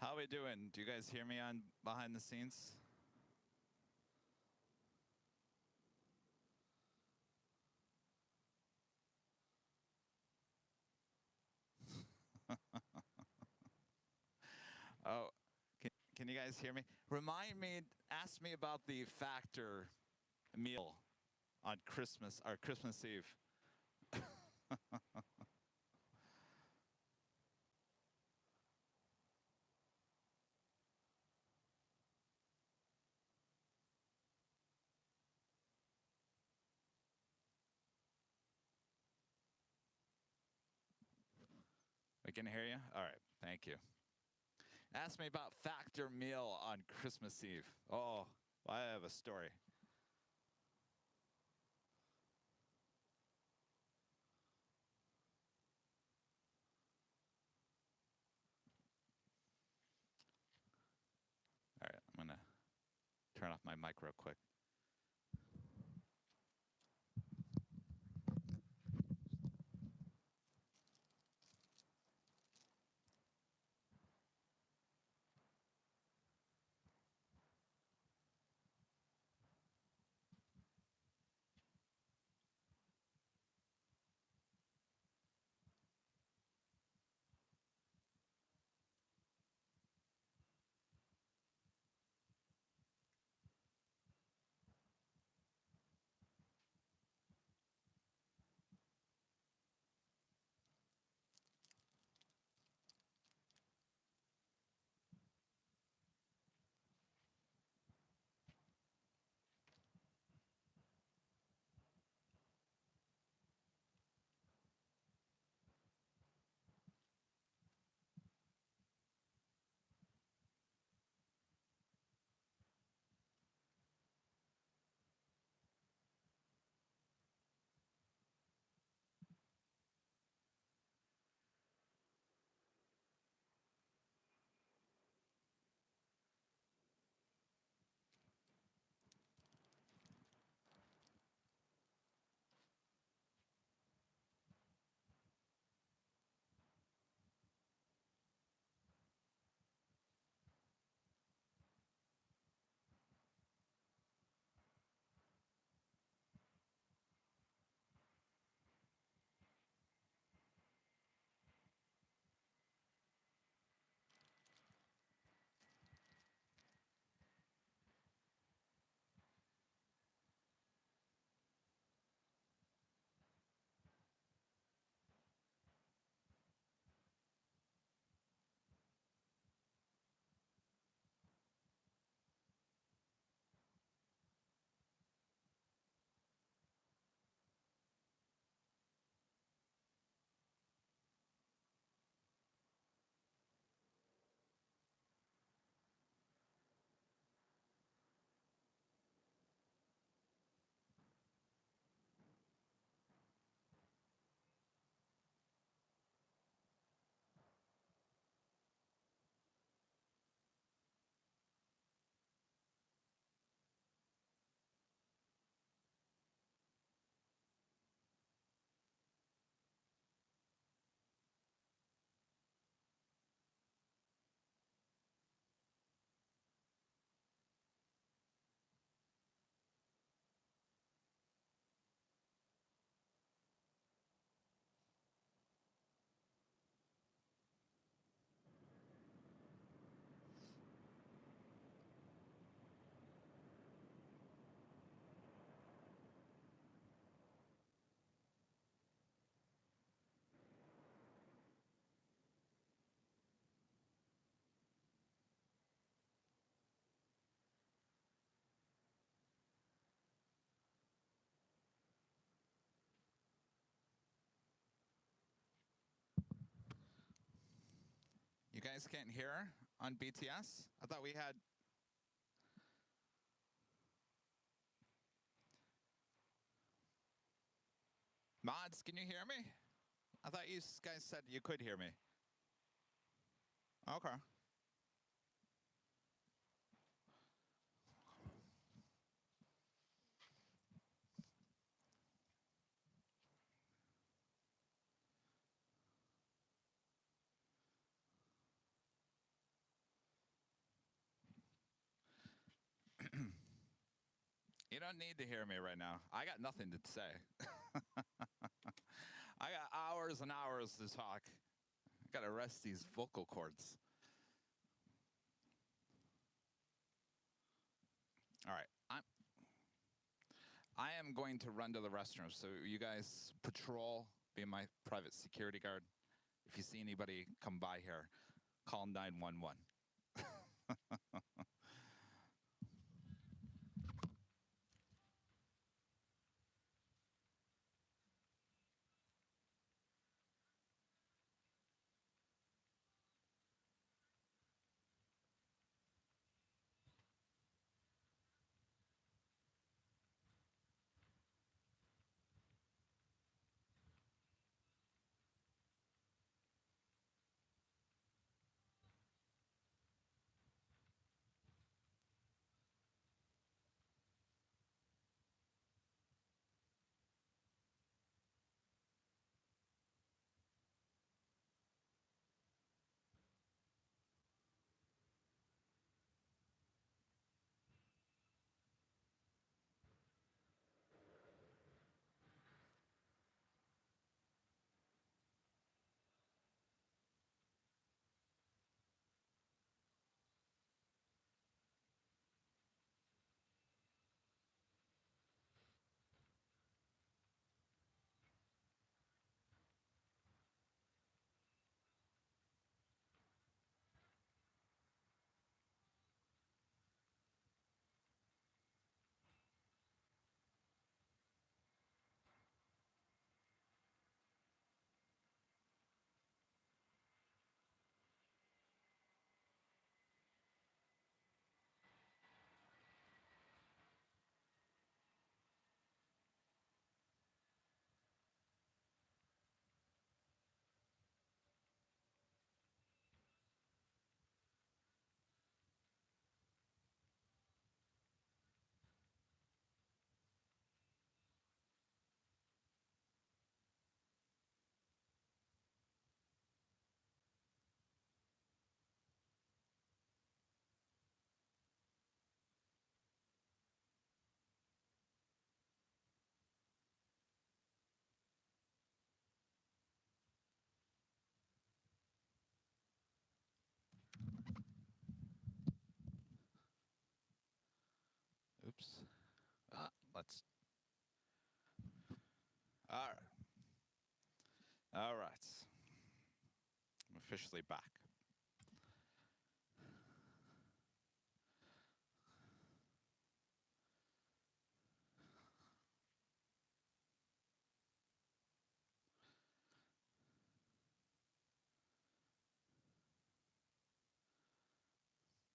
How are we doing? Do you guys hear me on behind the scenes? Oh, can you guys hear me? Remind me, ask me about the Factor meal on Christmas or Christmas Eve. We can hear you? All right, thank you. Ask me about Factor meal on Christmas Eve. Oh, I have a story. All right, I'm gonna turn off my mic real quick. You guys can't hear on BTS? I thought we had. Mods, can you hear me? I thought you guys said you could hear me. Okay. You don't need to hear me right now. I got nothing to say. I got hours and hours to talk. I got to rest these vocal cords. All right. I am going to run to the restroom, so you guys patrol, be my private security guard. If you see anybody come by here, call 911. Oops. Let's. All right. All right. I'm officially back.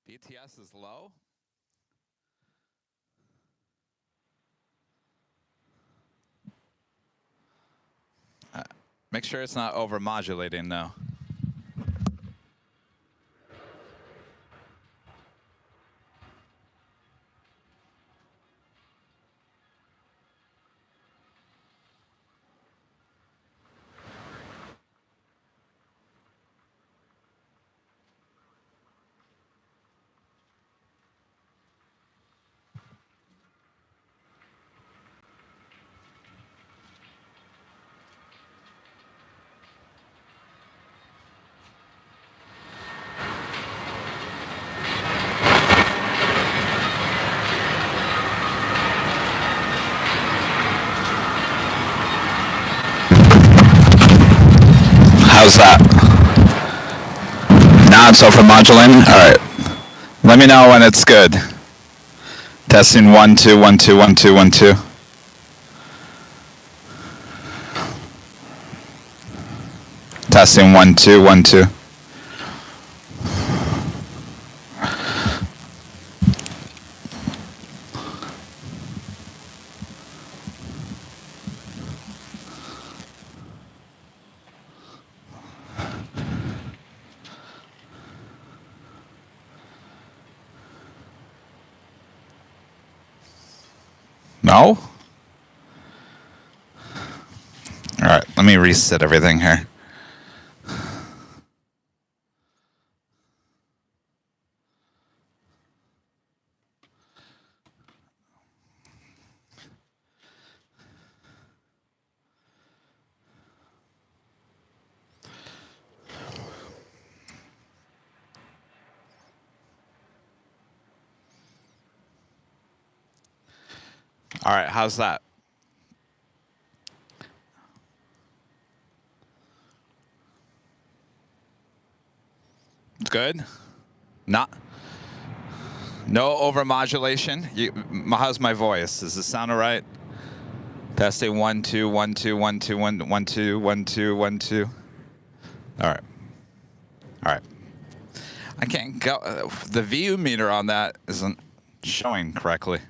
BTS is low. Make sure it's not over-modulating, though. How's that? Now it's over-modulating? Alright. Let me know when it's good. Testing 1, 2, 1, 2, 1, 2, 1, 2. Testing 1, 2, 1, 2. No? Alright, let me reset everything here. All right, how's that? It's good? Not? No overmodulation? How's my voice? Does it sound all right? Testing 1 2 1 2 1 2 1 1 2 1 2 1 2. All right. All right. I can't go. The VU meter on that isn't showing correctly.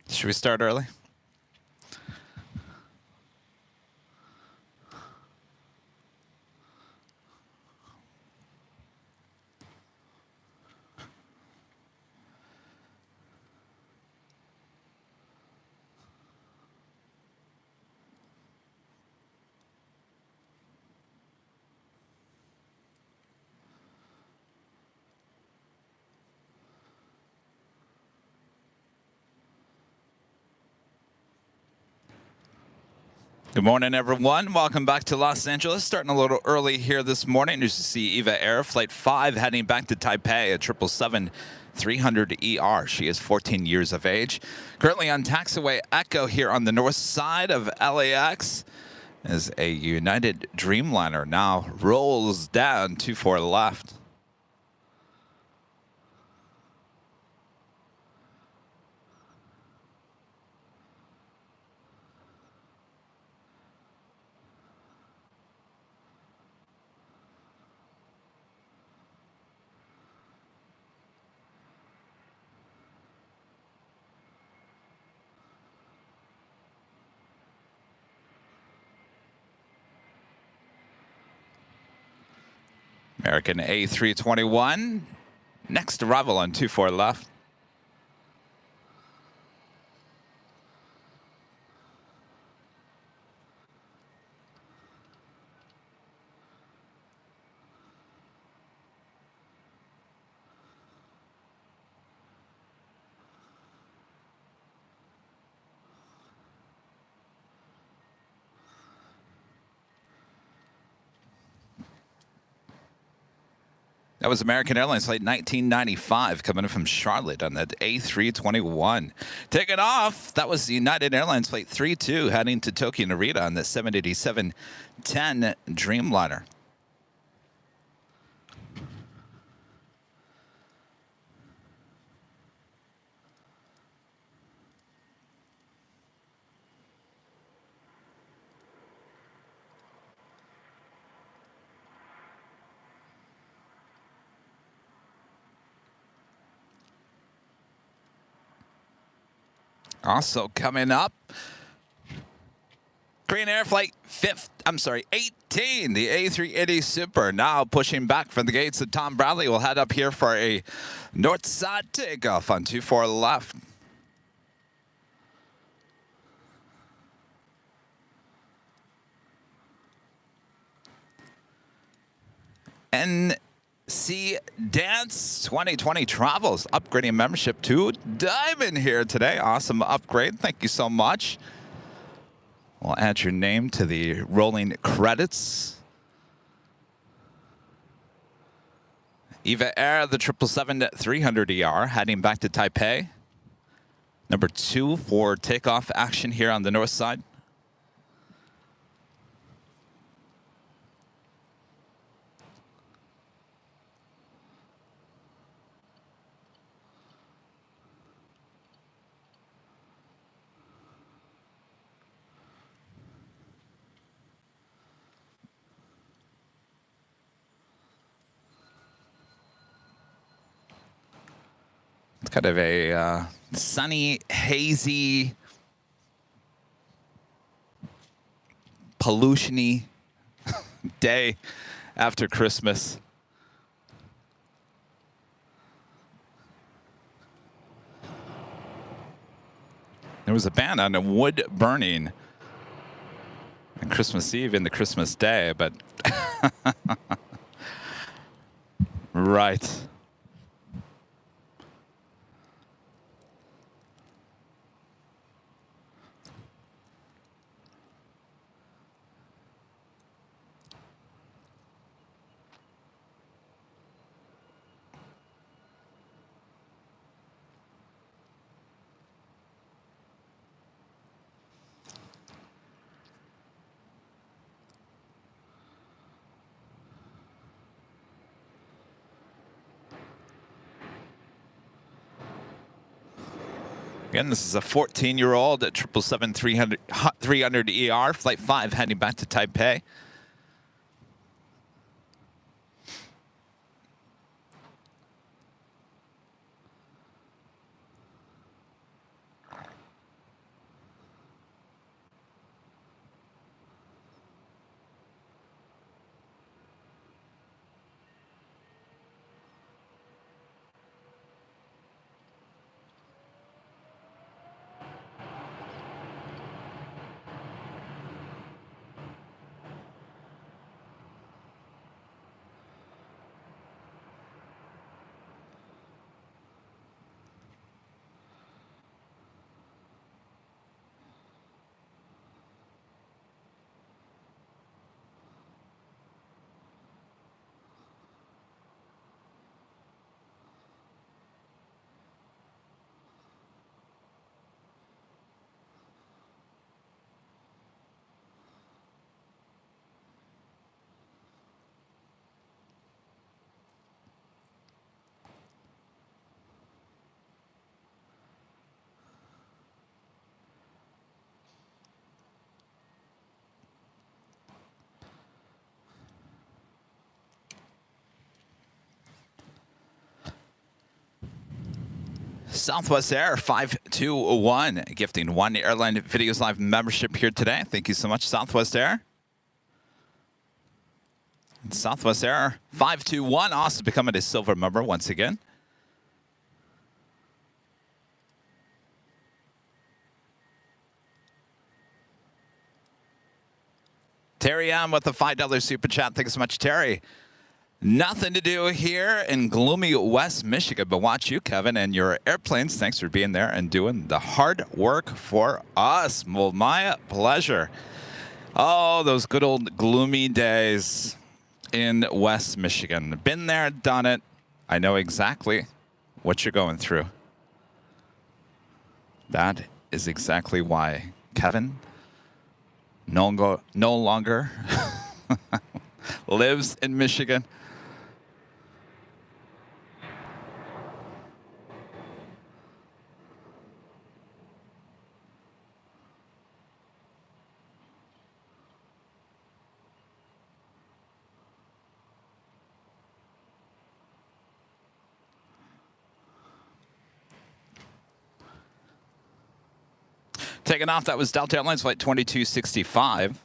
Should we start early? Good morning, everyone. Welcome back to Los Angeles. Starting a little early here this morning. As you see, EVA Air Flight 5 heading back to Taipei at 777-300ER. She is 14 years of age. Currently on taxiway Echo here on the north side of LAX as a United Dreamliner now rolls down 24 left. American A321, next arrival on 24 left. That was American Airlines flight 1995 coming in from Charlotte on that A321. Taking off, that was United Airlines flight 32 heading to Tokyo Narita on the 787-10 Dreamliner. Also coming up, Korean Air Flight 18, the A380 Super, now pushing back from the gates of Tom Bradley. Will head up here for a north-side takeoff on 24 left. NC Dance 2020 Travels, upgrading membership to Diamond here today. Awesome upgrade. Thank you so much. We'll add your name to the rolling credits. EVA Air, the 777-300ER, heading back to Taipei. Number 2 for takeoff action here on the north side. It's kind of a sunny, hazy, pollution-y day after Christmas. There was a ban on wood burning on Christmas Eve and the Christmas Day, but right. Again, this is a 14-year-old at 777-300 ER, Flight 5 heading back to Taipei. Southwest Air 521 gifting 1 Airline Videos Live membership here today. Thank you so much, Southwest Air. And Southwest Air 521 also becoming a silver member once again. Terry M with the $5 super chat. Thank you so much, Terry. Nothing to do here in gloomy West Michigan, but watch you, Kevin, and your airplanes. Thanks for being there and doing the hard work for us. Well, my pleasure. Oh, those good old gloomy days in West Michigan. Been there, done it. I know exactly what you're going through. That is exactly why Kevin no longer lives in Michigan. Taking off, that was Delta Airlines Flight 2265.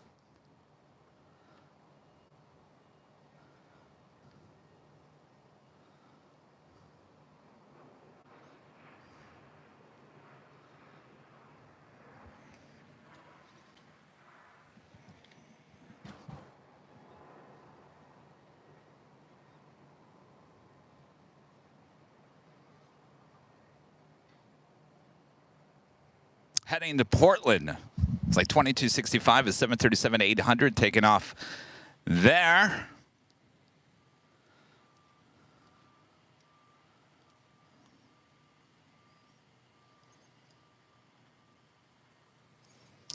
Heading to Portland. It's like 2265 is 737-800 taking off there.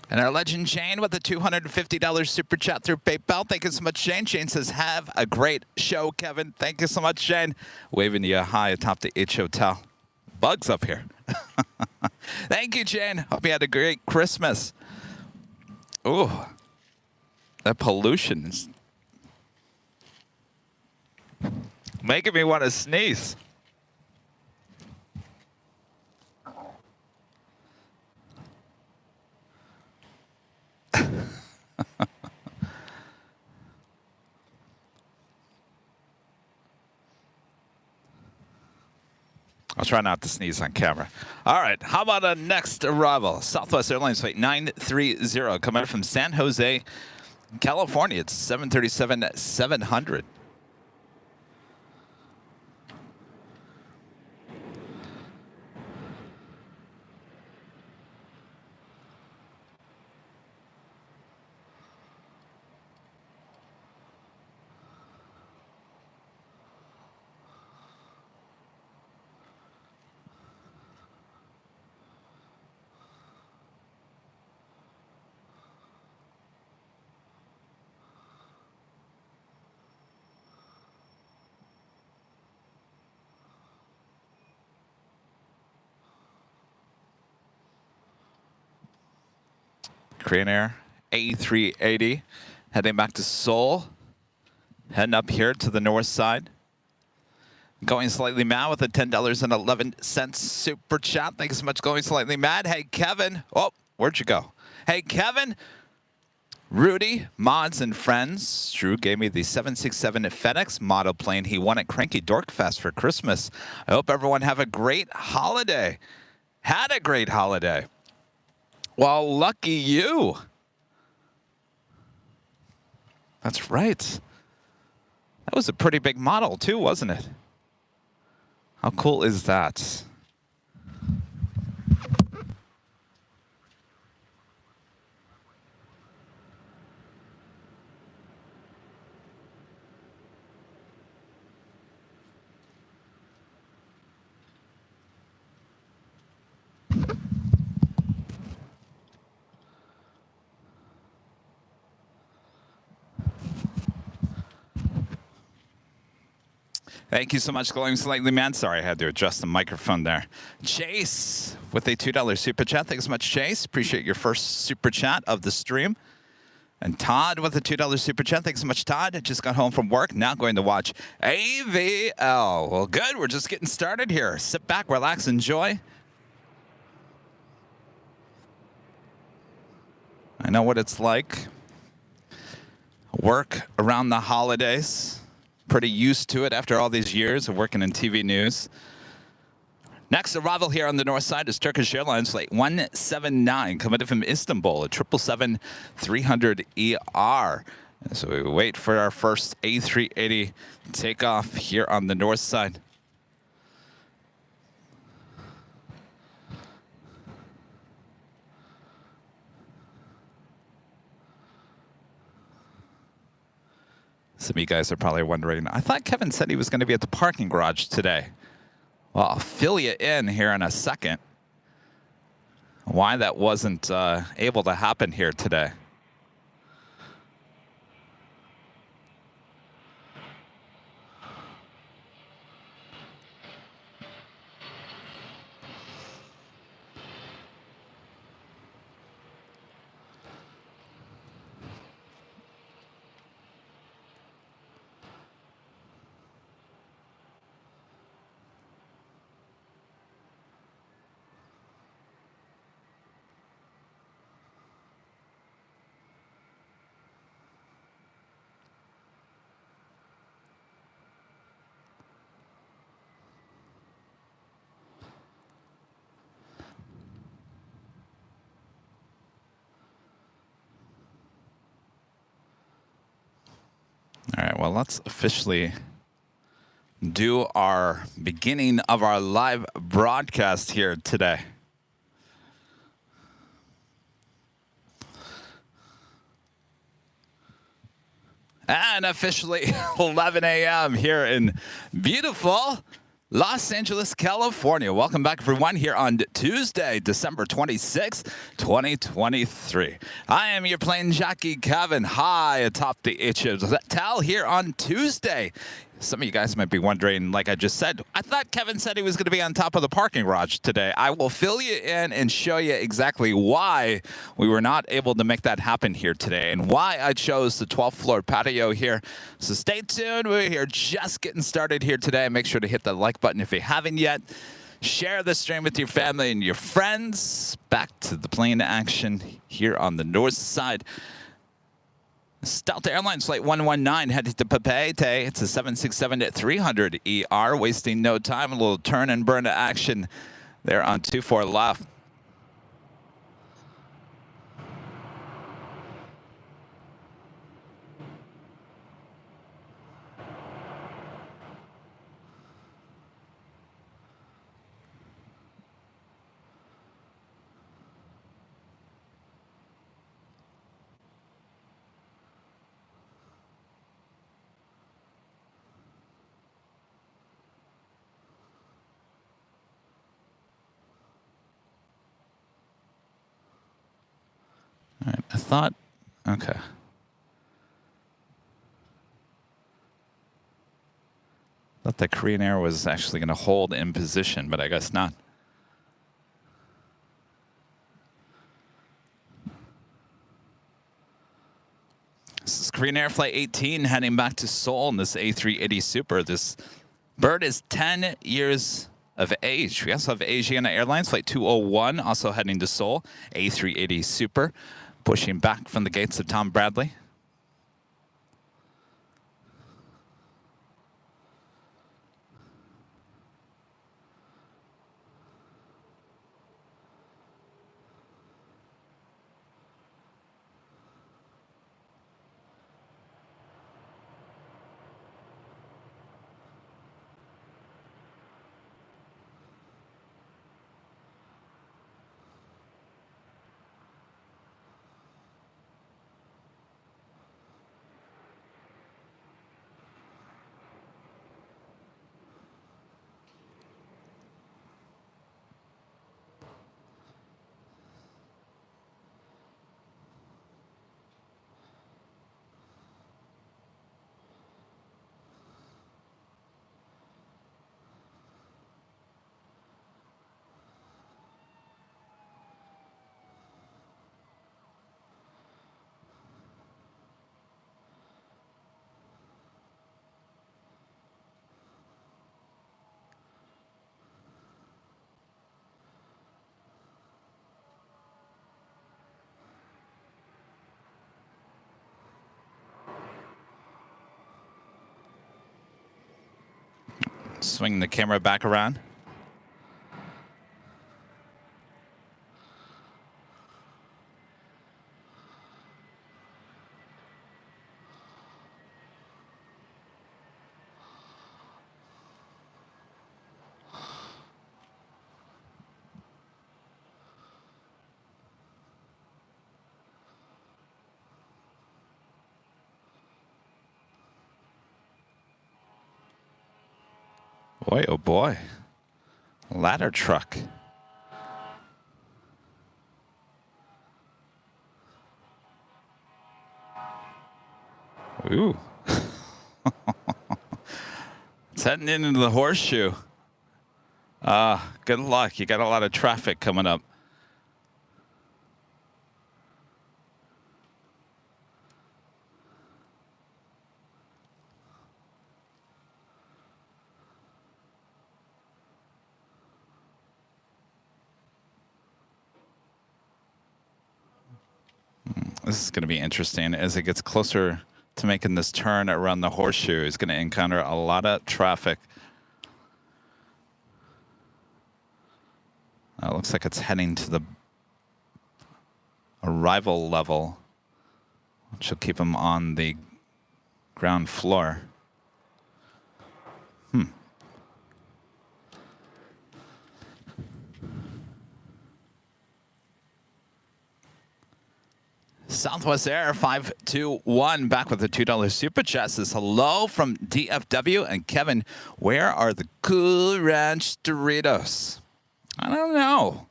And our legend Jane with a $250 super chat through PayPal. Thank you so much, Jane. Jane says, have a great show, Kevin. Thank you so much, Jane. Waving you high atop the H Hotel. Bugs up here. Thank you, Jane. Hope you had a great Christmas. Ooh, that pollution is making me want to sneeze. I'll try not to sneeze on camera. All right, how about a next arrival? Southwest Airlines flight 930 coming from San Jose, California. It's 737-700. Korean Air A380 heading back to Seoul, heading up here to the north side. Going Slightly Mad with a $10.11 super chat. Thanks so much, Going Slightly Mad. Hey, Kevin. Oh, where'd you go? Hey, Kevin, Rudy, mods, and friends. Drew gave me the 767 FedEx model plane he won at Cranky Dork Fest for Christmas. I hope everyone have a great holiday. Had a great holiday. Well, lucky you. That's right. That was a pretty big model too, wasn't it? How cool is that? Thank you so much, Glowing Slightly Man. Sorry, I had to adjust the microphone there. Chase with a $2 super chat. Thanks so much, Chase. Appreciate your first super chat of the stream. And Todd with a $2 super chat. Thanks so much, Todd. I just got home from work. Now going to watch AVL. Well, good. We're just getting started here. Sit back, relax, enjoy. I know what it's like. Work around the holidays. Pretty used to it after all these years of working in TV news. Next arrival here on the north side is Turkish Airlines flight 179 coming in from Istanbul, a 777-300ER. So we wait for our first A380 takeoff here on the north side. Some of you guys are probably wondering, I thought Kevin said he was going to be at the parking garage today. Well, I'll fill you in here in a second why that wasn't able to happen here today. All right, well, let's officially do our beginning of our live broadcast here today. And officially 11 a.m. here in beautiful Los Angeles, California. Welcome back, everyone, here on Tuesday, December 26th, 2023. I am your plane jockey, Kevin, high atop the Tal here on Tuesday. Some of you guys might be wondering, like I just said, I thought Kevin said he was going to be on top of the parking garage today. I will fill you in and show you exactly why we were not able to make that happen here today and why I chose the 12th floor patio here. So stay tuned. We're here just getting started here today. Make sure to hit the like button if you haven't yet. Share the stream with your family and your friends. Back to the plane action here on the north side. Delta Airlines Flight 119 headed to Papeete. It's a 767-300 ER, wasting no time. A little turn and burn action there on 24 left. All right, I thought, okay. Thought the Korean Air was actually going to hold in position, but I guess not. This is Korean Air Flight 18 heading back to Seoul in this A380 Super. This bird is 10 years of age. We also have Asiana Airlines Flight 201 also heading to Seoul, A380 Super, pushing back from the gates of Tom Bradley. Swing the camera back around. Boy, oh boy. Ladder truck. Ooh. It's heading into the horseshoe. Good luck. You got a lot of traffic coming up. This is going to be interesting as it gets closer to making this turn around the horseshoe. It's going to encounter a lot of traffic. Looks like it's heading to the arrival level, which will keep them on the ground floor. Southwest Air 521 back with the $2 super chat says hello from DFW. And Kevin, where are the Cool Ranch Doritos? I don't know.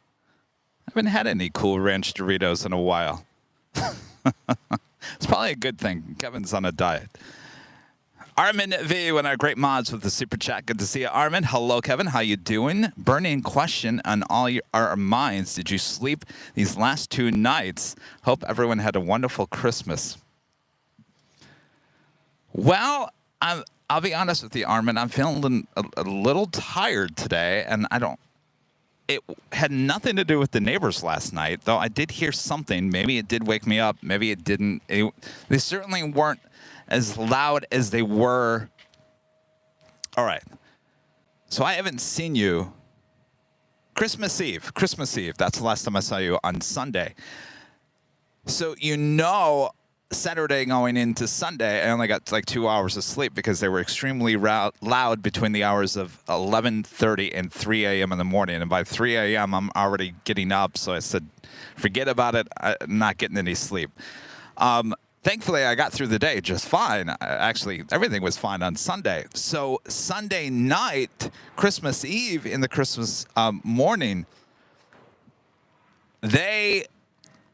I haven't had any Cool Ranch Doritos in a while. It's probably a good thing. Kevin's on a diet. Armin V, one of our great mods with the super chat. Good to see you, Armin. Hello, Kevin. How you doing? Burning question on all our minds. Did you sleep these last 2 nights? Hope everyone had a wonderful Christmas. Well, I'll be honest with you, Armin. I'm feeling a little tired today, and it had nothing to do with the neighbors last night, though I did hear something. Maybe it did wake me up. Maybe it didn't. They certainly weren't as loud as they were. All right. So I haven't seen you. Christmas Eve. That's the last time I saw you on Sunday. So Saturday going into Sunday, I only got like 2 hours of sleep because they were extremely loud between the hours of 11:30 and 3 a.m. in the morning. And by 3 a.m., I'm already getting up. So I said, forget about it. I'm not getting any sleep. Thankfully, I got through the day just fine. Actually, everything was fine on Sunday. So Sunday night, Christmas Eve, in the Christmas morning, they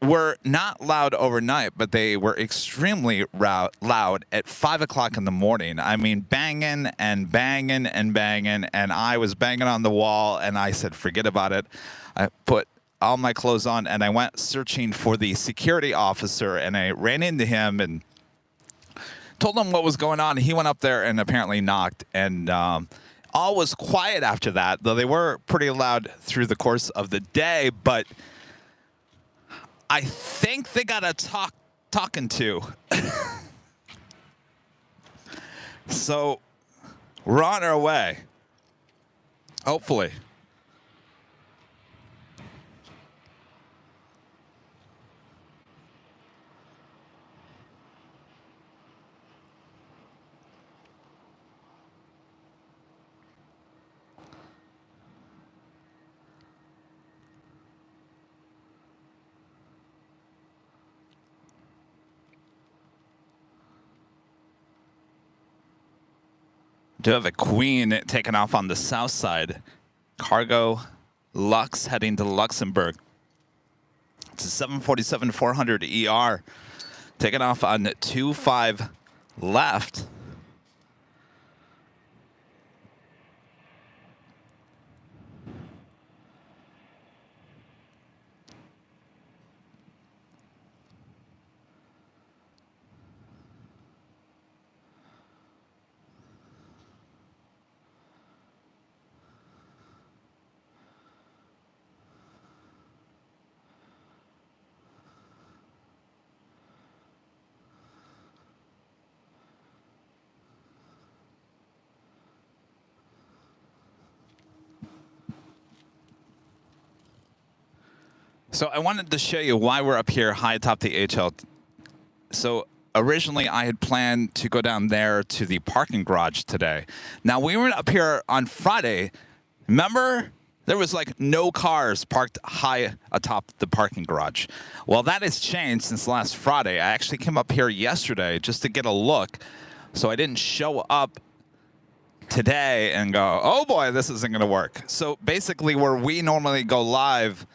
were not loud overnight, but they were extremely loud at 5 o'clock in the morning. I mean, banging and banging and banging, and I was banging on the wall, and I said, forget about it. I put all my clothes on, and I went searching for the security officer, and I ran into him and told him what was going on. He went up there and apparently knocked, and all was quiet after that, though they were pretty loud through the course of the day. But I think they got a talking to. So we're on our way, hopefully. Do have a Queen taking off on the south side. Cargo Lux heading to Luxembourg. It's a 747-400 ER. Taking off on 25 left. So I wanted to show you why we're up here high atop the HL. So originally I had planned to go down there to the parking garage today. Now we were up here on Friday. Remember? There was like no cars parked high atop the parking garage. Well, that has changed since last Friday. I actually came up here yesterday just to get a look. So I didn't show up today and go, oh boy, this isn't going to work. So basically where we normally go live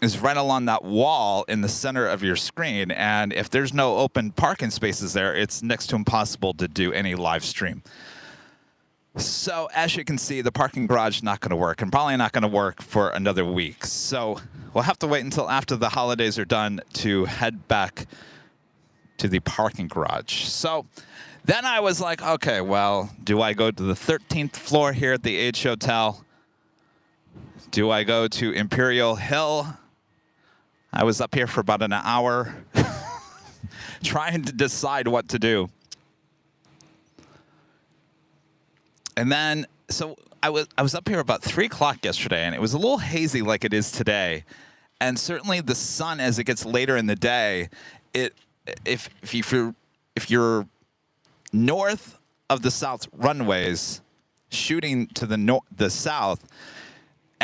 is right along that wall in the center of your screen. And if there's no open parking spaces there, it's next to impossible to do any live stream. So as you can see, the parking garage is not going to work, and probably not going to work for another week. So we'll have to wait until after the holidays are done to head back to the parking garage. So then I was like, okay, well, do I go to the 13th floor here at the H Hotel? Do I go to Imperial Hill? I was up here for about an hour trying to decide what to do. And then, so I was up here about 3 o'clock yesterday, and it was a little hazy like it is today. And certainly the sun, as it gets later in the day, if you're north of the south runways, shooting to the south,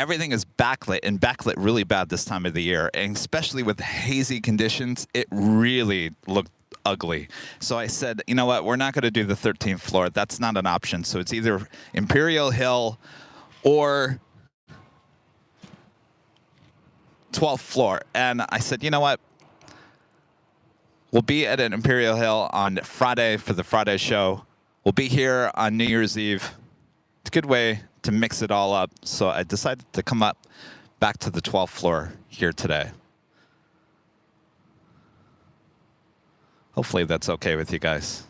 everything is backlit, and backlit really bad this time of the year, and especially with hazy conditions, it really looked ugly. So I said, you know what, we're not going to do the 13th floor. That's not an option. So it's either Imperial Hill or 12th floor. And I said, you know what, we'll be at an Imperial Hill on Friday for the Friday show. We'll be here on New Year's Eve. It's a good way to mix it all up. So I decided to come up back to the 12th floor here today. Hopefully that's okay with you guys.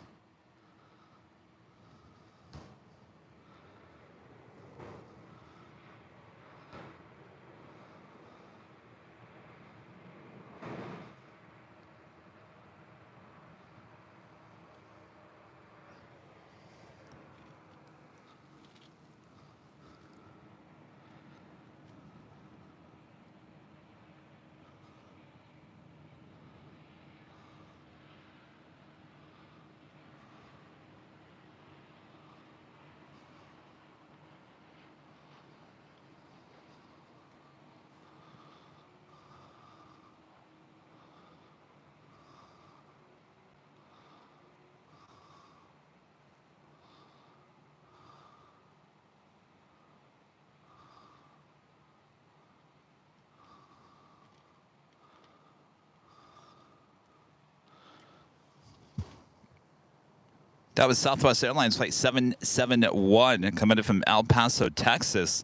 That was Southwest Airlines Flight 771 coming in from El Paso, Texas,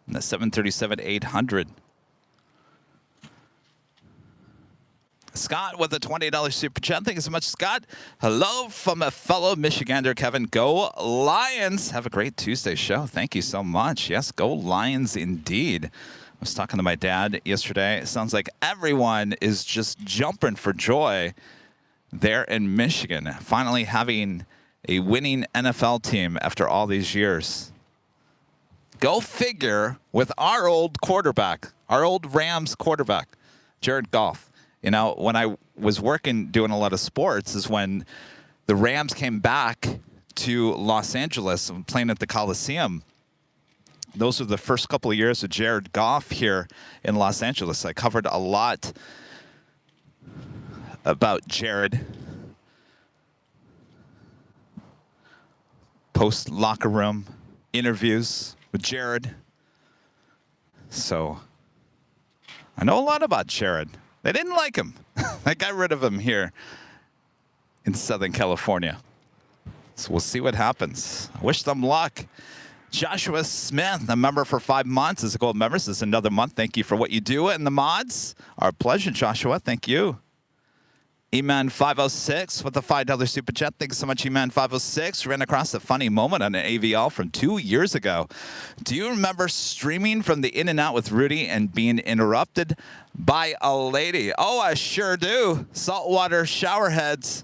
on the 737-800. Scott with a $20 super chat. Thank you so much, Scott. Hello from a fellow Michigander, Kevin. Go Lions. Have a great Tuesday show. Thank you so much. Yes, go Lions indeed. I was talking to my dad yesterday. It sounds like everyone is just jumping for joy there in Michigan, finally having a winning NFL team after all these years. Go figure with our old quarterback, our old Rams quarterback, Jared Goff. You know, when I was working doing a lot of sports is when the Rams came back to Los Angeles and playing at the Coliseum. Those were the first couple of years of Jared Goff here in Los Angeles. I covered a lot about Jared. Post locker room interviews with Jared. So I know a lot about Jared. They didn't like him. They got rid of him here in Southern California. So we'll see what happens. I wish them luck. Joshua Smith, a member for 5 months, is a gold member. This is another month. Thank you for what you do in the mods. Our pleasure, Joshua. Thank you. Eman506 with a $5 super chat. Thanks so much, Eman506. Ran across a funny moment on an AVL from 2 years ago. Do you remember streaming from the In-N-Out with Rudy and being interrupted by a lady? Oh, I sure do. Saltwater shower heads.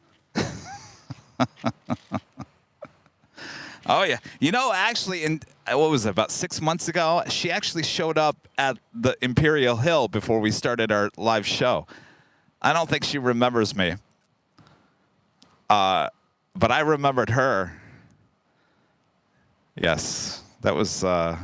Oh, yeah. You know, actually, what was it, about 6 months ago, she actually showed up at the Imperial Hill before we started our live show. I don't think she remembers me, but I remembered her. Yes, that was an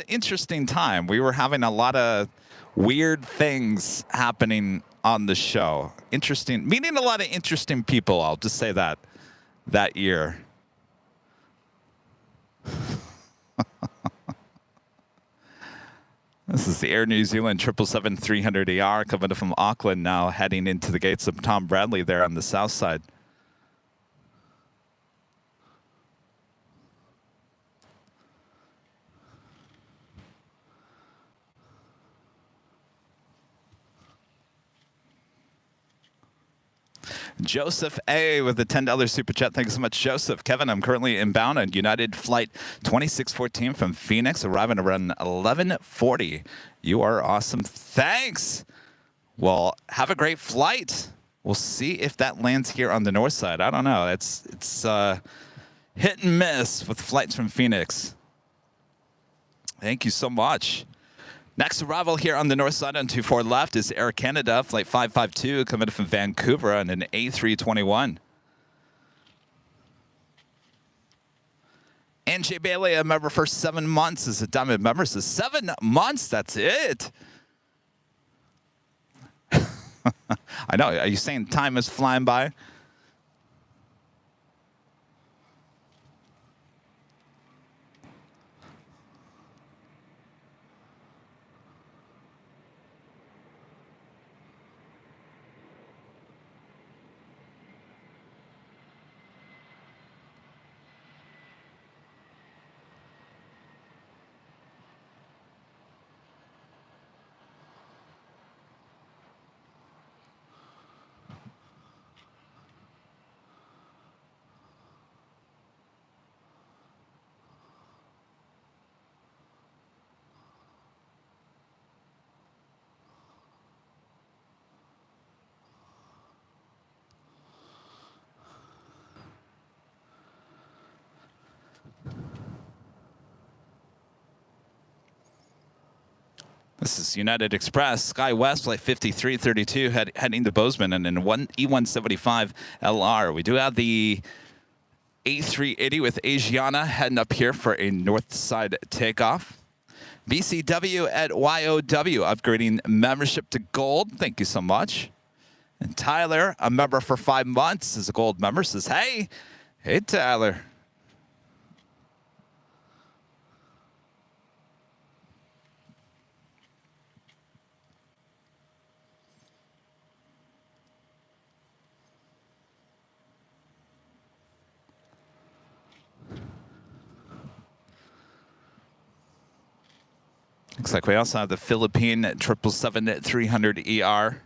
interesting time. We were having a lot of weird things happening on the show. Interesting, meeting a lot of interesting people. I'll just say that year. This is the Air New Zealand 777-300ER coming from Auckland now, heading into the gates of Tom Bradley there on the south side. Joseph A. with a $10 super chat. Thanks so much, Joseph. Kevin, I'm currently inbound on United Flight 2614 from Phoenix, arriving around 11:40. You are awesome. Thanks. Well, have a great flight. We'll see if that lands here on the north side. I don't know. It's hit and miss with flights from Phoenix. Thank you so much. Next arrival here on the north side on 24 left is Air Canada, Flight 552, coming from Vancouver on an A321. Angie Bailey, a member for 7 months, is a diamond member. So 7 months, that's it. I know. Are you saying time is flying by? This is United Express, SkyWest, flight 5332, heading to Bozeman, and in E175 LR. We do have the A380 with Asiana heading up here for a north side takeoff. BCW at YOW, upgrading membership to gold. Thank you so much. And Tyler, a member for 5 months, is a gold member, says, hey, Tyler. Looks like we also have the Philippine 777-300ER.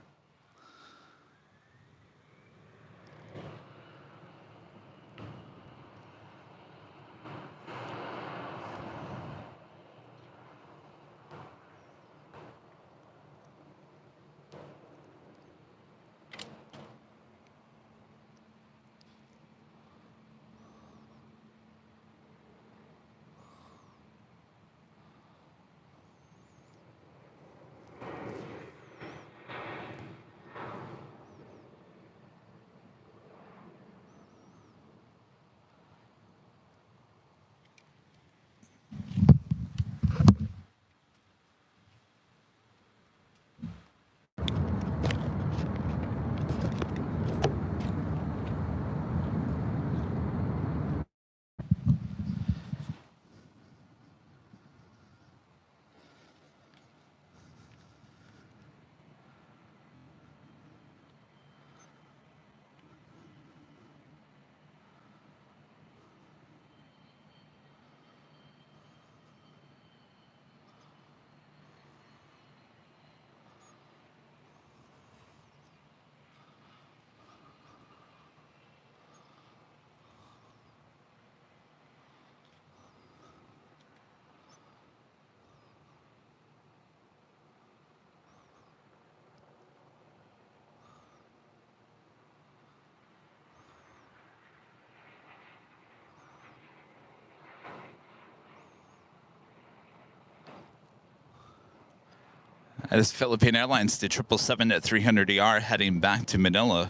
That is Philippine Airlines, the 777-300ER heading back to Manila.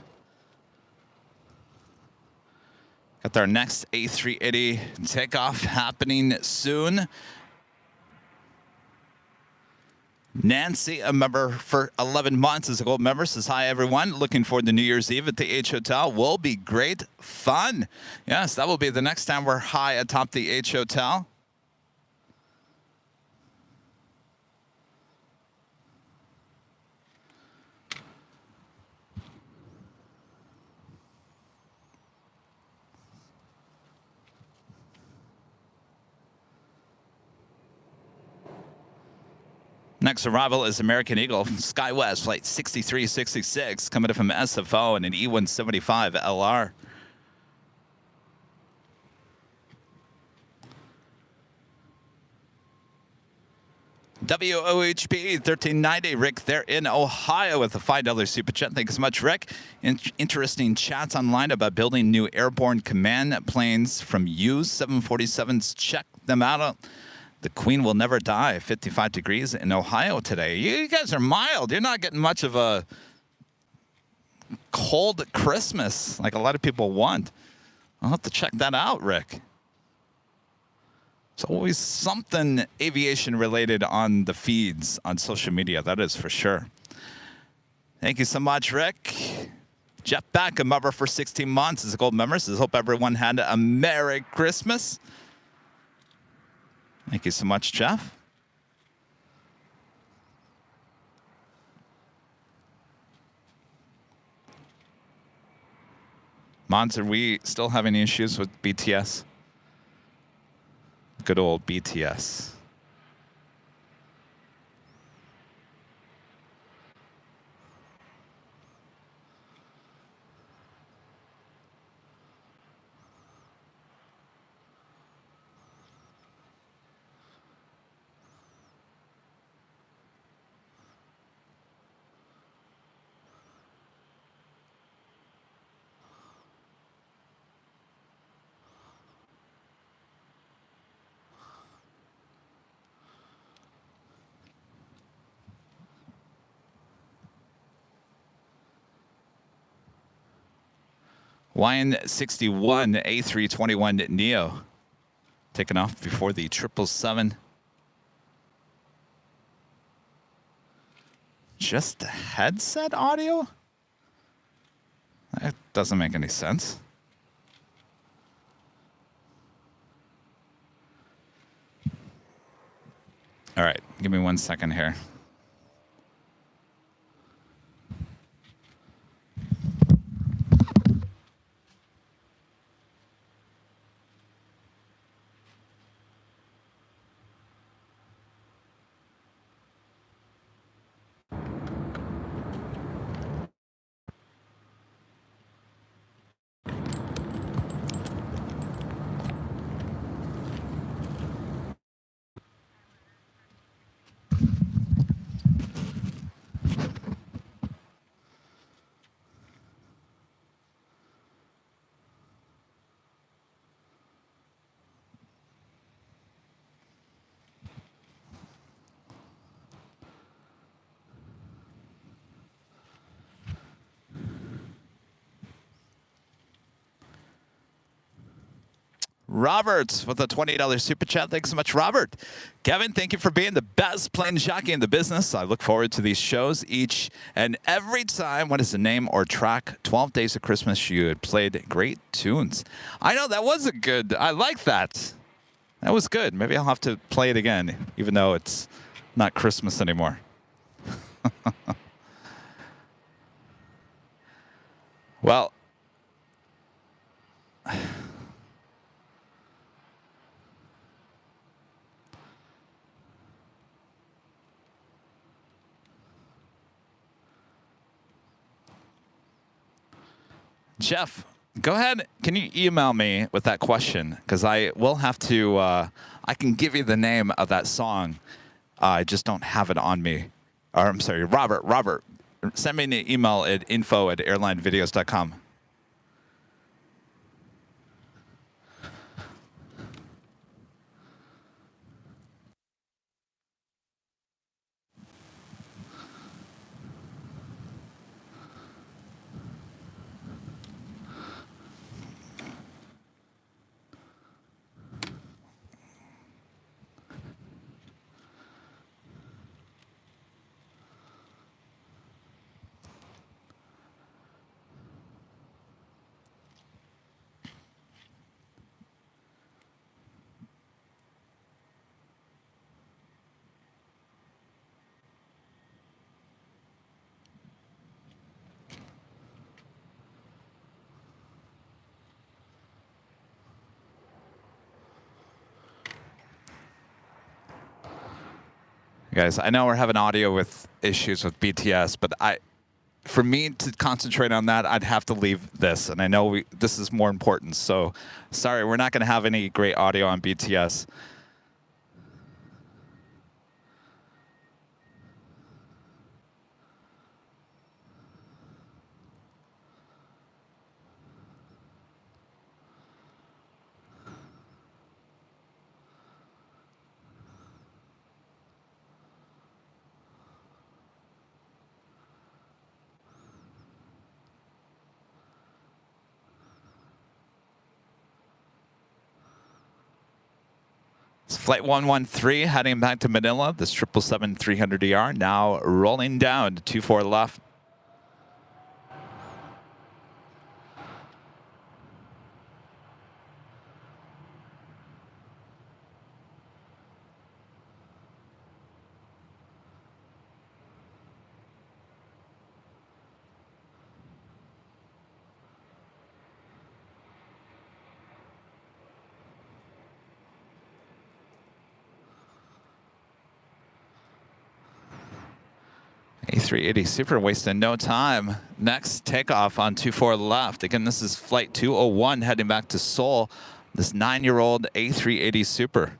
Got our next A380 takeoff happening soon. Nancy, a member for 11 months, is a gold member, says, hi, everyone. Looking forward to New Year's Eve at the H Hotel. Will be great fun. Yes, that will be the next time we're high atop the H Hotel. Next arrival is American Eagle, SkyWest, flight 6366, coming in from SFO and an E175 LR. WOHP 1390, Rick, they're in Ohio with a $5 super chat. Thanks so much, Rick. Interesting chats online about building new airborne command planes from used 747s. Check them out. The Queen will never die. 55 degrees in Ohio today. You guys are mild. You're not getting much of a cold Christmas like a lot of people want. I'll have to check that out, Rick. There's always something aviation related on the feeds on social media. That is for sure. Thank you so much, Rick. Jeff Beck, a member for 16 months, is a gold member. Says, hope everyone had a Merry Christmas. Thank you so much, Jeff. Mods, are we still having issues with BTS? Good old BTS. YN61 A321 Neo taking off before the 777. Just headset audio? That doesn't make any sense. All right, give me 1 second here. Robert with a $20 super chat. Thanks so much, Robert. Kevin, thank you for being the best plane jockey in the business. I look forward to these shows each and every time. What is the name or track? 12 Days of Christmas. You had played great tunes. I know, that was a good. I like that. That was good. Maybe I'll have to play it again, even though it's not Christmas anymore. Well, Jeff, go ahead. Can you email me with that question? Because I will have to, I can give you the name of that song. I just don't have it on me. Or I'm sorry, Robert, send me an email at info@airlinevideos.com. Guys, I know we're having audio with issues with BTS, but for me to concentrate on that, I'd have to leave this, and I know this is more important. So, sorry, we're not going to have any great audio on BTS. It's Flight 113 heading back to Manila. This 777-300ER now rolling down to 24 left. A380 Super wasting no time. Next takeoff on 24 left. Again, this is Flight 201 heading back to Seoul. This 9-year-old A380 Super.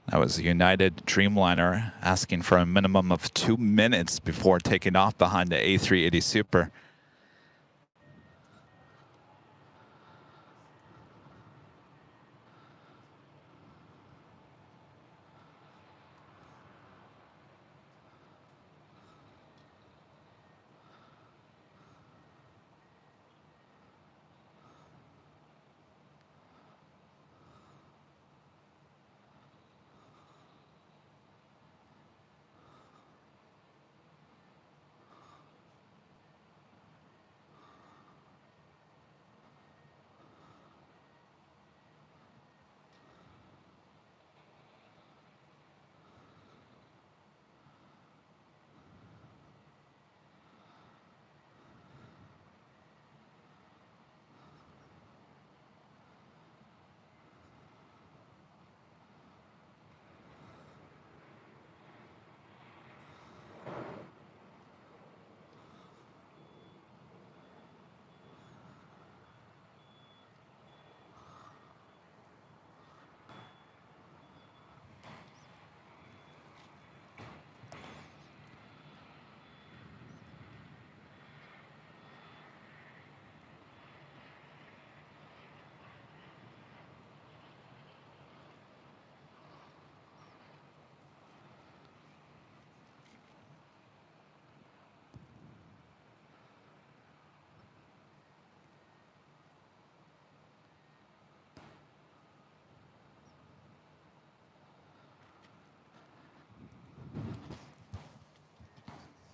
That was the United Dreamliner asking for a minimum of 2 minutes before taking off behind the A380 Super.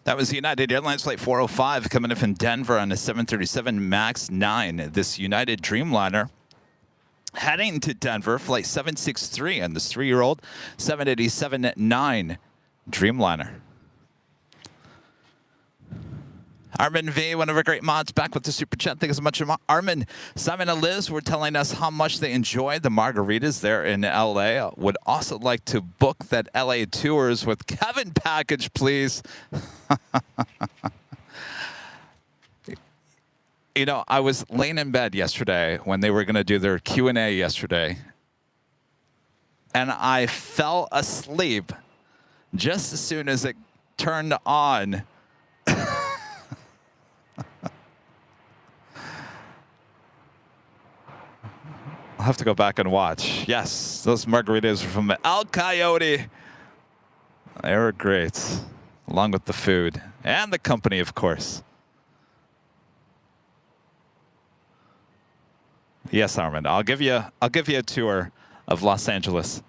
That was United Airlines Flight 405 coming in from Denver on a 737 MAX 9. This United Dreamliner heading to Denver, Flight 763 on this 3-year-old 787-9 Dreamliner. Armin V, one of our great mods, back with the super chat. Thank you so much, Armin. Simon and Liz were telling us how much they enjoyed the margaritas there in LA. Would also like to book that LA tours with Kevin package, please. You know, I was laying in bed yesterday when they were going to do their Q&A yesterday, and I fell asleep just as soon as it turned on. I'll have to go back and watch. Yes, those margaritas were from El Coyote. They were great, along with the food and the company, of course. Yes, Armin, I'll give you a tour of Los Angeles.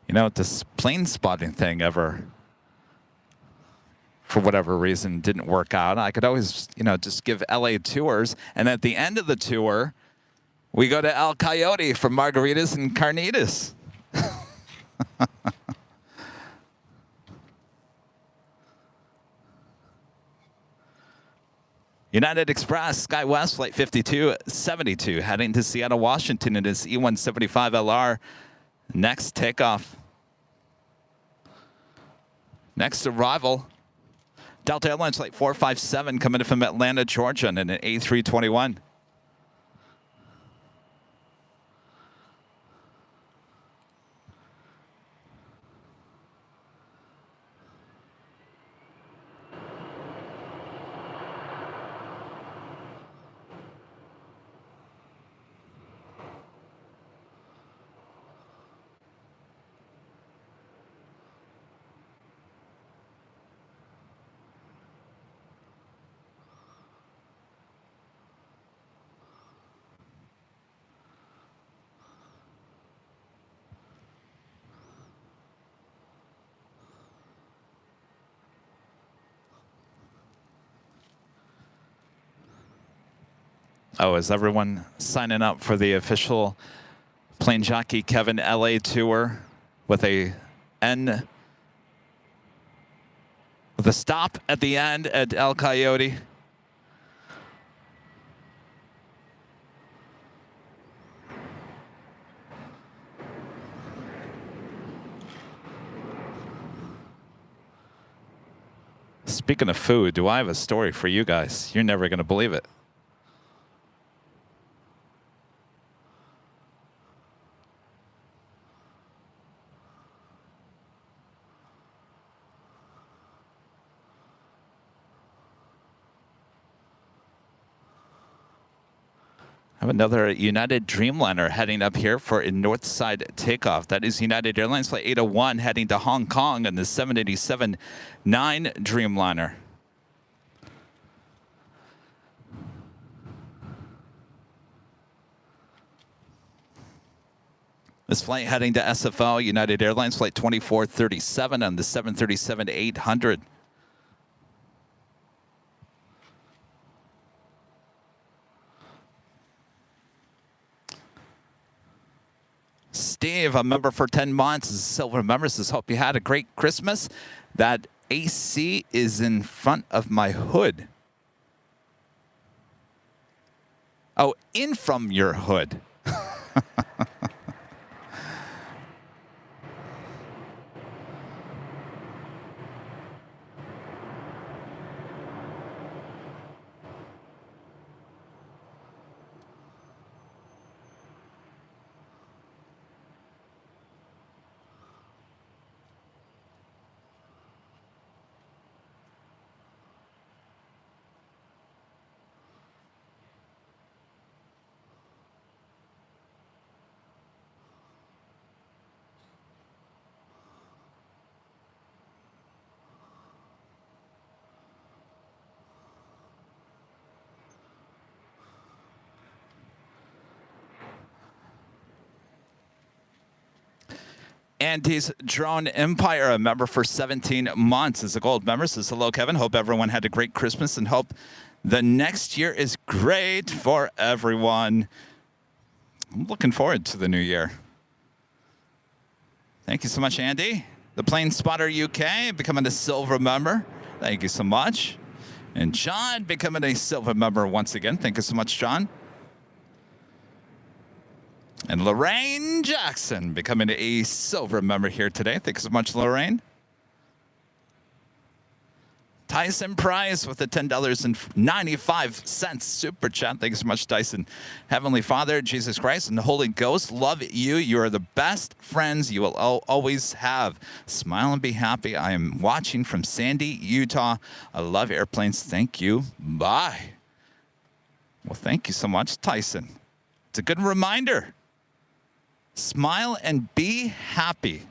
You know, this plane spotting thing ever, for whatever reason, didn't work out. I could always, you know, just give LA tours, and at the end of the tour, we go to El Coyote for margaritas and carnitas. United Express, SkyWest, flight 5272, heading to Seattle, Washington. It is E175LR. Next takeoff. Next arrival. Delta Airlines flight 457 coming in from Atlanta, Georgia, and an A321. Oh, is everyone signing up for the official Plane Jockey Kevin LA tour with a stop at the end at El Coyote? Speaking of food, do I have a story for you guys? You're never going to believe it. I have another United Dreamliner heading up here for a north side takeoff. That is United Airlines flight 801 heading to Hong Kong in the 787-9 Dreamliner. This flight heading to SFO, United Airlines flight 2437 on the 737-800. Steve, a member for 10 months, is a silver member, says, hope you had a great Christmas. That AC is in front of my hood. Oh, in from your hood. Andy's Drone Empire, a member for 17 months, is a gold member. Says, hello, Kevin. Hope everyone had a great Christmas and hope the next year is great for everyone. I'm looking forward to the new year. Thank you so much, Andy. The Plane Spotter UK becoming a silver member. Thank you so much. And John becoming a silver member once again. Thank you so much, John. And Lorraine Jackson becoming a silver member here today. Thanks so much, Lorraine. Tyson Price with the $10.95 super chat. Thanks so much, Tyson. Heavenly Father, Jesus Christ, and the Holy Ghost love you. You are the best friends you will always have. Smile and be happy. I am watching from Sandy, Utah. I love airplanes. Thank you. Bye. Well, thank you so much, Tyson. It's a good reminder. Smile and be happy.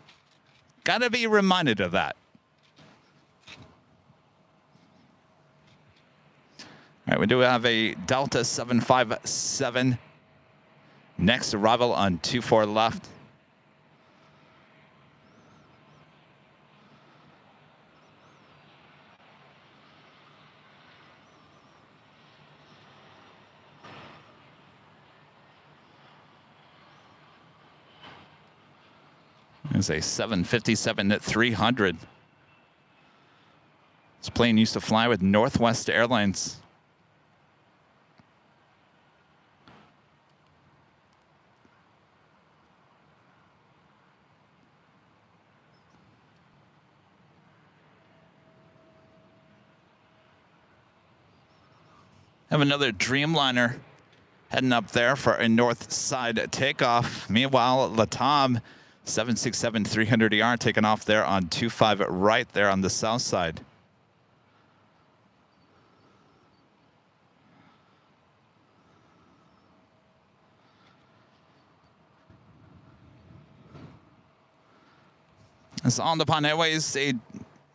Got to be reminded of that. All right, we do have a Delta 757. Next arrival on 24 left. There's a 757-300. This plane used to fly with Northwest Airlines. Have another Dreamliner heading up there for a north side takeoff. Meanwhile, Latam 767 300ER taking off there on 25 right there on the south side. It's on the Pond Airways, a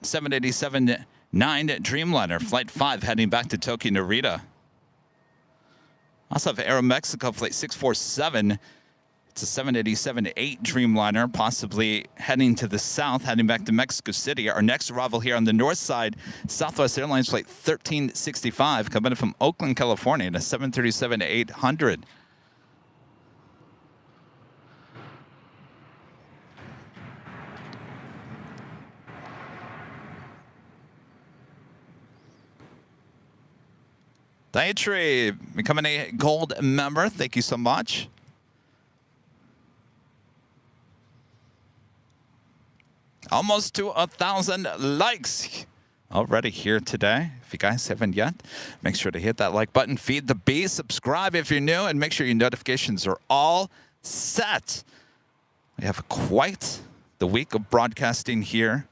787-9 Dreamliner, Flight 5 heading back to Tokyo Narita. Also have Aeromexico Flight 647. It's a 787-8 Dreamliner, possibly heading to the south, heading back to Mexico City. Our next arrival here on the north side, Southwest Airlines Flight 1365, coming in from Oakland, California, in a 737-800. Dietary, becoming a gold member. Thank you so much. Almost to 1,000 likes already here today. If you guys haven't yet, make sure to hit that like button, feed the bee, subscribe if you're new, and make sure your notifications are all set. We have quite the week of broadcasting here.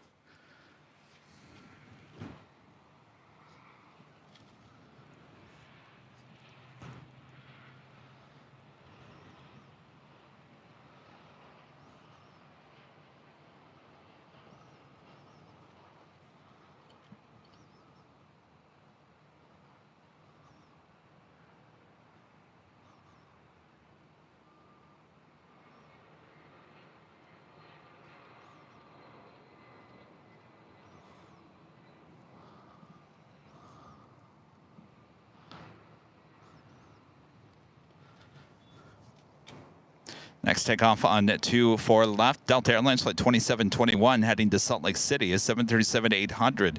Next takeoff on 24 left. Delta Airlines Flight 2721 heading to Salt Lake City is 737-800.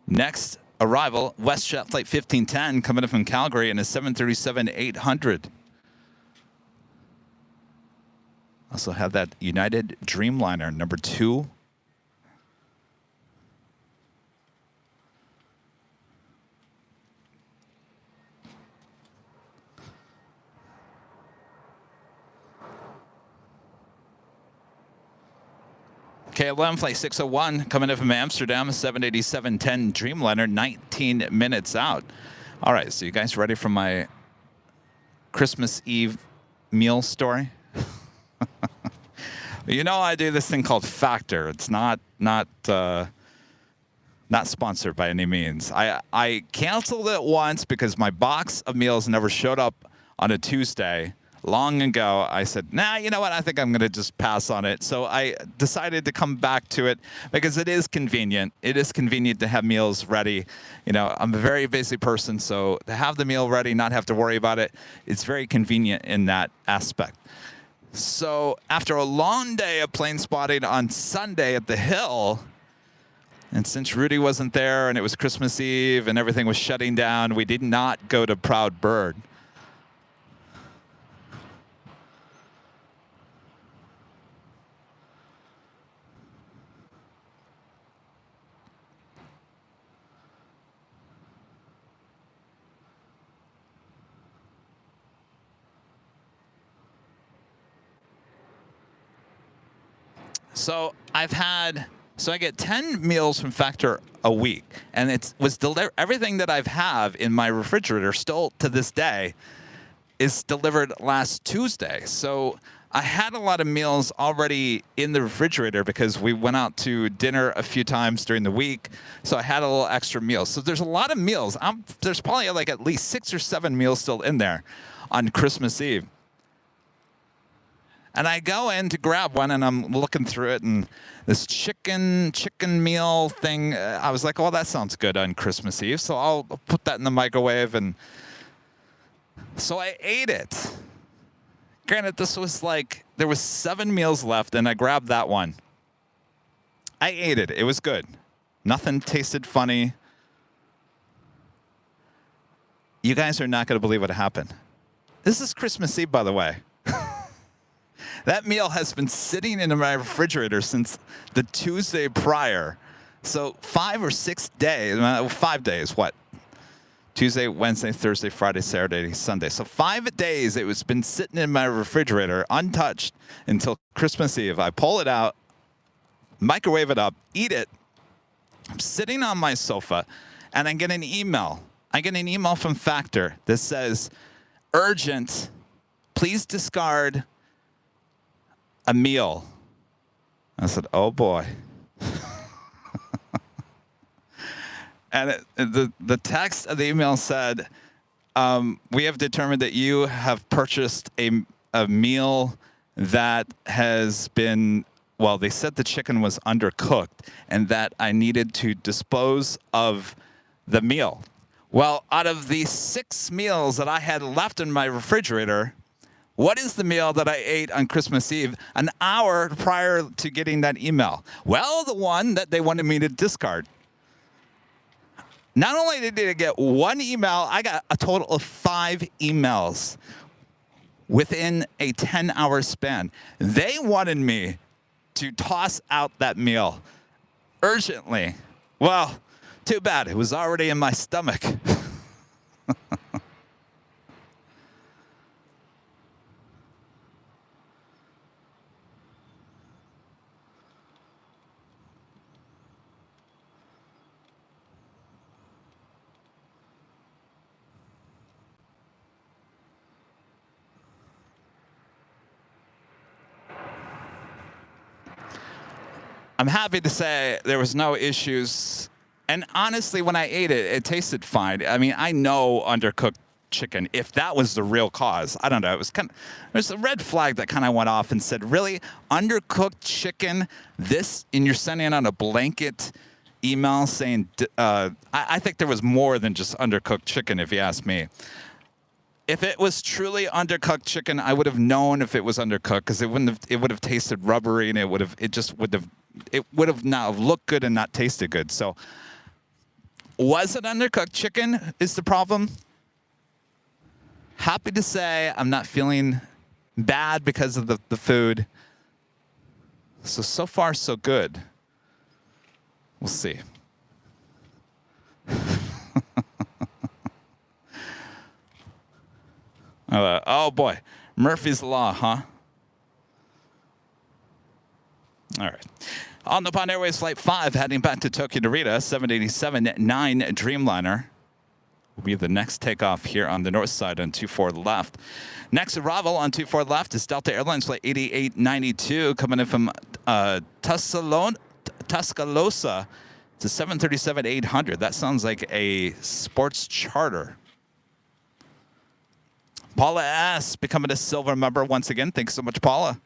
Next arrival, WestJet Flight 1510 coming in from Calgary in a 737-800. Also have that United Dreamliner number 2. KLM Flight 601 coming in from Amsterdam, 787-10 Dreamliner, 19 minutes out. All right, so you guys ready for my Christmas Eve meal story? You know, I do this thing called Factor. It's not sponsored by any means. I canceled it once because my box of meals never showed up on a Tuesday. Long ago, I said, nah, you know what? I think I'm going to just pass on it. So I decided to come back to it because it is convenient. It is convenient to have meals ready. You know, I'm a very busy person, so to have the meal ready, not have to worry about it, it's very convenient in that aspect. So after a long day of plane spotting on Sunday at the Hill, and since Rudy wasn't there and it was Christmas Eve and everything was shutting down, we did not go to Proud Bird. So I get 10 meals from Factor a week, and it was everything that I have in my refrigerator still to this day is delivered last Tuesday. So I had a lot of meals already in the refrigerator because we went out to dinner a few times during the week. So I had a little extra meals. So there's a lot of meals. There's probably like at least 6 or 7 meals still in there on Christmas Eve. And I go in to grab one, and I'm looking through it, and this chicken meal thing, I was like, oh, that sounds good on Christmas Eve, so I'll put that in the microwave. And so I ate it. Granted, this was like, there was 7 meals left, and I grabbed that one. I ate it. It was good. Nothing tasted funny. You guys are not going to believe what happened. This is Christmas Eve, by the way. That meal has been sitting in my refrigerator since the Tuesday prior. So 5 or 6 days, 5 days, what? Tuesday, Wednesday, Thursday, Friday, Saturday, Sunday. So 5 days it was been sitting in my refrigerator untouched until Christmas Eve. I pull it out, microwave it up, eat it. I'm sitting on my sofa, and I get an email. I get an email from Factor that says, urgent, please discard a meal. I said, oh boy. And the text of the email said, we have determined that you have purchased a meal that has been, well, they said the chicken was undercooked and that I needed to dispose of the meal. Well, out of the 6 meals that I had left in my refrigerator, what is the meal that I ate on Christmas Eve an hour prior to getting that email? Well, the one that they wanted me to discard. Not only did I get 1 email, I got a total of 5 emails within a 10-hour span. They wanted me to toss out that meal urgently. Well, too bad. It was already in my stomach. I'm happy to say there was no issues. And honestly, when I ate it, it tasted fine. I mean, I know undercooked chicken, if that was the real cause. I don't know. It was there's a red flag that kind of went off and said, really? Undercooked chicken? This? And you're sending out a blanket email saying, I think there was more than just undercooked chicken, if you ask me. If it was truly undercooked chicken, I would have known if it was undercooked because it would have tasted rubbery and it would have not looked good and not tasted good. So was it undercooked chicken is the problem? Happy to say I'm not feeling bad because of the food. So far, so good. We'll see. Oh boy, Murphy's Law, huh? All right. On the Pond Airways Flight 5, heading back to Tokyo Narita, 787-9 Dreamliner will be the next takeoff here on the north side on 24 left. Next arrival on 24 left is Delta Airlines Flight 8892 coming in from Tuscaloosa. It's a 737-800. That sounds like a sports charter. Paula S. becoming a silver member once again. Thanks so much, Paula.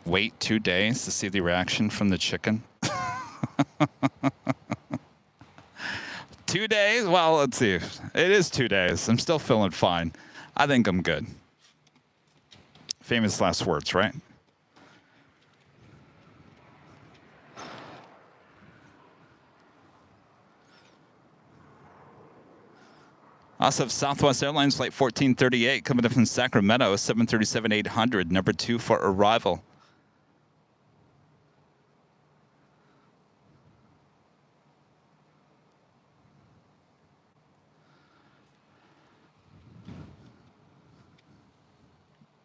Wait 2 days to see the reaction from the chicken. 2 days? Well, let's see. It is 2 days. I'm still feeling fine. I think I'm good. Famous last words, right? Also have Southwest Airlines Flight 1438 coming in from Sacramento, 737-800, number 2 for arrival.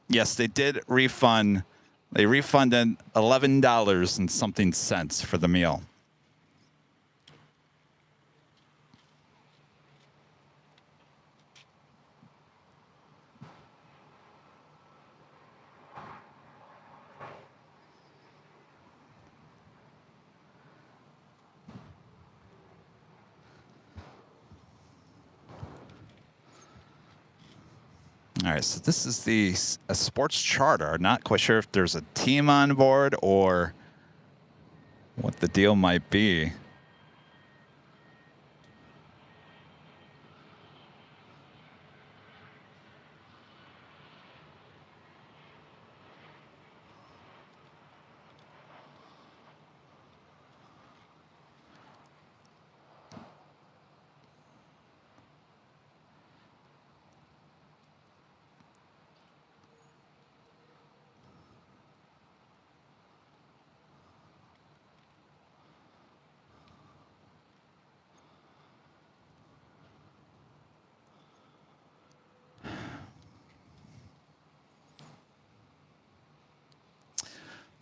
Yes, they did refund. They refunded $11 and something cents for the meal. All right, so this is a sports charter. Not quite sure if there's a team on board or what the deal might be.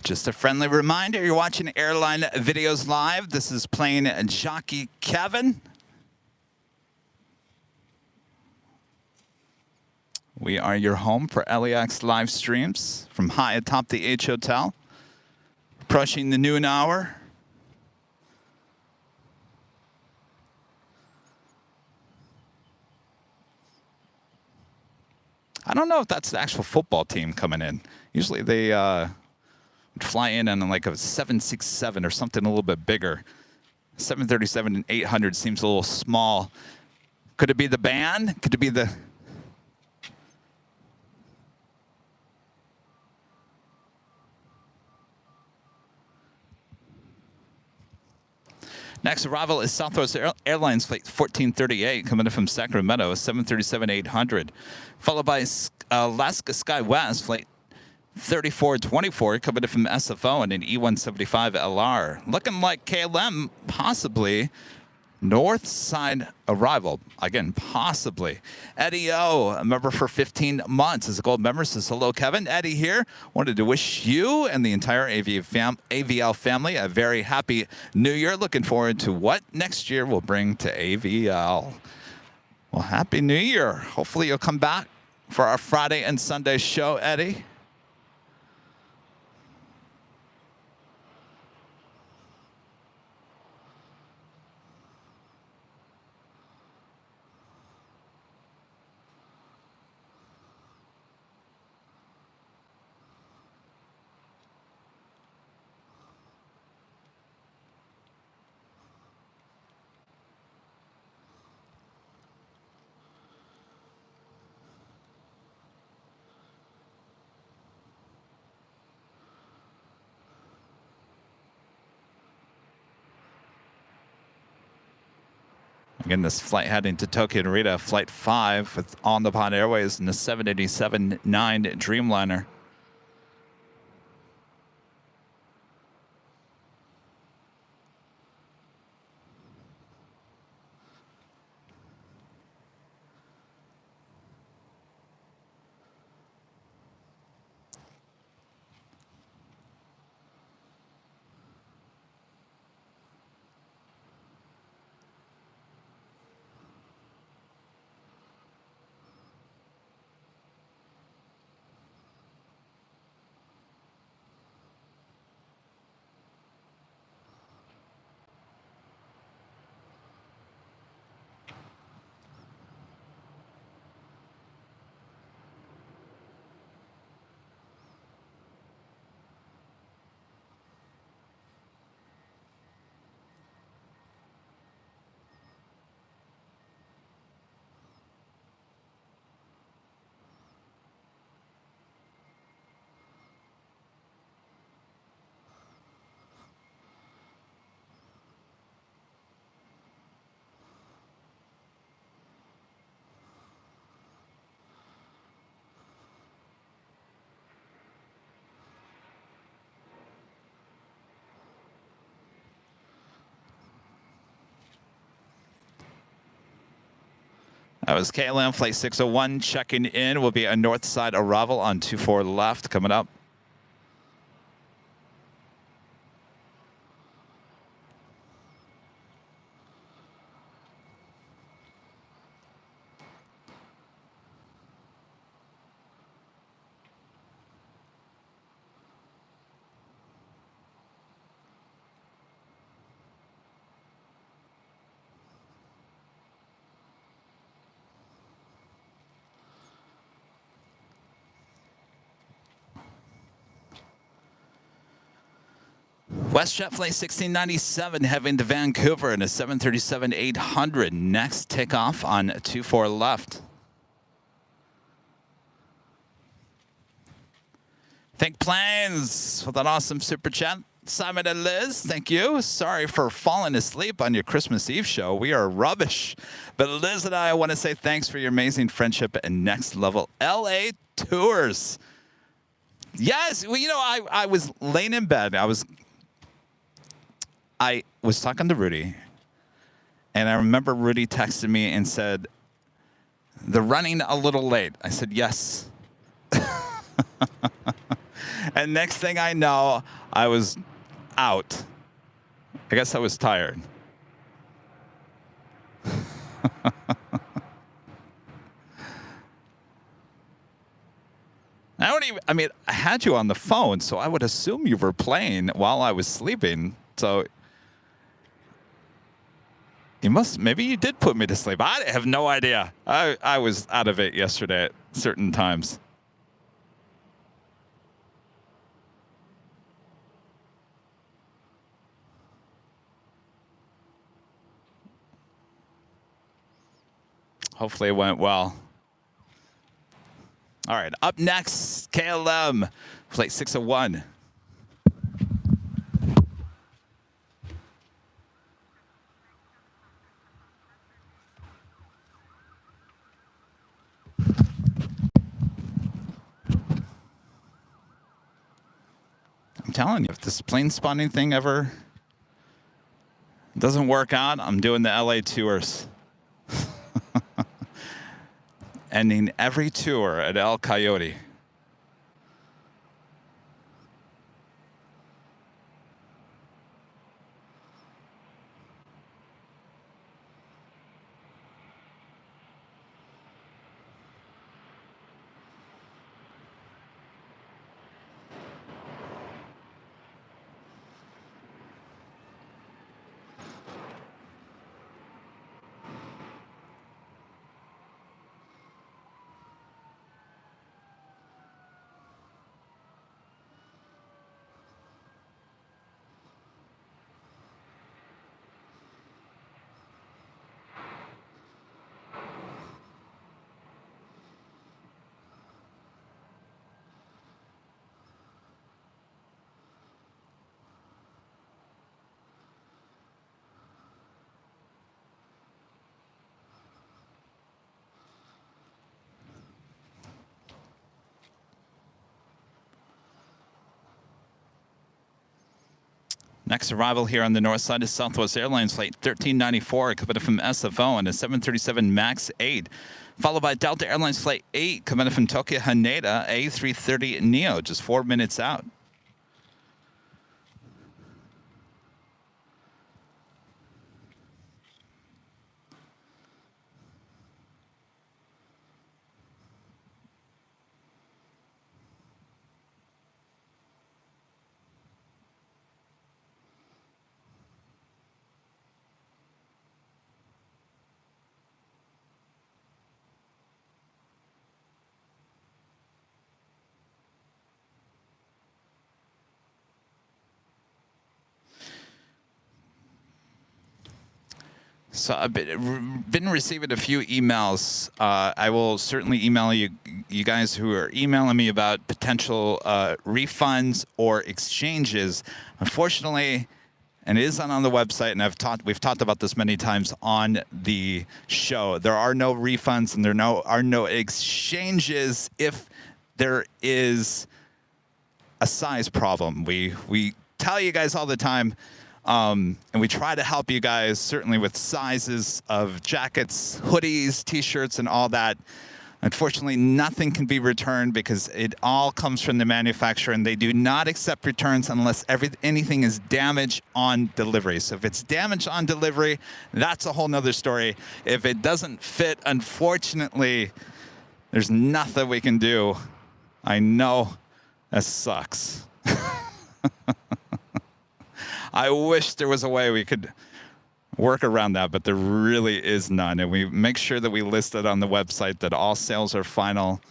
Just a friendly reminder, you're watching Airline Videos Live. This is plane jockey Kevin. We are your home for LAX live streams from high atop the H Hotel. Approaching the noon hour. I don't know if that's the actual football team coming in. Usually they would fly in on like a 767 or something a little bit bigger. 737 and 800 seems a little small. Could it be the band? Could it be the... Next arrival is Southwest Airlines flight 1438 coming in from Sacramento, 737-800, followed by Alaska SkyWest flight 3424 coming in from SFO and an E175 LR. Looking like KLM possibly north side arrival. Again, possibly. Eddie O, a member for 15 months, is a gold member. Says, hello, Kevin. Eddie here. Wanted to wish you and the entire AVL family a very happy new year. Looking forward to what next year will bring to AVL. Well, happy new year. Hopefully you'll come back for our Friday and Sunday show, Eddie. Again, this flight heading to Tokyo Narita, Flight 5 with On the Pod Airways and the 787-9 Dreamliner. That was KLM Flight 601 checking in. Will be a north side arrival on 24 left coming up. WestJet Flight 1697 heading to Vancouver in a 737-800. Next takeoff on 24 left. Thank Planes for that awesome super chat. Simon and Liz, thank you. Sorry for falling asleep on your Christmas Eve show. We are rubbish. But Liz and I want to say thanks for your amazing friendship and next level LA tours. Yes, well, you know, I was laying in bed. I was talking to Rudy, and I remember Rudy texted me and said, "They're running a little late." I said, "Yes." And next thing I know, I was out. I guess I was tired. I mean, I had you on the phone, so I would assume you were playing while I was sleeping. So maybe you did put me to sleep. I have no idea. I was out of it yesterday at certain times. Hopefully it went well. All right, up next, KLM, flight 601. I'm telling you, if this plane spotting thing ever doesn't work out, I'm doing the LA tours. Ending every tour at El Coyote. Next arrival here on the north side is Southwest Airlines flight 1394, coming from SFO on a 737 MAX 8, followed by Delta Airlines flight 8, coming from Tokyo Haneda, A330 Neo, just 4 minutes out. So I've been receiving a few emails. I will certainly email you guys who are emailing me about potential refunds or exchanges. Unfortunately, and it is on the website, and we've talked about this many times on the show. There are no refunds and there are no exchanges if there is a size problem. We tell you guys all the time. And we try to help you guys, certainly with sizes of jackets, hoodies, T-shirts, and all that. Unfortunately, nothing can be returned because it all comes from the manufacturer, and they do not accept returns unless anything is damaged on delivery. So if it's damaged on delivery, that's a whole nother story. If it doesn't fit, unfortunately, there's nothing we can do. I know that sucks. I wish there was a way we could work around that, but there really is none. And we make sure that we list it on the website that all sales are final.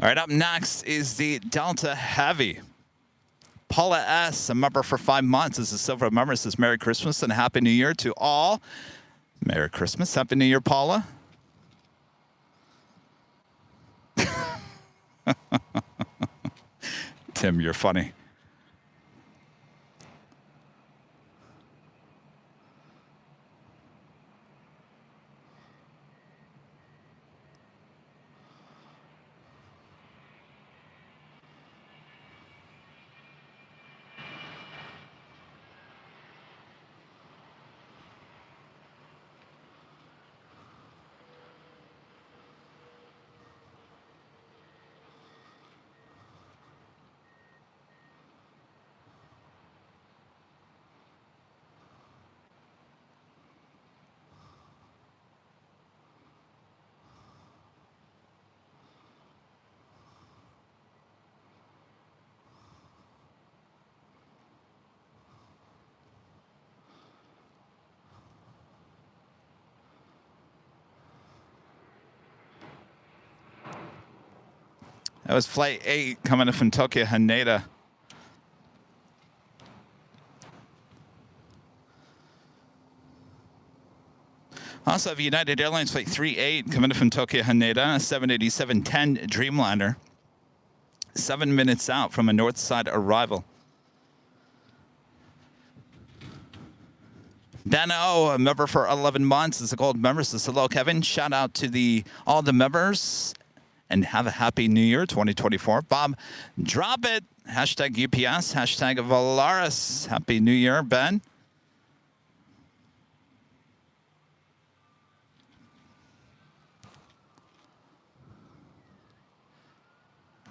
All right, up next is the Delta Heavy. Paula S., a member for 5 months, is a silver member, says Merry Christmas and Happy New Year to all. Merry Christmas, Happy New Year, Paula. Tim, you're funny. That was flight 8 coming in from Tokyo Haneda. Also have United Airlines flight 38 coming in from Tokyo Haneda, 787-10 Dreamliner. 7 minutes out from a north side arrival. Dano, a member for 11 months, is a gold member. Says hello, Kevin. Shout out to all the members, and have a happy New Year 2024. Bob, drop it. Hashtag UPS. Hashtag Valaris. Happy New Year, Ben.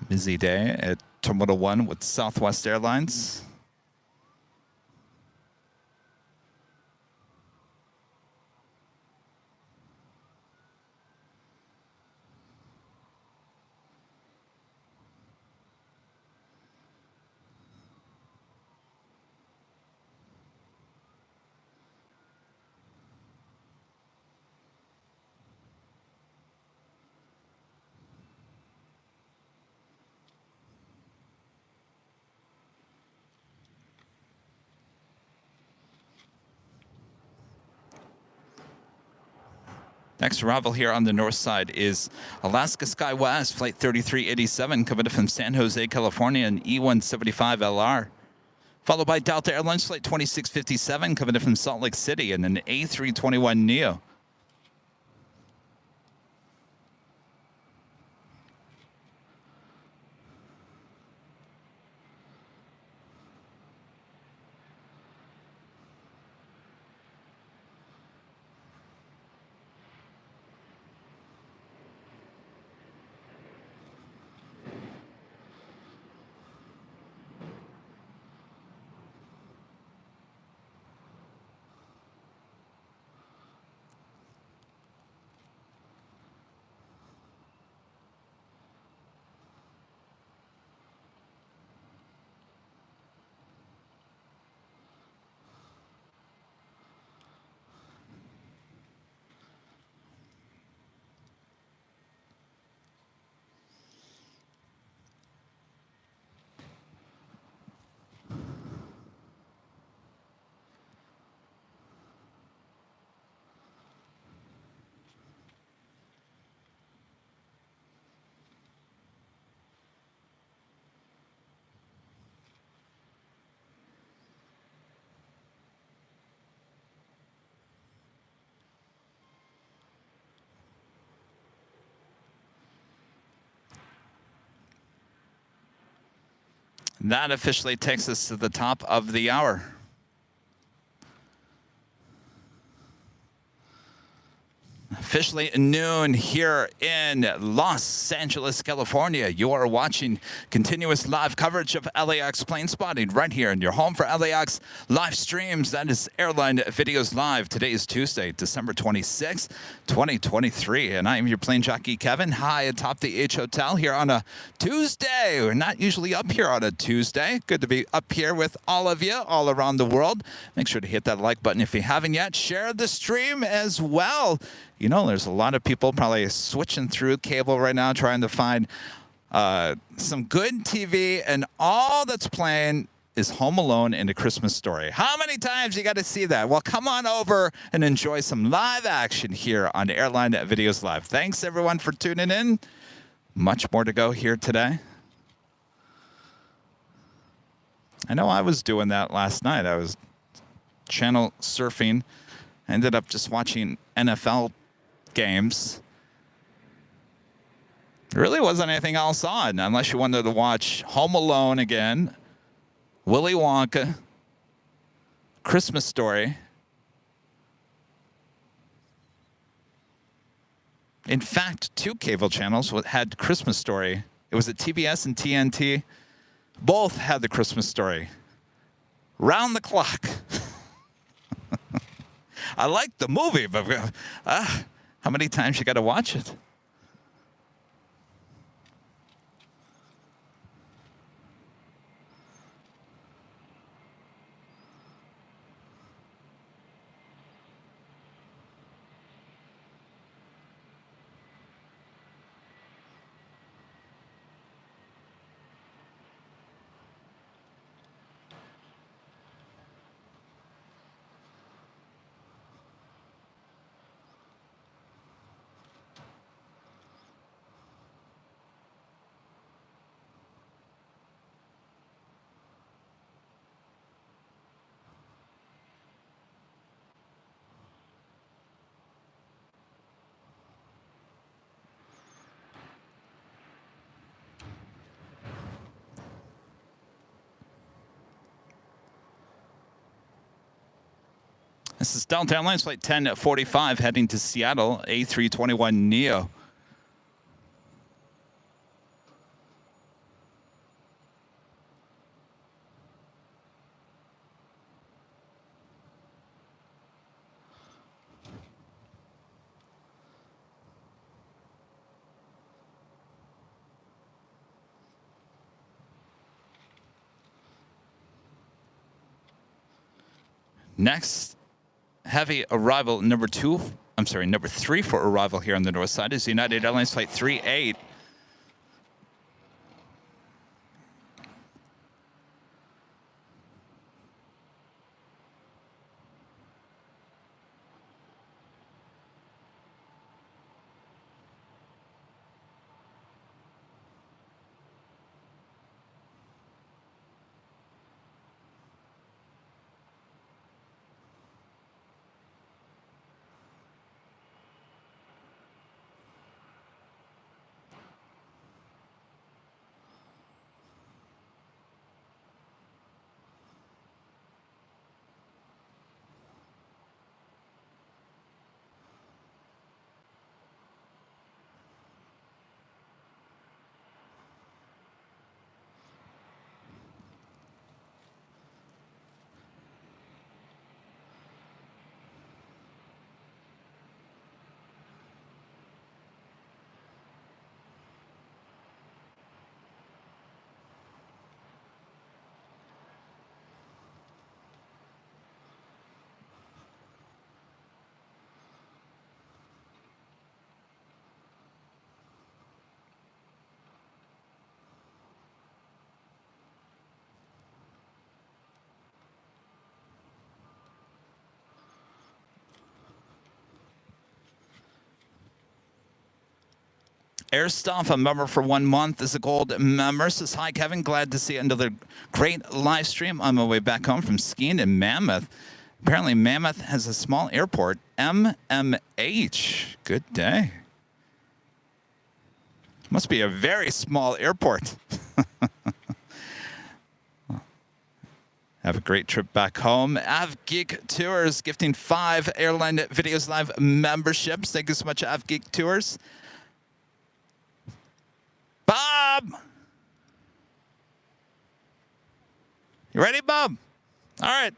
Busy day at Terminal 1 with Southwest Airlines. Next arrival here on the north side is Alaska SkyWest, Flight 3387, coming in from San Jose, California, an E175LR. Followed by Delta Airlines Flight 2657, coming in from Salt Lake City, and an A321neo. That officially takes us to the top of the hour. Officially noon here in Los Angeles, California. You are watching continuous live coverage of LAX plane spotting right here in your home for LAX live streams. That is Airline Videos Live. Today is Tuesday, December 26th, 2023. And I am your plane jockey, Kevin, high atop the H Hotel here on a Tuesday. We're not usually up here on a Tuesday. Good to be up here with all of you all around the world. Make sure to hit that like button if you haven't yet. Share the stream as well. You know, there's a lot of people probably switching through cable right now, trying to find some good TV, and all that's playing is Home Alone and A Christmas Story. How many times you got to see that? Well, come on over and enjoy some live action here on Airline Videos Live. Thanks, everyone, for tuning in. Much more to go here today. I know I was doing that last night. I was channel surfing. I ended up just watching NFL games. There really wasn't anything else on unless you wanted to watch Home Alone again, Willy Wonka, Christmas Story. In fact, 2 cable channels had Christmas Story. It was at TBS and TNT. Both had the Christmas Story. Round the clock. I like the movie, but how many times you got to watch it? This is Delta Airlines flight 1045 heading to Seattle, A321neo. Next, heavy arrival number 3 for arrival here on the north side is United Airlines flight 38. Airstuff, a member for 1 month, is a gold member. Says, hi, Kevin. Glad to see another great live stream on my way back home from skiing in Mammoth. Apparently, Mammoth has a small airport, MMH. Good day. Must be a very small airport. Have a great trip back home. AvGeek Tours gifting 5 Airline Videos Live memberships. Thank you so much, AvGeek Tours. Bob! You ready, Bob? All right.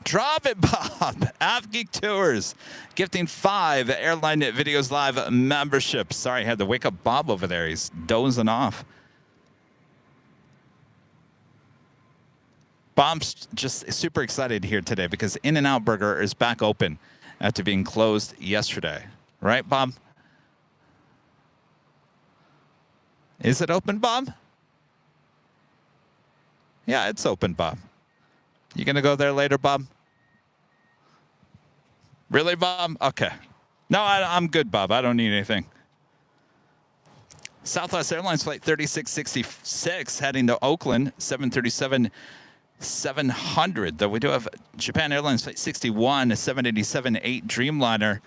Drop it, Bob. AvGeek Tours gifting 5 Airline Videos Live memberships. Sorry, I had to wake up Bob over there. He's dozing off. Bob's just super excited here today because In-N-Out Burger is back open after being closed yesterday. Right, Bob? Is it open, Bob? Yeah, it's open, Bob. You going to go there later, Bob? Really, Bob? Okay. No, I'm good, Bob. I don't need anything. Southwest Airlines flight 3666 heading to Oakland, 737-700. Though we do have Japan Airlines flight 61, a 787-8 Dreamliner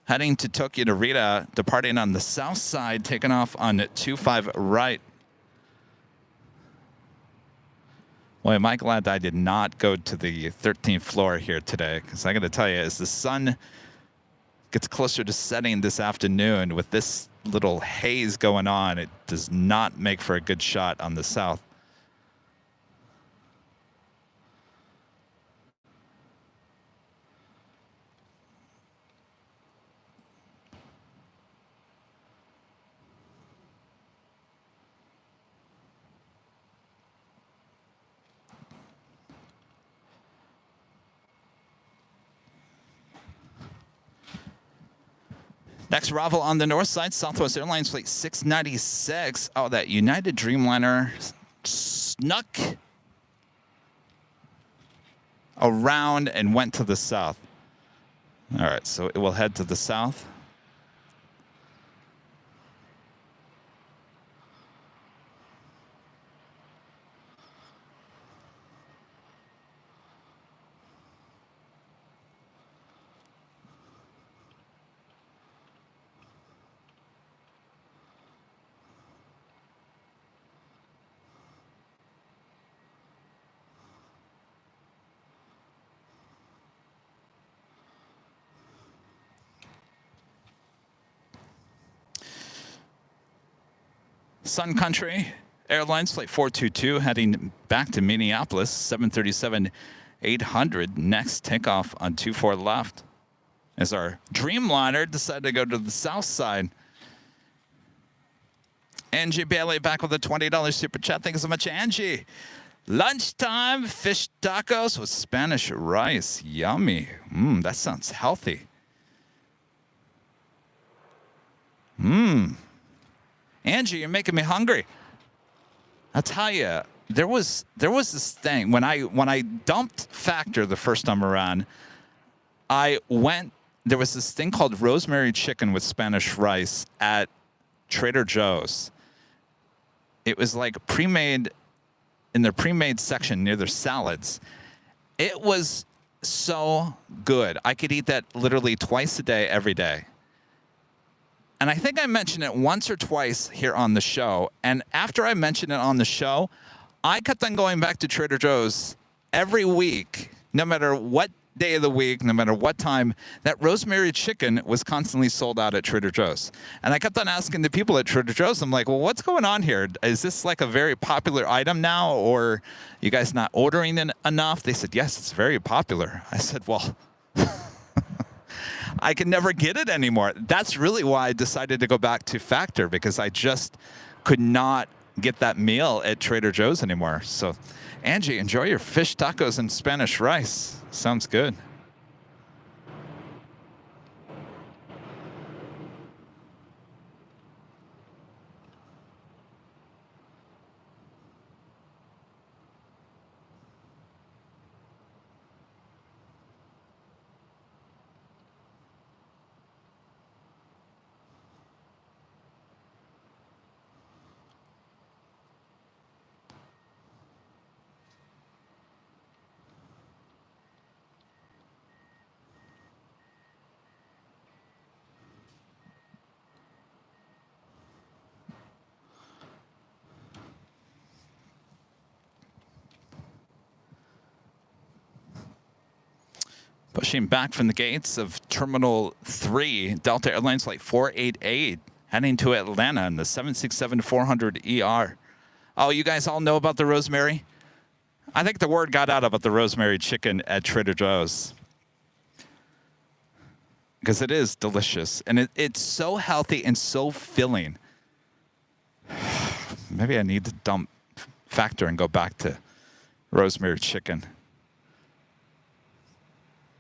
heading to Tokyo Narita, departing on the south side, taking off on 25 right. Boy, am I glad I did not go to the 13th floor here today, because I got to tell you, as the sun gets closer to setting this afternoon, with this little haze going on, it does not make for a good shot on the south. Next arrival on the north side, Southwest Airlines flight 696. Oh, that United Dreamliner snuck around and went to the south. All right, so it will head to the south. Sun Country Airlines flight 422 heading back to Minneapolis, 737-800. Next takeoff on 24 left. As our Dreamliner decided to go to the south side. Angie Bailey back with a $20 super chat. Thank you so much, Angie. Lunchtime fish tacos with Spanish rice. Yummy. That sounds healthy. Angie, you're making me hungry. I'll tell you, there was this thing when I dumped Factor the first time around. There was this thing called rosemary chicken with Spanish rice at Trader Joe's. It was like pre-made in their pre-made section near their salads. It was so good. I could eat that literally twice a day, every day. And I think I mentioned it once or twice here on the show. And after I mentioned it on the show, I kept on going back to Trader Joe's every week, no matter what day of the week, no matter what time. That rosemary chicken was constantly sold out at Trader Joe's. And I kept on asking the people at Trader Joe's, I'm like, well, what's going on here? Is this like a very popular item now, or you guys not ordering it enough? They said, yes, it's very popular. I said, well, I can never get it anymore. That's really why I decided to go back to Factor, because I just could not get that meal at Trader Joe's anymore. So, Angie, enjoy your fish tacos and Spanish rice. Sounds good. Pushing back from the gates of Terminal 3, Delta Airlines Flight 488, heading to Atlanta in the 767-400ER. Oh, you guys all know about the rosemary? I think the word got out about the rosemary chicken at Trader Joe's, because it is delicious, and it's so healthy and so filling. Maybe I need to dump Factor and go back to rosemary chicken.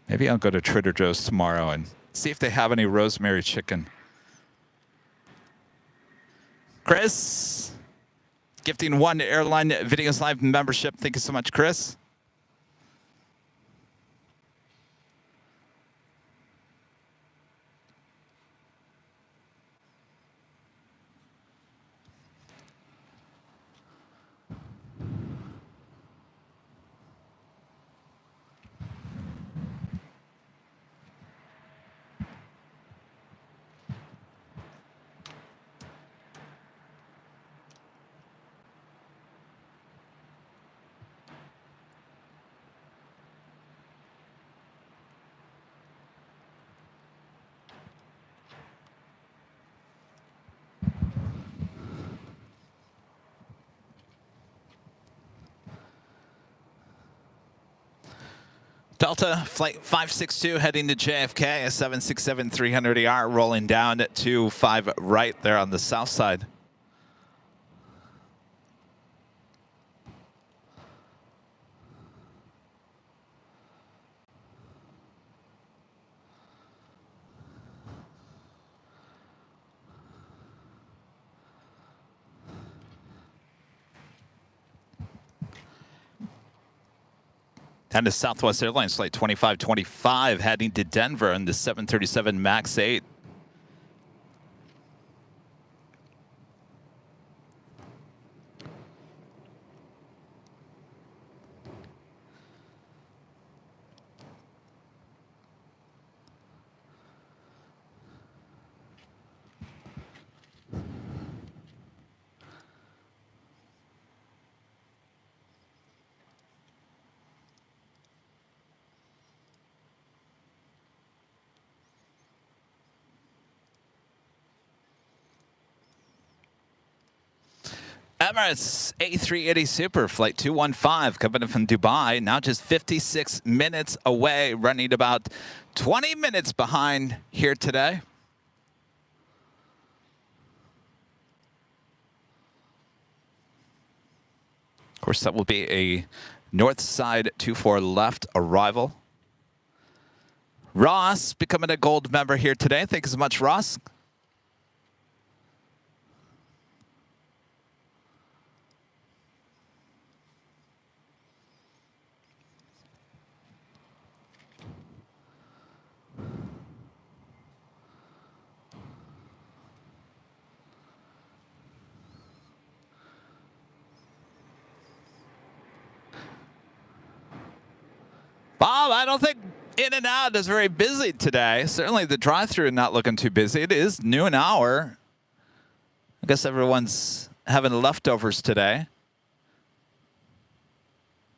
Maybe I'll go to Trader Joe's tomorrow and see if they have any rosemary chicken. Chris, gifting one Airline Videos Live membership. Thank you so much, Chris. Delta Flight 562 heading to JFK, a 767-300ER rolling down to 5 right there on the south side. And to Southwest Airlines Flight 2525 heading to Denver on the 737 MAX 8. Emirates A380 Super Flight 215 coming in from Dubai, now just 56 minutes away, running about 20 minutes behind here today. Of course, that will be a north side 24 left arrival. Ross becoming a gold member here today. Thank you so much, Ross. Bob, I don't think In-N-Out is very busy today. Certainly the drive-thru not looking too busy. It is noon hour. I guess everyone's having leftovers today.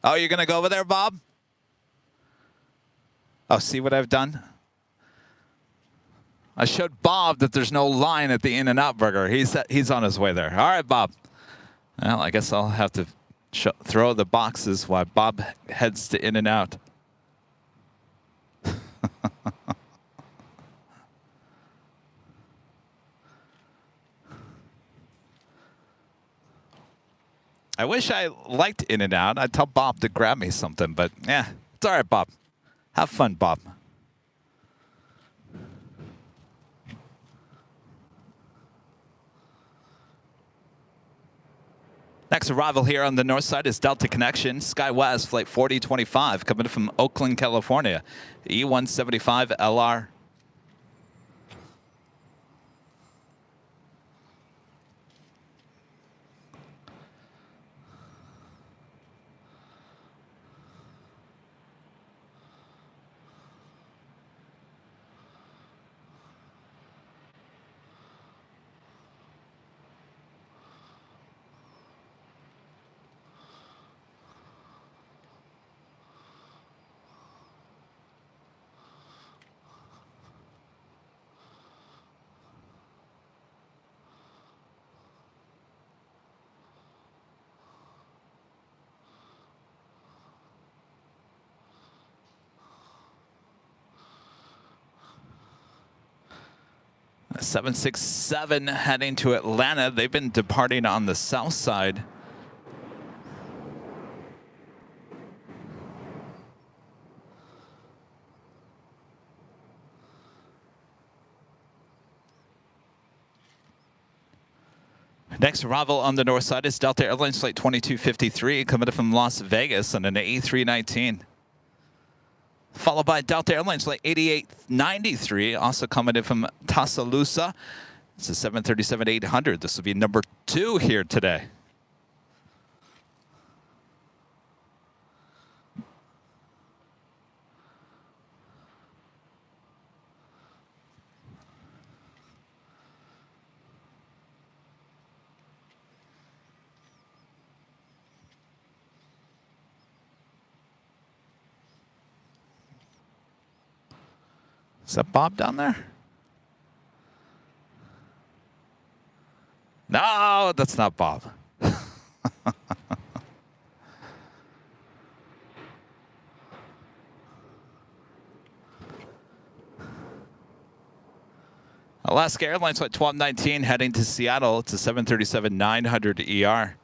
Oh, you're going to go over there, Bob? Oh, see what I've done? I showed Bob that there's no line at the In-N-Out burger. He's on his way there. All right, Bob. Well, I guess I'll have to throw the boxes while Bob heads to In-N-Out. I wish I liked In-N-Out. I'd tell Bob to grab me something, but yeah, it's all right, Bob. Have fun, Bob. Next arrival here on the north side is Delta Connection, SkyWest Flight 4025, coming from Oakland, California, E175 LR. A 767 heading to Atlanta. They've been departing on the south side. Next arrival on the north side is Delta Airlines Flight 2253, coming in from Las Vegas on an A319. Followed by Delta Airlines Flight 8893, also coming in from Tuscaloosa. It's a 737-800. This will be number 2 here today. Is that Bob down there? No, that's not Bob. Alaska Airlines Flight 1219 heading to Seattle. It's a 737-900 ER.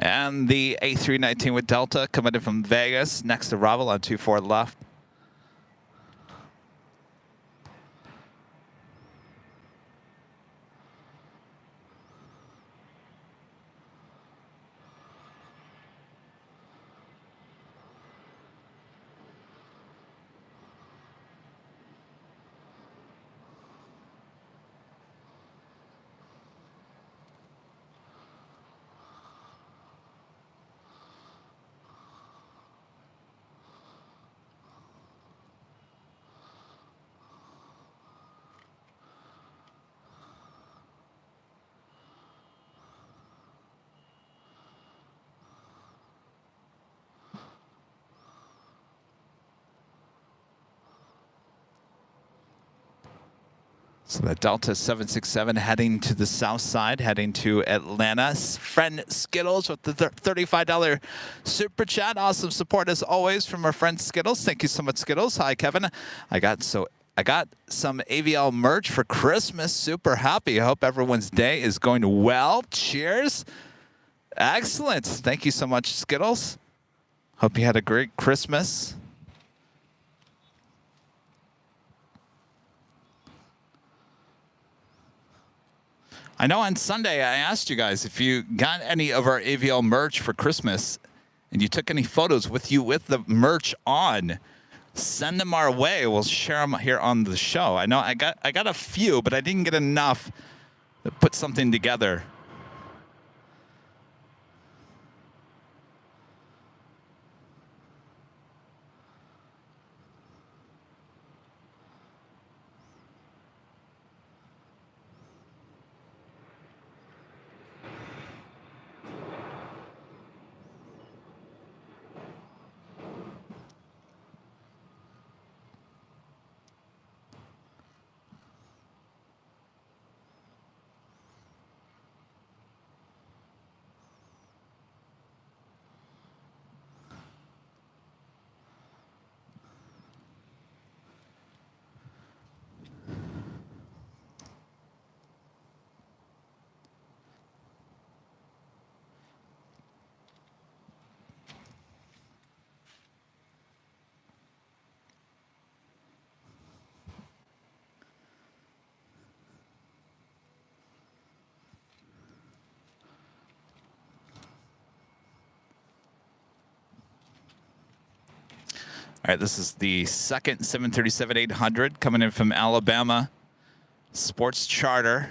And the A319 with Delta coming in from Vegas, next arrival on 24 left. So the Delta 767 heading to the south side, heading to Atlanta. Friend Skittles with the $35 super chat. Awesome support as always from our friend Skittles. Thank you so much, Skittles. Hi, Kevin. I got some AVL merch for Christmas. Super happy. I hope everyone's day is going well. Cheers. Excellent. Thank you so much, Skittles. Hope you had a great Christmas. I know on Sunday I asked you guys if you got any of our AVL merch for Christmas and you took any photos with you with the merch on. Send them our way. We'll share them here on the show. I know I got a few, but I didn't get enough to put something together. All right, this is the second 737-800 coming in from Alabama. Sports charter.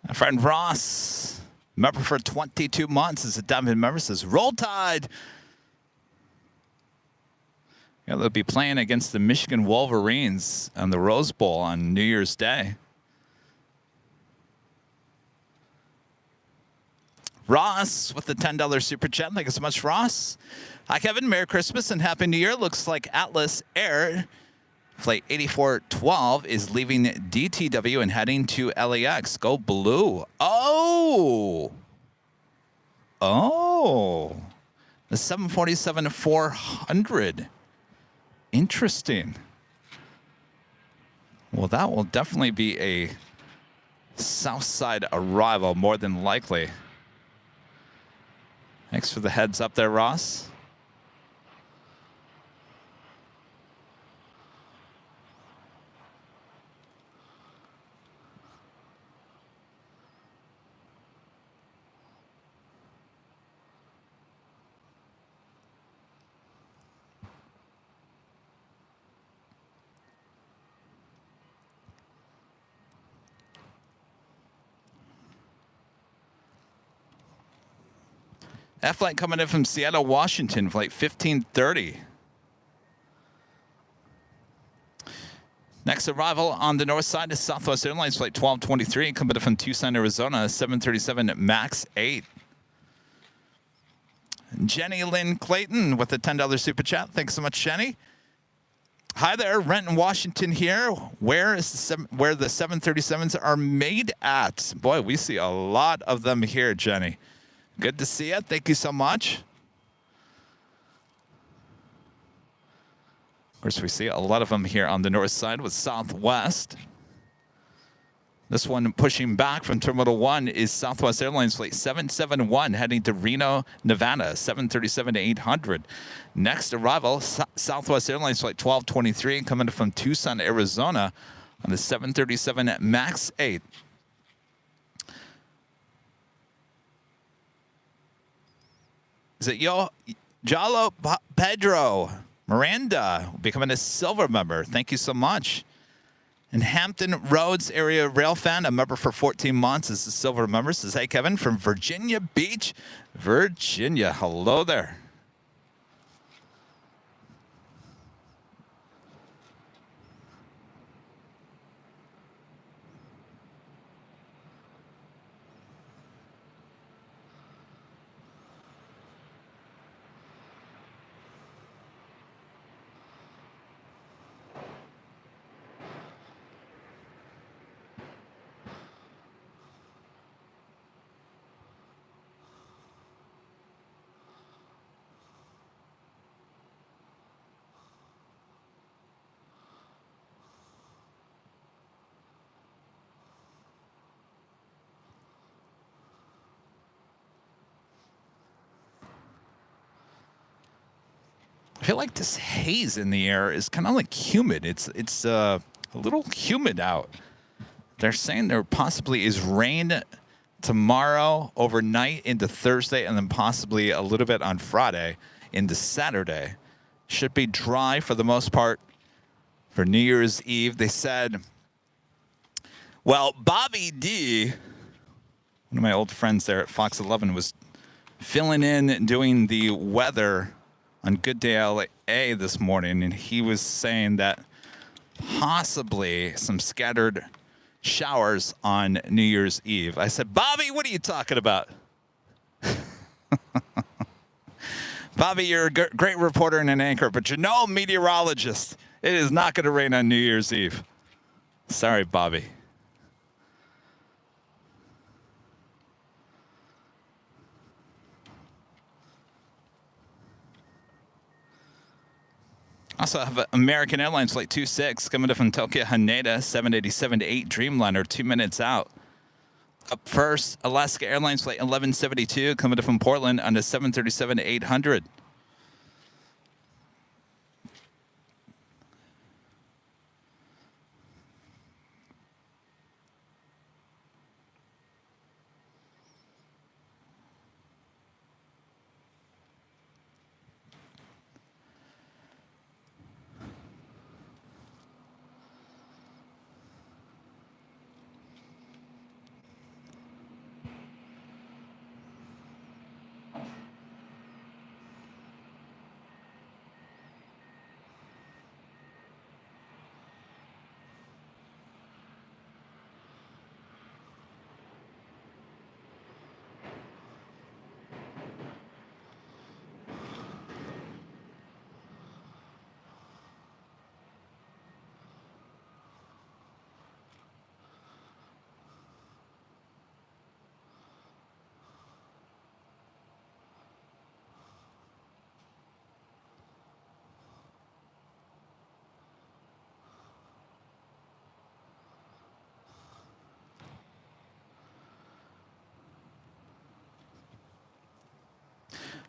My friend Ross, member for 22 months, is a Diamond member, says, Roll Tide. Yeah, they'll be playing against the Michigan Wolverines on the Rose Bowl on New Year's Day. Ross with the $10 super chat. Thank you so much, Ross. Hi, Kevin. Merry Christmas and Happy New Year. Looks like Atlas Air Flight 8412 is leaving DTW and heading to LAX. Go blue. Oh. Oh. The 747-400. Interesting. Well, that will definitely be a south side arrival, more than likely. Thanks for the heads up there, Ross. That flight coming in from Seattle, Washington, flight 1530. Next arrival on the north side is Southwest Airlines flight 1223, coming in from Tucson, Arizona, 737 MAX 8. Jenny Lynn Clayton with a $10 super chat. Thanks so much, Jenny. Hi there, Renton, Washington here. Where the 737s are made at? Boy, we see a lot of them here, Jenny. Good to see you. Thank you so much. Of course, we see a lot of them here on the north side with Southwest. This one pushing back from Terminal 1 is Southwest Airlines flight 771 heading to Reno, Nevada, 737-800. Next arrival, Southwest Airlines flight 1223 coming from Tucson, Arizona on the 737 MAX 8. Is it Jalo Pedro Miranda becoming a silver member? Thank you so much. And Hampton Roads area rail fan, a member for 14 months, is a silver member. Says, hey, Kevin, from Virginia Beach, Virginia. Hello there. I feel like this haze in the air is kind of like humid. It's a little humid out. They're saying there possibly is rain tomorrow overnight into Thursday, and then possibly a little bit on Friday into Saturday. Should be dry for the most part for New Year's Eve. They said, well, Bobby D, one of my old friends there at Fox 11, was filling in doing the weather on Good Day LA this morning, and he was saying that possibly some scattered showers on New Year's Eve. I said, Bobby, what are you talking about? Bobby, you're a great reporter and an anchor, but you're no meteorologist. It is not going to rain on New Year's Eve. Sorry, Bobby. Also have American Airlines flight 26 coming up from Tokyo Haneda, 787-8 Dreamliner, 2 minutes out. Up first, Alaska Airlines flight 1172 coming up from Portland on the 737-800.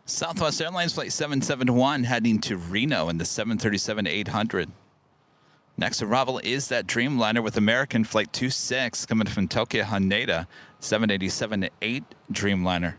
Southwest Airlines flight 771 heading to Reno in the 737-800. Next arrival is that Dreamliner with American flight 26 coming from Tokyo Haneda, 787-8 Dreamliner.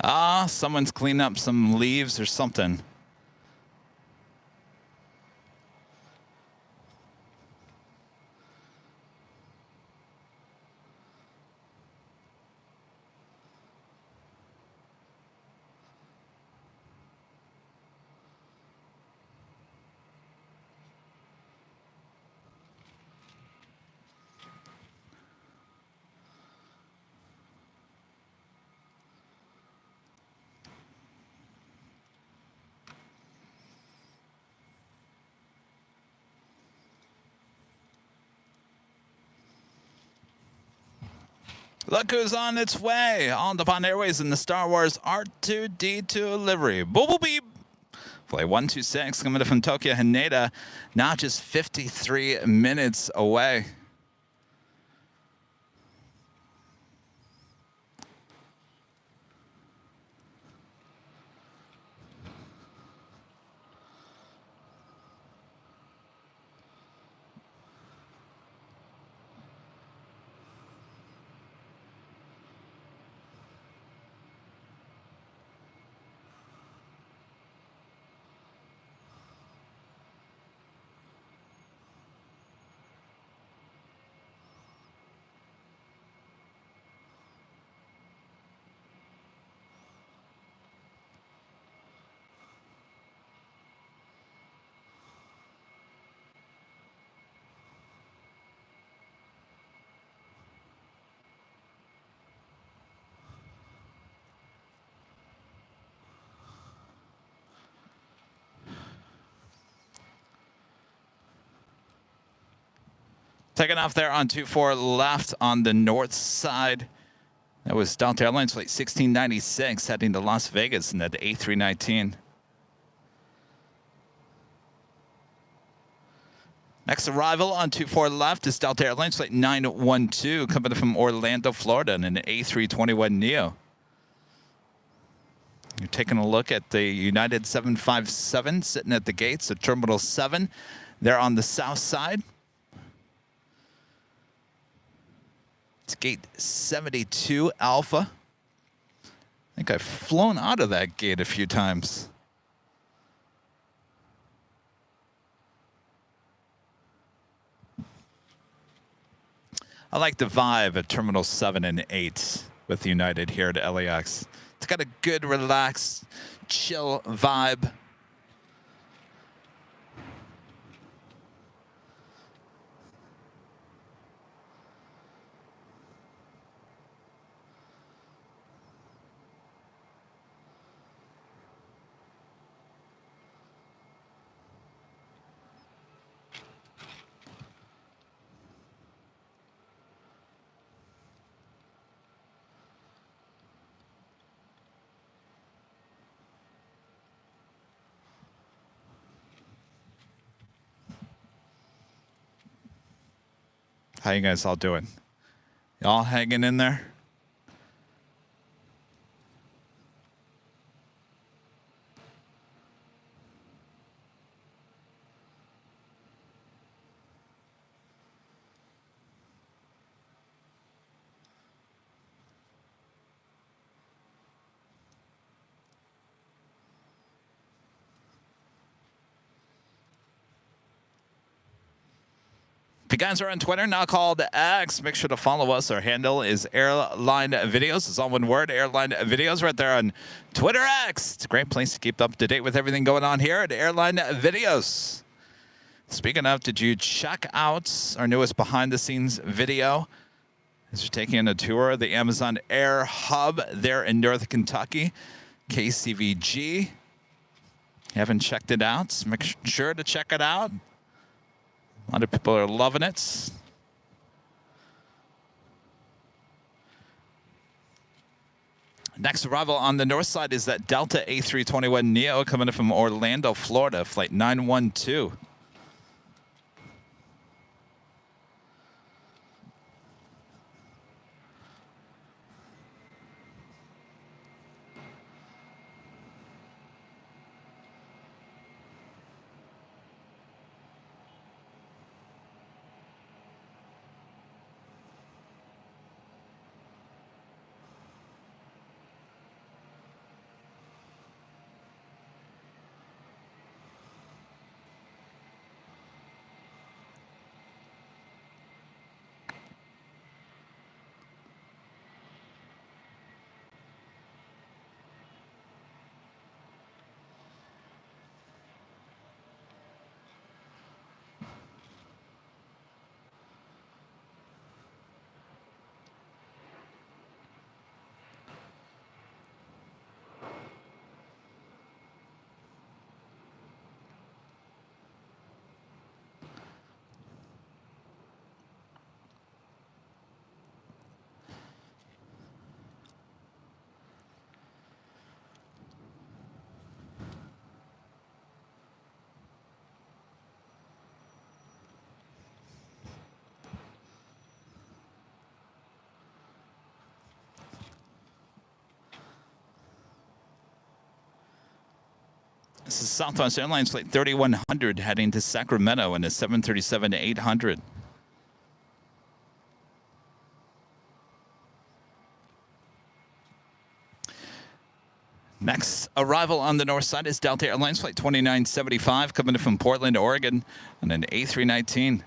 Ah, someone's cleaning up some leaves or something. Look who's on its way on the Bond Airways in the Star Wars R2-D2 livery. Boop, boop, beep. Flight 126 coming from Tokyo Haneda, now just 53 minutes away. Taking off there on 24 left on the north side. That was Delta Airlines flight 1696 heading to Las Vegas in that A319. Next arrival on 24 left is Delta Airlines flight 912 coming from Orlando, Florida in an A321neo. You're taking a look at the United 757 sitting at the gates of Terminal 7. They're on the south side. It's gate 72 Alpha. I think I've flown out of that gate a few times. I like the vibe at Terminal 7 and 8 with United here at LAX. It's got a good, relaxed, chill vibe. How you guys all doing? Y'all hanging in there? If you guys are on Twitter, now called X, make sure to follow us. Our handle is Airline Videos. It's all one word, Airline Videos, right there on Twitter X. It's a great place to keep up to date with everything going on here at Airline Videos. Speaking of, did you check out our newest behind-the-scenes video? As you're taking a tour of the Amazon Air Hub there in North Kentucky, KCVG. If you haven't checked it out, make sure to check it out. A lot of people are loving it. Next arrival on the north side is that Delta A321neo coming in from Orlando, Florida, flight 912. This is Southwest Airlines flight 3100 heading to Sacramento in a 737-800. Next arrival on the north side is Delta Airlines flight 2975 coming in from Portland, Oregon on an A319.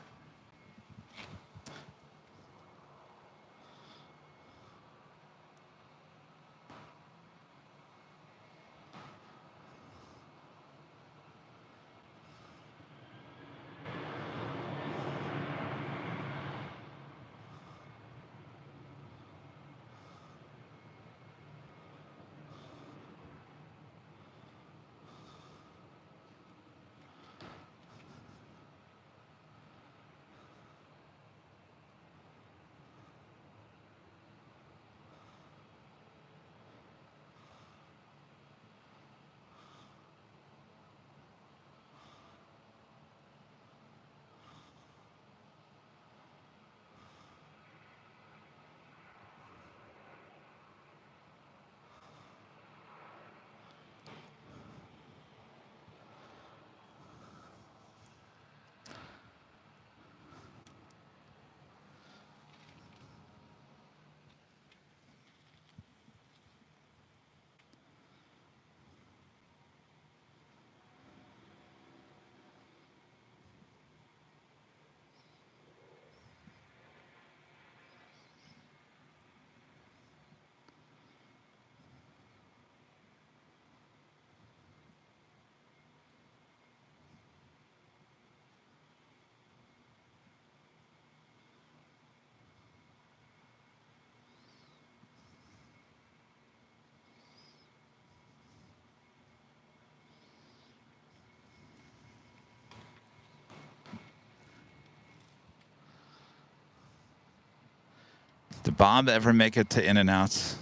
Did Bob ever make it to In-N-Out?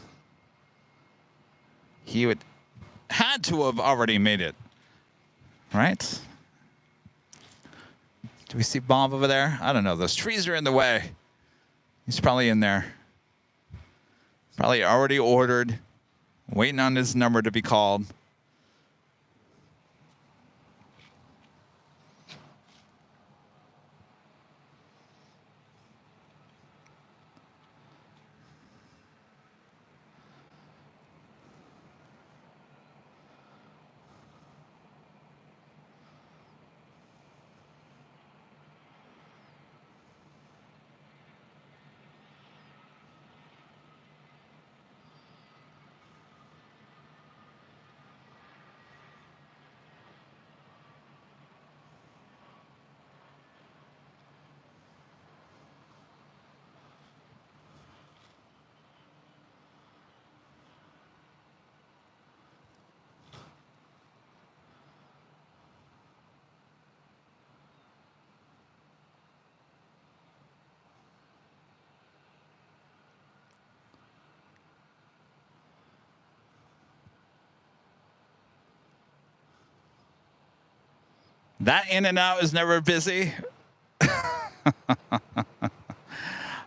He had to have already made it, right? Do we see Bob over there? I don't know. Those trees are in the way. He's probably in there. Probably already ordered, waiting on his number to be called. That In-N-Out is never busy.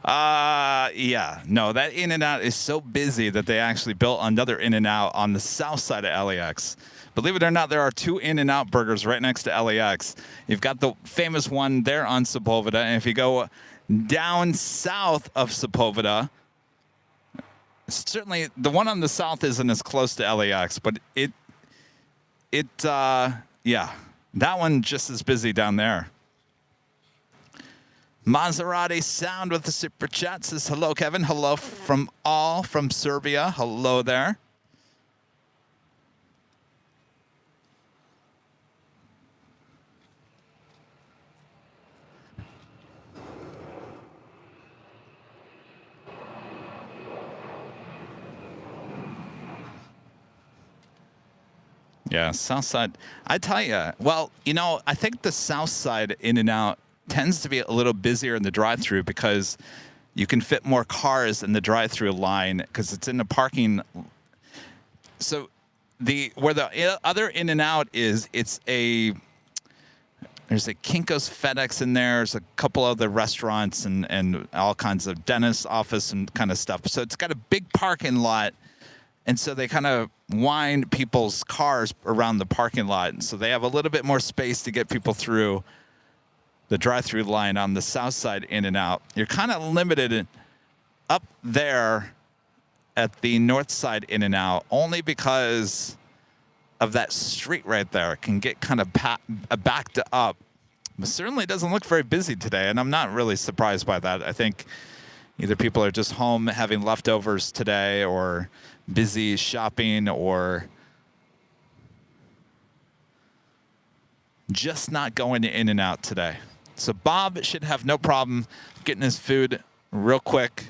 Yeah, no, that In-N-Out is so busy that they actually built another In-N-Out on the south side of LAX. Believe it or not, there are two In-N-Out burgers right next to LAX. You've got the famous one there on Sepulveda, and if you go down south of Sepulveda, certainly the one on the south isn't as close to LAX, but yeah, that one just as busy down there. Maserati Sound with the super chat says, hello, Kevin. Hello from Serbia. Hello there. Yeah, south side. I tell you, well, you know, I think the south side In-N-Out tends to be a little busier in the drive-through because you can fit more cars in the drive-through line because it's in the parking. So where the other In-N-Out is, there's a Kinko's FedEx in there. There's a couple other restaurants and all kinds of dentist office and kind of stuff. So it's got a big parking lot And so they kind of wind people's cars around the parking lot. And so they have a little bit more space to get people through the drive-through line on the south side in and out. You're kind of limited up there at the north side in and out only because of that street right there. It can get kind of backed up. But certainly doesn't look very busy today, and I'm not really surprised by that. I think either people are just home having leftovers today or busy shopping or just not going in and out today. So Bob should have no problem getting his food real quick.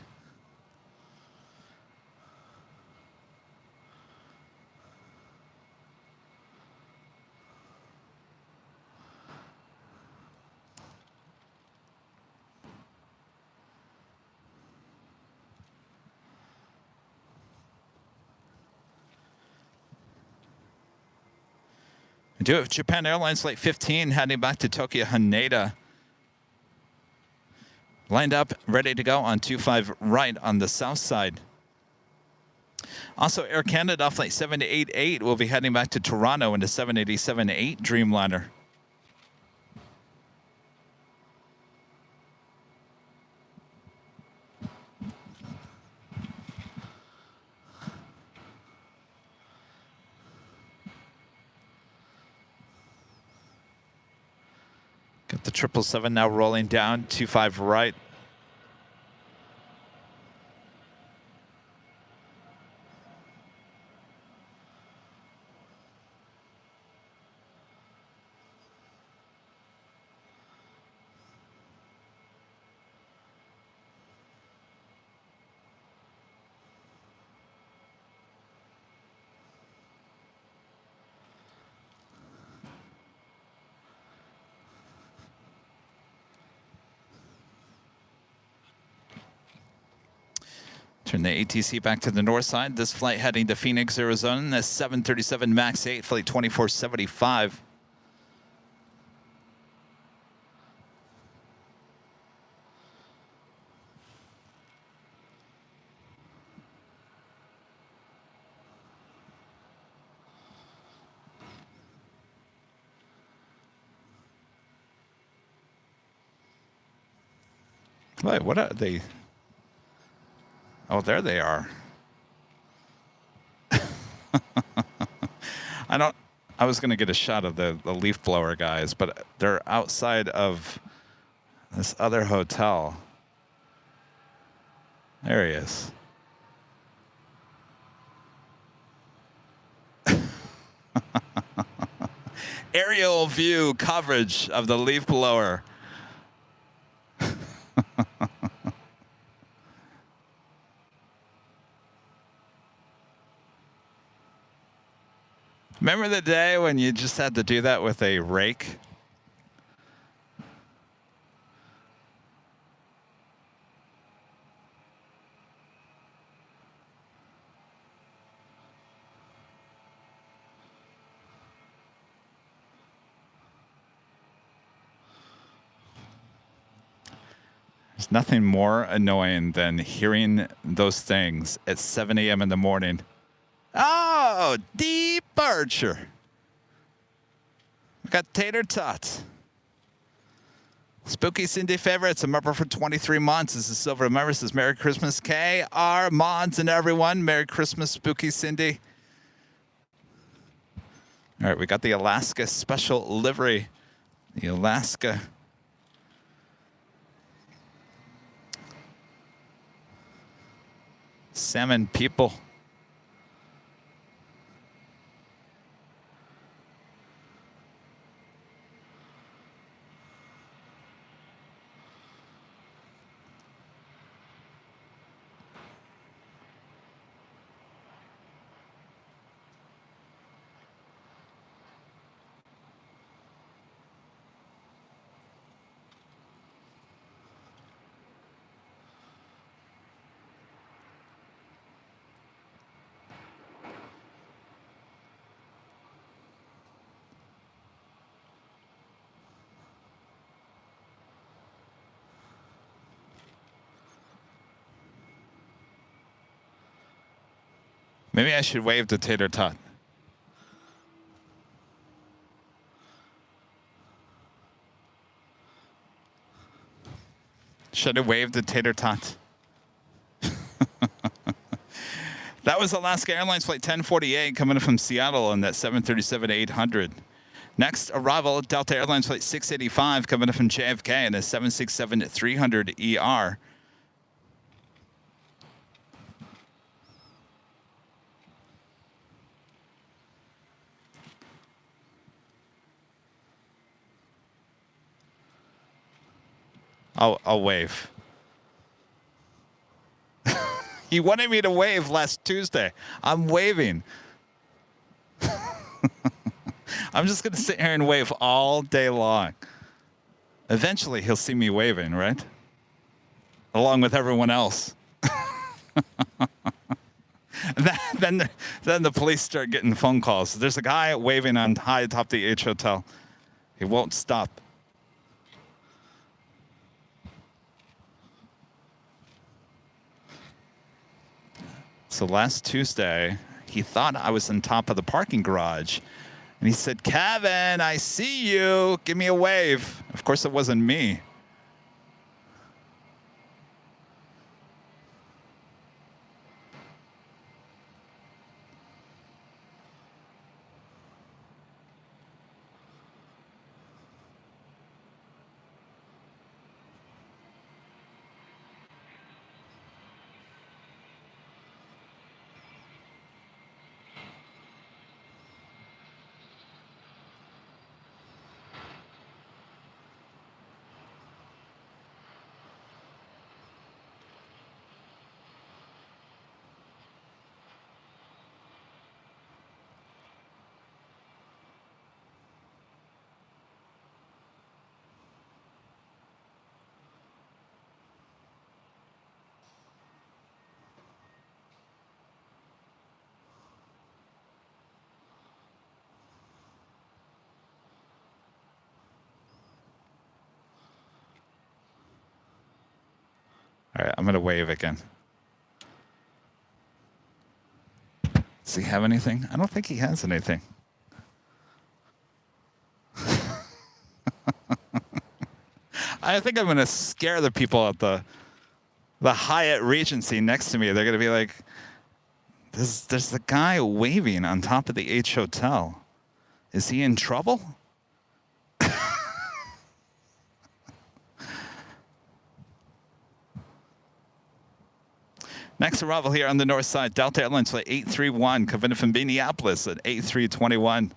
We do have Japan Airlines Flight 15 heading back to Tokyo Haneda. Lined up, ready to go on 25 right on the south side. Also, Air Canada Flight 788 will be heading back to Toronto in the 787-8 Dreamliner. Got the 777 now rolling down, 25 right. Turn the ATC back to the north side. This flight heading to Phoenix, Arizona. That's 737 MAX 8, flight 2475. Wait, what are they? Oh, there they are. I was going to get a shot of the leaf blower guys, but they're outside of this other hotel. There he is. Aerial view coverage of the leaf blower. Remember the day when you just had to do that with a rake? There's nothing more annoying than hearing those things at 7 a.m. in the morning. Oh, departure. We got tater tots. Spooky Cindy favorites. I'm up for 23 months. This is Silver Remember. This is Merry Christmas, KR, Mods, and everyone. Merry Christmas, Spooky Cindy. All right, we got the Alaska special livery. The Alaska Salmon people. Maybe I should wave to Tater Tot. Should have waved to Tater Tot. That was Alaska Airlines flight 1048 coming in from Seattle on that 737-800. Next arrival, Delta Airlines flight 685 coming in from JFK and a 767-300 ER. I'll wave. He wanted me to wave last Tuesday. I'm waving. I'm just going to sit here and wave all day long. Eventually, he'll see me waving, right? Along with everyone else. Then the police start getting phone calls. There's a guy waving on high atop the H Hotel. He won't stop. So last Tuesday, he thought I was on top of the parking garage. And he said, "Kevin, I see you. Give me a wave." Of course, it wasn't me. All right, I'm going to wave again. Does he have anything? I don't think he has anything. I think I'm going to scare the people at the Hyatt Regency next to me. They're going to be like, there's the guy waving on top of the H Hotel. Is he in trouble? Next arrival here on the north side, Delta Airlines flight 831 coming in from Minneapolis at 8321.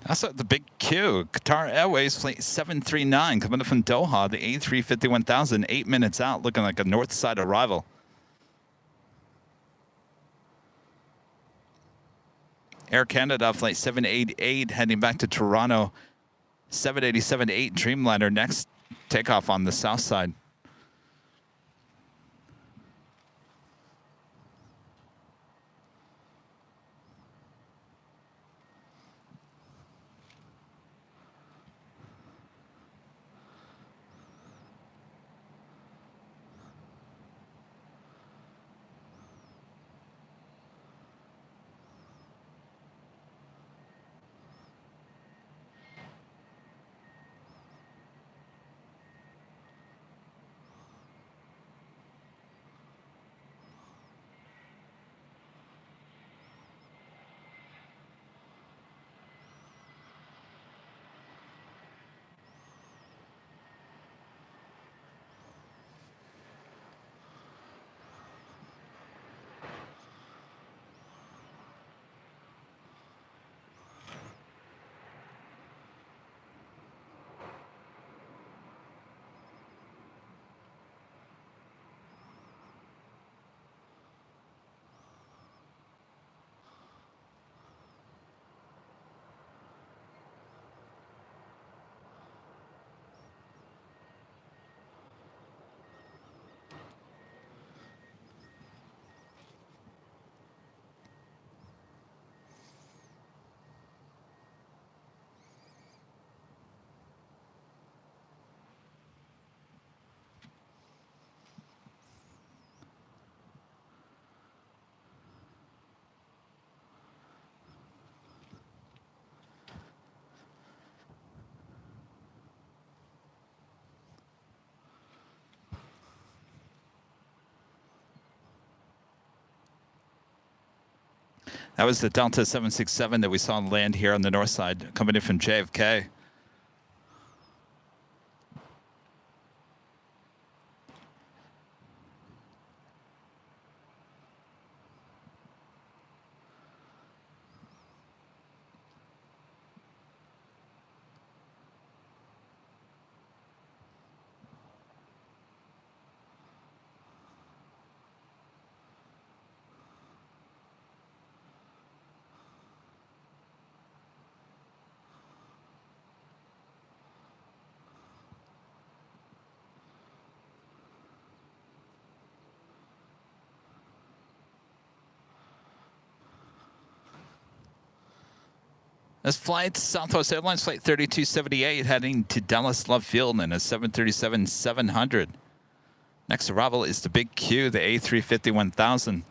Also, the big queue. Qatar Airways flight 739 coming up from Doha, the A350-1000, 8 minutes out, looking like a north side arrival. Air Canada flight 788 heading back to Toronto, 787-8 Dreamliner next takeoff on the south side. That was the Delta 767 that we saw land here on the north side, coming in from JFK. This flight, Southwest Airlines Flight 3278, heading to Dallas Love Field in a 737-700. Next arrival is the Big Q, the A350-1000.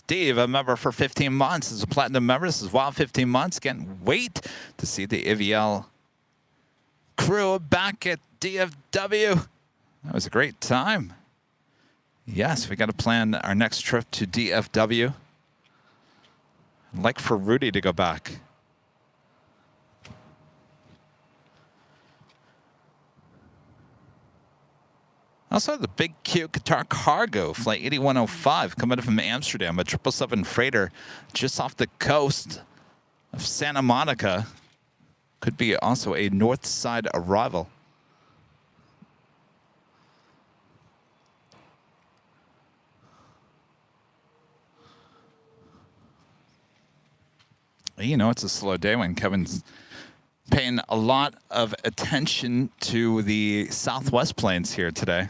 Steve, a member for 15 months, is a platinum member. This is wild 15 months. Can't wait to see the IVL crew back at DFW. That was a great time. Yes, we got to plan our next trip to DFW. I'd like for Rudy to go back. Also, the Big Q Qatar Cargo Flight 8105 coming in from Amsterdam, a 777 freighter just off the coast of Santa Monica. Could be also a north side arrival. You know, it's a slow day when Kevin's paying a lot of attention to the Southwest planes here today.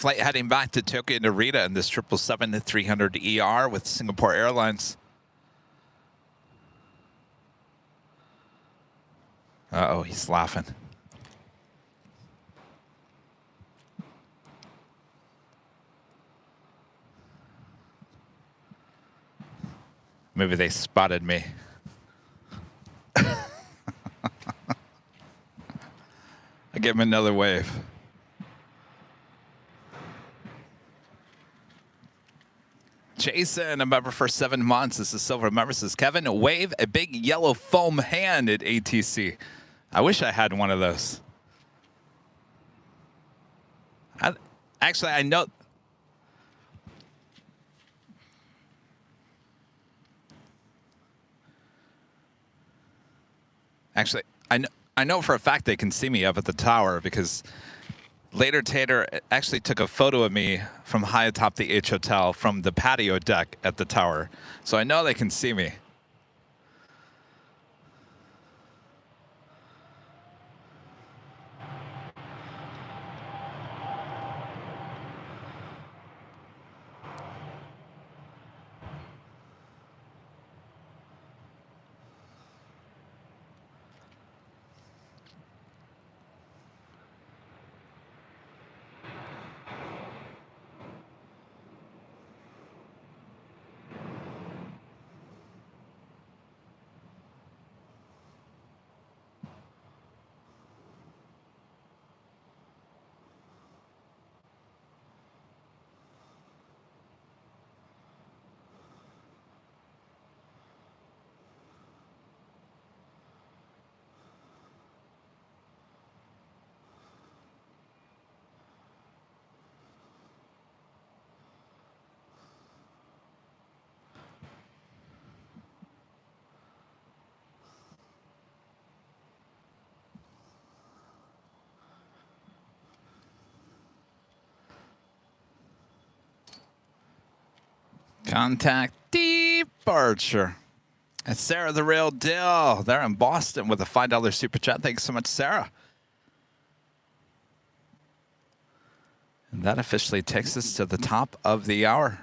flight heading back to Tokyo Narita in this 777-300ER with Singapore Airlines. Uh-oh, he's laughing. Maybe they spotted me. I give him another wave. Jason, a member for 7 months. This is Silver member. Says, Kevin, wave a big yellow foam hand at ATC. I wish I had one of those. Actually, I know. Actually, I know for a fact they can see me up at the tower because later Tater actually took a photo of me from high atop the H Hotel from the patio deck at the tower. So I know they can see me. Contact departure. It's Sarah the Real Deal. They're in Boston with a $5 super chat. Thanks so much, Sarah. And that officially takes us to the top of the hour.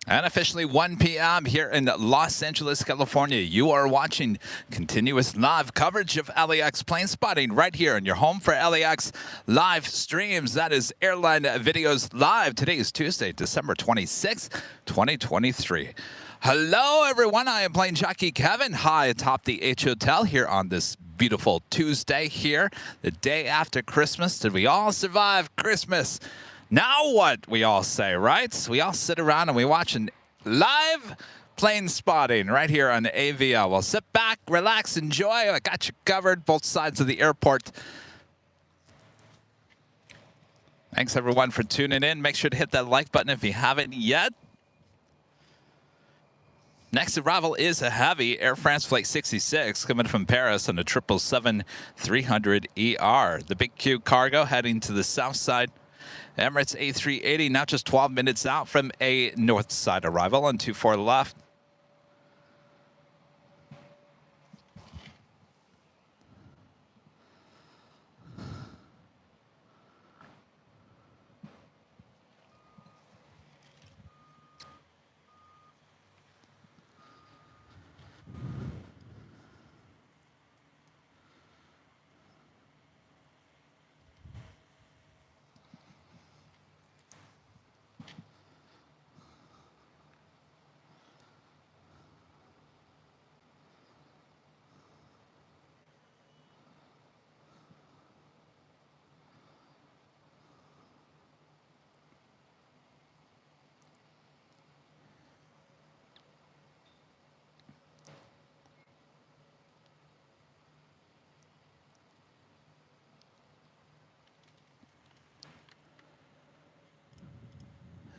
And officially 1 p.m. here in Los Angeles, California. You are watching continuous live coverage of LAX plane spotting right here in your home for LAX live streams. That is Airline Videos Live. Today is Tuesday, December 26th, 2023. Hello, everyone. I am plane jockey Kevin high atop the H Hotel here on this beautiful Tuesday here, the day after Christmas. Did we all survive Christmas? Now what, we all say, right? We all sit around and we watch an live plane spotting right here on AVL. Well, sit back, relax, enjoy. I got you covered, both sides of the airport. Thanks, everyone, for tuning in. Make sure to hit that like button if you haven't yet. Next arrival is a heavy Air France Flight 66 coming from Paris on the 777-300ER. The Big Q cargo heading to the south side. Emirates A380 now just 12 minutes out from a north side arrival on 24 left.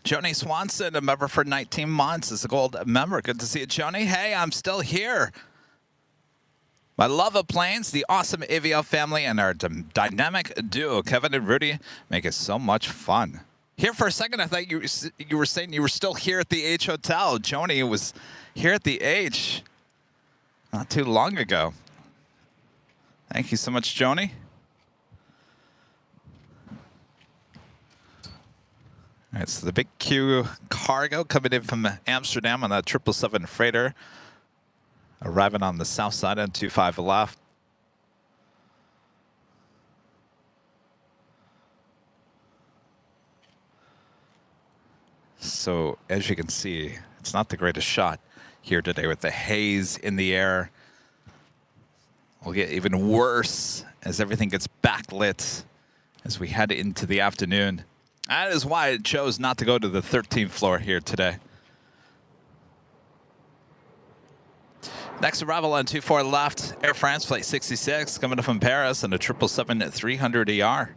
Joni Swanson, a member for 19 months, is a gold member. Good to see you, Joni. Hey, I'm still here. My love of planes, the awesome AVL family, and our dynamic duo, Kevin and Rudy, make it so much fun. Here for a second, I thought you were saying you were still here at the H Hotel. Joni was here at the H not too long ago. Thank you so much, Joni. All right, so the big Q cargo coming in from Amsterdam on that 777 freighter, arriving on the south side on 25 left. So as you can see, it's not the greatest shot here today with the haze in the air. Will get even worse as everything gets backlit as we head into the afternoon. That is why I chose not to go to the 13th floor here today. Next arrival on 24 left, Air France Flight 66 coming up from Paris on a 777-300ER.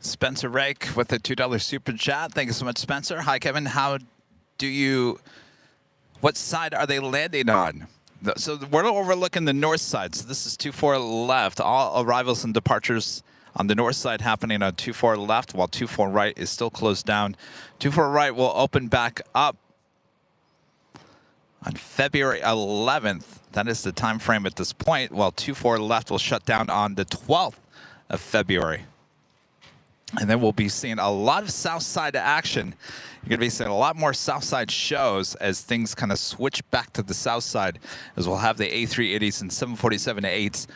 Spencer Rake with a $2 super chat. Thank you so much, Spencer. Hi, Kevin. What side are they landing on? So we're overlooking the north side. So this is 24 left. All arrivals and departures on the north side happening on 24 left, while 24 right is still closed down. 24 right will open back up on February 11th. That is the time frame at this point, while 24 left will shut down on the 12th of February. And then we'll be seeing a lot of south side action. You're going to be seeing a lot more south side shows as things kind of switch back to the south side, as we'll have the A380s and 747-8s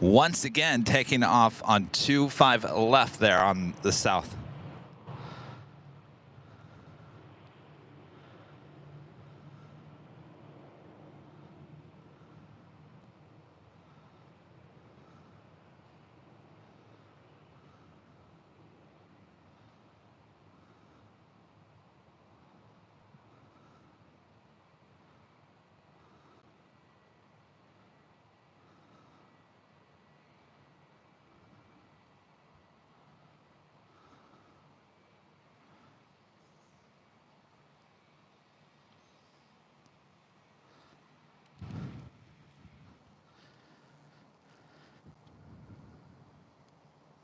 once again taking off on 25 left there on the south.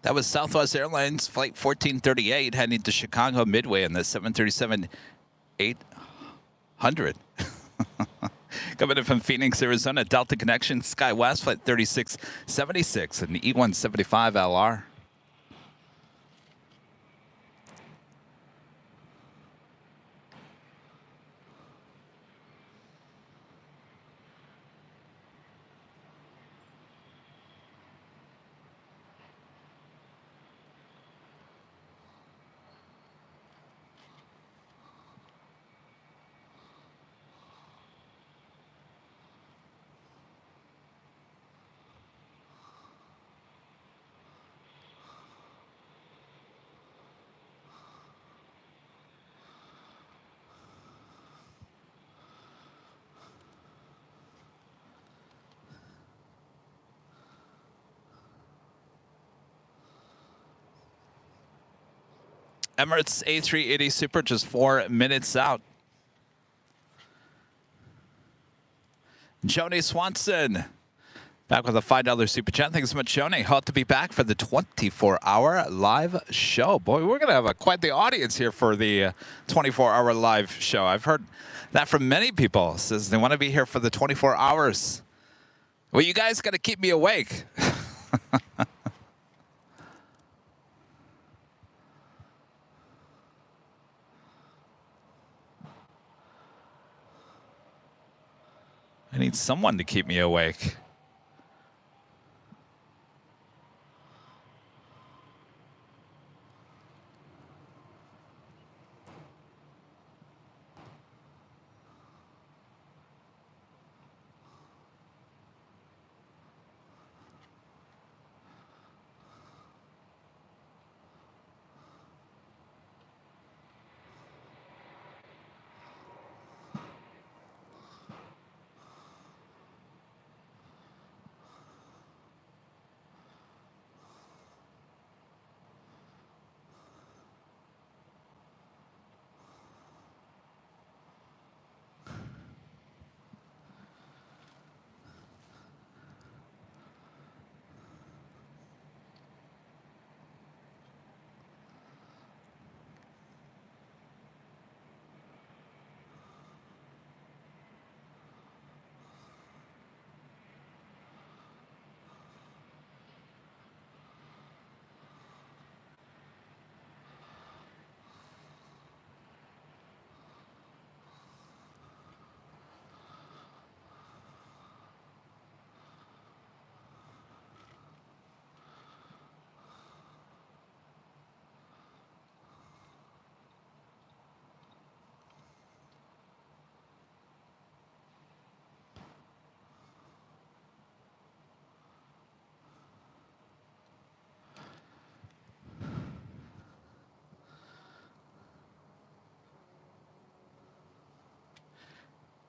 That was Southwest Airlines Flight 1438 heading to Chicago Midway on the 737-800. Coming in from Phoenix, Arizona, Delta Connection, SkyWest Flight 3676 and E175LR. Emirates A380 Super just 4 minutes out. Joni Swanson back with a $5 super chat. Thanks so much, Joni. Hope to be back for the 24-hour live show. Boy, we're going to have quite the audience here for the 24-hour live show. I've heard that from many people. Says they want to be here for the 24 hours. Well, you guys got to keep me awake. I need someone to keep me awake.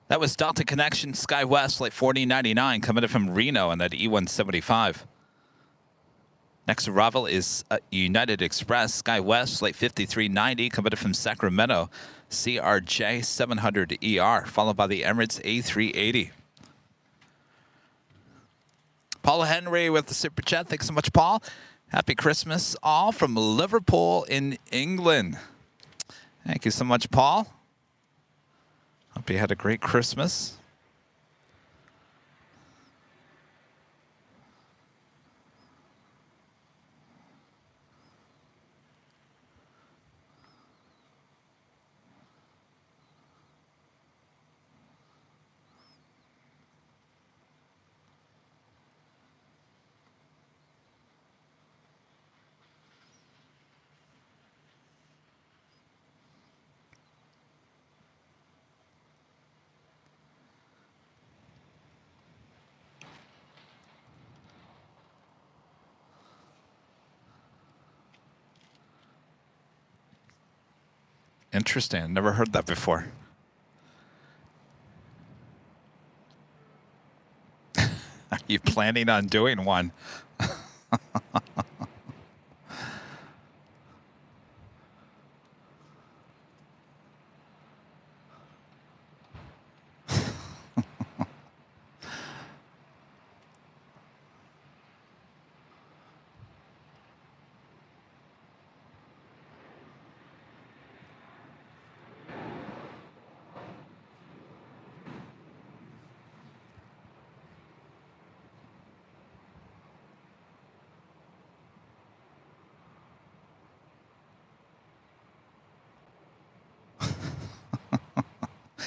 That was Delta Connection SkyWest Flight 4099 coming in from Reno on that E175. Next arrival is United Express SkyWest Flight 5390 coming in from Sacramento CRJ 700ER, followed by the Emirates A380. Paul Henry with the super chat. Thanks so much, Paul. Happy Christmas all from Liverpool in England. Thank you so much, Paul. Hope you had a great Christmas. Interesting. Never heard that before. Are you planning on doing one?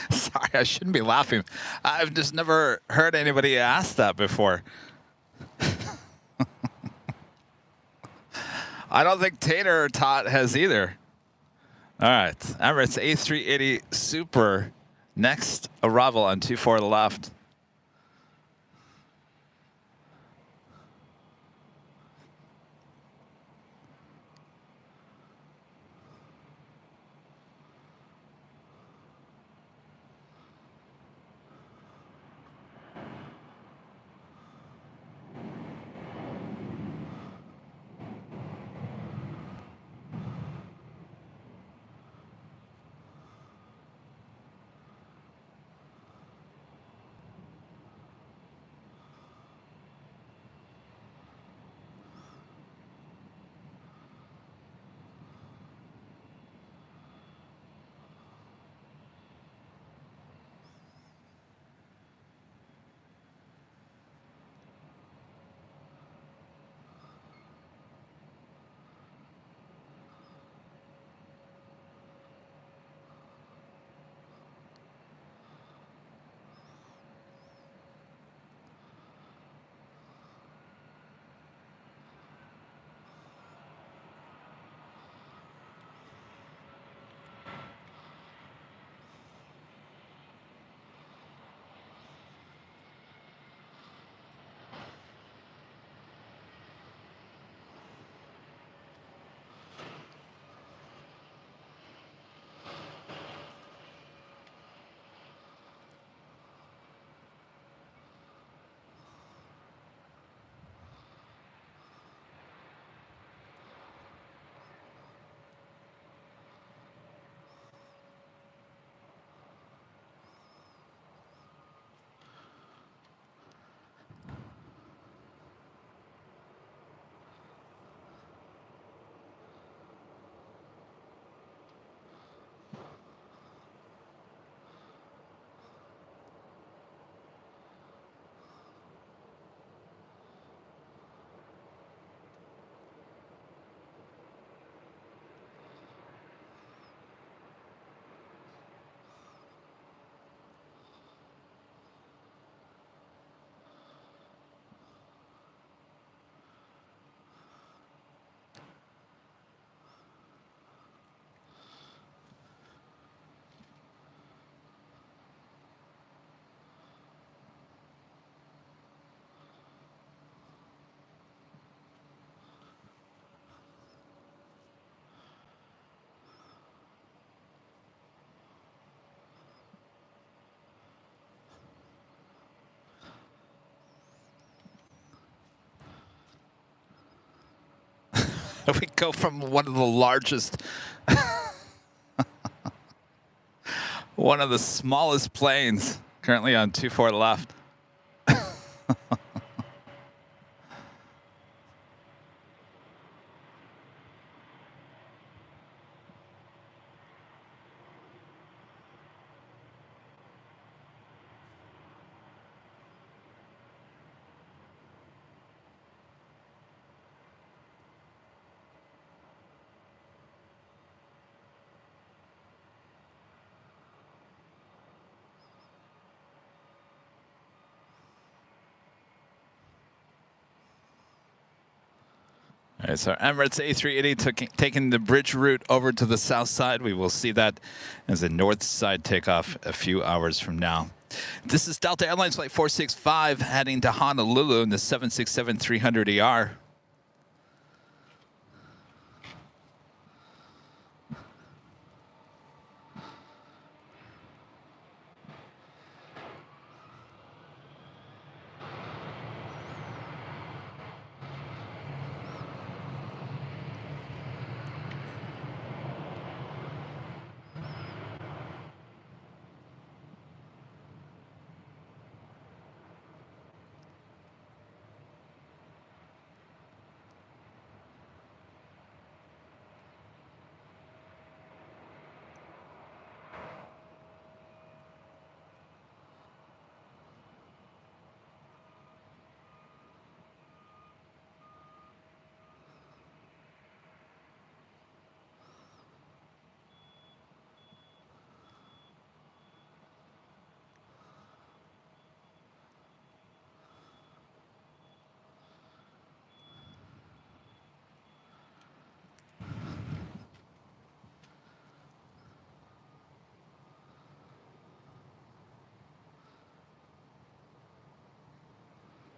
Sorry, I shouldn't be laughing. I've just never heard anybody ask that before. I don't think Tater or Tot has either. All right, Emirates A380 Super. Next arrival on 24 left. We go from one of the largest, one of the smallest planes, currently on 24 left. All right, so Emirates A380 taking the bridge route over to the south side. We will see that as a north side takeoff a few hours from now. This is Delta Airlines Flight 465 heading to Honolulu in the 767-300ER.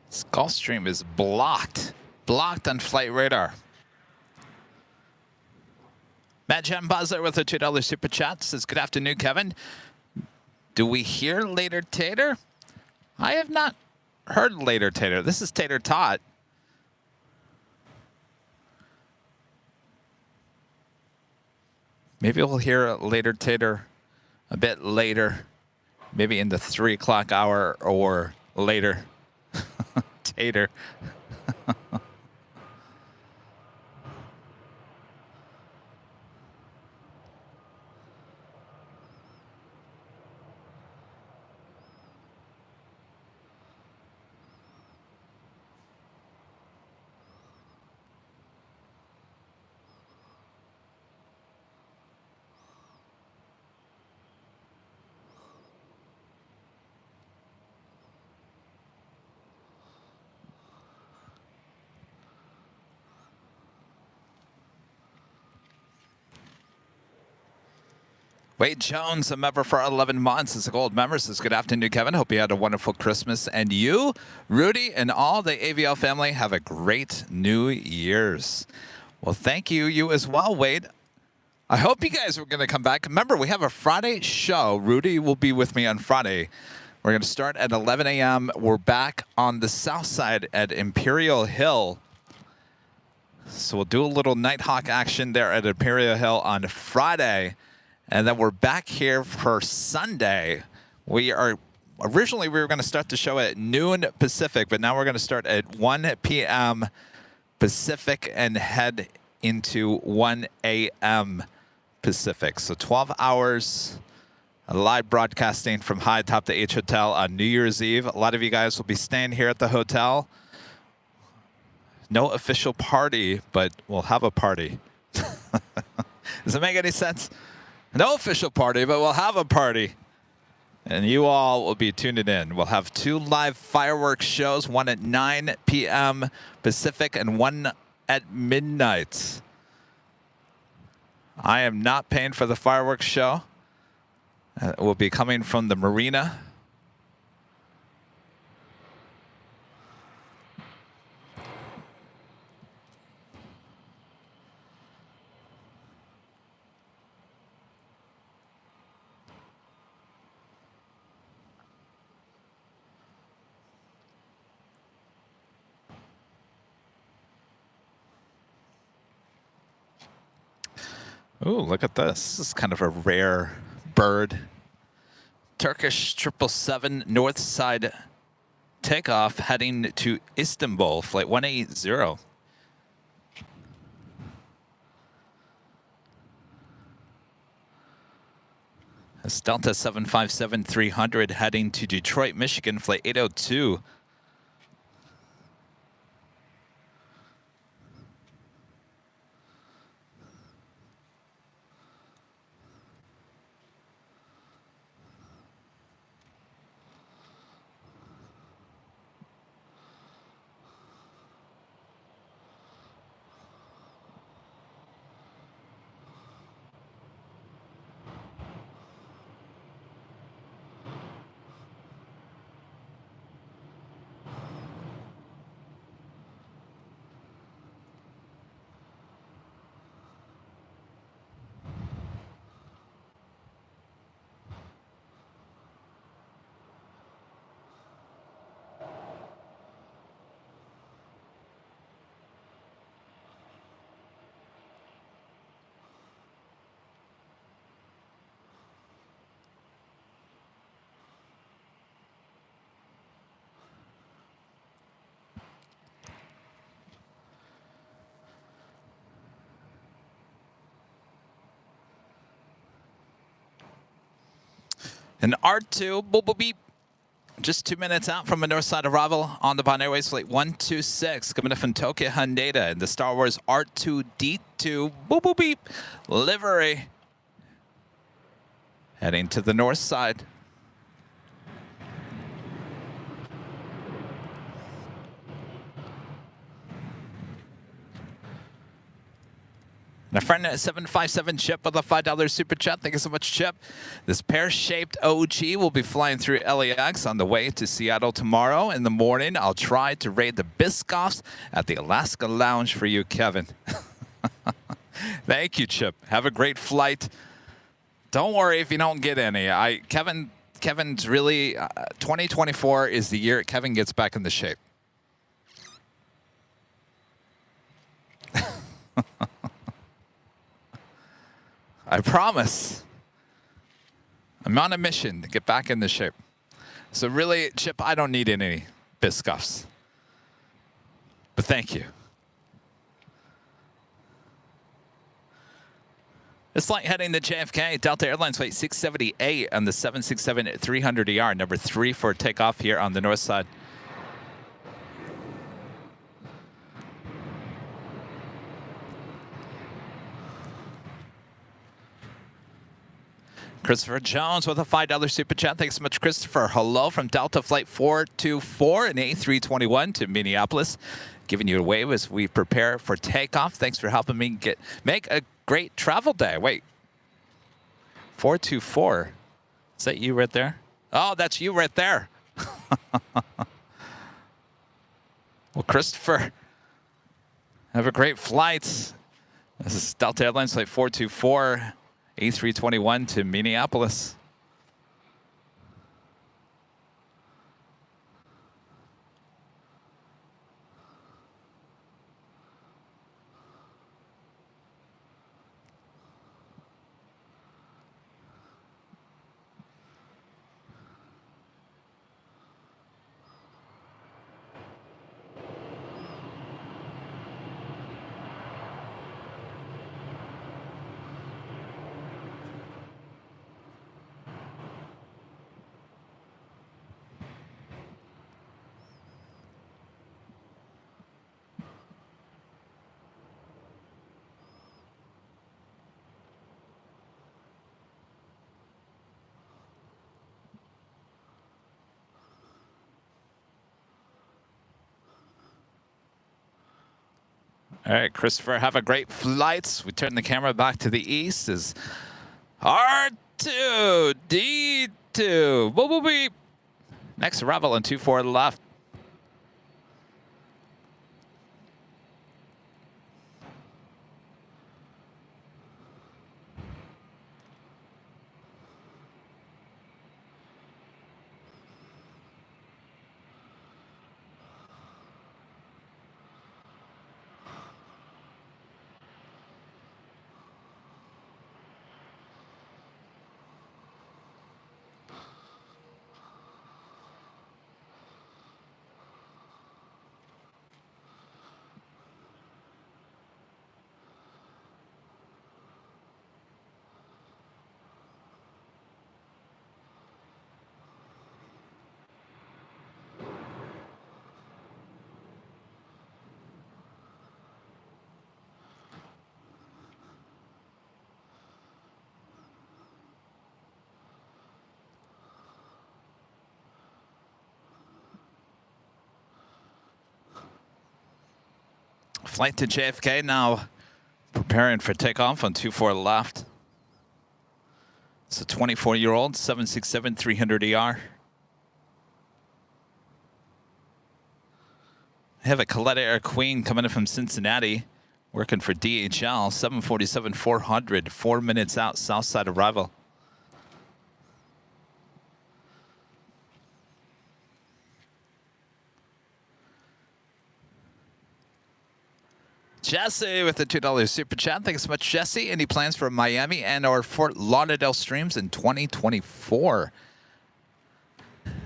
This Gulfstream is blocked. Blocked on flight radar. Matt Jambazler with a $2 super chat says, good afternoon, Kevin. Do we hear Later Tater? I have not heard Later Tater. This is Tater Tot. Maybe we'll hear Later Tater a bit later. Maybe in the 3 o'clock hour or later. Tater. Wade Jones, a member for 11 months, is a gold member. Says, good afternoon, Kevin. Hope you had a wonderful Christmas. And you, Rudy, and all the AVL family have a great New Year's. Well, thank you. You as well, Wade. I hope you guys are going to come back. Remember, we have a Friday show. Rudy will be with me on Friday. We're going to start at 11 a.m. We're back on the south side at Imperial Hill. So we'll do a little Nighthawk action there at Imperial Hill on Friday. And then we're back here for Sunday. Originally we were going to start the show at noon Pacific, but now we're going to start at 1 p.m. Pacific and head into 1 a.m. Pacific. So 12 hours live broadcasting from high atop the H Hotel on New Year's Eve. A lot of you guys will be staying here at the hotel. No official party, but we'll have a party. Does it make any sense? No official party, but we'll have a party. And you all will be tuning in. We'll have 2 live fireworks shows, one at 9 p.m. Pacific and one at midnight. I am not paying for the fireworks show. It will be coming from the marina. Ooh, look at this. This is kind of a rare bird. Turkish 777 north side takeoff heading to Istanbul, flight 180. It's Delta 757-300 heading to Detroit, Michigan, flight 802. An R2, boop, boop, beep. Just 2 minutes out from the north side arrival on the Bond Airways flight 126, coming in from Tokyo Haneda in the Star Wars R2D2, boop, boop, beep, livery. Heading to the north side. And a friend at 757 Chip with a $5 super chat. Thank you so much, Chip. This pear-shaped OG will be flying through LAX on the way to Seattle tomorrow. In the morning, I'll try to raid the Biscoffs at the Alaska Lounge for you, Kevin. Thank you, Chip. Have a great flight. Don't worry if you don't get any. Kevin's really 2024 is the year Kevin gets back into shape. I promise. I'm on a mission to get back into shape. So really, Chip, I don't need any Biscoffs. But thank you. This flight heading to JFK, Delta Airlines flight 678 on the 767-300ER, number 3 for takeoff here on the north side. Christopher Jones with a $5 super chat. Thanks so much, Christopher. Hello from Delta Flight 424 and A321 to Minneapolis. Giving you a wave as we prepare for takeoff. Thanks for helping me make a great travel day. Wait. 424. Is that you right there? Oh, that's you right there. Well, Christopher, have a great flight. This is Delta Airlines Flight 424. A321 to Minneapolis. All right, Christopher, have a great flight. We turn the camera back to the east as R2D2. Boop, boop, beep. Next arrival on 24 left. Flight to JFK now preparing for takeoff on 24 left. It's a 24-year-old 767-300ER. I have a Coletta Air Queen coming in from Cincinnati, working for DHL, 747-400, 4 minutes out, south side arrival. Jesse with the $2 super chat. Thanks so much, Jesse. Any plans for Miami and or Fort Lauderdale streams in 2024?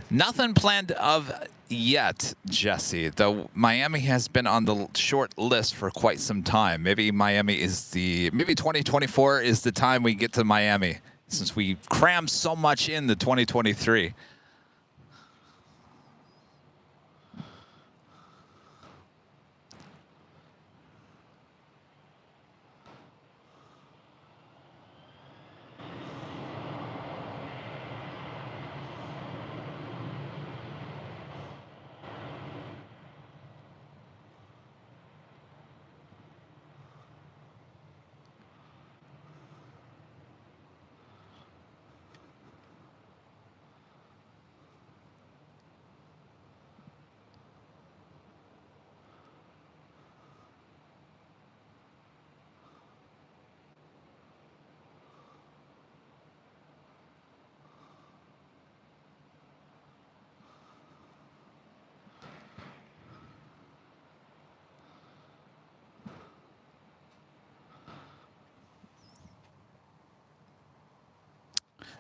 Nothing planned of yet, Jesse. Though Miami has been on the short list for quite some time. Maybe Miami is maybe 2024 is the time we get to Miami, since we crammed so much in the 2023.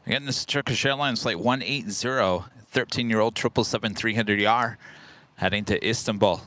Again, this is Turkish Airlines flight 180, 13-year-old 777-300ER heading to Istanbul.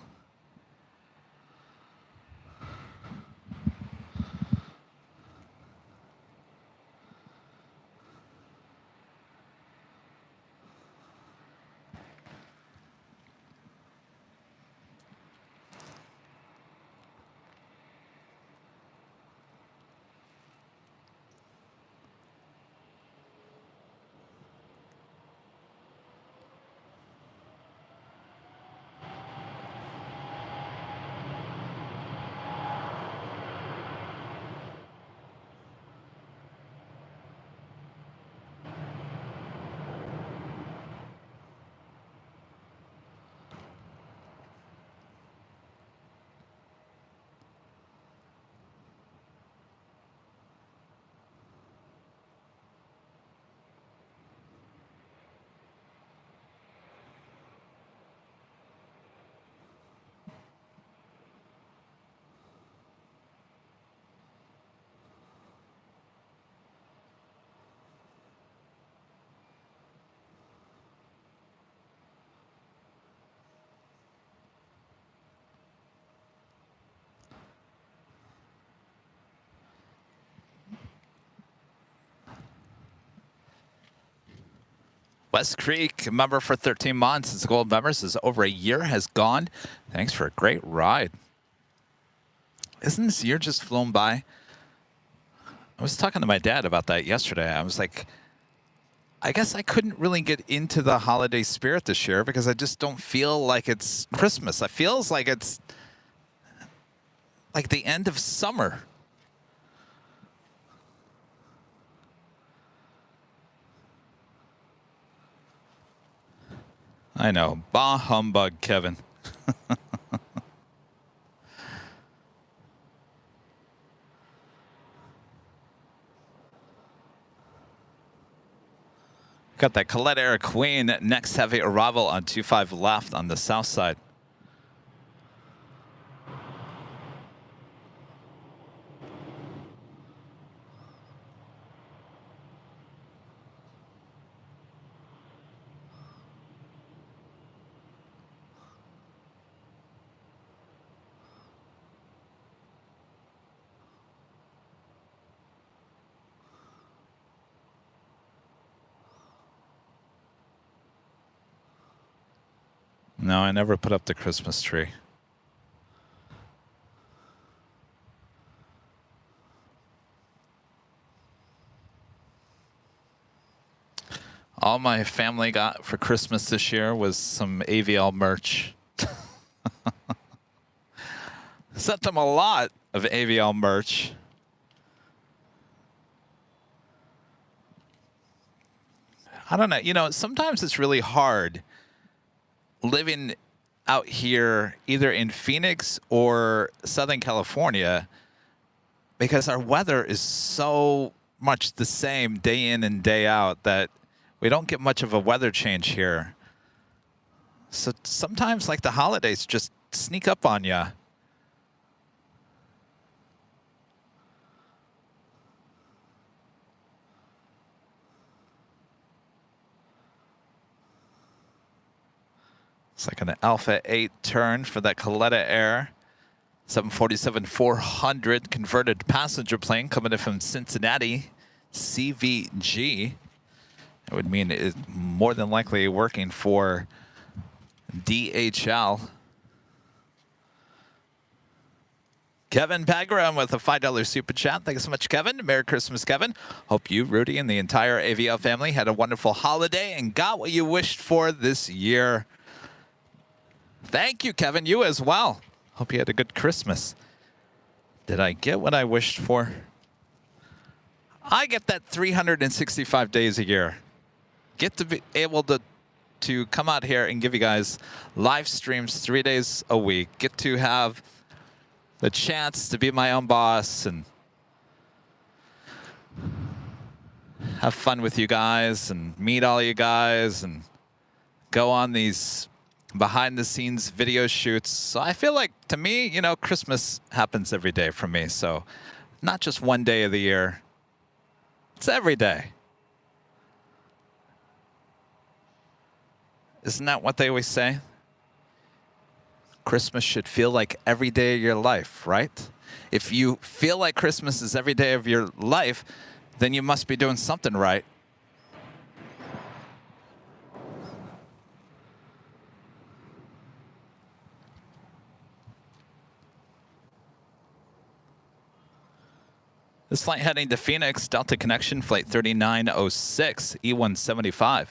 West Creek, member for 13 months. It's a gold member. Says over a year has gone. Thanks for a great ride. Isn't this year just flown by? I was talking to my dad about that yesterday. I was like, I guess I couldn't really get into the holiday spirit this year because I just don't feel like it's Christmas. It feels like it's like the end of summer. I know. Bah humbug, Kevin. Got that Coletta Air Queen. Next heavy arrival on 25 left on the south side. No, I never put up the Christmas tree. All my family got for Christmas this year was some AVL merch. Sent them a lot of AVL merch. I don't know. You know, sometimes it's really hard living out here either in Phoenix or Southern California because our weather is so much the same day in and day out that we don't get much of a weather change here. So sometimes, like, the holidays just sneak up on you. It's like an Alpha 8 turn for that Coletta Air. 747-400 converted passenger plane coming in from Cincinnati, CVG. That would mean it's more than likely working for DHL. Kevin Pagram with a $5 super chat. Thank you so much, Kevin. Merry Christmas, Kevin. Hope you, Rudy, and the entire AVL family had a wonderful holiday and got what you wished for this year. Thank you, Kevin. You as well. Hope you had a good Christmas. Did I get what I wished for? I get that 365 days a year. Get to be able to come out here and give you guys live streams 3 days a week. Get to have the chance to be my own boss and have fun with you guys and meet all you guys and go on these behind-the-scenes video shoots. So I feel like, to me, you know, Christmas happens every day for me. So not just one day of the year. It's every day. Isn't that what they always say? Christmas should feel like every day of your life, right? If you feel like Christmas is every day of your life, then you must be doing something right. This flight heading to Phoenix, Delta Connection, Flight 3906, E175.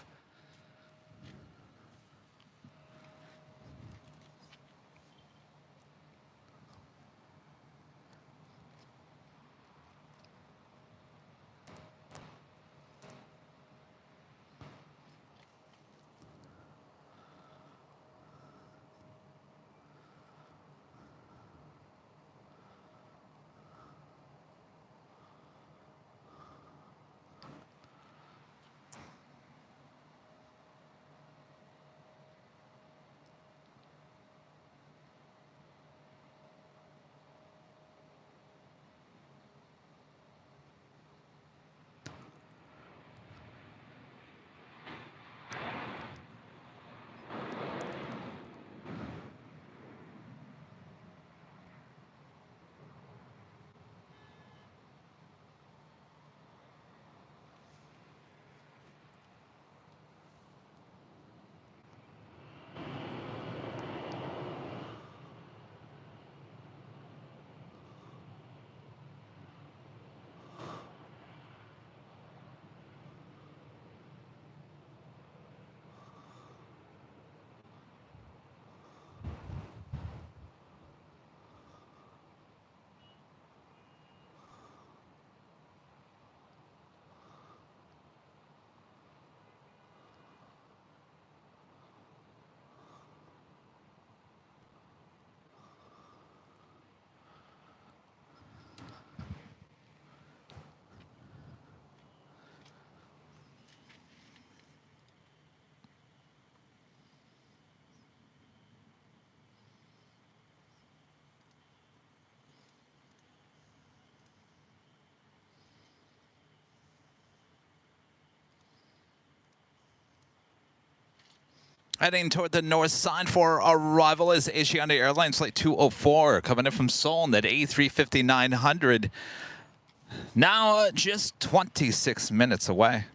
Heading toward the north side for arrival is Asiana Airlines Flight 204, coming in from Seoul at A350-900. Now just 26 minutes away.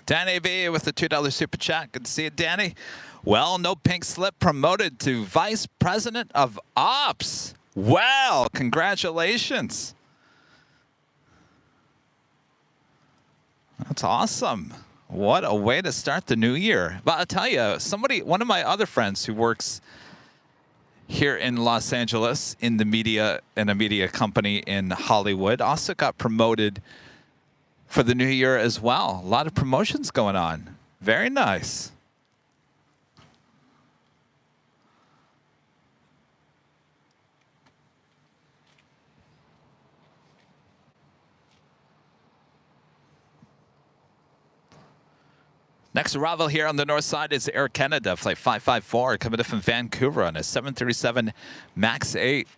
Danny B with the $2 super chat. Good to see you, Danny. Well, no pink slip, promoted to Vice President of Ops. Well, congratulations. That's awesome. What a way to start the new year. But I'll tell you, one of my other friends who works here in Los Angeles in a media company in Hollywood also got promoted for the new year as well. A lot of promotions going on. Very nice. Next arrival here on the north side is Air Canada, flight 554, coming in from Vancouver on a 737 MAX 8.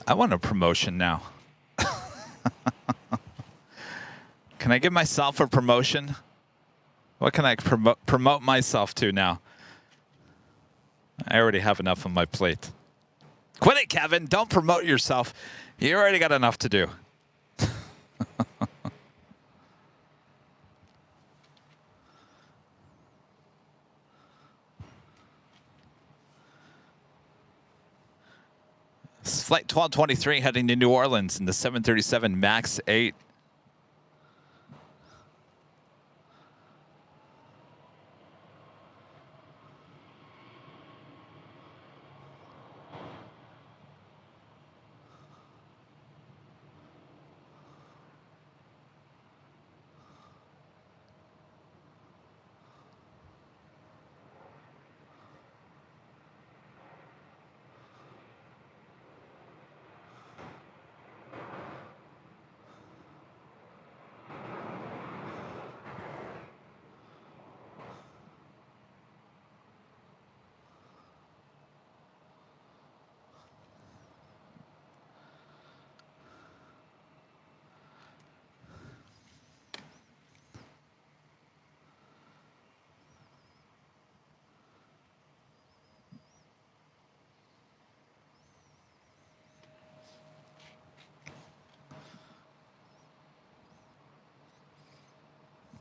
I want a promotion now. Can I give myself a promotion? What can I promote myself to now? I already have enough on my plate. Quit it, Kevin. Don't promote yourself. You already got enough to do. Flight 1223 heading to New Orleans in the 737 MAX 8.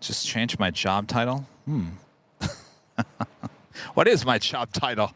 Just change my job title? What is my job title?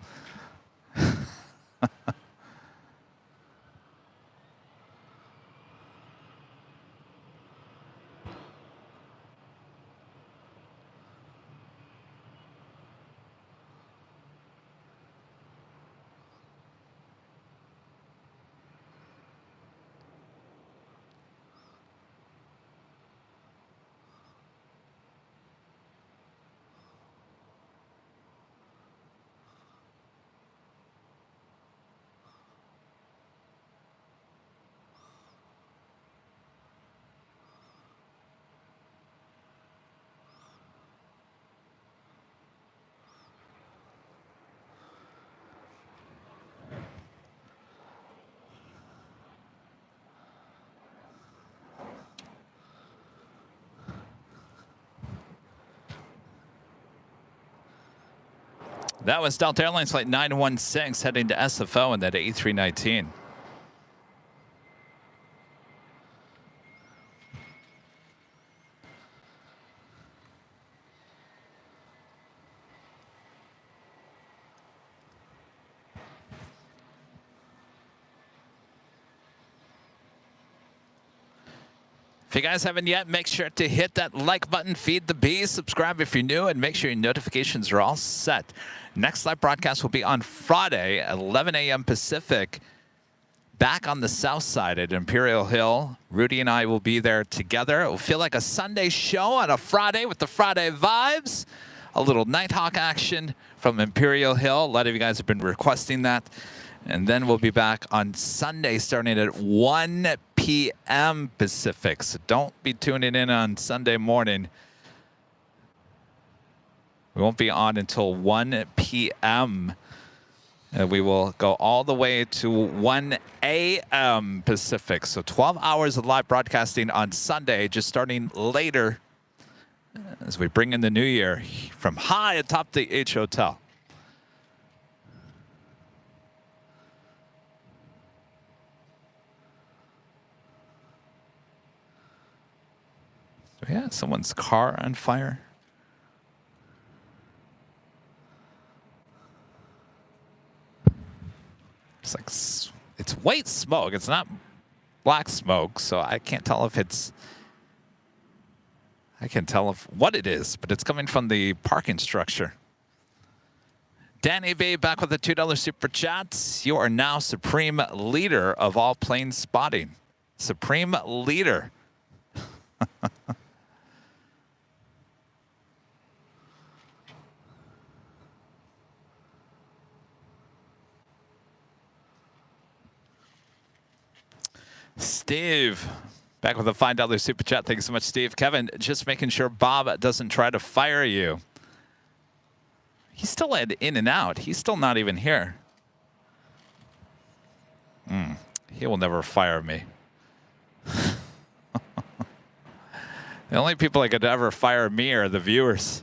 That was Delta Airlines Flight 916 heading to SFO in that A319. If you guys haven't yet, make sure to hit that like button, feed the bees, subscribe if you're new, and make sure your notifications are all set. Next live broadcast will be on Friday at 11 a.m. Pacific, back on the south side at Imperial Hill. Rudy and I will be there together. It will feel like a Sunday show on a Friday with the Friday vibes. A little Nighthawk action from Imperial Hill. A lot of you guys have been requesting that. And then we'll be back on Sunday starting at 1 p.m. Pacific. So don't be tuning in on Sunday morning. We won't be on until 1 p.m. We will go all the way to 1 a.m. Pacific. So 12 hours of live broadcasting on Sunday, just starting later as we bring in the new year from high atop the H Hotel. So yeah, someone's car on fire. It's like, it's white smoke. It's not black smoke, so I can't tell if it's, what it is, but it's coming from the parking structure. Danny B back with the $2 super chat. You are now supreme leader of all plane spotting. Supreme leader. Steve, back with a $5 super chat. Thanks so much, Steve. Kevin, just making sure Bob doesn't try to fire you. He's still in and out. He's still not even here. He will never fire me. The only people that could ever fire me are the viewers.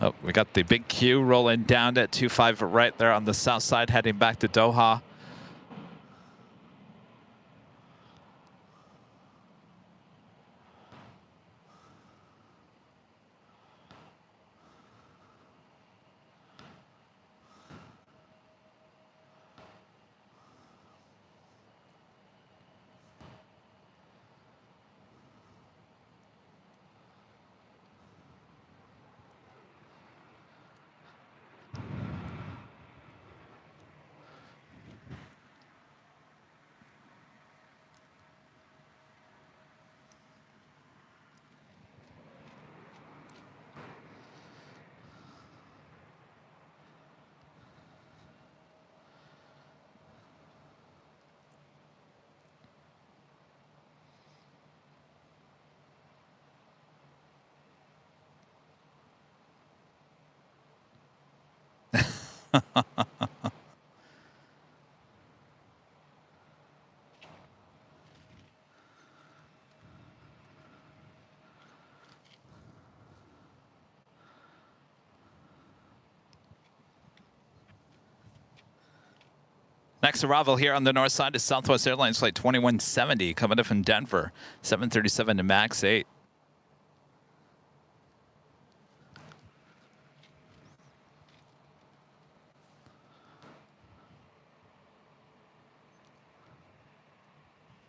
Oh, we got the big queue rolling down at 25 right there on the south side, heading back to Doha. Next arrival here on the north side is Southwest Airlines Flight 2170 coming in from Denver, 737 to MAX 8.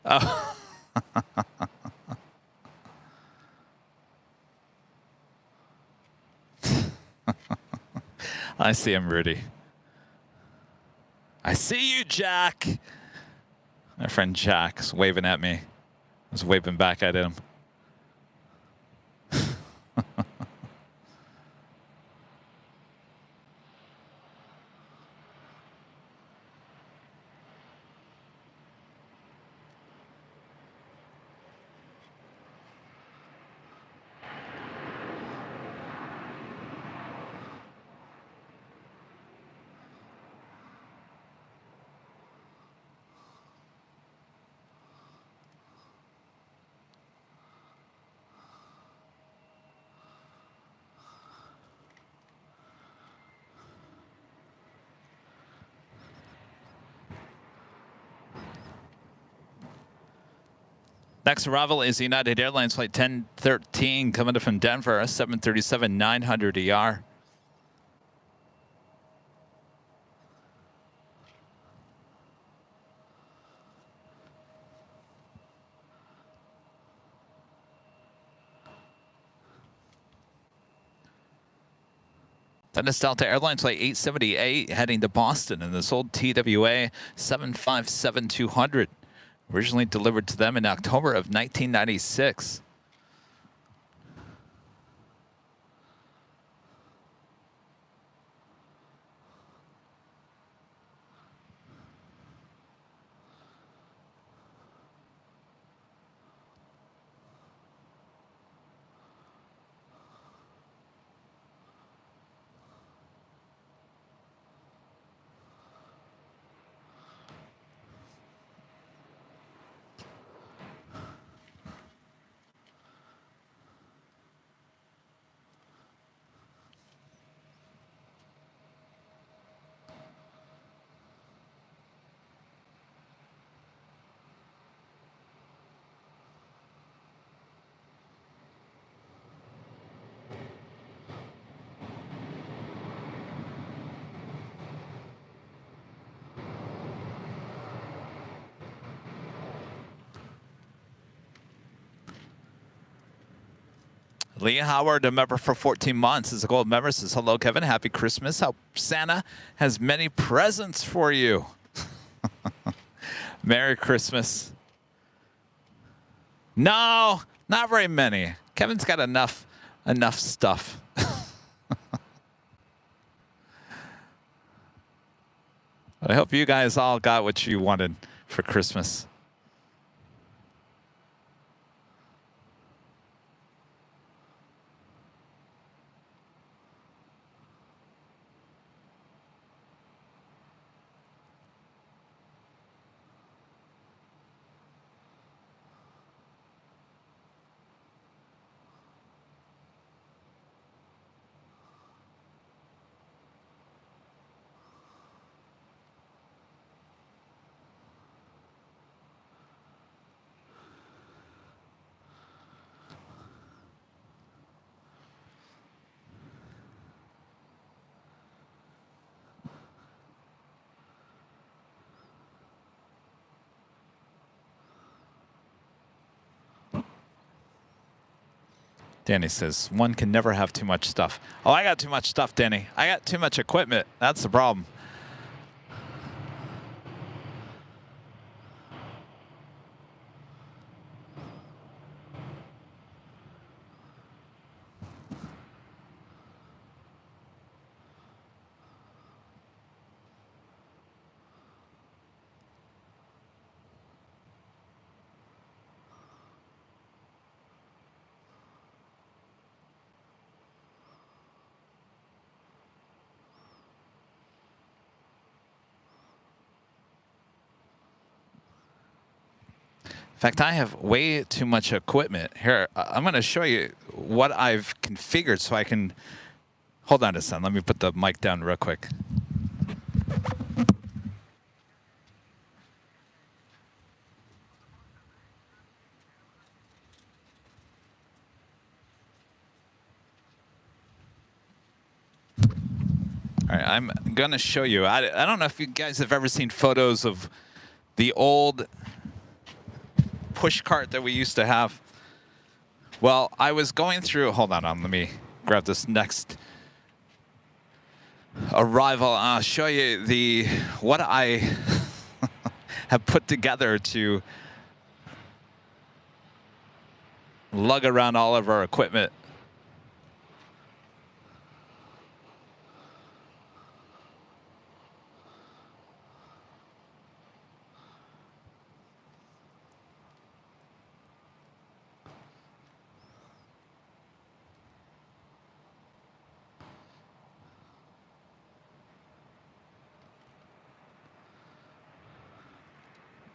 Oh. I see him, Rudy. I see you, Jack. My friend Jack's waving at me. I was waving back at him. Next arrival is United Airlines Flight 1013 coming in from Denver, 737-900 ER. Then it's Delta Airlines flight 878 heading to Boston in this old TWA 757-200. Originally delivered to them in October of 1996. Lee Howard, a member for 14 months, is a gold member. Says, hello, Kevin. Happy Christmas. Hope Santa has many presents for you. Merry Christmas. No, not very many. Kevin's got enough stuff. I hope you guys all got what you wanted for Christmas. Danny says, one can never have too much stuff. Oh, I got too much stuff, Danny. I got too much equipment. That's the problem. In fact, I have way too much equipment. Here, I'm going to show you what I've configured so I can... Hold on a second. Let me put the mic down real quick. All right, I'm going to show you. I don't know if you guys have ever seen photos of the old push cart that we used to have. Well, I was going through, hold on, let me grab this next arrival. I'll show you what I have put together to lug around all of our equipment.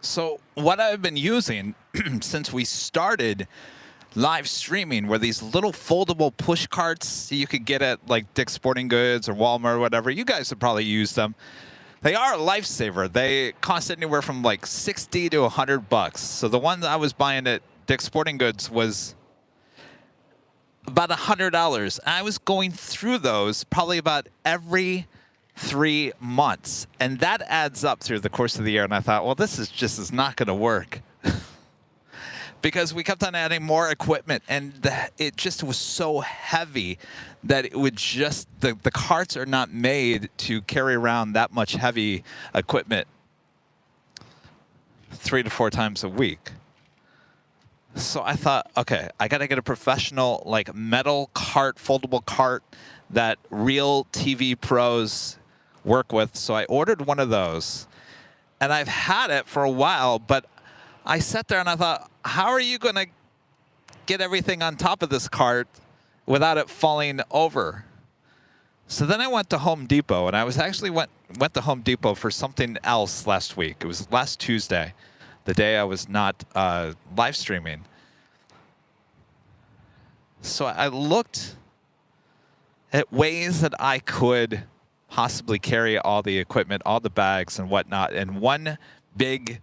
So what I've been using since we started live streaming were these little foldable push carts you could get at like Dick's Sporting Goods or Walmart or whatever. You guys have probably used them. They are a lifesaver. They cost anywhere from like 60 to $100. So the one that I was buying at Dick's Sporting Goods was about $100. I was going through those probably about every 3 months, and that adds up through the course of the year. And I thought, well, this is not going to work. because we kept on adding more equipment, and it just was so heavy that it would just, the carts are not made to carry around that much heavy equipment 3 to 4 times a week. So I thought, okay, I got to get a professional, like, metal cart, foldable cart that real TV pros work with. So I ordered one of those, and I've had it for a while, but I sat there and I thought, how are you going to get everything on top of this cart without it falling over? So then I went to Home Depot, and I was actually went to Home Depot for something else last week. It was last Tuesday, the day I was not live streaming. So I looked at ways that I could possibly carry all the equipment, all the bags and whatnot in one big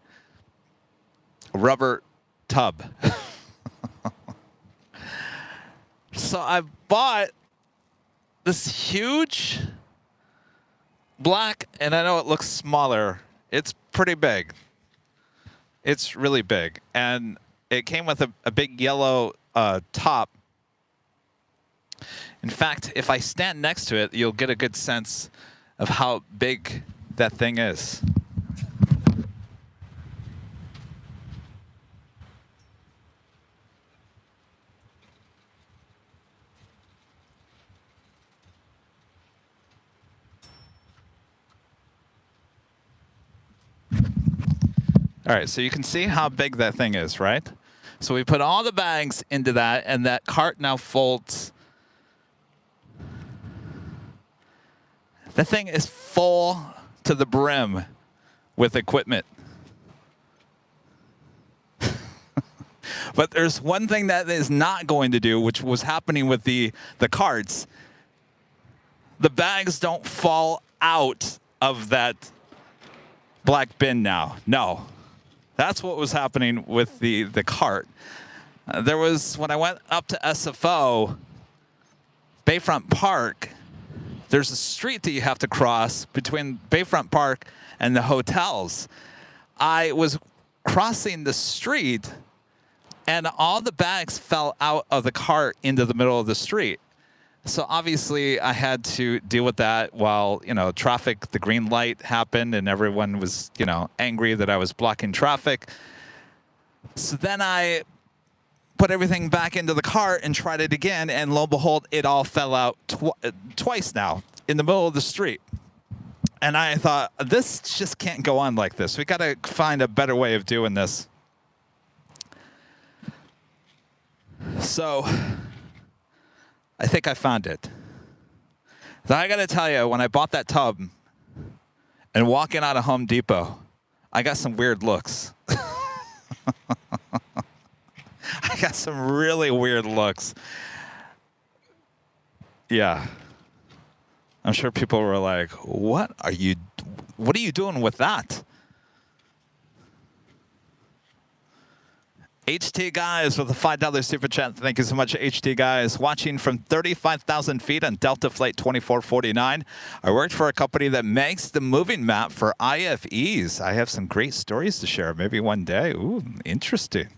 rubber tub. So I bought this huge black, and I know it looks smaller. It's pretty big. It's really big. And it came with a big yellow top. In fact, if I stand next to it, you'll get a good sense of how big that thing is. All right, so you can see how big that thing is, right? So we put all the bags into that, and that cart now folds. The thing is full to the brim with equipment. But there's one thing that is not going to do, which was happening with the carts. The bags don't fall out of that black bin now. No. That's what was happening with the cart. There was, when I went up to SFO, Bayfront Park, there's a street that you have to cross between Bayfront Park and the hotels. I was crossing the street, and all the bags fell out of the cart into the middle of the street. So obviously I had to deal with that while, traffic, the green light happened, and everyone was, angry that I was blocking traffic. So then I put everything back into the cart and tried it again, and lo and behold, it all fell out twice now in the middle of the street. And I thought, this just can't go on like this. We got to find a better way of doing this. So I think I found it. So I got to tell you, when I bought that tub and walking out of Home Depot, I got some weird looks. I got some really weird looks. Yeah. I'm sure people were like, what are you doing with that? HT Guys with a $5 super chat. Thank you so much, HT Guys. Watching from 35,000 feet on Delta Flight 2449. I worked for a company that makes the moving map for IFEs. I have some great stories to share. Maybe one day. Ooh, interesting.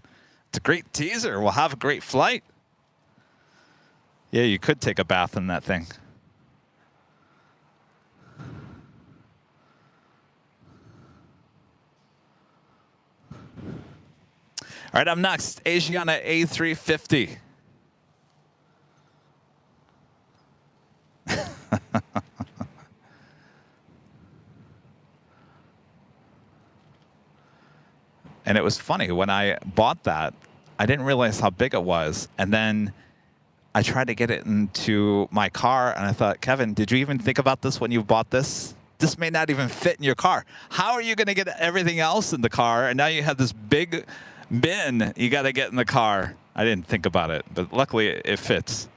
It's a great teaser. We'll have a great flight. Yeah, you could take a bath in that thing. All right, I'm next. Asiana A350. And it was funny, when I bought that, I didn't realize how big it was. And then I tried to get it into my car, and I thought, Kevin, did you even think about this when you bought this? This may not even fit in your car. How are you going to get everything else in the car? And now you have this big bin you got to get in the car. I didn't think about it, but luckily it fits.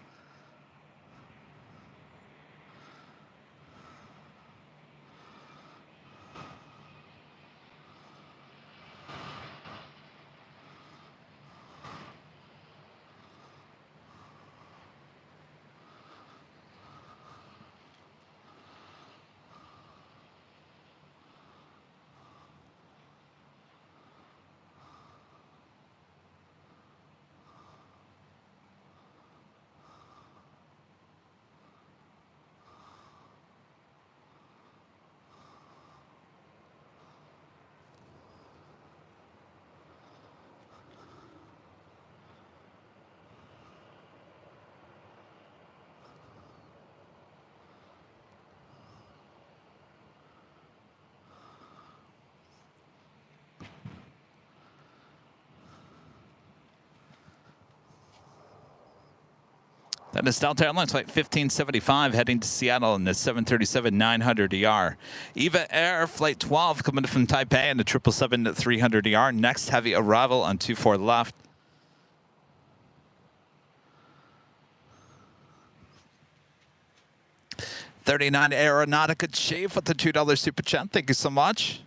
That is Delta Airlines flight 1575 heading to Seattle in the 737-900ER. EVA Air flight 12 coming from Taipei in the 777-300ER. Next heavy arrival on 24 left. $39 Aeronautica Chief with the $2 super chat. Thank you so much.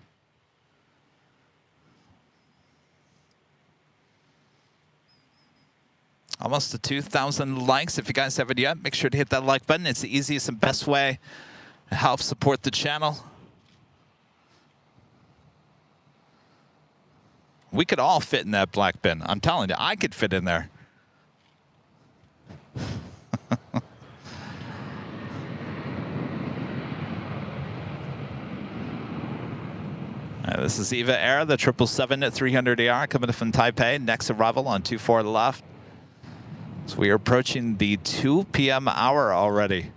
Almost to 2,000 likes. If you guys haven't yet, make sure to hit that like button. It's the easiest and best way to help support the channel. We could all fit in that black bin. I'm telling you, I could fit in there. This is EVA Air, the 777-300ER coming from Taipei. Next arrival on 24 left. So we are approaching the 2 p.m. hour already.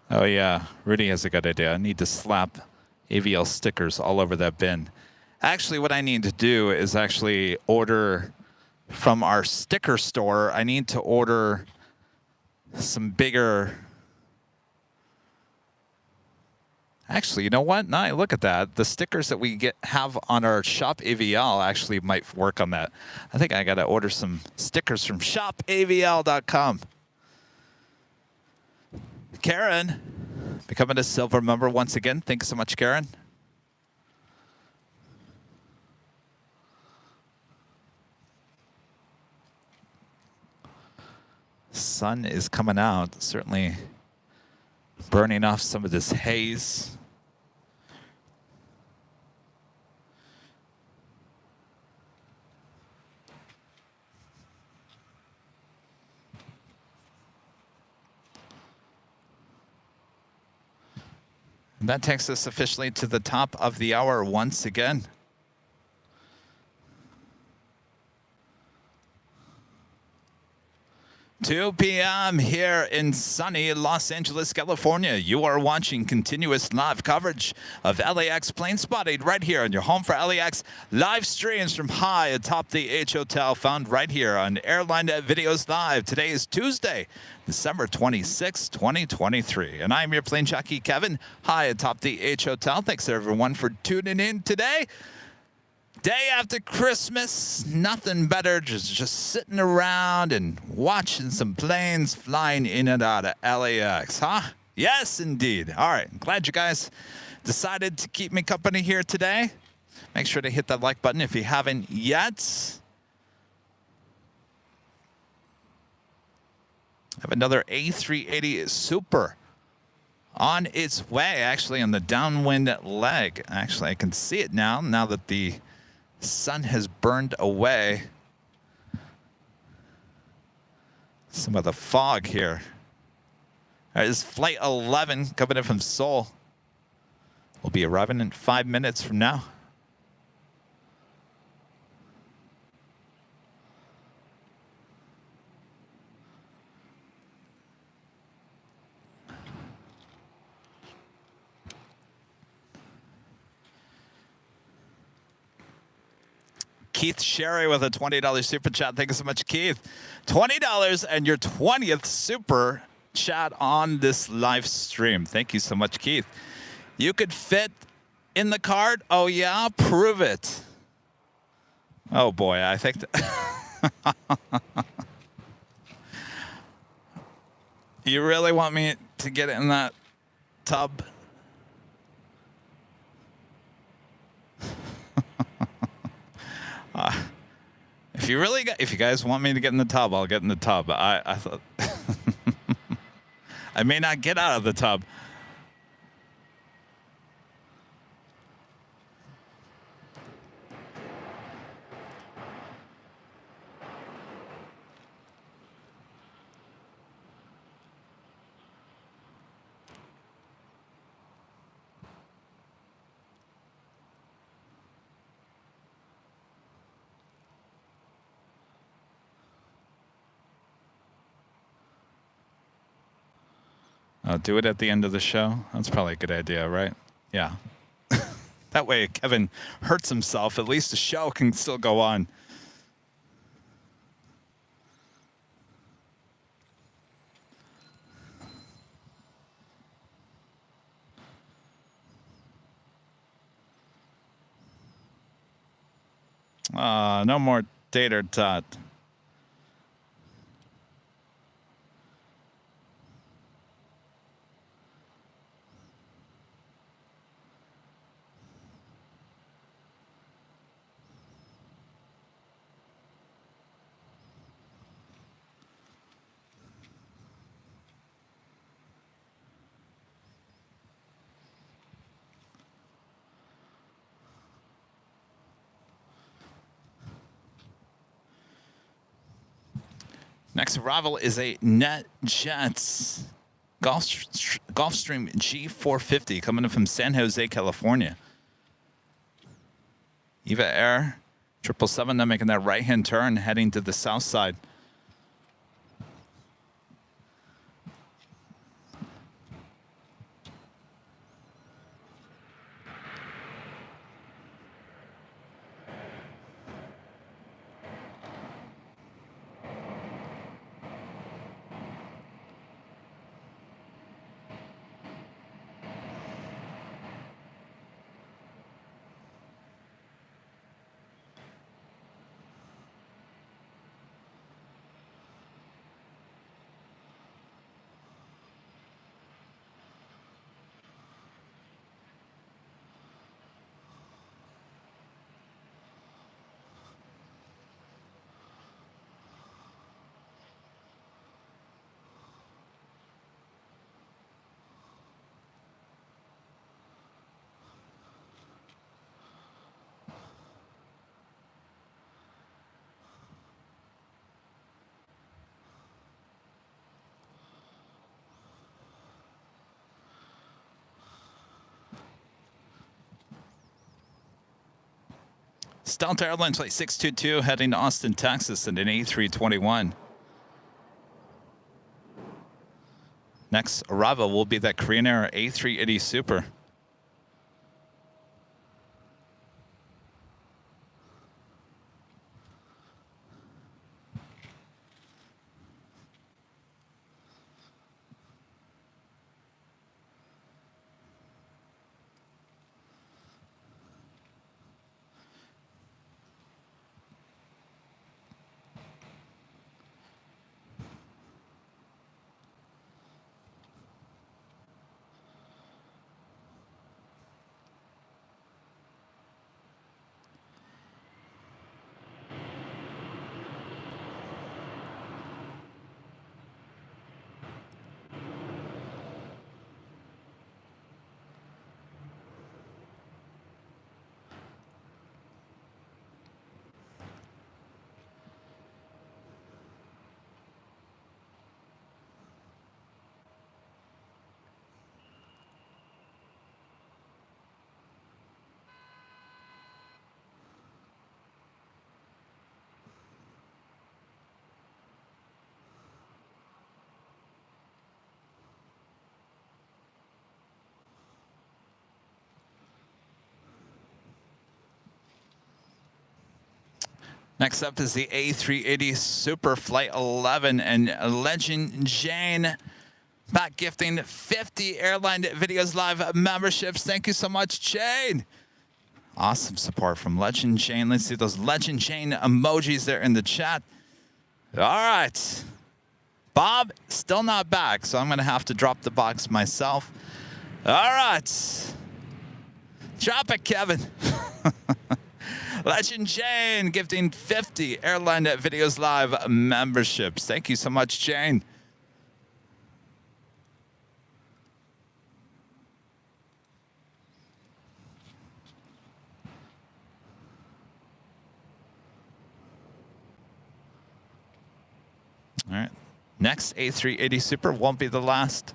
Oh yeah, Rudy has a good idea. I need to slap AVL stickers all over that bin. Actually, what I need to do is actually order from our sticker store. I need to order some bigger... Actually, you know what? Now look at that. The stickers that we have on our Shop AVL actually might work on that. I think I got to order some stickers from shopavl.com. Karen, becoming a silver member once again. Thanks so much, Karen. Sun is coming out, certainly burning off some of this haze. And that takes us officially to the top of the hour once again. $2 p.m. here in sunny Los Angeles, California. You are watching continuous live coverage of LAX plane spotting right here on your home for LAX live streams from high atop the H Hotel, found right here on Airline Videos Live. Today is Tuesday, December 26, 2023. And I'm your plane jockey, Kevin, high atop the H Hotel. Thanks, everyone, for tuning in today. Day after Christmas, nothing better, just sitting around and watching some planes flying in and out of LAX, huh? Yes, indeed. All right, I'm glad you guys decided to keep me company here today. Make sure to hit that like button if you haven't yet. I have another A380 Super on its way, actually, on the downwind leg. Actually, I can see it now that the sun has burned away some of the fog here. All right, this is flight 11 coming in from Seoul. We'll be arriving in 5 minutes from now. Keith Sherry with a $20 super chat. Thank you so much, Keith. $20 and your 20th super chat on this live stream. Thank you so much, Keith. You could fit in the card? Oh, yeah? Prove it. Oh, boy. I think you really want me to get in that tub? If you guys want me to get in the tub, I'll get in the tub. I thought I may not get out of the tub. Do it at the end of the show. That's probably a good idea, right? Yeah. That way, if Kevin hurts himself, at least the show can still go on. No more tater tot. Next arrival is a NetJets Gulfstream G450 coming in from San Jose, California. Eva Air 777, now making that right-hand turn, heading to the south side. Delta Airlines Flight 622 heading to Austin, Texas in an A321. Next arrival will be that Korean Air A380 Super. Next up is the A380 Super Flight 11 and Legend Jane back gifting 50 Airline Videos Live memberships. Thank you so much, Jane. Awesome support from Legend Jane. Let's see those Legend Jane emojis there in the chat. All right. Bob, still not back, so I'm going to have to drop the box myself. All right. Drop it, Kevin. Legend Jane gifting 50 Airline Videos Live memberships. Thank you so much, Jane. All right. Next A380 Super won't be the last.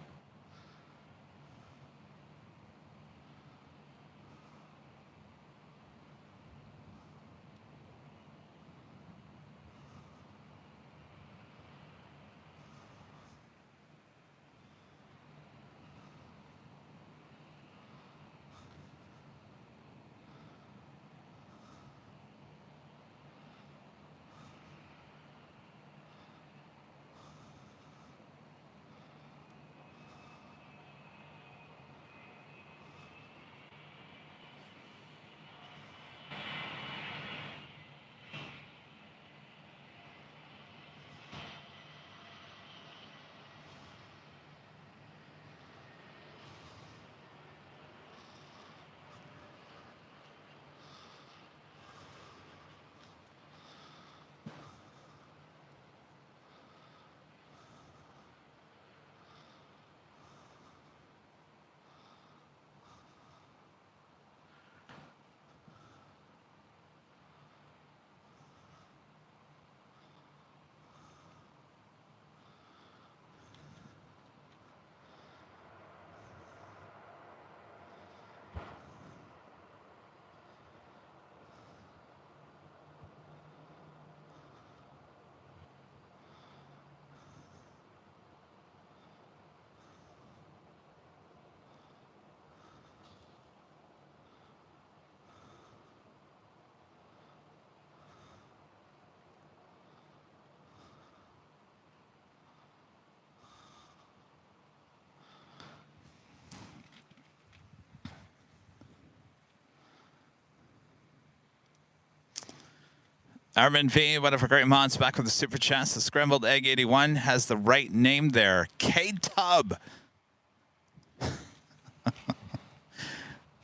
Armin V, one of our great mods, back with the super chats. The Scrambled Egg 81 has the right name there. K-Tub.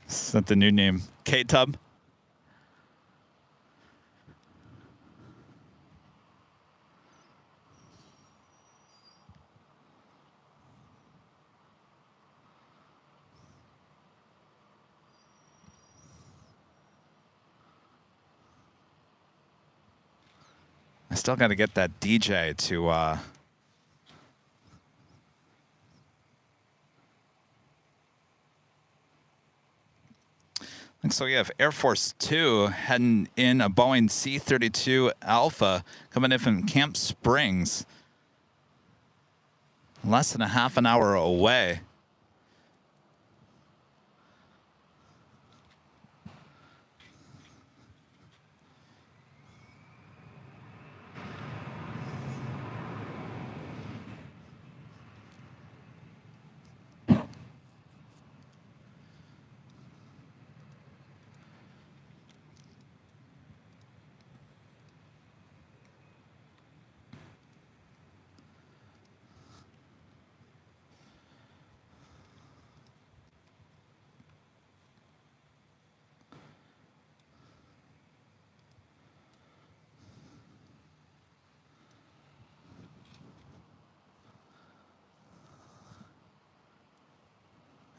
Is that the new name? K-Tub? I still got to get that DJ to so you have Air Force 2 heading in a Boeing C-32 Alpha coming in from Camp Springs. Less than a half an hour away.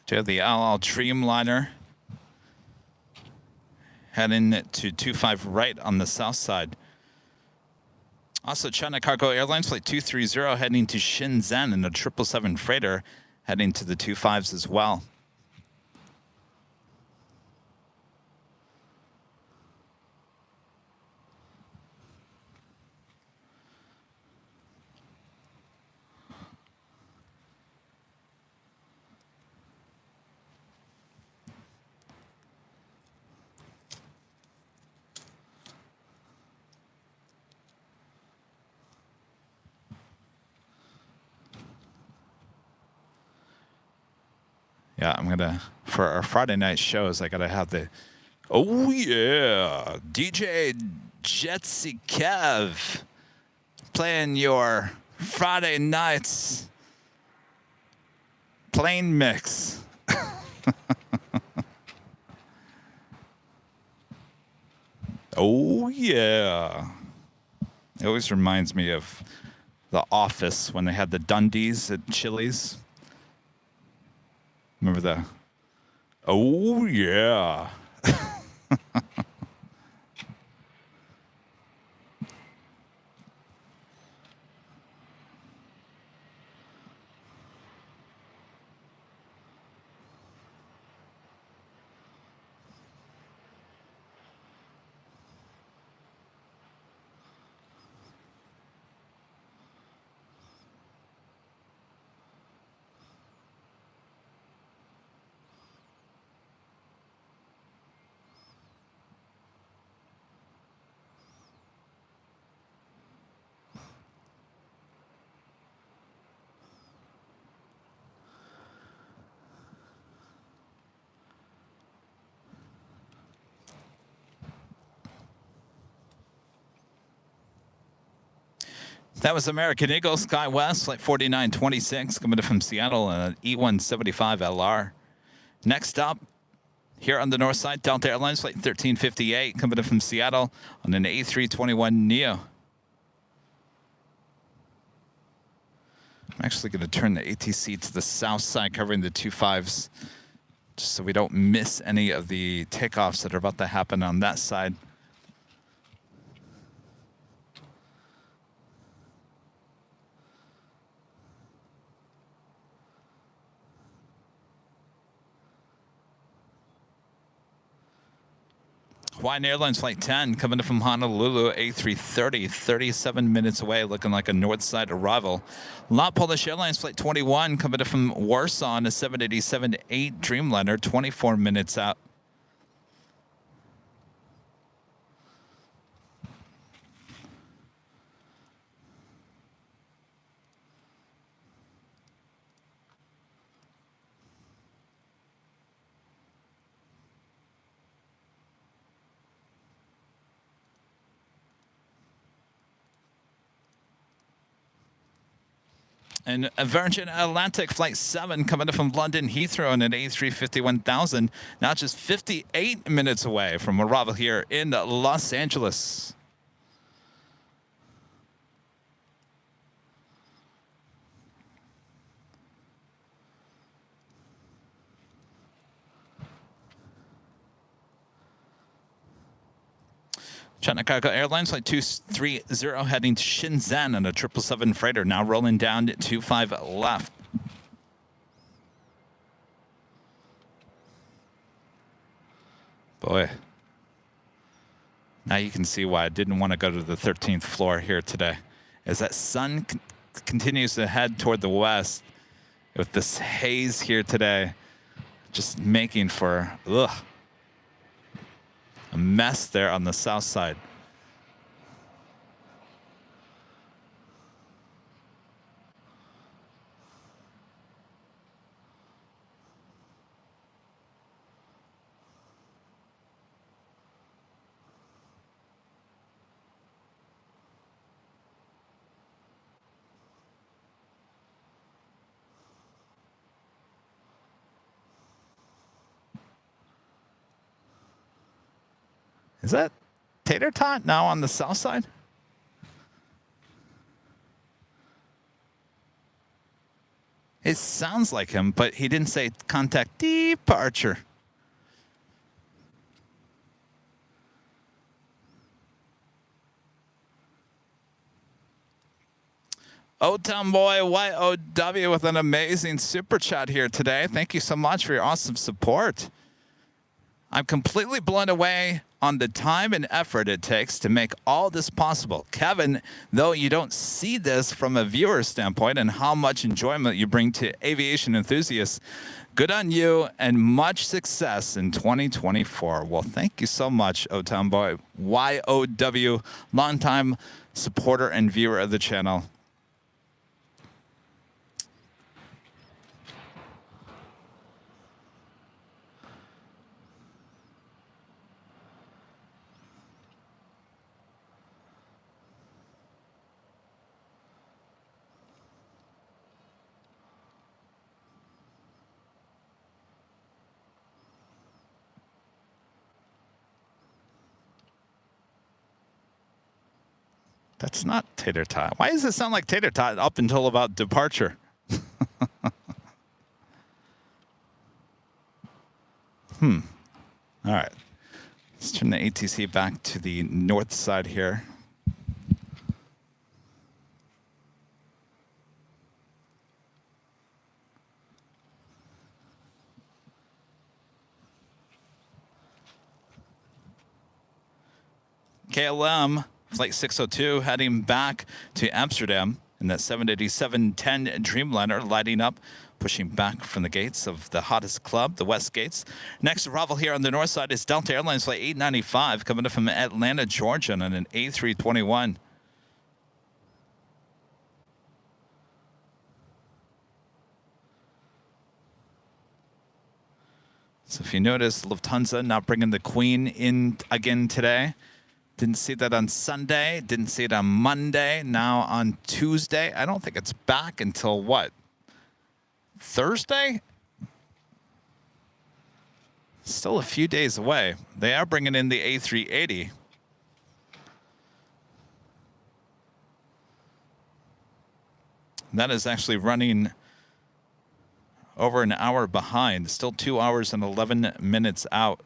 To the LL Dreamliner heading to 25 right on the south side. Also, China Cargo Airlines Flight 230 heading to Shenzhen in a 777 freighter heading to the 25s as well. Yeah, I'm gonna, for our Friday night shows, I gotta have the, oh yeah, DJ Jetsy Kev playing your Friday nights plane mix. Oh yeah. It always reminds me of The Office when they had the Dundies at Chili's. Remember the, oh yeah. That was American Eagle, Sky West, flight 4926, coming in from Seattle, an E175 LR. Next up, here on the north side, Delta Airlines, flight 1358, coming in from Seattle on an A321neo. I'm actually going to turn the ATC to the south side, covering the 25s, just so we don't miss any of the takeoffs that are about to happen on that side. Hawaiian Airlines Flight 10 coming in from Honolulu, A330, 37 minutes away, looking like a north side arrival. La Polish Airlines Flight 21 coming in from Warsaw on a 787-8 Dreamliner, 24 minutes out. And a Virgin Atlantic Flight 7 coming in from London Heathrow on an A350-1000, now just 58 minutes away from arrival here in Los Angeles. China Cargo Airlines Flight 230 heading to Shenzhen on a 777 freighter, now rolling down to 25 left. Boy. Now you can see why I didn't want to go to the 13th floor here today. As that sun continues to head toward the west with this haze here today, just making for, ugh, a mess there on the south side. Is that Tater Tot now on the south side? It sounds like him, but he didn't say contact departure. O-Town Boy YOW with an amazing super chat here today. Thank you so much for your awesome support. I'm completely blown away on the time and effort it takes to make all this possible. Kevin, though you don't see this from a viewer standpoint and how much enjoyment you bring to aviation enthusiasts, good on you and much success in 2024. Well, thank you so much, O-Town Boy YOW, longtime supporter and viewer of the channel. That's not tater tot. Why does it sound like tater tot up until about departure? All right. Let's turn the ATC back to the north side here. KLM, flight 602, heading back to Amsterdam in that 787-10 Dreamliner, lighting up, pushing back from the gates of the hottest club, the West Gates. Next arrival here on the north side is Delta Airlines flight 895, coming in from Atlanta, Georgia, on an A321. So if you notice, Lufthansa not bringing the Queen in again today. Didn't see that on Sunday. Didn't see it on Monday. Now on Tuesday. I don't think it's back until what? Thursday? Still a few days away. They are bringing in the A380. That is actually running over an hour behind. Still 2 hours and 11 minutes out.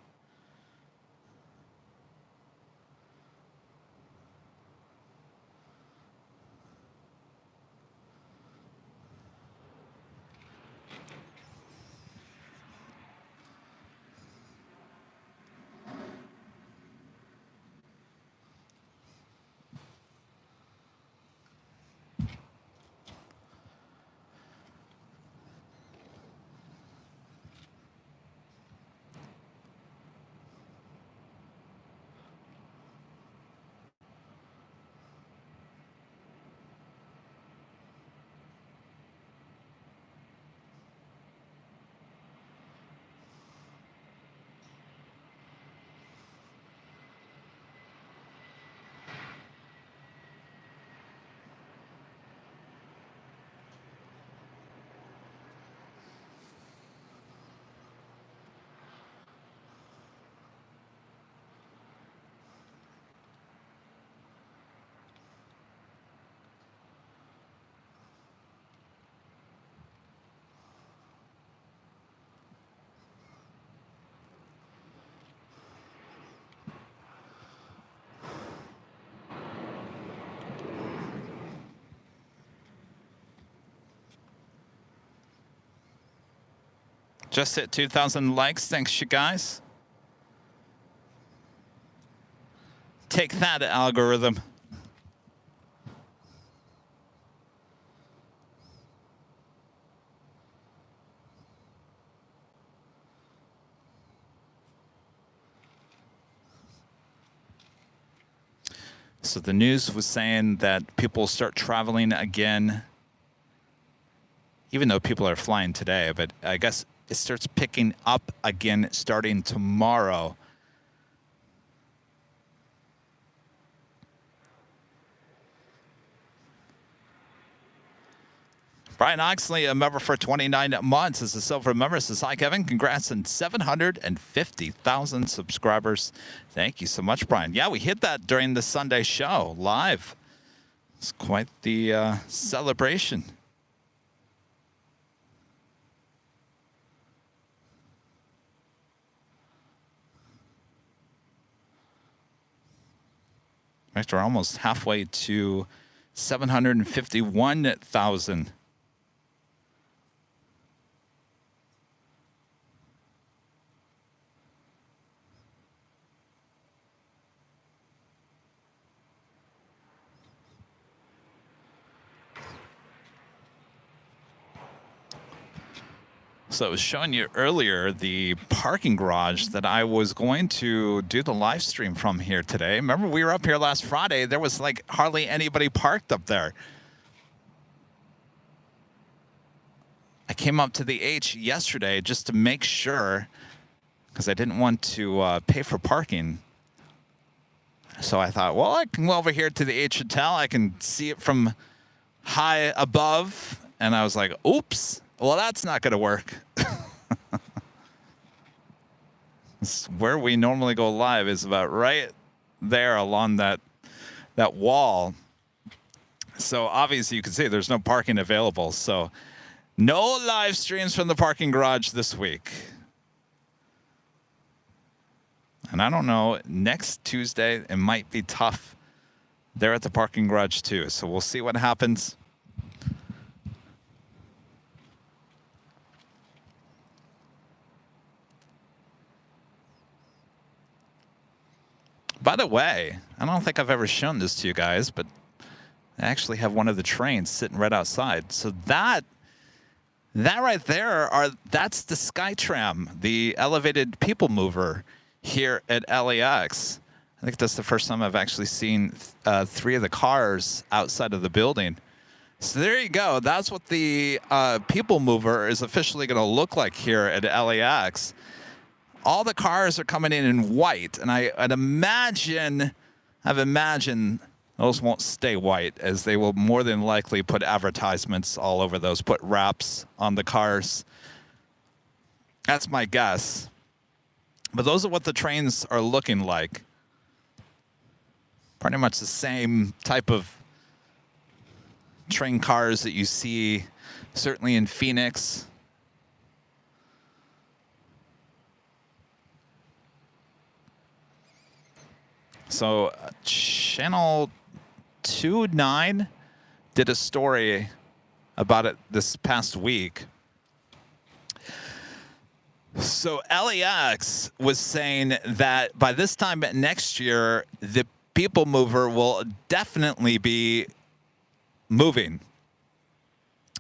Just hit 2,000 likes. Thanks, you guys. Take that, algorithm. So the news was saying that people start traveling again, even though people are flying today, but I guess it starts picking up again starting tomorrow. Brian Oxley, a member for 29 months, as a silver member, says, hi, Kevin. Congrats on 750,000 subscribers. Thank you so much, Brian. Yeah, we hit that during the Sunday show live. It's quite the celebration. We're almost halfway to 751,000. So I was showing you earlier the parking garage that I was going to do the live stream from here today. Remember, we were up here last Friday. There was like hardly anybody parked up there. I came up to the H yesterday just to make sure, because I didn't want to pay for parking. So I thought, well, I can go over here to the H Hotel. I can see it from high above. And I was like, oops. Well, that's not going to work. Where we normally go live is about right there along that wall. So obviously you can see there's no parking available. So no live streams from the parking garage this week. And I don't know, next Tuesday, it might be tough there at the parking garage too. So we'll see what happens. By the way, I don't think I've ever shown this to you guys, but I actually have one of the trains sitting right outside. So that right there, that's the SkyTram, the elevated people mover here at LAX. I think that's the first time I've actually seen 3 of the cars outside of the building. So there you go. That's what the people mover is officially going to look like here at LAX. All the cars are coming in white, and I've imagined those won't stay white, as they will more than likely put advertisements all over those, put wraps on the cars. That's my guess. But those are what the trains are looking like. Pretty much the same type of train cars that you see certainly in Phoenix. So Channel 29 did a story about it this past week. So LAX was saying that by this time next year, the people mover will definitely be moving.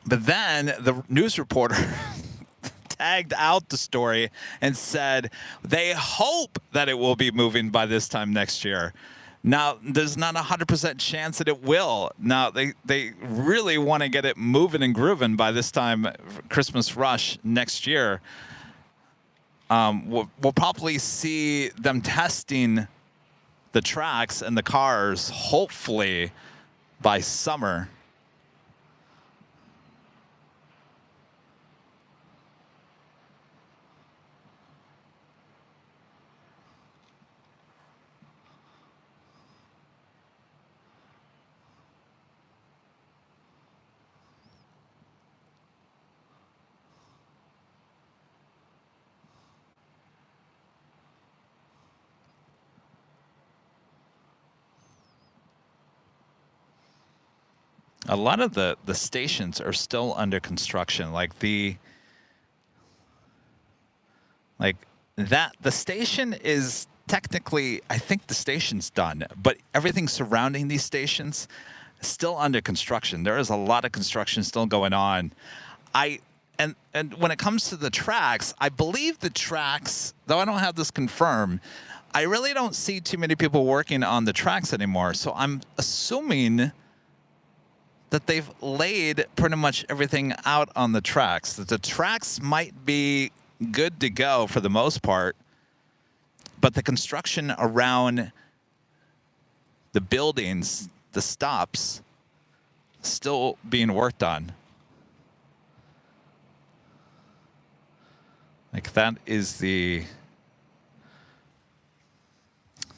But then the news reporter tagged out the story and said they hope that it will be moving by this time next year. Now, there's not a 100% chance that it will. Now, they really want to get it moving and grooving by this time, Christmas rush next year. We'll probably see them testing the tracks and the cars, hopefully, by summer. A lot of the stations are still under construction. The station is technically, I think the station's done, but everything surrounding these stations is still under construction. There is a lot of construction still going on. And when it comes to the tracks, I believe the tracks, though I don't have this confirmed, I really don't see too many people working on the tracks anymore. So I'm assuming that they've laid pretty much everything out on the tracks, that the tracks might be good to go for the most part, but the construction around the buildings, the stops, still being worked on.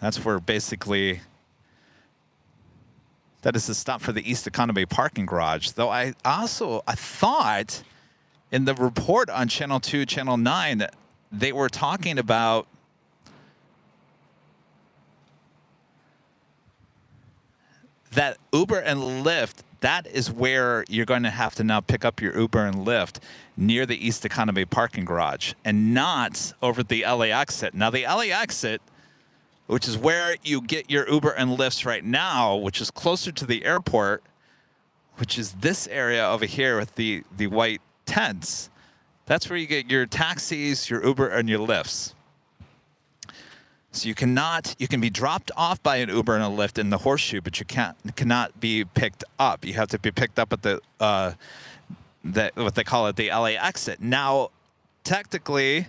That's where basically, that is the stop for the East Economy parking garage. Though I thought in the report on Channel 2, Channel 9, they were talking about that Uber and Lyft, that is where you're going to have to now pick up your Uber and Lyft near the East Economy parking garage and not over at the LA exit. Now, the LA exit, which is where you get your Uber and Lyfts right now, which is closer to the airport, which is this area over here with the white tents. That's where you get your taxis, your Uber, and your Lyfts. So you can be dropped off by an Uber and a Lyft in the Horseshoe, but you cannot be picked up. You have to be picked up at the what they call it, the LA exit. Now, technically,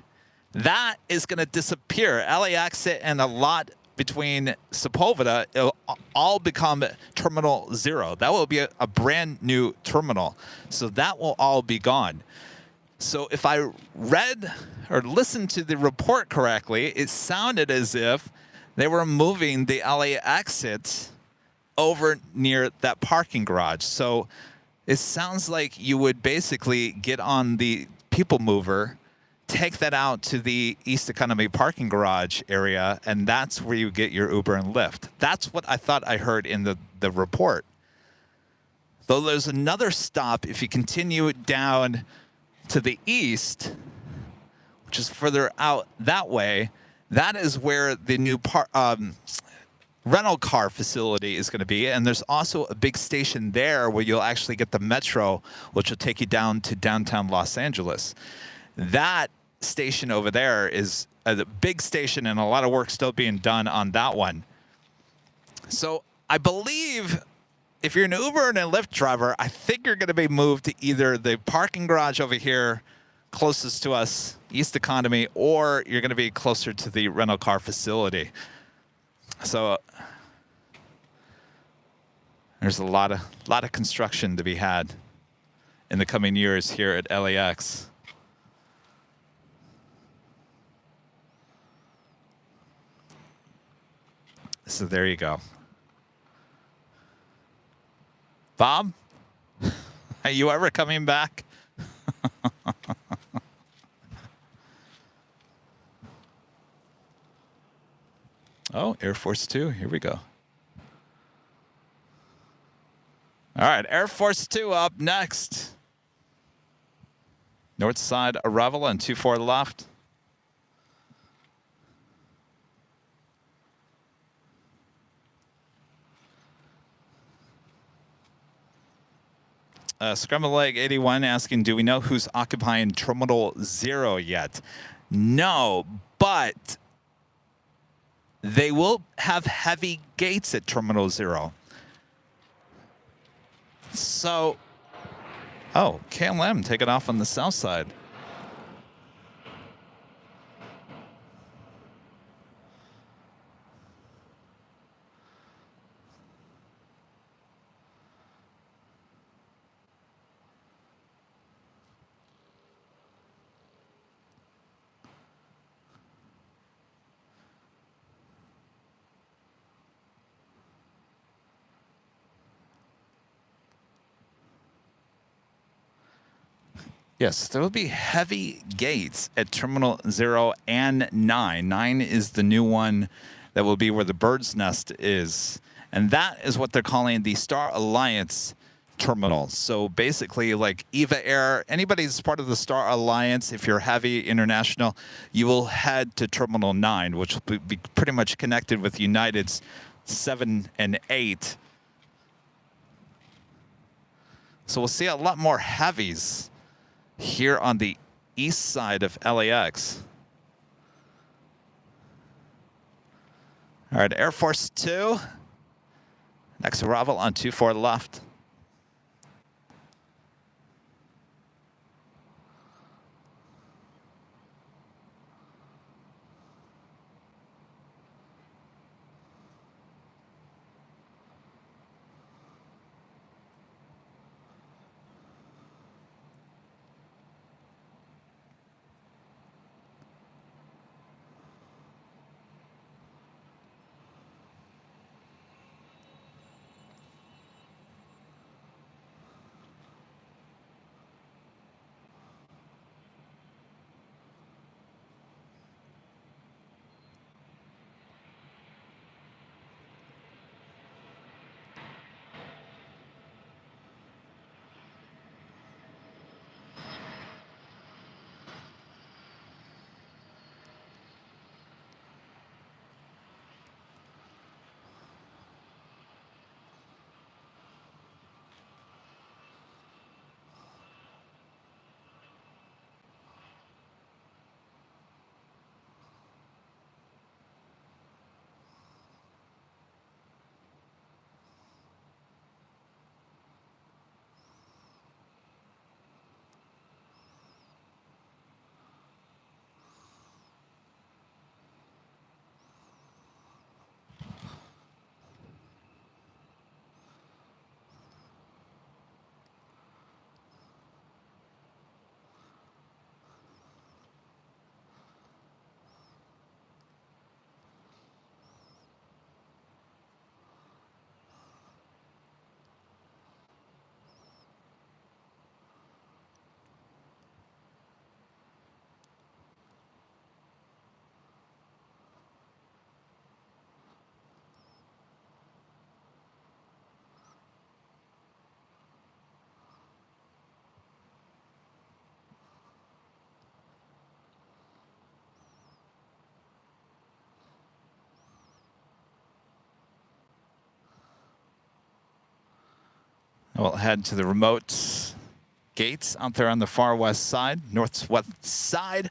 that is going to disappear. LA exit and a lot between Sepulveda, it'll all become Terminal 0. That will be a brand new terminal. So that will all be gone. So if I read or listened to the report correctly, it sounded as if they were moving the LA exit over near that parking garage. So it sounds like you would basically get on the people mover, take that out to the East Economy parking garage area, and that's where you get your Uber and Lyft. That's what I thought I heard in the report. Though there's another stop if you continue down to the east, which is further out that way. That is where the new rental car facility is going to be. And there's also a big station there where you'll actually get the metro, which will take you down to downtown Los Angeles. That station over there is a big station, and a lot of work still being done on that one. So I believe if you're an Uber and a Lyft driver, I think you're going to be moved to either the parking garage over here closest to us, East Economy, or you're going to be closer to the rental car facility. So there's a lot of construction to be had in the coming years here at LAX. So there you go. Bob, are you ever coming back? Oh, Air Force 2, here we go. All right, Air Force 2 up next. North side arrival on 24 left. Scrambled Leg 81 asking, do we know who's occupying Terminal 0 yet? No, but they will have heavy gates at Terminal 0. So, oh, KLM taking off on the south side. Yes, there will be heavy gates at Terminal 0 and 9. 9 is the new one that will be where the bird's nest is. And that is what they're calling the Star Alliance terminal. So basically, like EVA Air, anybody who's part of the Star Alliance, if you're heavy international, you will head to Terminal 9, which will be pretty much connected with United's 7 and 8. So we'll see a lot more heavies here on the east side of LAX. All right, Air Force 2. Next arrival on 24 left. We'll head to the remote gates out there on the far west side, northwest side.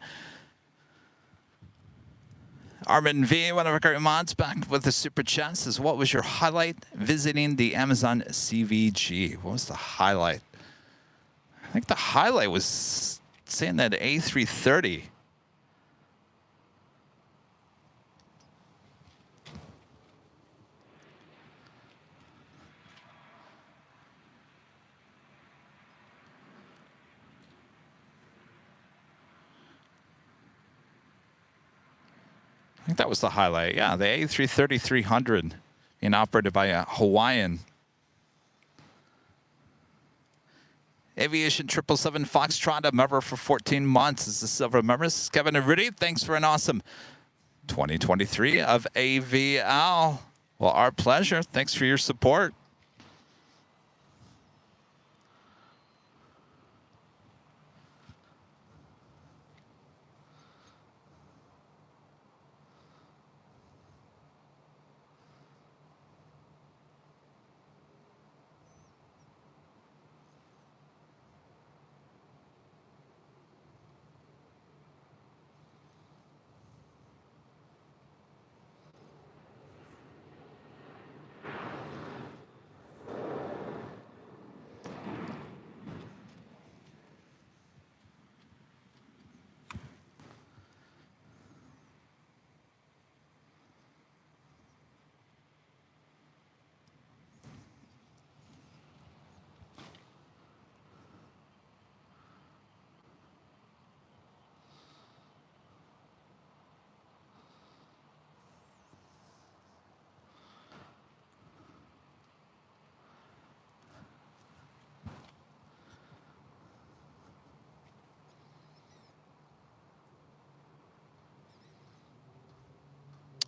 Armin V, one of our great mods, back with the super chat, says, what was your highlight visiting the Amazon CVG? What was the highlight? I think the highlight was saying that A330. I think that was the highlight. Yeah, the A330-300 being operated by a Hawaiian. Aviation 777 Foxtrot, a member for 14 months. This is silver members. Kevin and Rudy, thanks for an awesome 2023 of AVL. Well, our pleasure. Thanks for your support.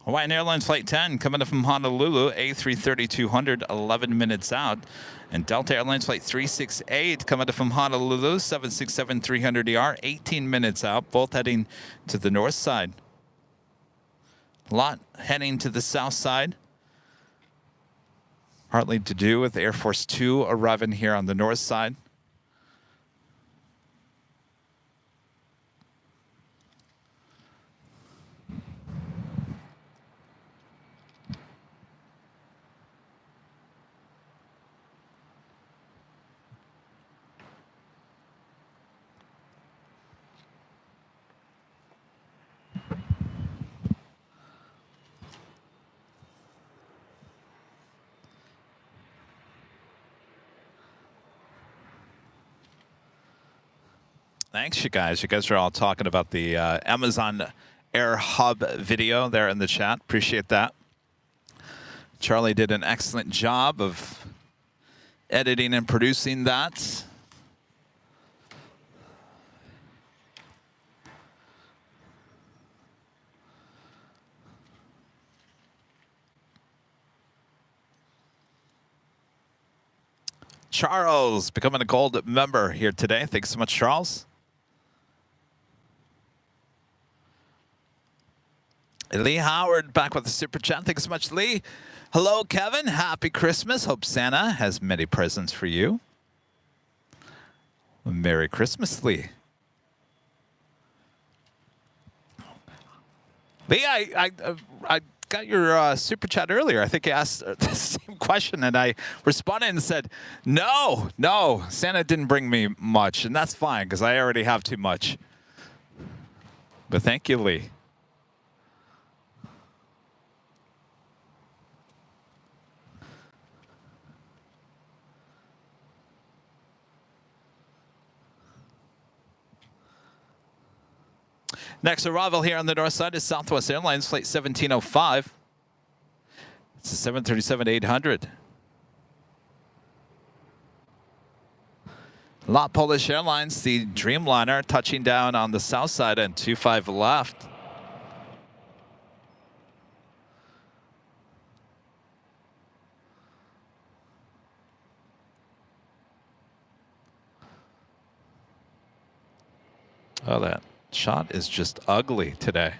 Hawaiian Airlines Flight 10 coming up from Honolulu, A330-200, 11 minutes out. And Delta Airlines Flight 368 coming up from Honolulu, 767-300ER, 18 minutes out, both heading to the north side. Lot heading to the south side. Partly to do with Air Force 2 arriving here on the north side. Thanks, you guys. You guys are all talking about the Amazon Air Hub video there in the chat. Appreciate that. Charlie did an excellent job of editing and producing that. Charles becoming a gold member here today. Thanks so much, Charles. Lee Howard back with the super chat. Thanks so much, Lee. Hello, Kevin. Happy Christmas. Hope Santa has many presents for you. Merry Christmas, Lee. Lee, I got your super chat earlier. I think you asked the same question, and I responded and said, no, Santa didn't bring me much, and that's fine because I already have too much. But thank you, Lee. Next arrival here on the north side is Southwest Airlines Flight 1705. It's a 737-800. Lot Polish Airlines, the Dreamliner, touching down on the south side and 25 left. Oh, that shot is just ugly today.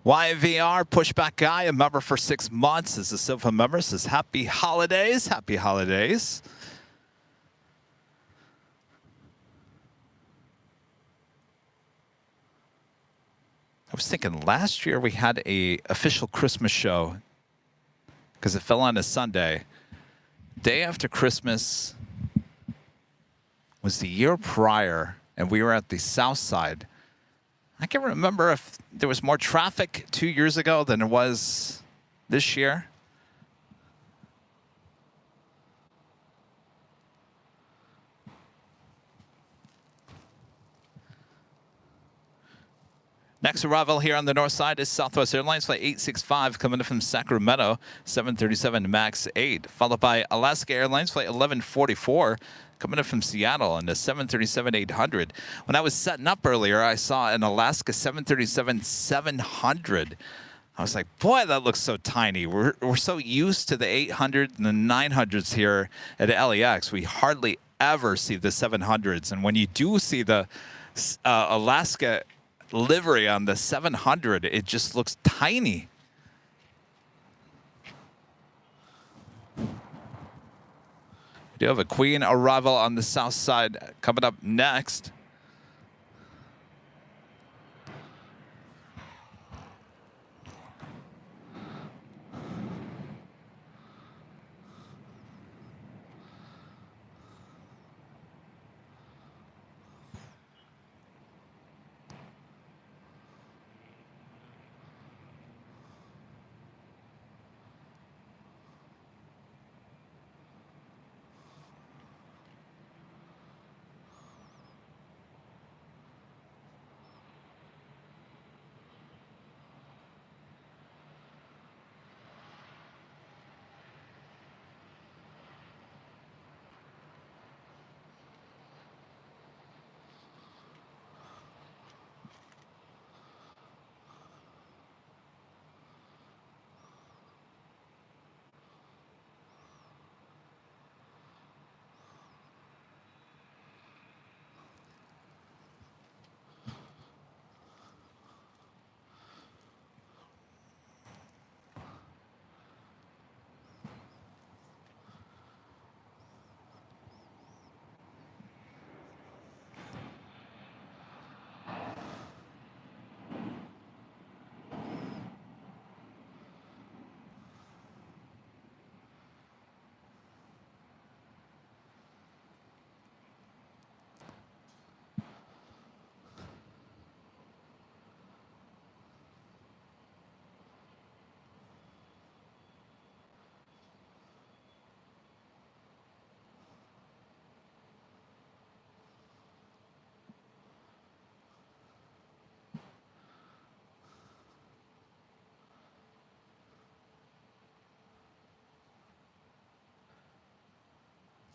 YVR, pushback guy, a member for 6 months. Is a silver member. Says happy holidays. Happy holidays. I was thinking last year we had a official Christmas show because it fell on a Sunday. Day after Christmas was the year prior, and we were at the South Side. I can't remember if there was more traffic 2 years ago than there was this year. Next arrival here on the north side is Southwest Airlines Flight 865 coming in from Sacramento, 737 MAX 8, followed by Alaska Airlines Flight 1144 coming in from Seattle on the 737-800. When I was setting up earlier, I saw an Alaska 737-700. I was like, boy, that looks so tiny. We're so used to the 800 and the 900s here at LAX. We hardly ever see the 700s. And when you do see the Alaska livery on the 700, it just looks tiny. We do have a Queen arrival on the south side coming up next.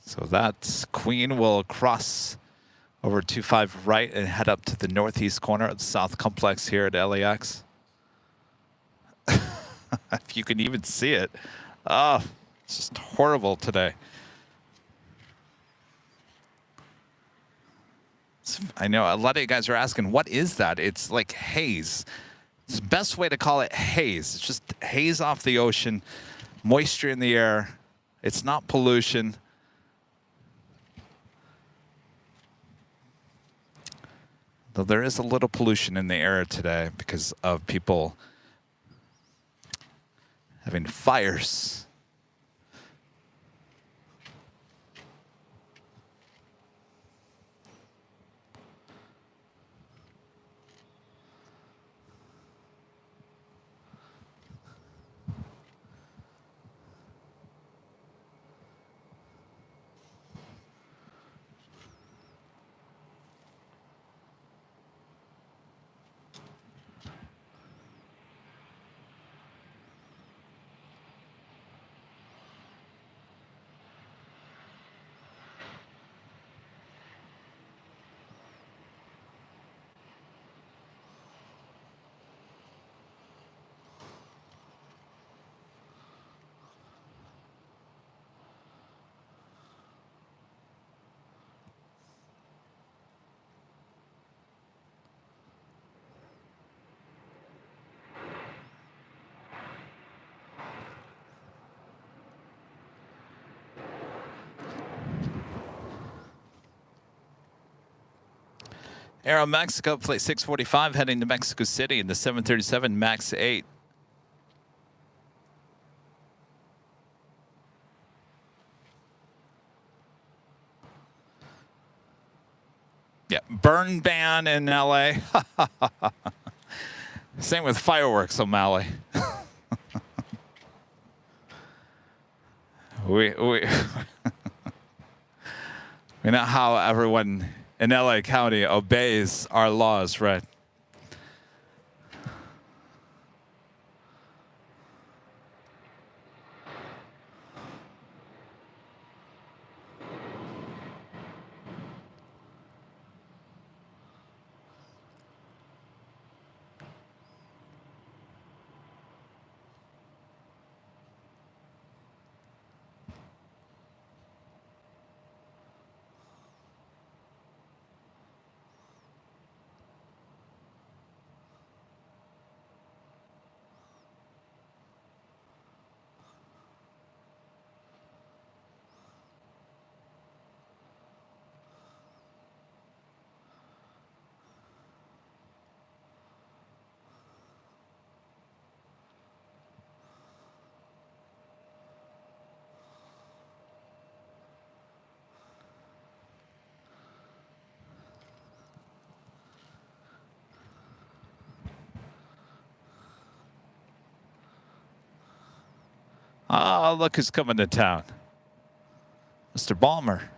So that Queen will cross over 25 right and head up to the northeast corner of the South Complex here at LAX. If you can even see it. Oh, it's just horrible today. I know a lot of you guys are asking, what is that? It's like haze. It's the best way to call it haze. It's just haze off the ocean, moisture in the air. It's not pollution. Though there is a little pollution in the air today because of people having fires. Aero Mexico, flight 645, heading to Mexico City in the 737 MAX 8. Yeah, burn ban in LA. Same with fireworks, O'Malley. we know how everyone in LA County obeys our laws, right? Oh, look who's coming to town. Mr. Balmer.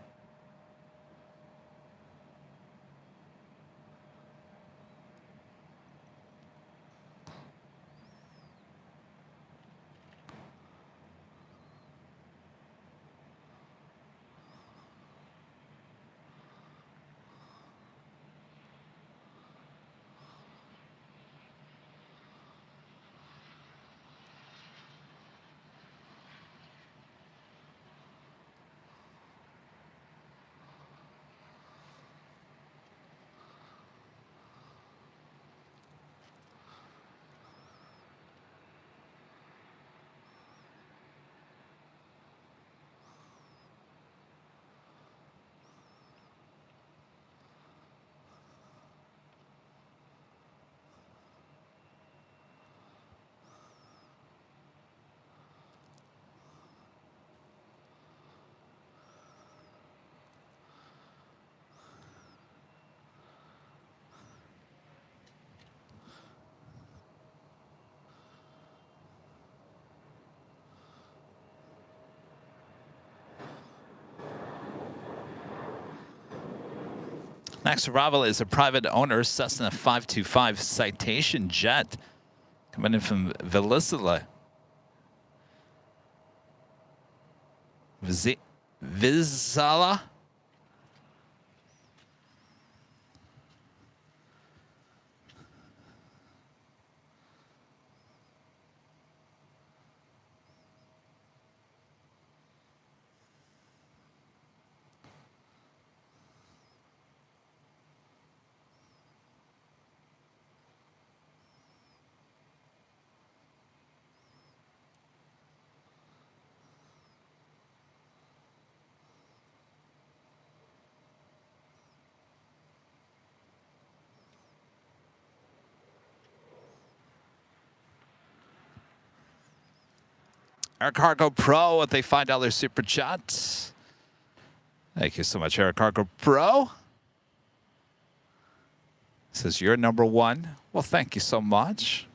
Next arrival is a private owner Cessna 525 Citation jet coming in from Vizsla. Vizsla? Air Cargo Pro with a $5 super chat. Thank you so much, Air Cargo Pro. Says you're number one. Well, thank you so much.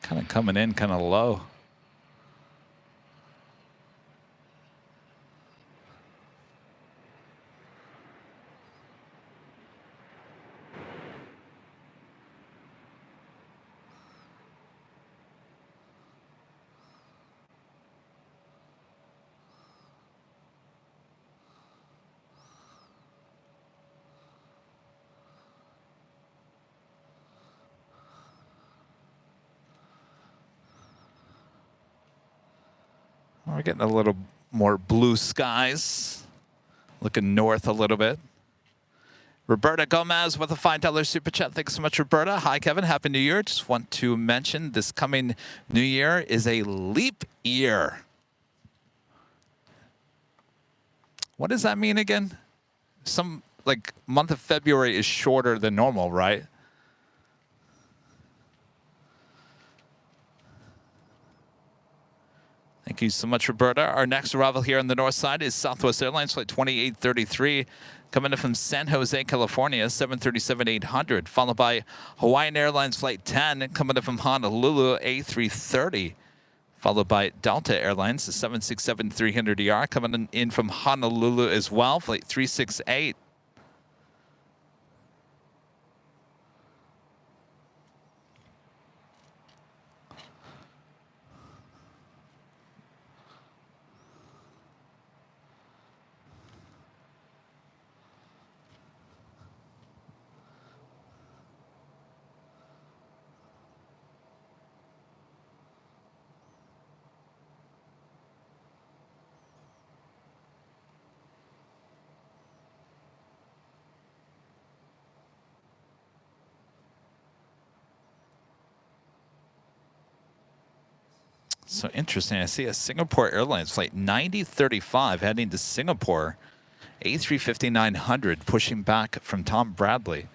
Kind of coming in kind of low. We're getting a little more blue skies. Looking north a little bit. Roberta Gomez with a $5 super chat. Thanks so much, Roberta. Hi, Kevin. Happy New Year. Just want to mention this coming New Year is a leap year. What does that mean again? Some, like, month of February is shorter than normal, right? Thank you so much, Roberta. Our next arrival here on the north side is Southwest Airlines Flight 2833, coming in from San Jose, California, 737-800, followed by Hawaiian Airlines Flight 10, coming in from Honolulu, A330, followed by Delta Airlines, the 767-300ER, coming in from Honolulu as well, Flight 368. So interesting. I see a Singapore Airlines Flight 9035 heading to Singapore. A350-900 pushing back from Tom Bradley.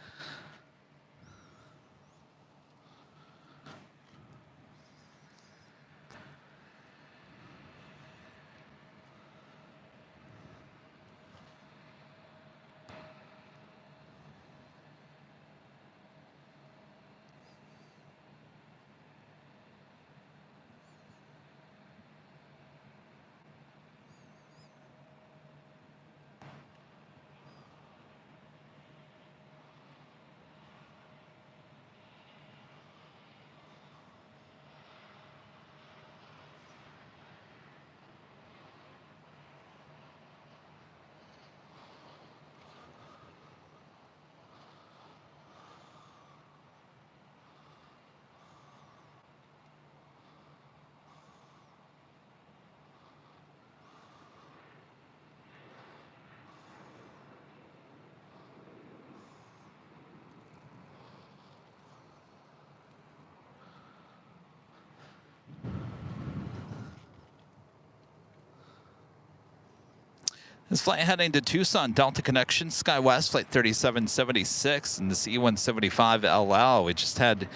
This flight heading to Tucson, Delta Connection, SkyWest, Flight 3776, and this E175LL. We just had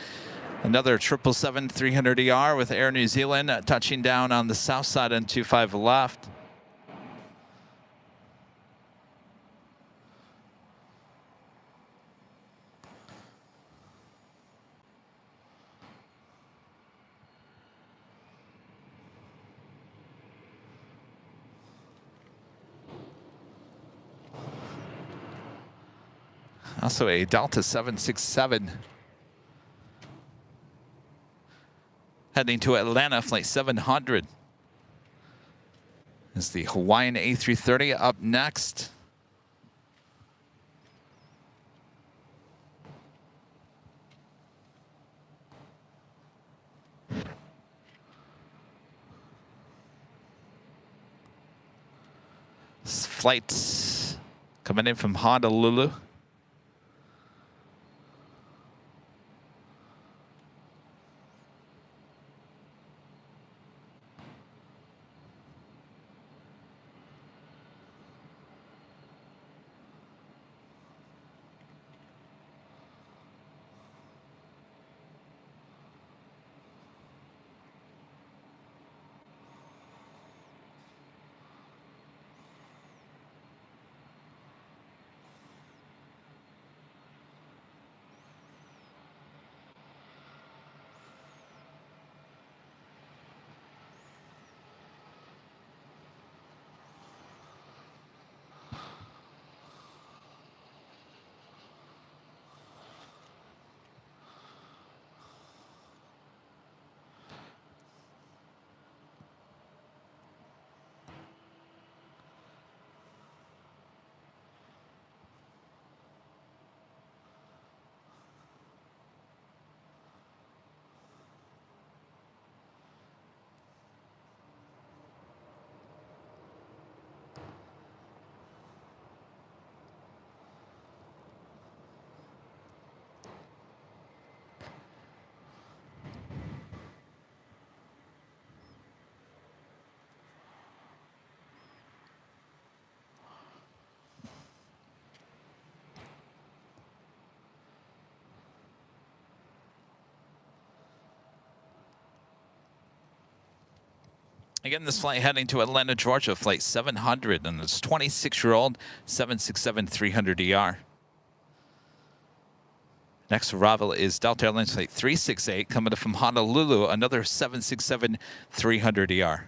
another 777-300ER with Air New Zealand touching down on the south side on 25 left. Also a Delta 767 heading to Atlanta, Flight 700. Is the Hawaiian A330 up next. This flight coming in from Honolulu. Again, this flight heading to Atlanta, Georgia, flight 700, and it's 26-year-old 767-300ER. Next arrival is Delta Airlines flight 368, coming from Honolulu, another 767-300ER.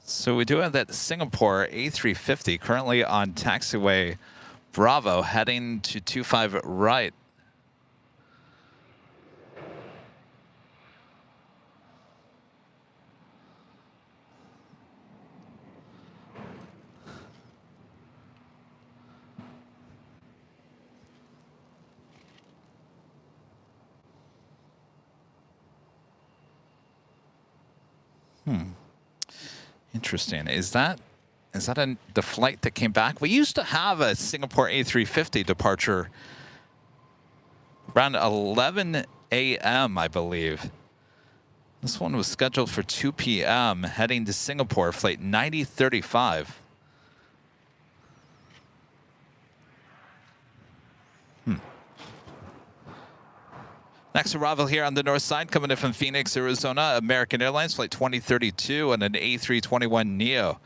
So we do have that Singapore A350 currently on taxiway Bravo, heading to 25 right. Interesting. Is that the flight that came back? We used to have a Singapore A350 departure around 11 a.m., I believe. This one was scheduled for 2 p.m. heading to Singapore, flight 9035. Next arrival here on the north side, coming in from Phoenix, Arizona, American Airlines, flight 2032 and an A321neo.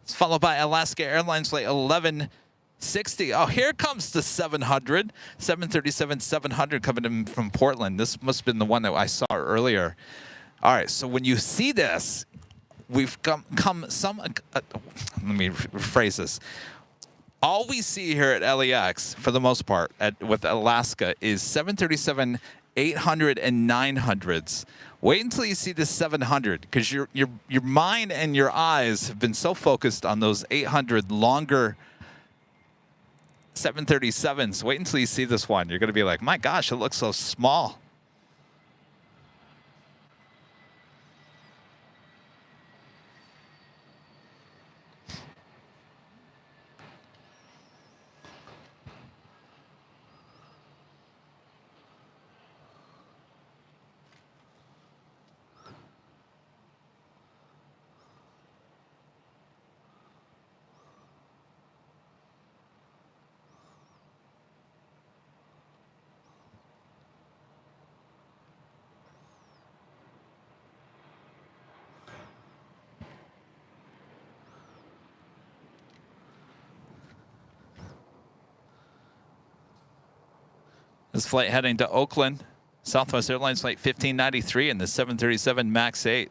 It's followed by Alaska Airlines, flight 1160. Oh, here comes the 700, 737-700 coming in from Portland. This must have been the one that I saw earlier. All right, so when you see this, we've let me rephrase this. All we see here at LAX, for the most part, with Alaska, is 737, 800, and 900s. Wait until you see the 700, because your mind and your eyes have been so focused on those 800 longer 737s. Wait until you see this one. You're going to be like, my gosh, it looks so small. This flight heading to Oakland, Southwest Airlines flight 1593 and the 737 MAX 8.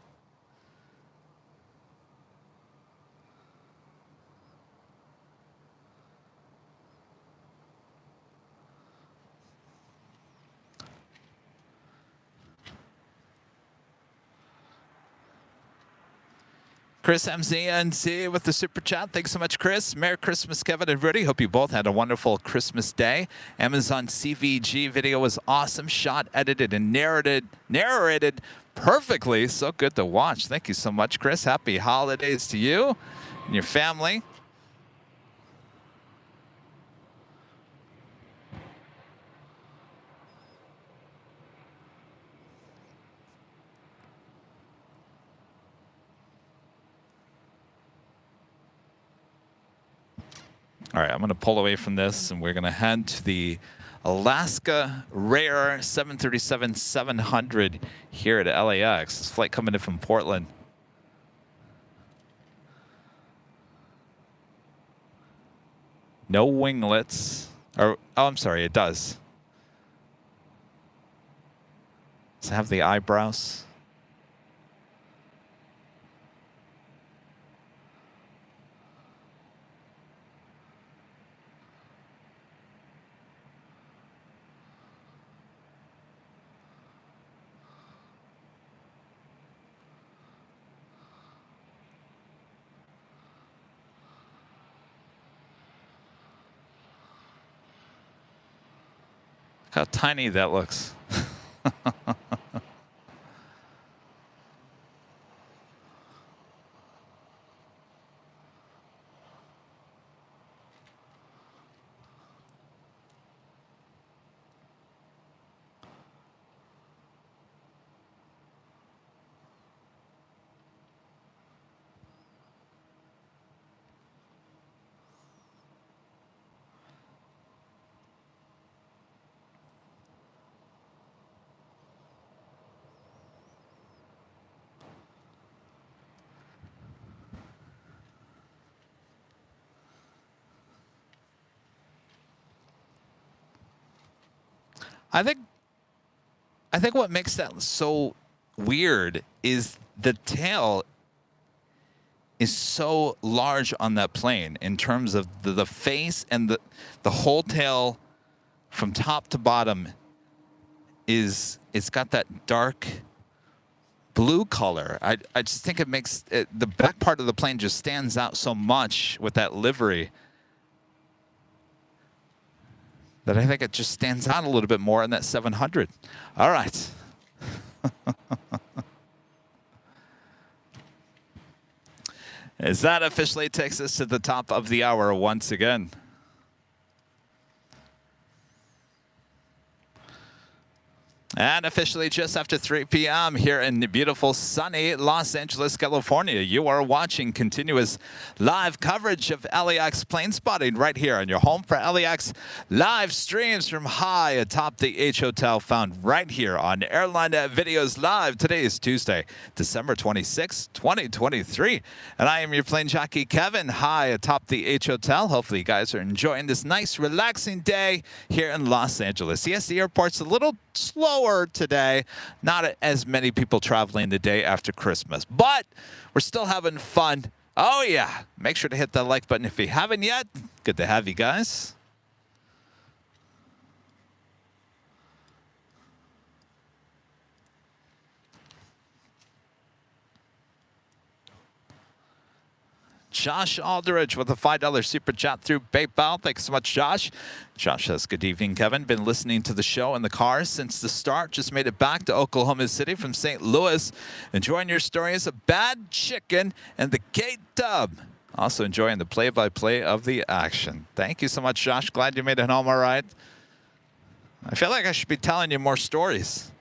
Chris MZNC with the super chat. Thanks so much, Chris. Merry Christmas, Kevin and Rudy. Hope you both had a wonderful Christmas day. Amazon CVG video was awesome. Shot, edited, and narrated perfectly. So good to watch. Thank you so much, Chris. Happy holidays to you and your family. All right, I'm going to pull away from this, and we're going to head to the Alaska Rare 737-700 here at LAX. This flight coming in from Portland. No winglets. Or, oh, I'm sorry, it does. Does it have the eyebrows? How tiny that looks. I think what makes that so weird is the tail is so large on that plane in terms of the face, and the whole tail from top to bottom it's got that dark blue color. I just think it makes the back part of the plane just stands out so much with that livery, that I think it just stands out a little bit more in that 700. All right. As that officially takes us to the top of the hour once again. And officially just after 3 p.m. here in the beautiful sunny Los Angeles, California, you are watching continuous live coverage of LAX plane spotting right here on your home for LAX live streams from high atop the H Hotel, found right here on Airline Videos Live. Today is Tuesday, December 26, 2023. And I am your plane jockey, Kevin, high atop the H Hotel. Hopefully you guys are enjoying this nice, relaxing day here in Los Angeles. Yes, the airport's a little slower today. Not as many people traveling the day after Christmas, but we're still having fun. Oh yeah, make sure to hit that like button if you haven't yet. Good to have you guys. Josh Aldridge with a $5 super chat through PayPal. Thanks so much, Josh. Josh says, good evening, Kevin. Been listening to the show in the car since the start. Just made it back to Oklahoma City from St. Louis. Enjoying your stories of Bad Chicken and the K-Dub. Also enjoying the play-by-play of the action. Thank you so much, Josh. Glad you made it home all right. I feel like I should be telling you more stories.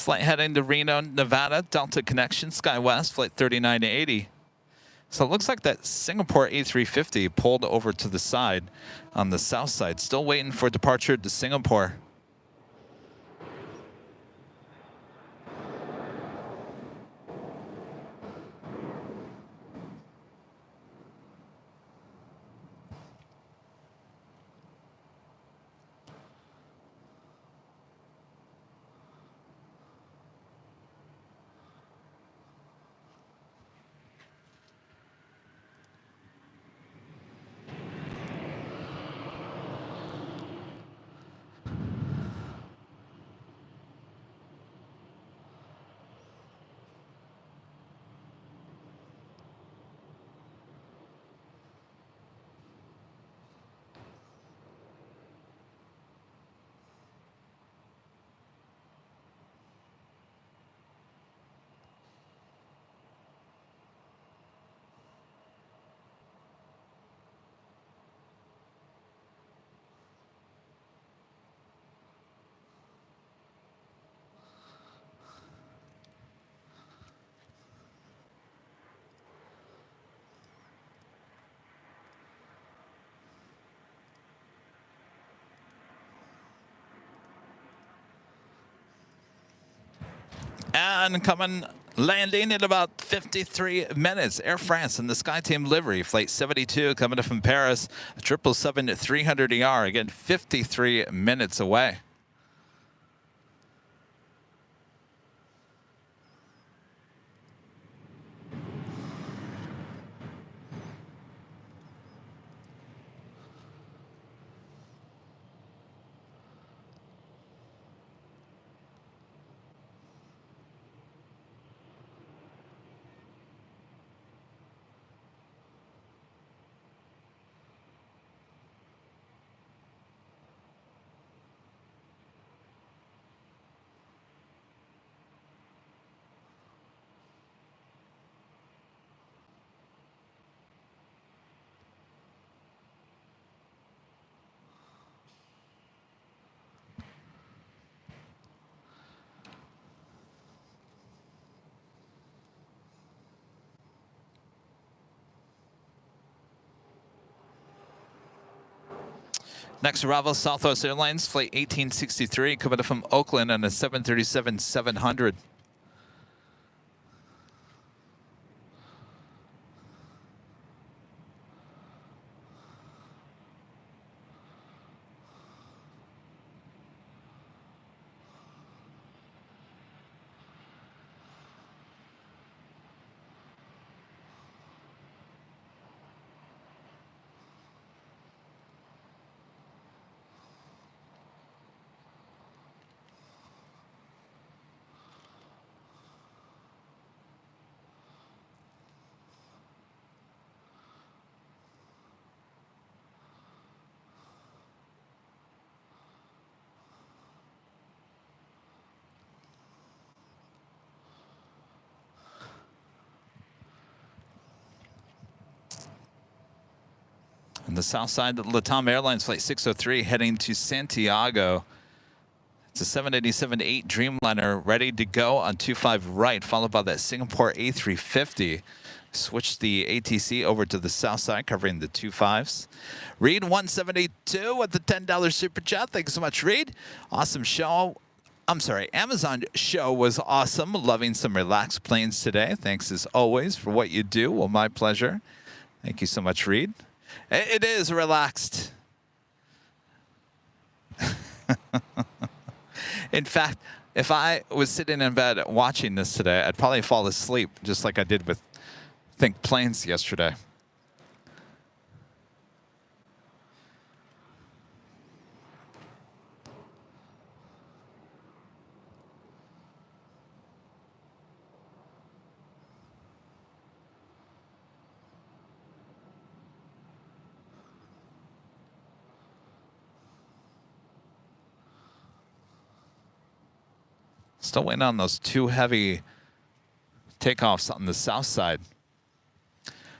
Flight heading to Reno, Nevada, Delta Connection, SkyWest, flight 3980. So it looks like that Singapore A350 pulled over to the side on the south side. Still waiting for departure to Singapore. And landing in about 53 minutes. Air France in the SkyTeam livery, flight 72 coming in from Paris, 777-300ER, again 53 minutes away. Next arrival, Southwest Airlines, flight 1863, coming in from Oakland on a 737-700. On the south side, LATAM Airlines Flight 603 heading to Santiago. It's a 787-8 Dreamliner ready to go on 25 right, followed by that Singapore A350. Switch the ATC over to the south side, covering the 25s. Reed 172 with the $10 super chat. Thanks so much, Reed. Awesome show. I'm sorry, Amazon show was awesome. Loving some relaxed planes today. Thanks as always for what you do. Well, my pleasure. Thank you so much, Reed. It is relaxed. In fact, if I was sitting in bed watching this today, I'd probably fall asleep just like I did with Think Planes yesterday. Still waiting on those two heavy takeoffs on the south side.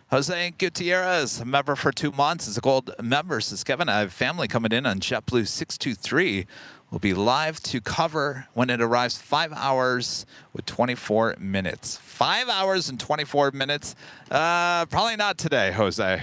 Jose Gutierrez, a member for 2 months, is a gold member. Says, Kevin, I have family coming in on JetBlue 623. will be live to cover when it arrives. 5 hours with 24 minutes. 5 hours and 24 minutes. Probably not today, Jose.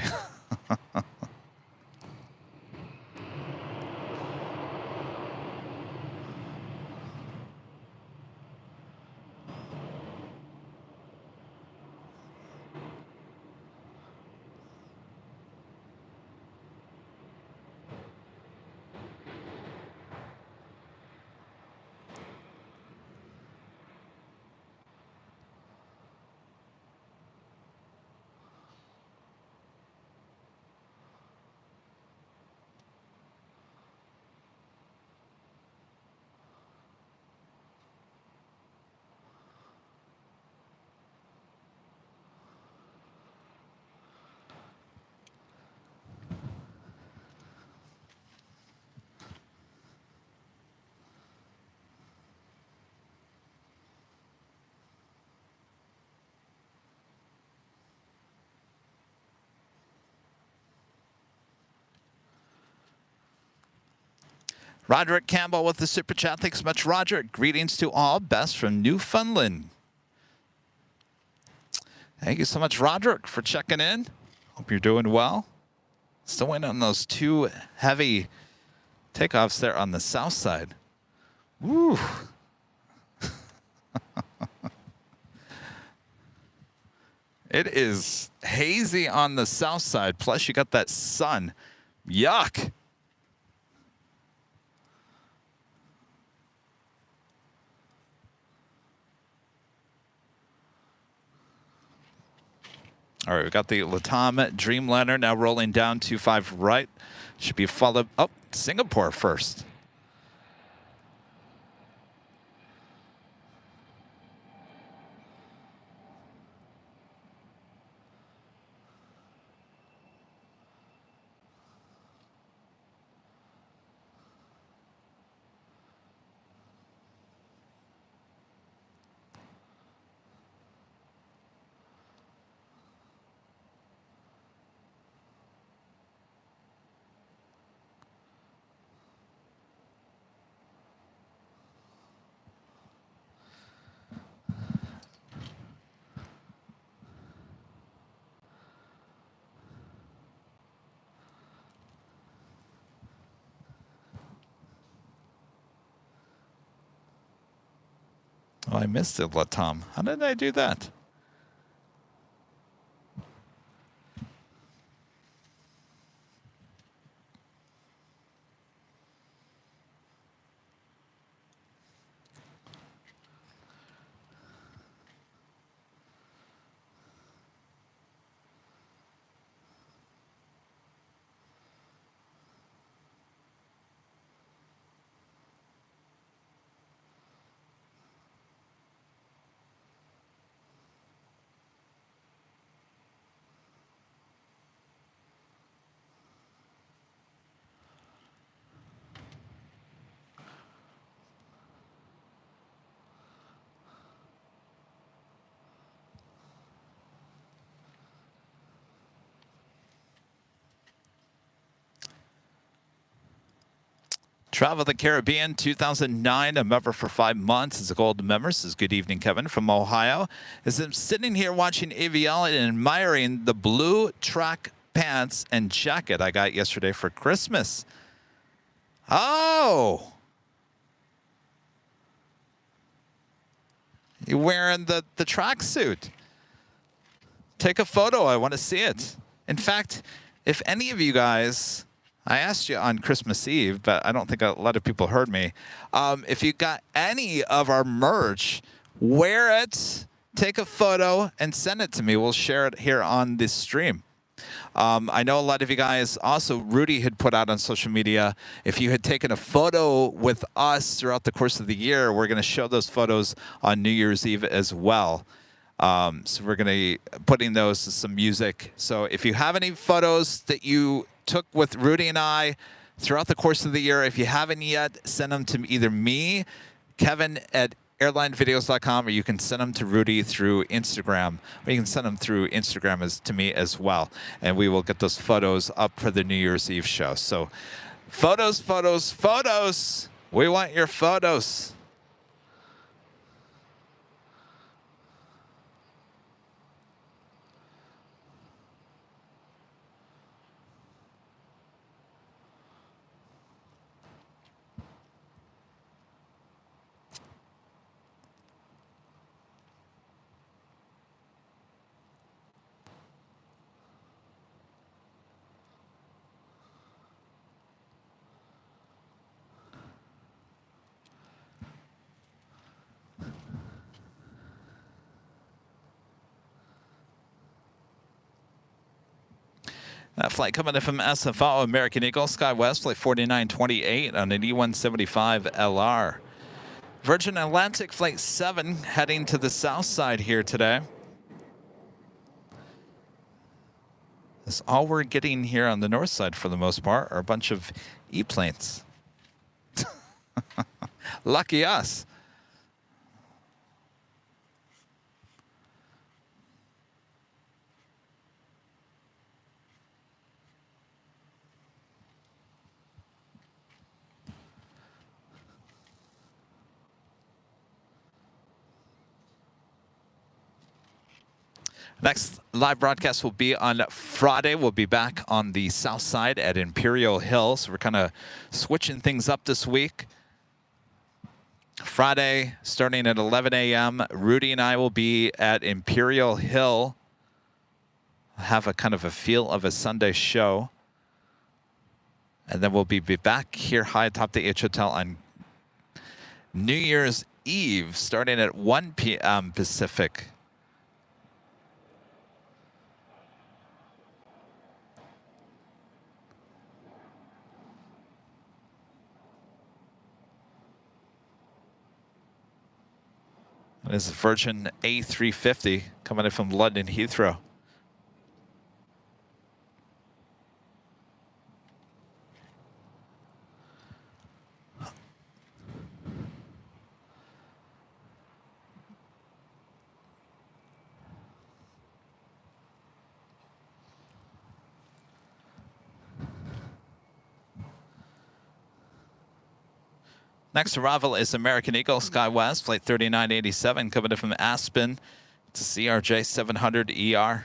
Roderick Campbell with the Super Chat. Thanks so much, Roderick. Greetings to all. Best from Newfoundland. Thank you so much, Roderick, for checking in. Hope you're doing well. Still waiting on those 2 heavy takeoffs there on the south side. Woo. It is hazy on the south side. Plus, you got that sun. Yuck. All right, we got the Latam Dreamliner now rolling down 25 right. Should be followed. Oh, Singapore first. Oh, I missed it, Latam. How did I do that? Travel the Caribbean 2009, a member for 5 months as a gold member. Says, good evening, Kevin from Ohio. As I'm sitting here watching AVL and admiring the blue track pants and jacket I got yesterday for Christmas. Oh! You're wearing the tracksuit. Take a photo. I want to see it. In fact, if any of you guys... I asked you on Christmas Eve, but I don't think a lot of people heard me. If you got any of our merch, wear it, take a photo, and send it to me. We'll share it here on this stream. I know a lot of you guys also, Rudy had put out on social media, if you had taken a photo with us throughout the course of the year, we're going to show those photos on New Year's Eve as well. So we're going to be putting those to some music. So if you have any photos that you took with Rudy and I throughout the course of the year, if you haven't yet, send them to either me, Kevin at airlinevideos.com, or you can send them to Rudy through Instagram, or you can send them through Instagram to me as well, and we will get those photos up for the New Year's Eve show. So photos, photos, photos. We want your photos. That flight coming in from SFO, American Eagle, SkyWest, flight 4928 on an E175 LR. Virgin Atlantic flight 7 heading to the south side here today. That's all we're getting here on the north side for the most part are a bunch of E-planes. Lucky us. Next live broadcast will be on Friday. We'll be back on the south side at Imperial Hill. So we're kind of switching things up this week. Friday, starting at 11 a.m., Rudy and I will be at Imperial Hill. Have a kind of a feel of a Sunday show. And then we'll be back here high atop the H Hotel on New Year's Eve, starting at 1 p.m. Pacific. This is Virgin A350 coming in from London Heathrow. Next arrival is American Eagle SkyWest, flight 3987, coming in from Aspen to CRJ 700 ER.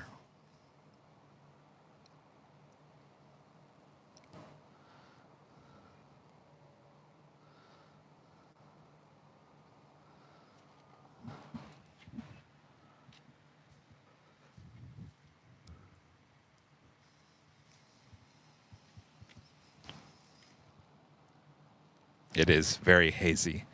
It is very hazy.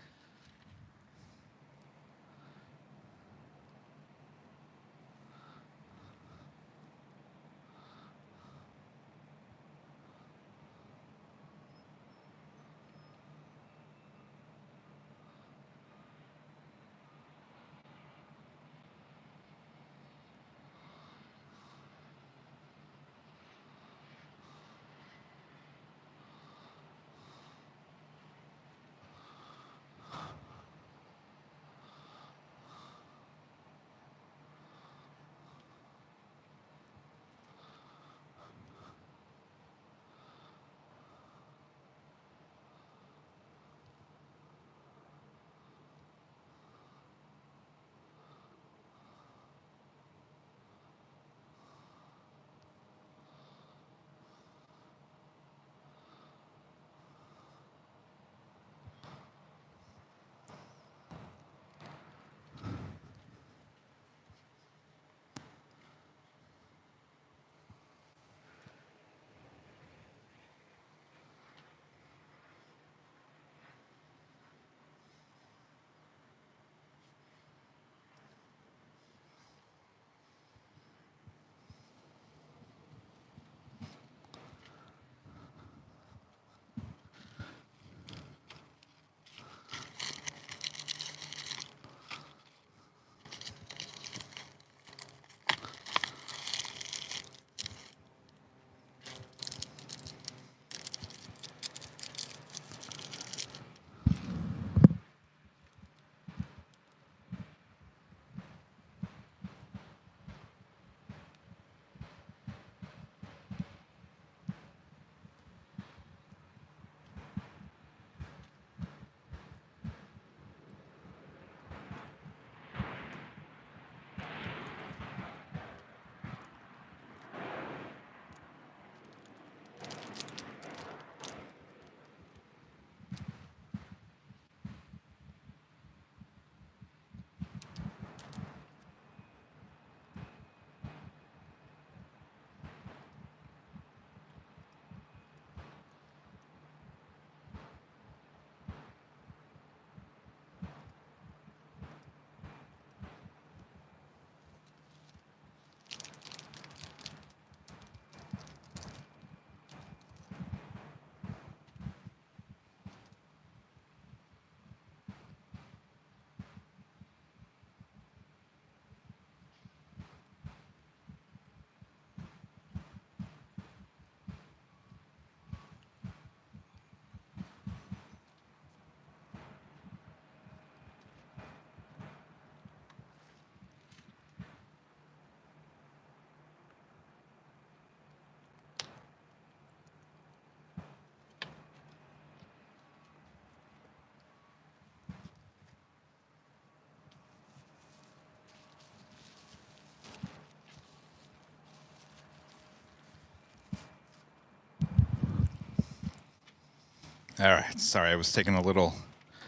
All right. Sorry, I was taking a little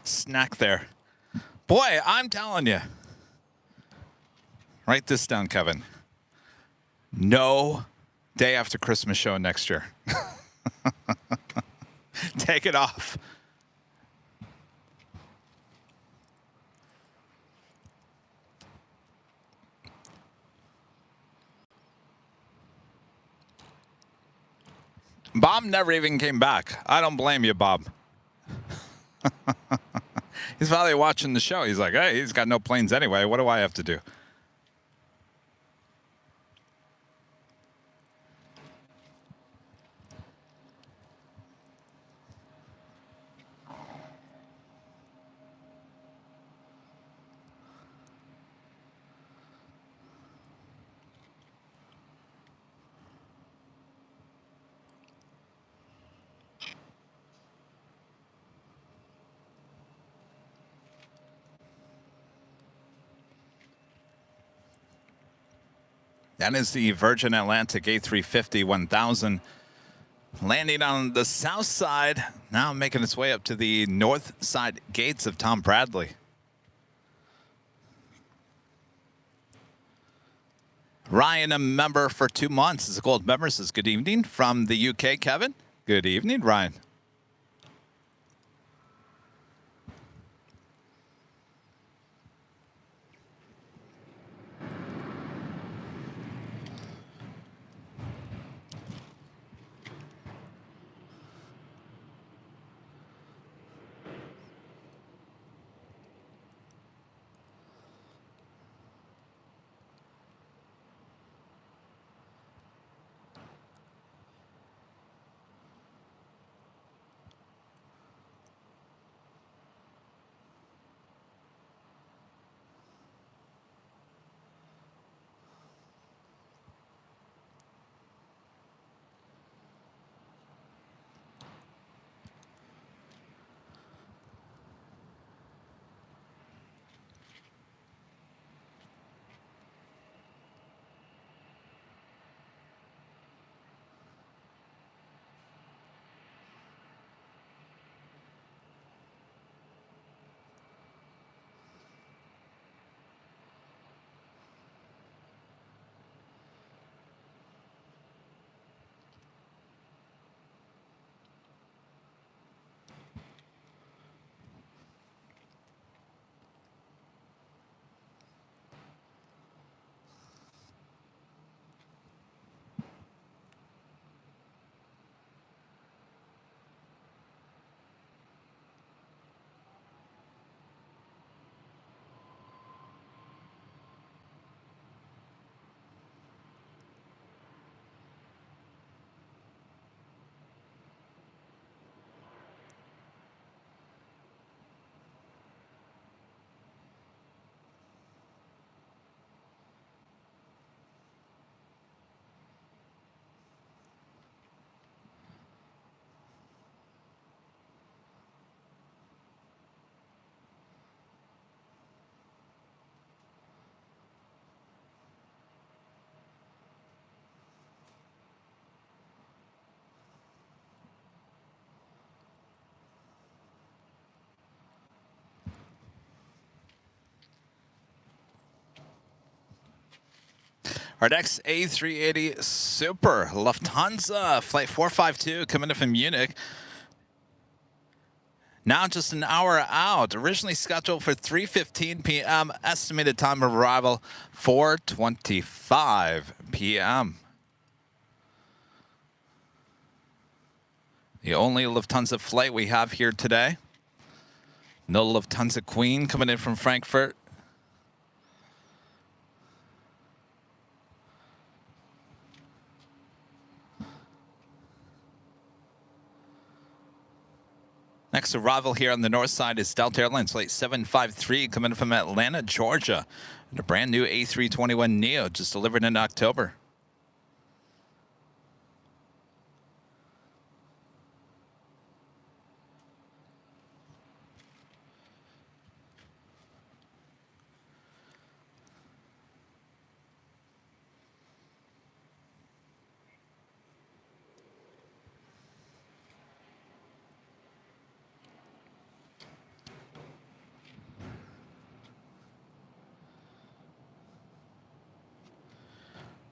snack there. Boy, I'm telling you. Write this down, Kevin. No day after Christmas show next year. Take it off. Bob never even came back. I don't blame you, Bob. He's probably watching the show. He's like, hey, he's got no planes anyway. What do I have to do? That is the Virgin Atlantic A350 1000 landing on the south side, now making its way up to the north side gates of Tom Bradley. Ryan, a member for 2 months, is a gold member, says good evening from the UK, Kevin. Good evening, Ryan. Our next A380 Super Lufthansa Flight 452 coming in from Munich. Now just an hour out. Originally scheduled for 3:15 p.m. Estimated time of arrival 4:25 p.m. The only Lufthansa flight we have here today. No Lufthansa Queen coming in from Frankfurt. Next arrival here on the north side is Delta Airlines Flight 753 coming from Atlanta, Georgia. And a brand new A321neo just delivered in October.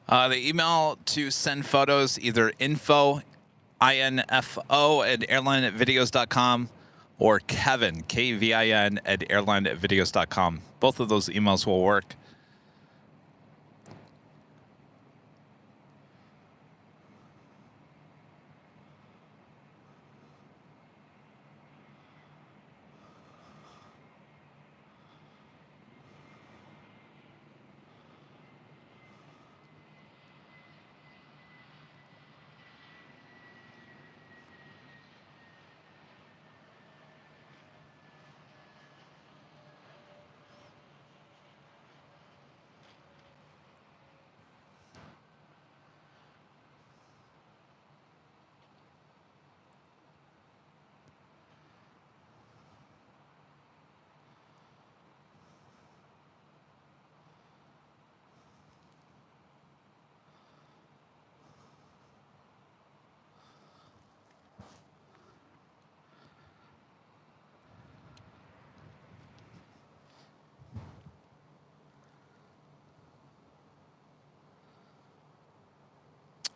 The email to send photos, either info, I-N-F-O, at airlinevideos.com or Kevin, K-V-I-N, at airlinevideos.com. Both of those emails will work.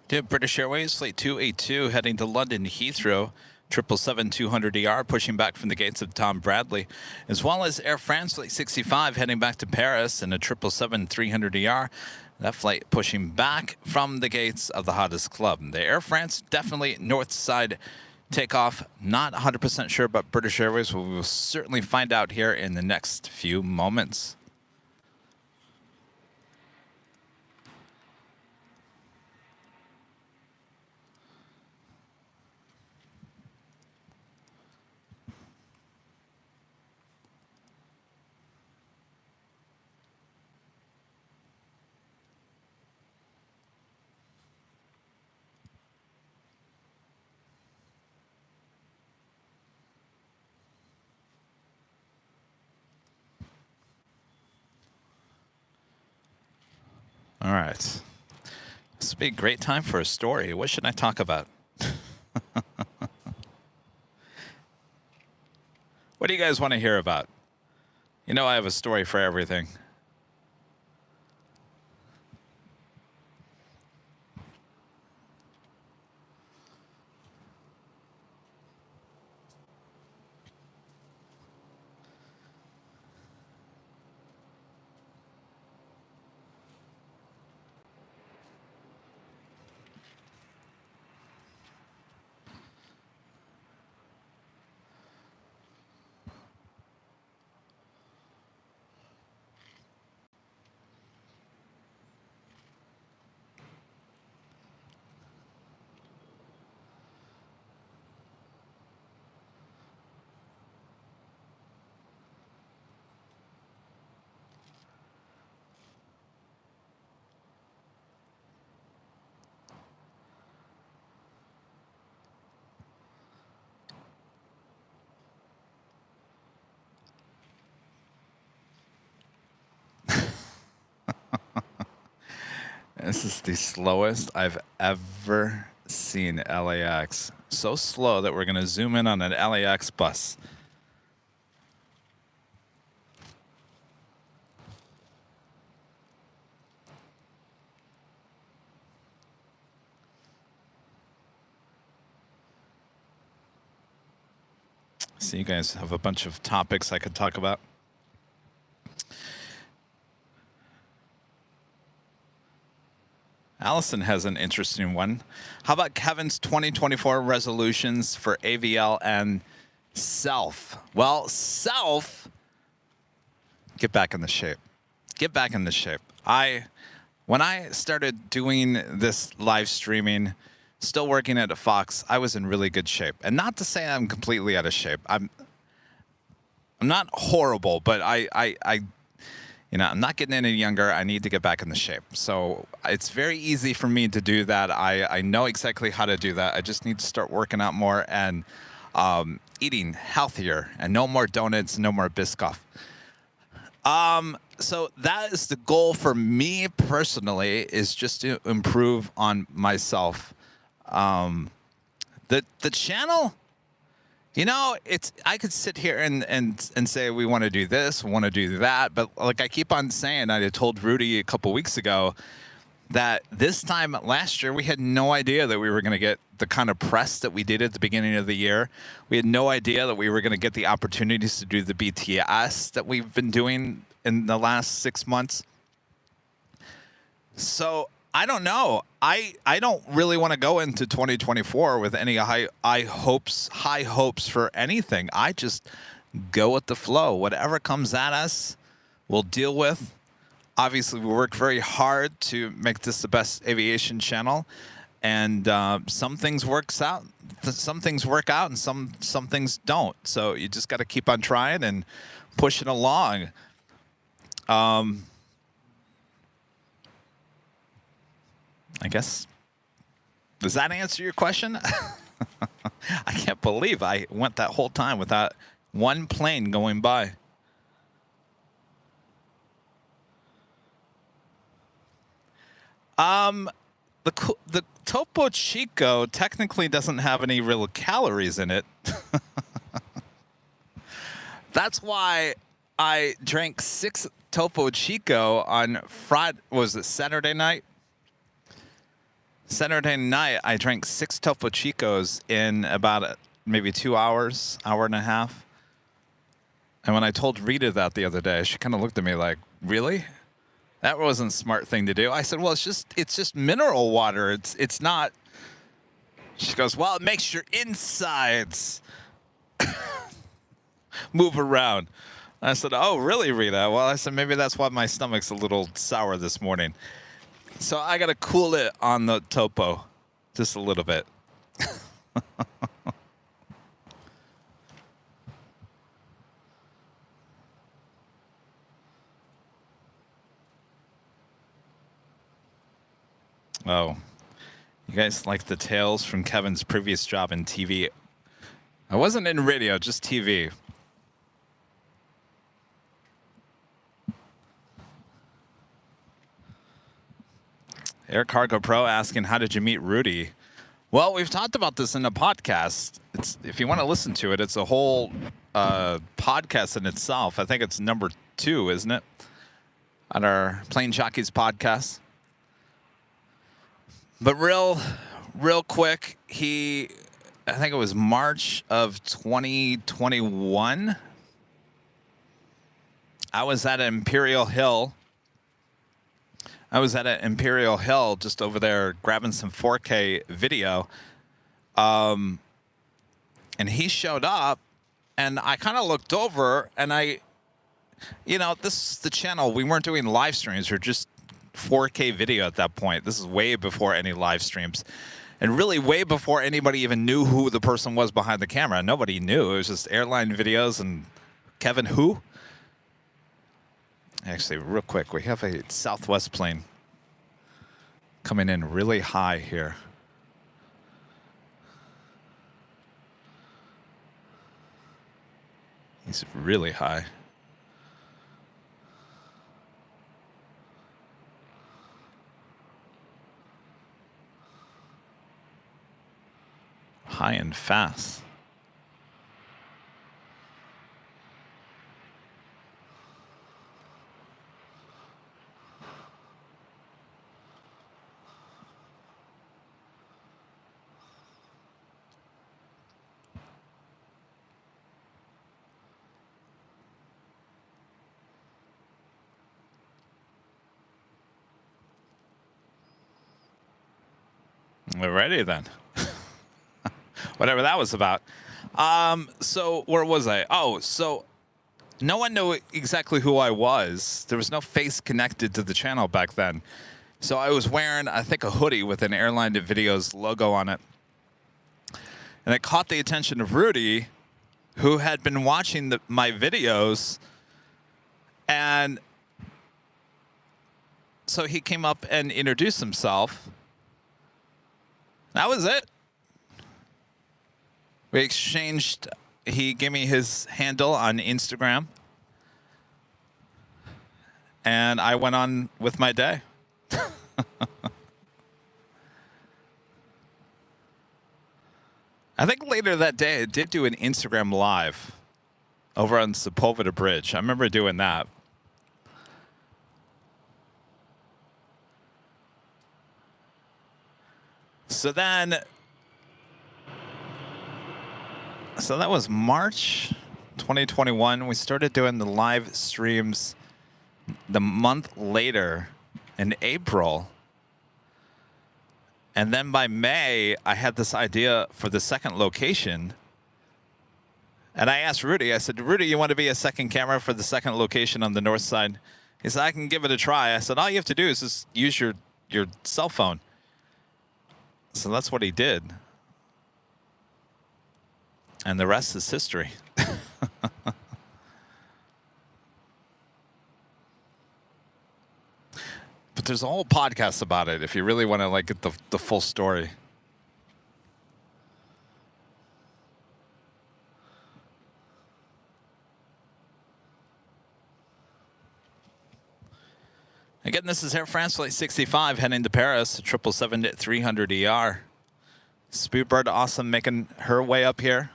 To British Airways, Flight 282 heading to London Heathrow, 777-200ER pushing back from the gates of Tom Bradley, as well as Air France Flight 65 heading back to Paris in a 777-300ER. That flight pushing back from the gates of the hottest club. The Air France definitely north side takeoff. Not 100% sure about British Airways, but we will certainly find out here in the next few moments. All right. This would be a great time for a story. What should I talk about? What do you guys want to hear about? You know I have a story for everything. This is the slowest I've ever seen LAX. So slow that we're going to zoom in on an LAX bus. So you guys have a bunch of topics I could talk about. Allison has an interesting one. How about Kevin's 2024 resolutions for AVL and self? Well, self, get back in the shape. Get back in the shape. When I started doing this live streaming, still working at a Fox, I was in really good shape. And not to say I'm completely out of shape. I'm not horrible, but I'm not getting any younger. I need to get back in the shape. So it's very easy for me to do that. I know exactly how to do that. I just need to start working out more and eating healthier and no more donuts, no more Biscoff. So that is the goal for me personally, is just to improve on myself. The channel, you know, I could sit here and say we want to do this, we want to do that, but like I keep on saying, I told Rudy a couple weeks ago that this time last year, we had no idea that we were going to get the kind of press that we did at the beginning of the year. We had no idea that we were going to get the opportunities to do the BTS that we've been doing in the last 6 months. So I don't know. I don't really want to go into 2024 with any high hopes for anything. I just go with the flow. Whatever comes at us, we'll deal with. Obviously, we work very hard to make this the best aviation channel, and some things work out, and some things don't. So you just got to keep on trying and pushing along. I guess, does that answer your question? I can't believe I went that whole time without one plane going by. The Topo Chico technically doesn't have any real calories in it. That's why I drank 6 Topo Chico on Friday. Was it Saturday night? Saturday night, I drank 6 Topo Chicos in about maybe 2 hours, hour and a half. And when I told Rita that the other day, she kind of looked at me like, "Really? That wasn't a smart thing to do." I said, "Well, it's just mineral water. It's not." She goes, "Well, it makes your insides move around." I said, "Oh, really, Rita?" Well, I said, maybe that's why my stomach's a little sour this morning. So I got to cool it on the Topo just a little bit. Oh, you guys like the tales from Kevin's previous job in TV? I wasn't in radio, just TV. Air Cargo Pro asking, how did you meet Rudy? Well, we've talked about this in a podcast. If you want to listen to it, it's a whole podcast in itself. I think it's number 2, isn't it? On our Plane Jockeys podcast. But real quick, I think it was March of 2021. I was at Imperial Hill. Just over there grabbing some 4K video. And he showed up, and I kind of looked over, and this is the channel. We weren't doing live streams. We're just 4K video at that point. This is way before any live streams, and really way before anybody even knew who the person was behind the camera. Nobody knew. It was just Airline Videos and Kevin who? Actually, real quick, we have a Southwest plane coming in really high here. He's really high. High and fast. We're ready then. Whatever that was about. So where was I? Oh, so no one knew exactly who I was. There was no face connected to the channel back then. So I was wearing, I think, a hoodie with an AirLineVideos logo on it. And it caught the attention of Rudy, who had been watching my videos. And so he came up and introduced himself. That was it. We exchanged, he gave me his handle on Instagram, and I went on with my day. I think later that day I did do an Instagram live over on SEPULVEDA Bridge. I remember doing that. So then, so that was March 2021. We started doing the live streams the month later in April. And then by May, I had this idea for the second location. And I asked Rudy, I said, Rudy, you want to be a second camera for the second location on the north side? He said, I can give it a try. I said, all you have to do is just use your cell phone. So that's what he did. And the rest is history. But there's a whole podcast about it if you really want to like get the full story. Again, this is Air France Flight 65 heading to Paris, 777-300 ER. Spootbird awesome making her way up here.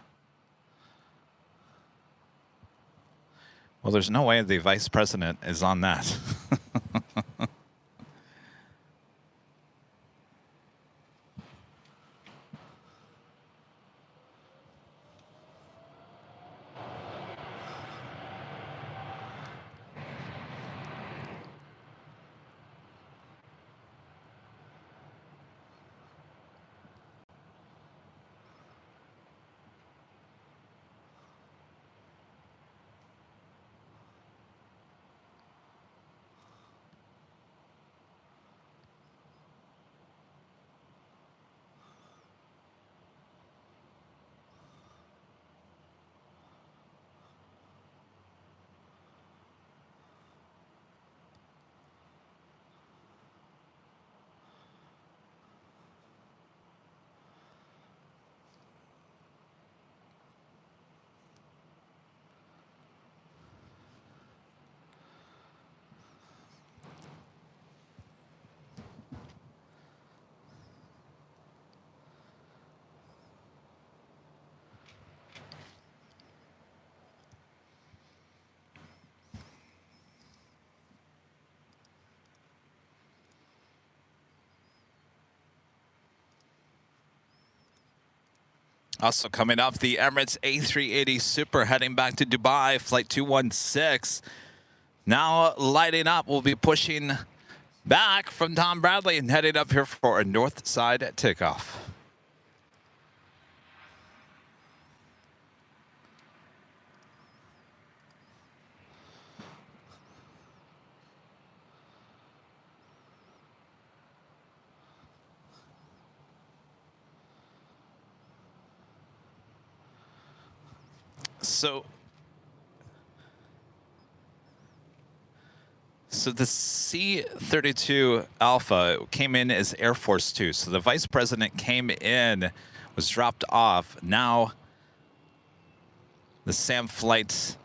Well, there's no way the vice president is on that. Also coming up, the Emirates A380 Super heading back to Dubai, flight 216. Now lighting up, we'll be pushing back from Tom Bradley and heading up here for a north side takeoff. So the C-32 Alpha came in as Air Force 2. So the vice president came in, was dropped off. Now the SAM flight's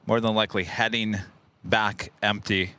more than likely heading back empty.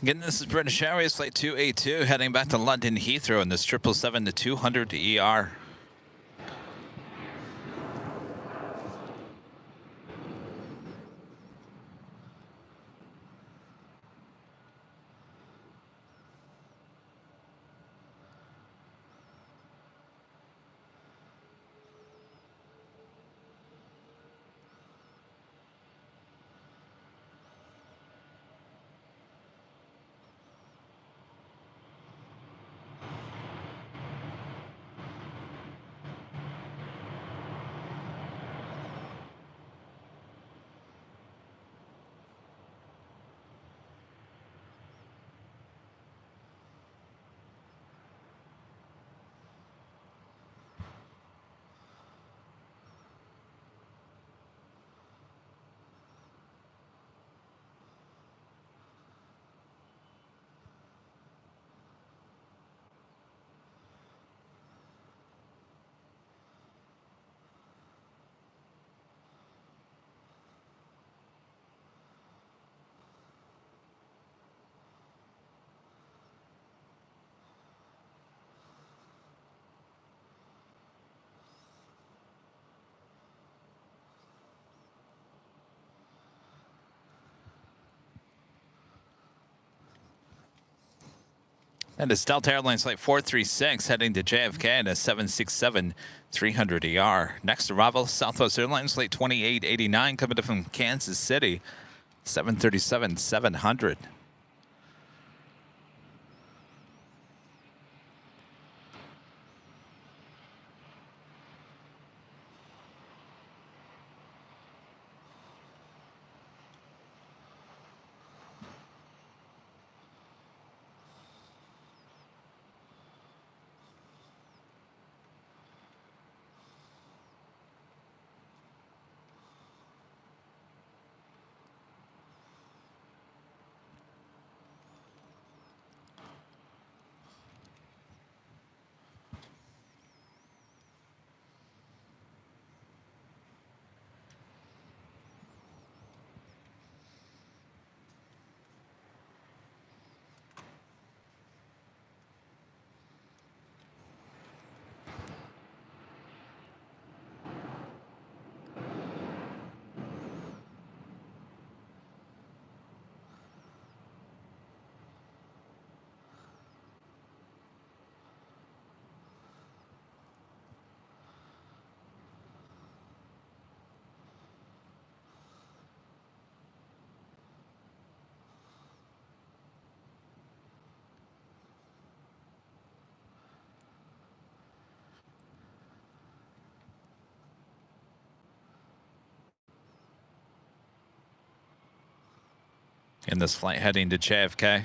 Again, this is British Airways Flight 282 heading back to London Heathrow in this 777-200 ER. And it's Delta Airlines Flight 436 heading to JFK in a 767-300ER. Next arrival, Southwest Airlines Flight 2889 coming in from Kansas City, 737-700. In this flight heading to JFK.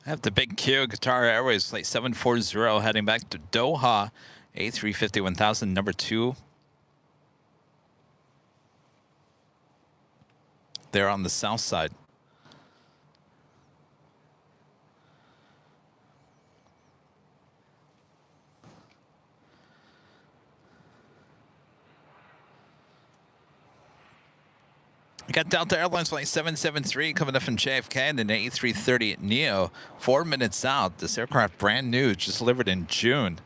I have the big Q, Qatar Airways Flight 740 heading back to Doha, A350 1000, number 2. There on the south side. We got Delta Airlines Flight 773 coming up from JFK and an A330 NEO. 4 minutes out. This aircraft brand new, just delivered in June.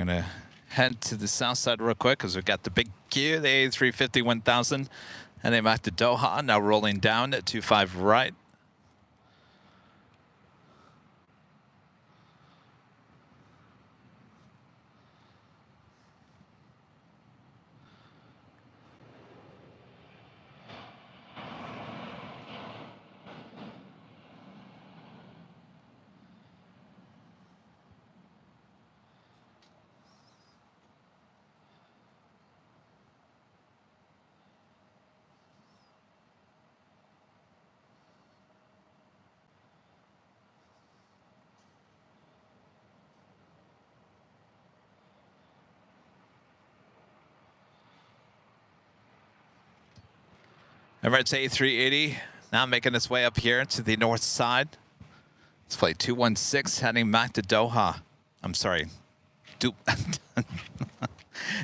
We're going to head to the south side real quick because we've got the big queue, the A350 1000, heading back to Doha, now rolling down at 25 right. Emirates A380 now making its way up here to the north side. It's flight 216 heading back to Doha. I'm sorry.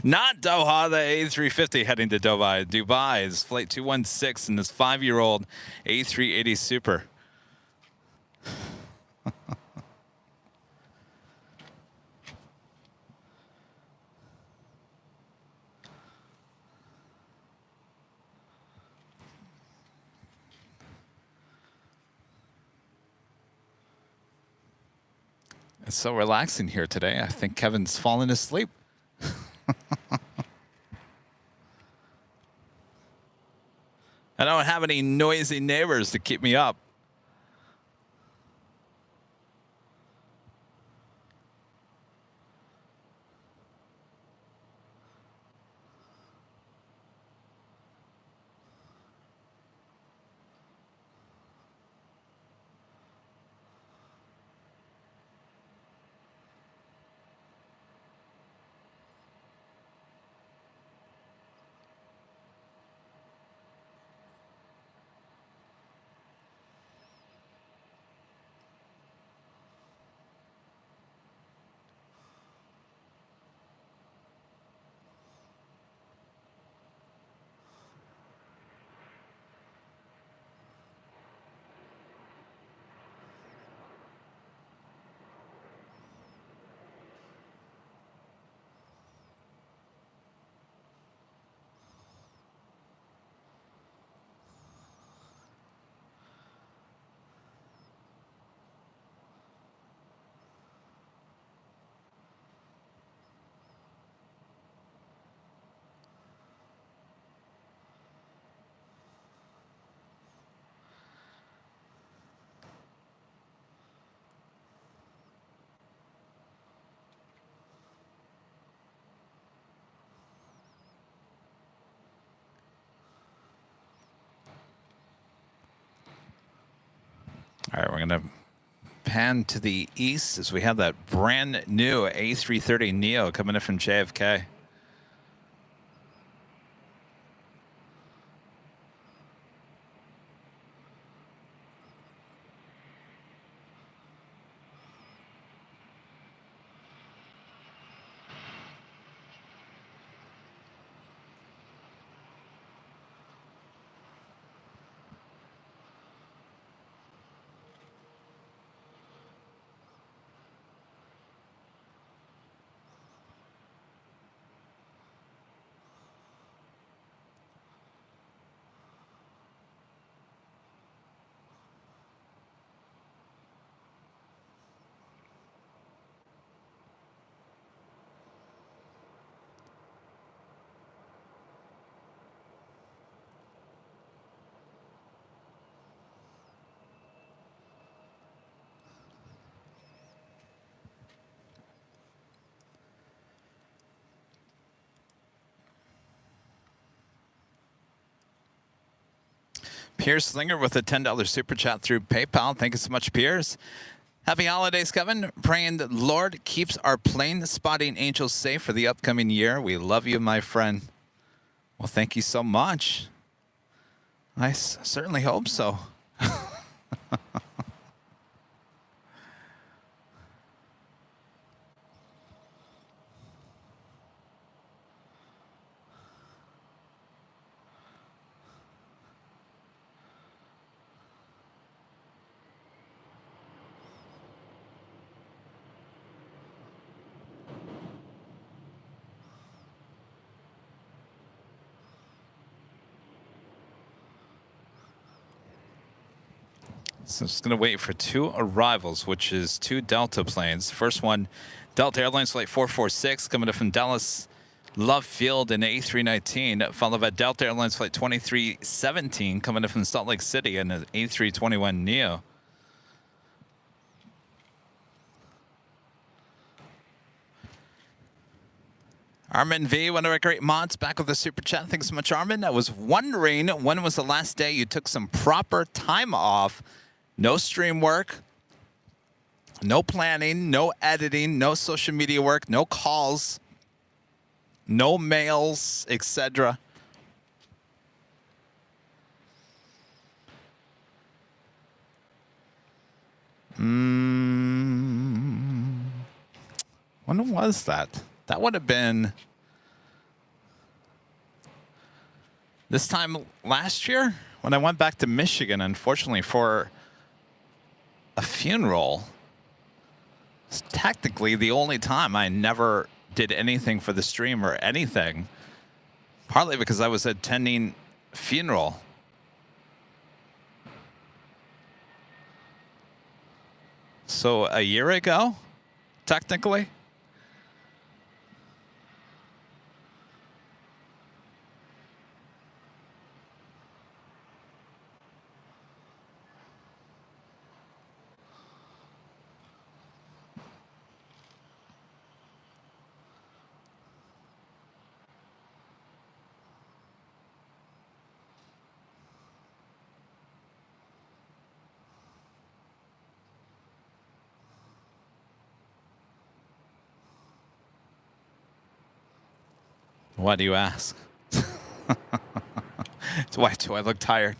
Not Doha, the A350 heading to Dubai. Dubai is flight 216 in this 5-year-old A380 Super. It's so relaxing here today. I think Kevin's fallen asleep. I don't have any noisy neighbors to keep me up. All right, we're going to pan to the east as we have that brand new A330 Neo coming in from JFK. Pierce Slinger with a $10 super chat through PayPal. Thank you so much, Pierce. Happy holidays, Kevin. Praying that Lord keeps our plane spotting angels safe for the upcoming year. We love you, my friend. Well, thank you so much. I certainly hope so. So I'm just going to wait for 2 arrivals, which is 2 Delta planes. First one, Delta Airlines Flight 446, coming in from Dallas Love Field in A319, followed by Delta Airlines Flight 2317, coming in from Salt Lake City in an A321neo. Armin V, one of our great mods, back with the super chat. Thanks so much, Armin. I was wondering, when was the last day you took some proper time off? No stream work, no planning, no editing, no social media work, no calls, no mails, etc. When was that? That would have been this time last year when I went back to Michigan, unfortunately, for a funeral. It's technically the only time I never did anything for the stream or anything, partly because I was attending a funeral. So a year ago, technically. Why do you ask? Why do I look tired?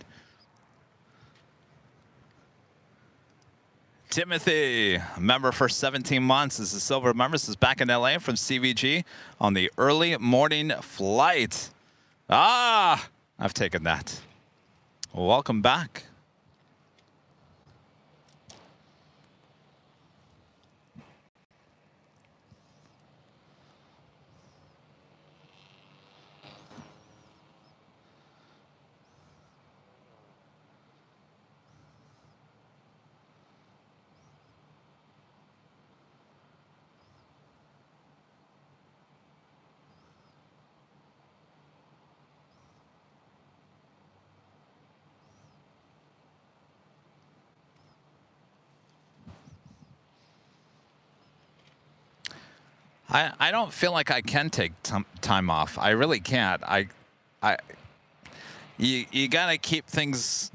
Timothy, a member for 17 months, is a silver member. This is back in LA from CVG on the early morning flight. Ah, I've taken that. Welcome back. I don't feel like I can take time off. I really can't. You gotta keep things.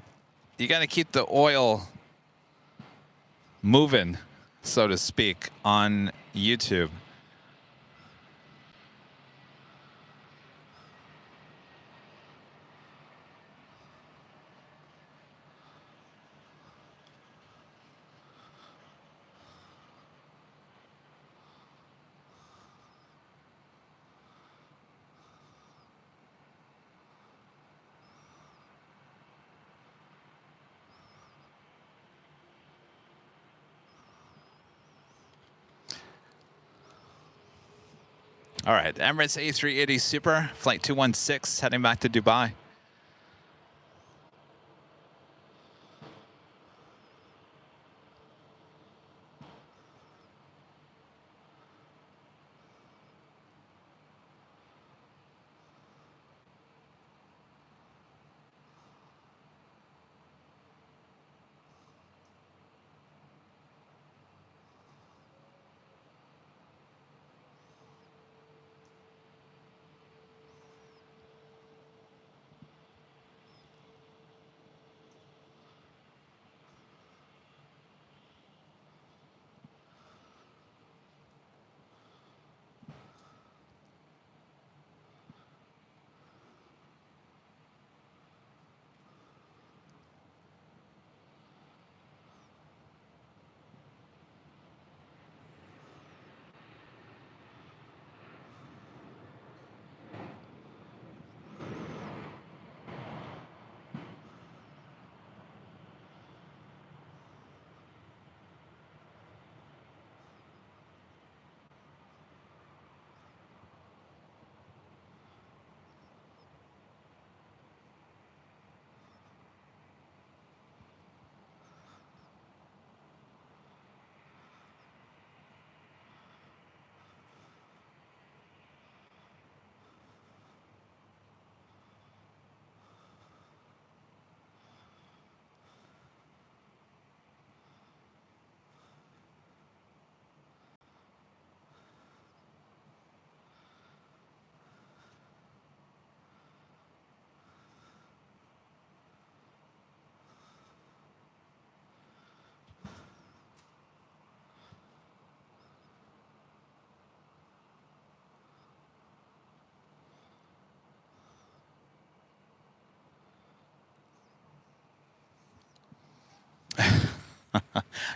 You gotta keep the oil moving, so to speak, on YouTube. All right, Emirates A380 Super, flight 216, heading back to Dubai.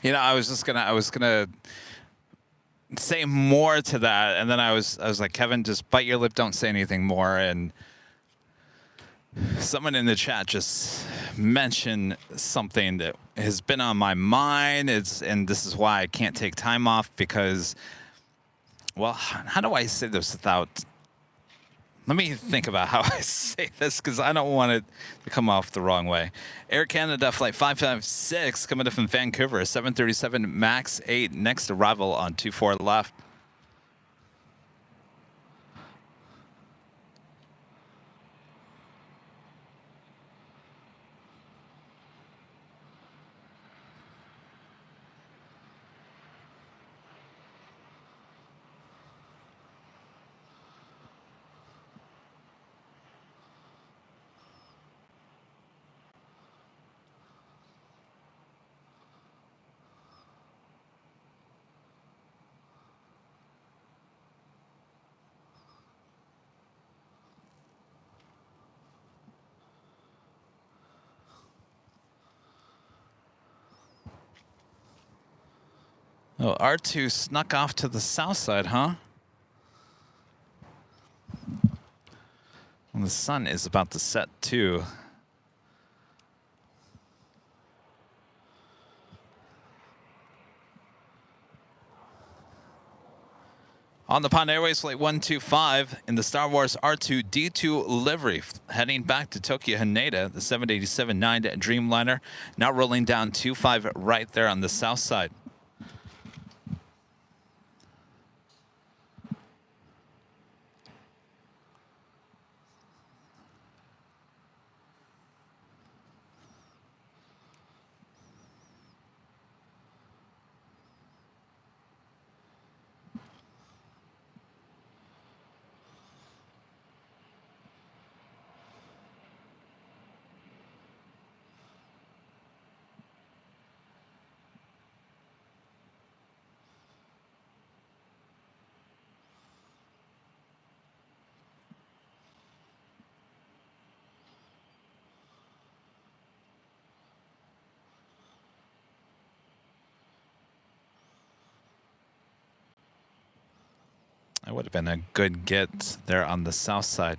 You know, I was gonna say more to that, and then I was like, Kevin, just bite your lip, don't say anything more. And someone in the chat just mentioned something that has been on my mind. And this is why I can't take time off because, well, how do I say this without? Let me think about how I say this because I don't want it to come off the wrong way. Air Canada Flight 556 coming up from Vancouver, 737 MAX 8, next arrival on 24 left. Oh, R2 snuck off to the south side, huh? Well, the sun is about to set too. On the Pond Airways Flight 125 in the Star Wars R2-D2 livery, heading back to Tokyo Haneda, the 787-9 Dreamliner, now rolling down 25 right there on the south side. That would have been a good get there on the south side.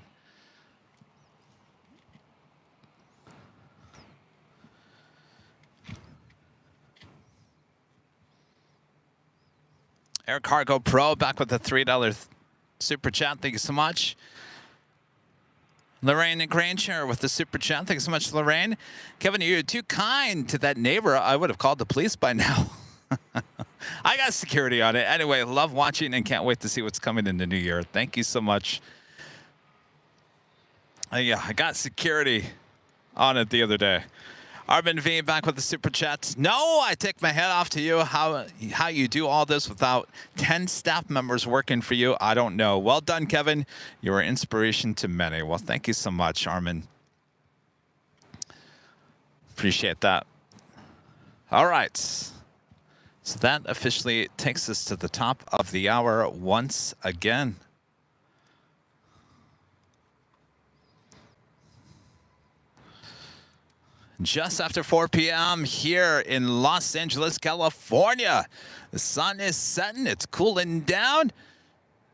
Air Cargo Pro back with a $3 super chat. Thank you so much. Lorraine and Granger with the super chat. Thank you so much, Lorraine. Kevin, you're too kind to that neighbor. I would have called the police by now. I got security on it. Anyway, love watching and can't wait to see what's coming in the new year. Thank you so much. Yeah, I got security on it the other day. Arvin V back with the super chats. No, I take my hat off to you. How you do all this without 10 staff members working for you, I don't know. Well done, Kevin. You're an inspiration to many. Well, thank you so much, Armin. Appreciate that. All right. So that officially takes us to the top of the hour once again. Just after 4 p.m. here in Los Angeles, California. The sun is setting, it's cooling down,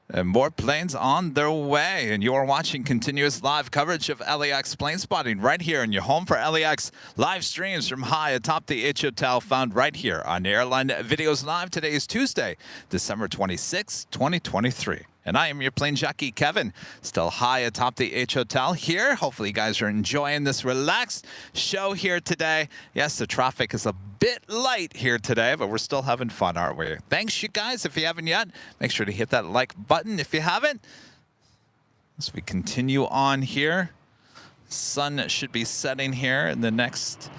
and more planes on their way. And you are watching continuous live coverage of LAX plane spotting right here in your home for LAX live streams from high atop the H Hotel, found right here on Airline Videos Live. Today is Tuesday, December 26, 2023. And I am your plane jockey, Kevin, still high atop the H Hotel here. Hopefully you guys are enjoying this relaxed show here today. Yes, the traffic is a bit light here today, but we're still having fun, aren't we? Thanks, you guys. If you haven't yet, make sure to hit that like button if you haven't. As we continue on here, sun should be setting here in the next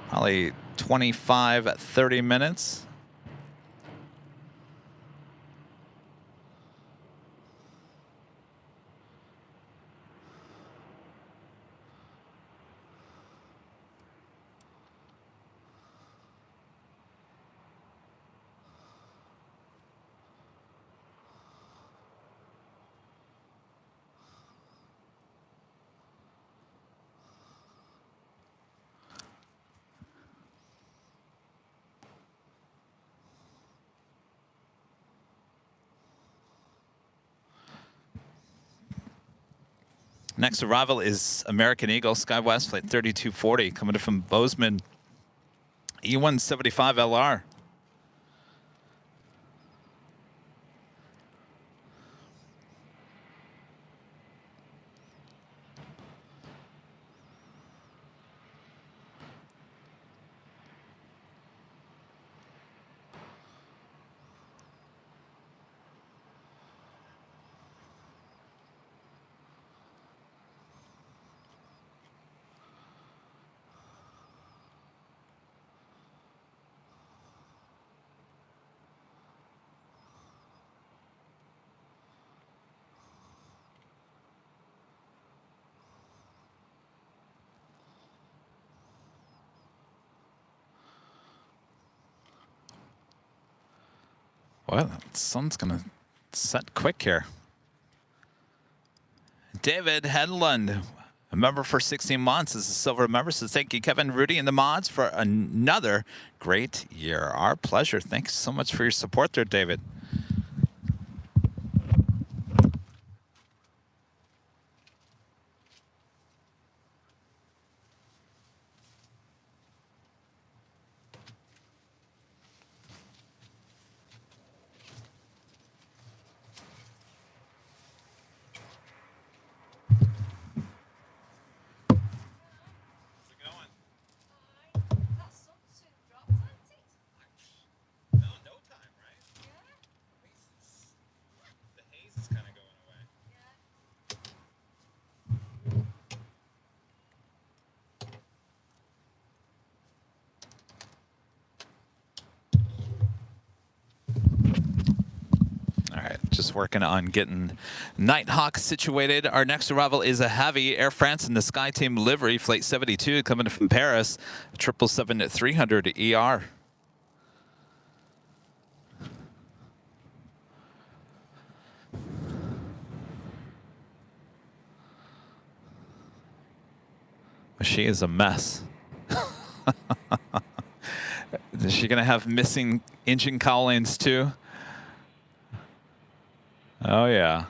probably 25, 30 minutes. Next arrival is American Eagle SkyWest Flight 3240 coming in from Bozeman E175 LR. Well, the sun's going to set quick here. David Hedlund, a member for 16 months, is a silver member. So thank you, Kevin, Rudy, and the mods for another great year. Our pleasure. Thanks so much for your support there, David. Just working on getting Nighthawk situated. Our next arrival is a heavy Air France in the Sky Team livery, Flight 72, coming from Paris, 777-300 ER. She is a mess. Is she going to have missing engine cowlings too? Oh, yeah.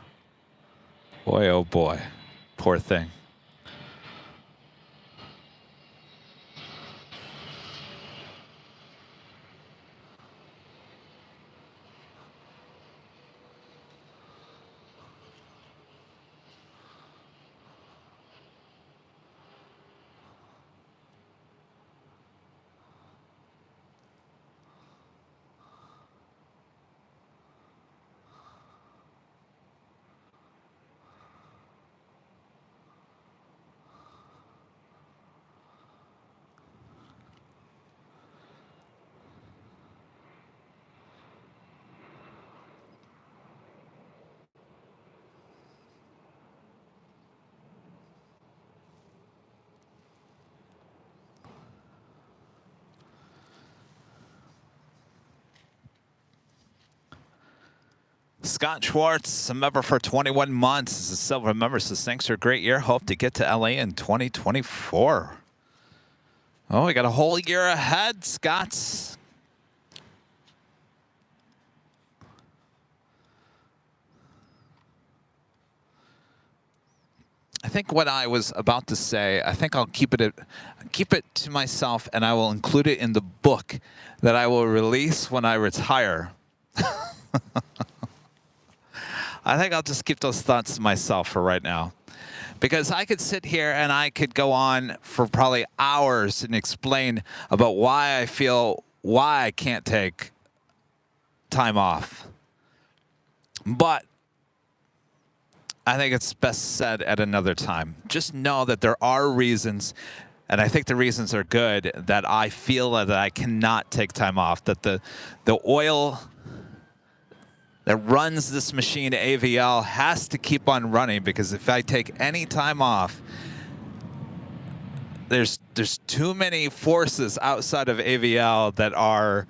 Boy, oh, boy. Poor thing. Scott Schwartz, a member for 21 months, is a silver member. So thanks for a great year. Hope to get to LA in 2024. Oh, we got a whole year ahead, Scott. I think what I was about to say, I think I'll keep it to myself, and I will include it in the book that I will release when I retire. I think I'll just keep those thoughts to myself for right now. Because I could sit here and I could go on for probably hours and explain about why I feel why I can't take time off. But I think it's best said at another time. Just know that there are reasons, and I think the reasons are good, that I feel that I cannot take time off, that the oil that runs this machine, AVL, has to keep on running, because if I take any time off, there's too many forces outside of AVL that are,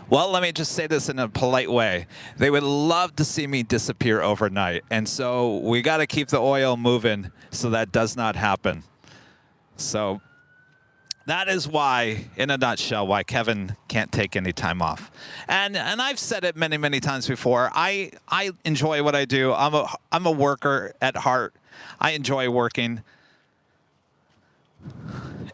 well, let me just say this in a polite way. They would love to see me disappear overnight. And so we got to keep the oil moving so that does not happen. So that is why, in a nutshell, why Kevin can't take any time off. And I've said it many, many times before. I enjoy what I do. I'm a worker at heart. I enjoy working.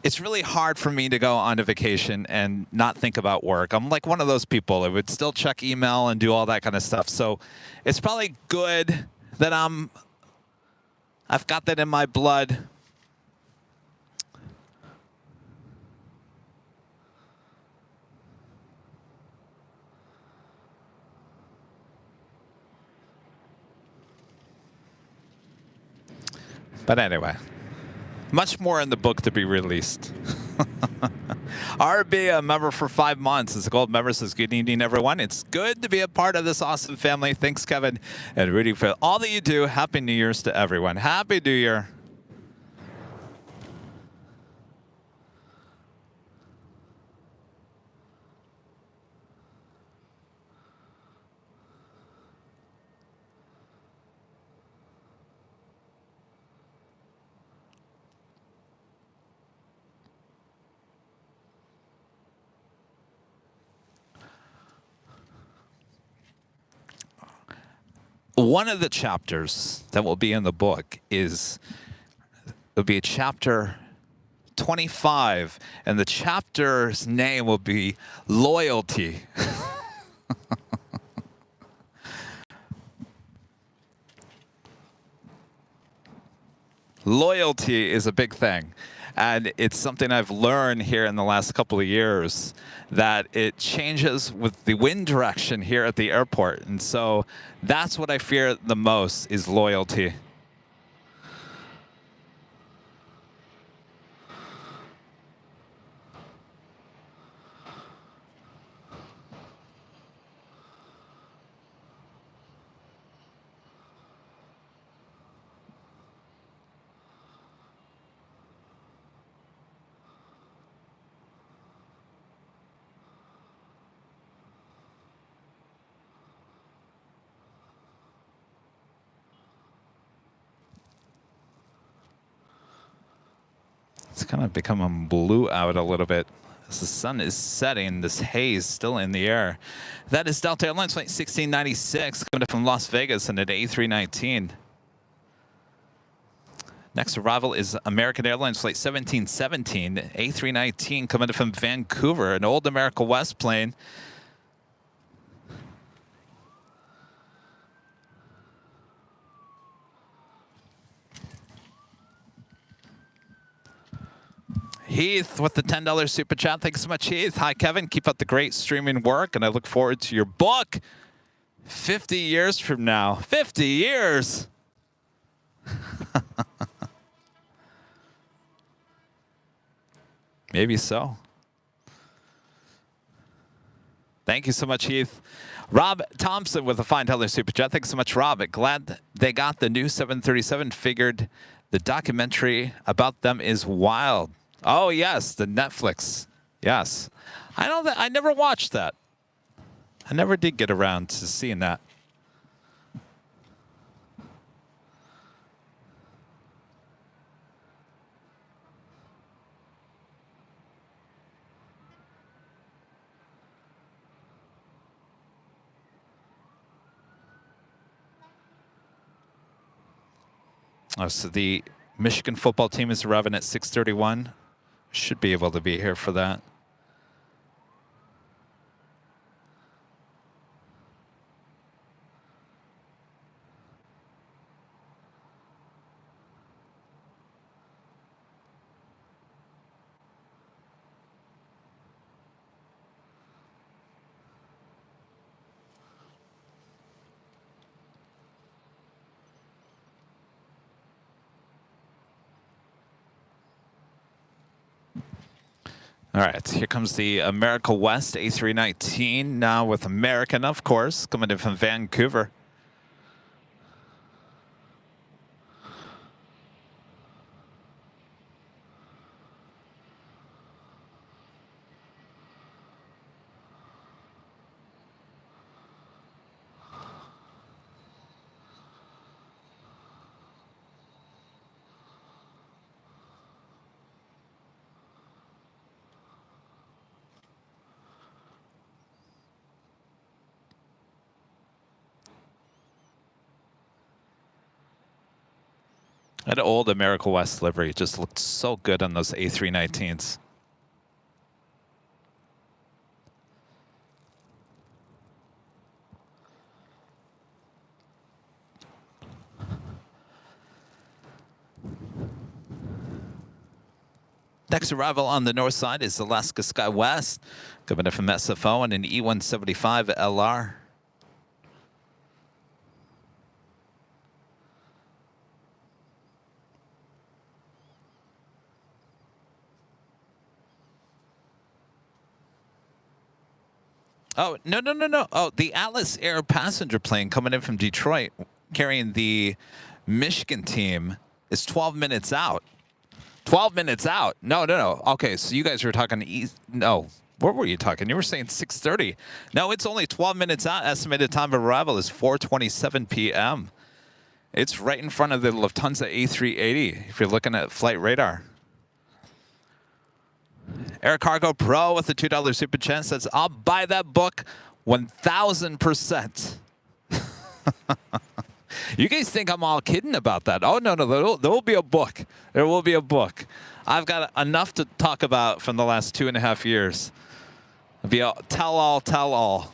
It's really hard for me to go on a vacation and not think about work. I'm like one of those people that would still check email and do all that kind of stuff. So it's probably good that I've got that in my blood. But anyway, much more in the book to be released. RB, a member for 5 months. As a gold member says, good evening, everyone. It's good to be a part of this awesome family. Thanks, Kevin and Rudy, for all that you do. Happy New Year's to everyone. Happy New Year. One of the chapters that will be in the book it'll be chapter 25, and the chapter's name will be Loyalty. Loyalty is a big thing, and it's something I've learned here in the last couple of years, that it changes with the wind direction here at the airport. And so that's what I fear the most, is loyalty. It's kind of becoming blue out a little bit as the sun is setting. This haze still in the air. That is Delta Airlines flight 1696 coming from Las Vegas and at A319. Next arrival is American Airlines flight 1717, A319 coming from Vancouver, an old America West plane. Heath with the $10 super chat. Thanks so much, Heath. Hi, Kevin. Keep up the great streaming work, and I look forward to your book 50 years from now. 50 years! Maybe so. Thank you so much, Heath. Rob Thompson with a $5 super chat. Thanks so much, Rob. Glad they got the new 737. Figured the documentary about them is wild. Oh, yes, the Netflix. Yes. I know that. I never watched that. I never did get around to seeing that. Oh, so the Michigan football team is arriving at 6:31. Should be able to be here for that. All right, here comes the America West A319, now with American, of course, coming in from Vancouver. That old America West livery just looked so good on those A319s. Next arrival on the north side is Alaska Sky West, coming in from SFO and an E175 LR. Oh, no, no, no, no. Oh, the Atlas Air passenger plane coming in from Detroit, carrying the Michigan team, is 12 minutes out. 12 minutes out. No, no, no. Okay, so you guys were talking no. What were you talking? You were saying 6:30. No, it's only 12 minutes out. Estimated time of arrival is 4:27 p.m. It's right in front of the Lufthansa A380 if you're looking at flight radar. Air Cargo Pro with the $2 super chat says, I'll buy that book 1,000%. You guys think I'm all kidding about that? Oh, no, no, there will be a book. There will be a book. I've got enough to talk about from the last 2.5 years. It'll be a tell-all, tell-all.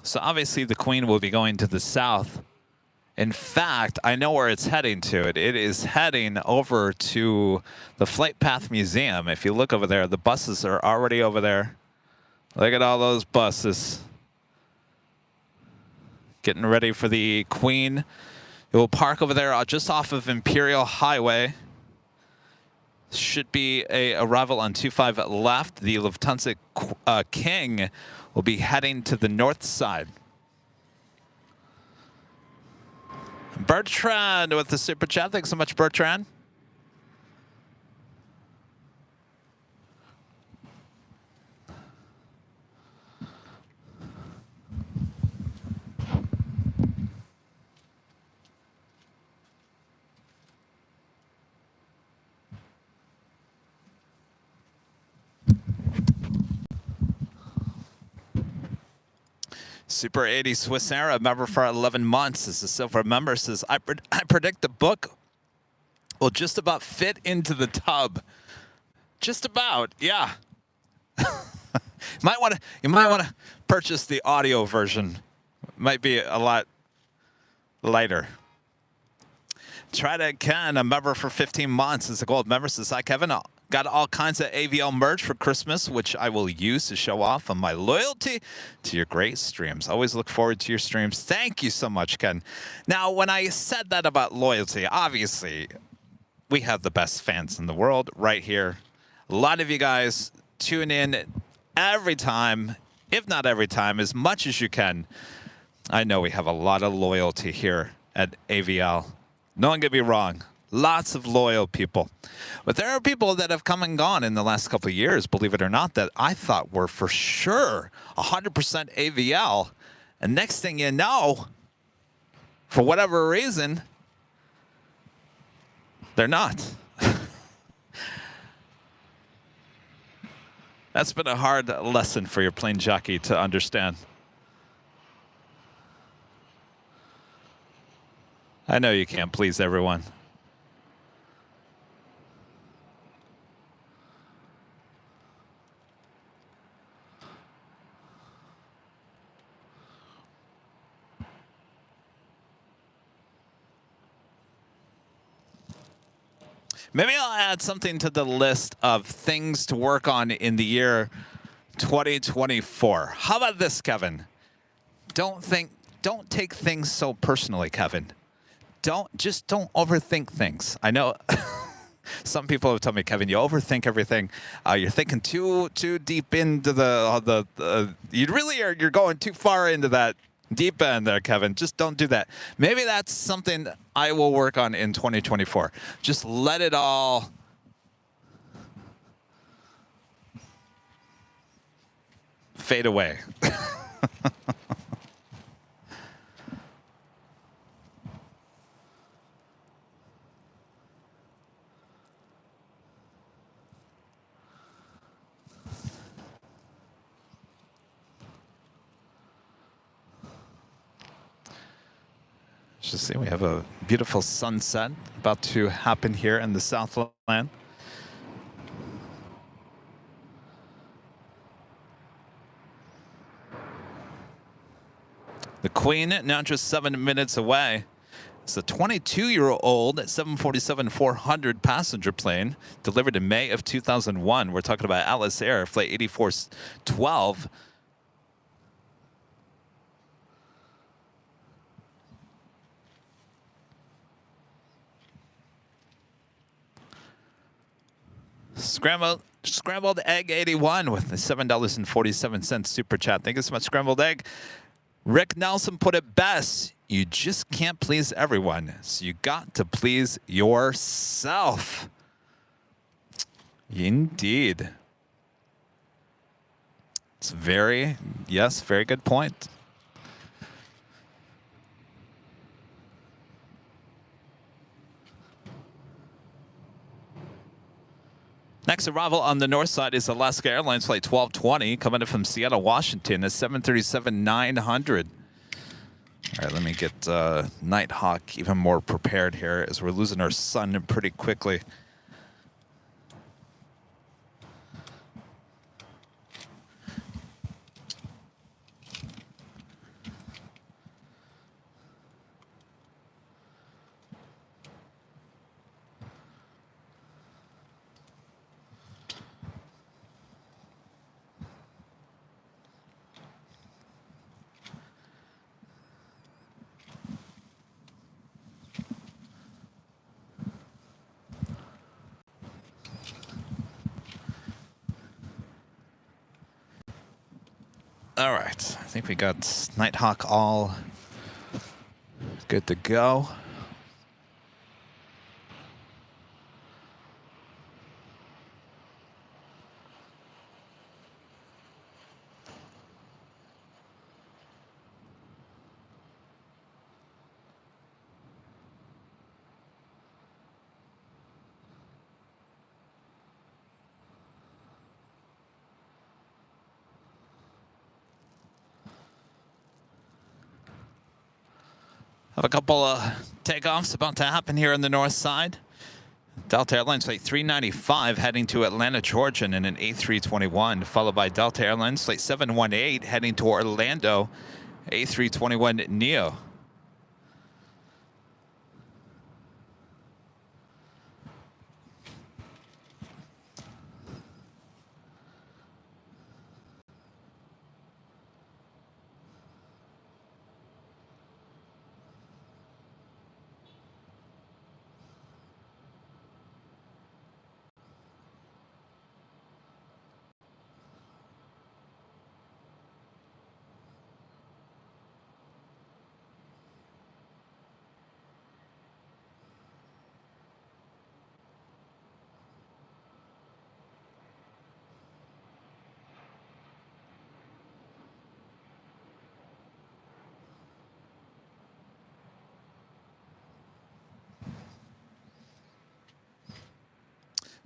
So obviously the Queen will be going to the south. In fact, I know where it's heading to. It is heading over to the Flight Path Museum. If you look over there, the buses are already over there. Look at all those buses. Getting ready for the Queen. It will park over there just off of Imperial Highway. Should be a arrival on 25 left. The Lufthansa King will be heading to the north side. Bertrand with the super chat. Thanks so much, Bertrand. Super 80 Swiss Era, member for 11 months. This is a silver member. Says, I predict the book will just about fit into the tub. Just about, yeah. You might want to purchase the audio version. Might be a lot lighter. Try to Ken, a member for 15 months. Is a gold member. Says, hi, Kevin. Got all kinds of AVL merch for Christmas, which I will use to show off on my loyalty to your great streams. Always look forward to your streams. Thank you so much, Ken. Now, when I said that about loyalty, obviously, we have the best fans in the world right here. A lot of you guys tune in every time, if not every time, as much as you can. I know we have a lot of loyalty here at AVL. Don't get me wrong. Lots of loyal people. But there are people that have come and gone in the last couple of years, believe it or not, that I thought were for sure 100% AVL. And next thing you know, for whatever reason, they're not. That's been a hard lesson for your plane jockey to understand. I know you can't please everyone. Maybe I'll add something to the list of things to work on in the year 2024. How about this, Kevin? Don't take things so personally, Kevin. Don't overthink things. I know some people have told me, Kevin, you overthink everything. You're thinking too deep into you're going too far into that Deep end there, Kevin. Just don't do that. Maybe that's something I will work on in 2024. Just let it all fade away. Just see, we have a beautiful sunset about to happen here in the Southland. The Queen now just 7 minutes away. It's a 22-year-old 747-400 passenger plane delivered in May of 2001. We're talking about Alice Air Flight 8412. Scrambled Egg 81 with the $7.47 super chat. Thank you so much, Scrambled Egg. Rick Nelson put it best. You just can't please everyone, so you got to please yourself. Indeed. It's very good point. Next arrival on the north side is Alaska Airlines Flight 1220 coming in from Seattle, Washington, a 737-900. All right, let me get Nighthawk even more prepared here as we're losing our sun pretty quickly. All right, I think we got Nighthawk all good to go. Have a couple of takeoffs about to happen here on the north side. Delta Airlines Flight 395 heading to Atlanta, Georgia in an A321, followed by Delta Airlines Flight 718 heading to Orlando, A321neo.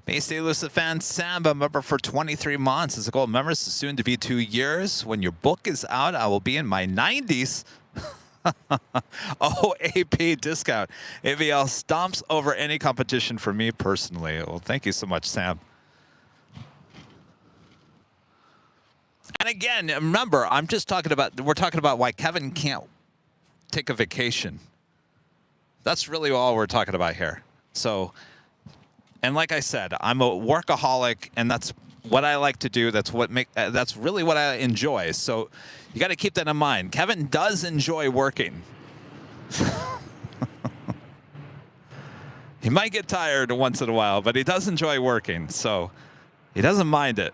Bay State Lucid fan Sam, a member for 23 months. As a gold member, so soon to be 2 years. When your book is out, I will be in my 90s. OAP discount. AVL stomps over any competition for me personally. Well, thank you so much, Sam. And again, remember, I'm just talking about, we're talking about why Kevin can't take a vacation. That's really all we're talking about here. So, and like I said, I'm a workaholic, and that's what I like to do. That's really what I enjoy. So you got to keep that in mind. Kevin does enjoy working. He might get tired once in a while, but he does enjoy working. So he doesn't mind it.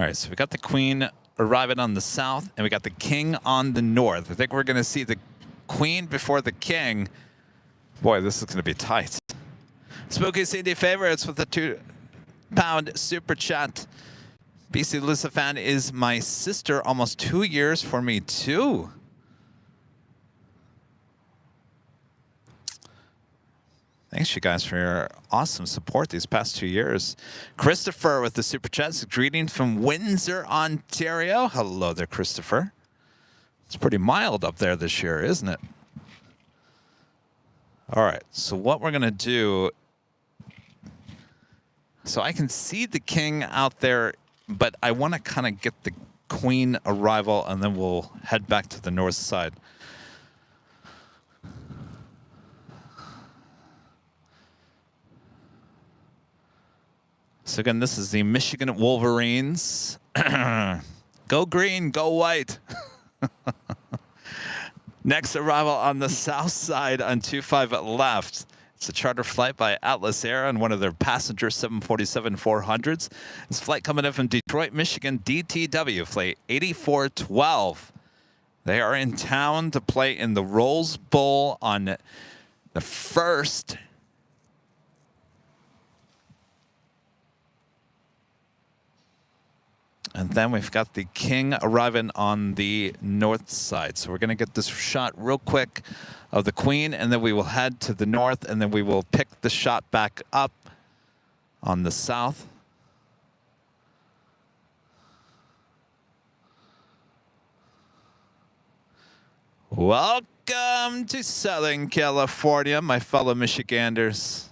All right, so we got the Queen arriving on the south, and we got the King on the north. I think we're going to see the Queen before the King. Boy, this is going to be tight. Spooky CD favorites with a £2 super chat. BC Lusa fan is my sister, almost 2 years for me too. Thanks, you guys, for your awesome support these past 2 years. Christopher with the super chats. Greetings from Windsor, Ontario. Hello there, Christopher. It's pretty mild up there this year, isn't it? All right, so what we're going to do... So I can see the King out there, but I want to kind of get the Queen arrival, and then we'll head back to the north side. So again, this is the Michigan Wolverines. Go green, go white. Next arrival on the south side on 25 left. It's a charter flight by Atlas Air on one of their passenger 747-400s. This flight coming in from Detroit, Michigan, DTW, flight 8412. They are in town to play in the Rose Bowl on the first. And then we've got the King arriving on the north side. So we're going to get this shot real quick of the Queen, and then we will head to the north, and then we will pick the shot back up on the south. Welcome to Southern California, my fellow Michiganders,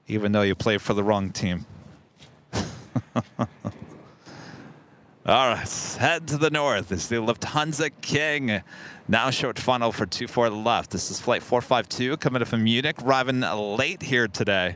even though you play for the wrong team. All right, let's head to the north. This is the Lufthansa King. Now short funnel for 24 left. This is flight 452 coming in from Munich, arriving late here today.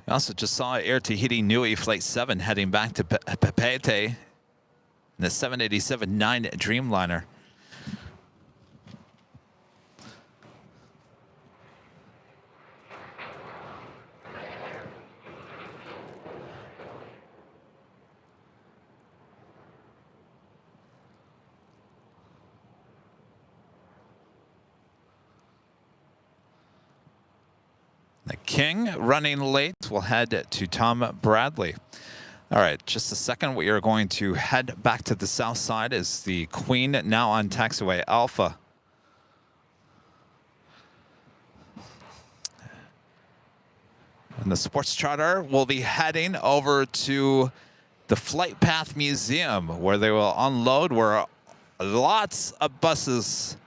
I also just saw Air Tahiti Nui Flight 7 heading back to Papeete in the 787-9 Dreamliner. The King running late. We'll head to Tom Bradley. All right, just a second. We are going to head back to the south side as the Queen now on taxiway Alpha. And the sports charter will be heading over to the Flight Path Museum, where they will unload, where lots of buses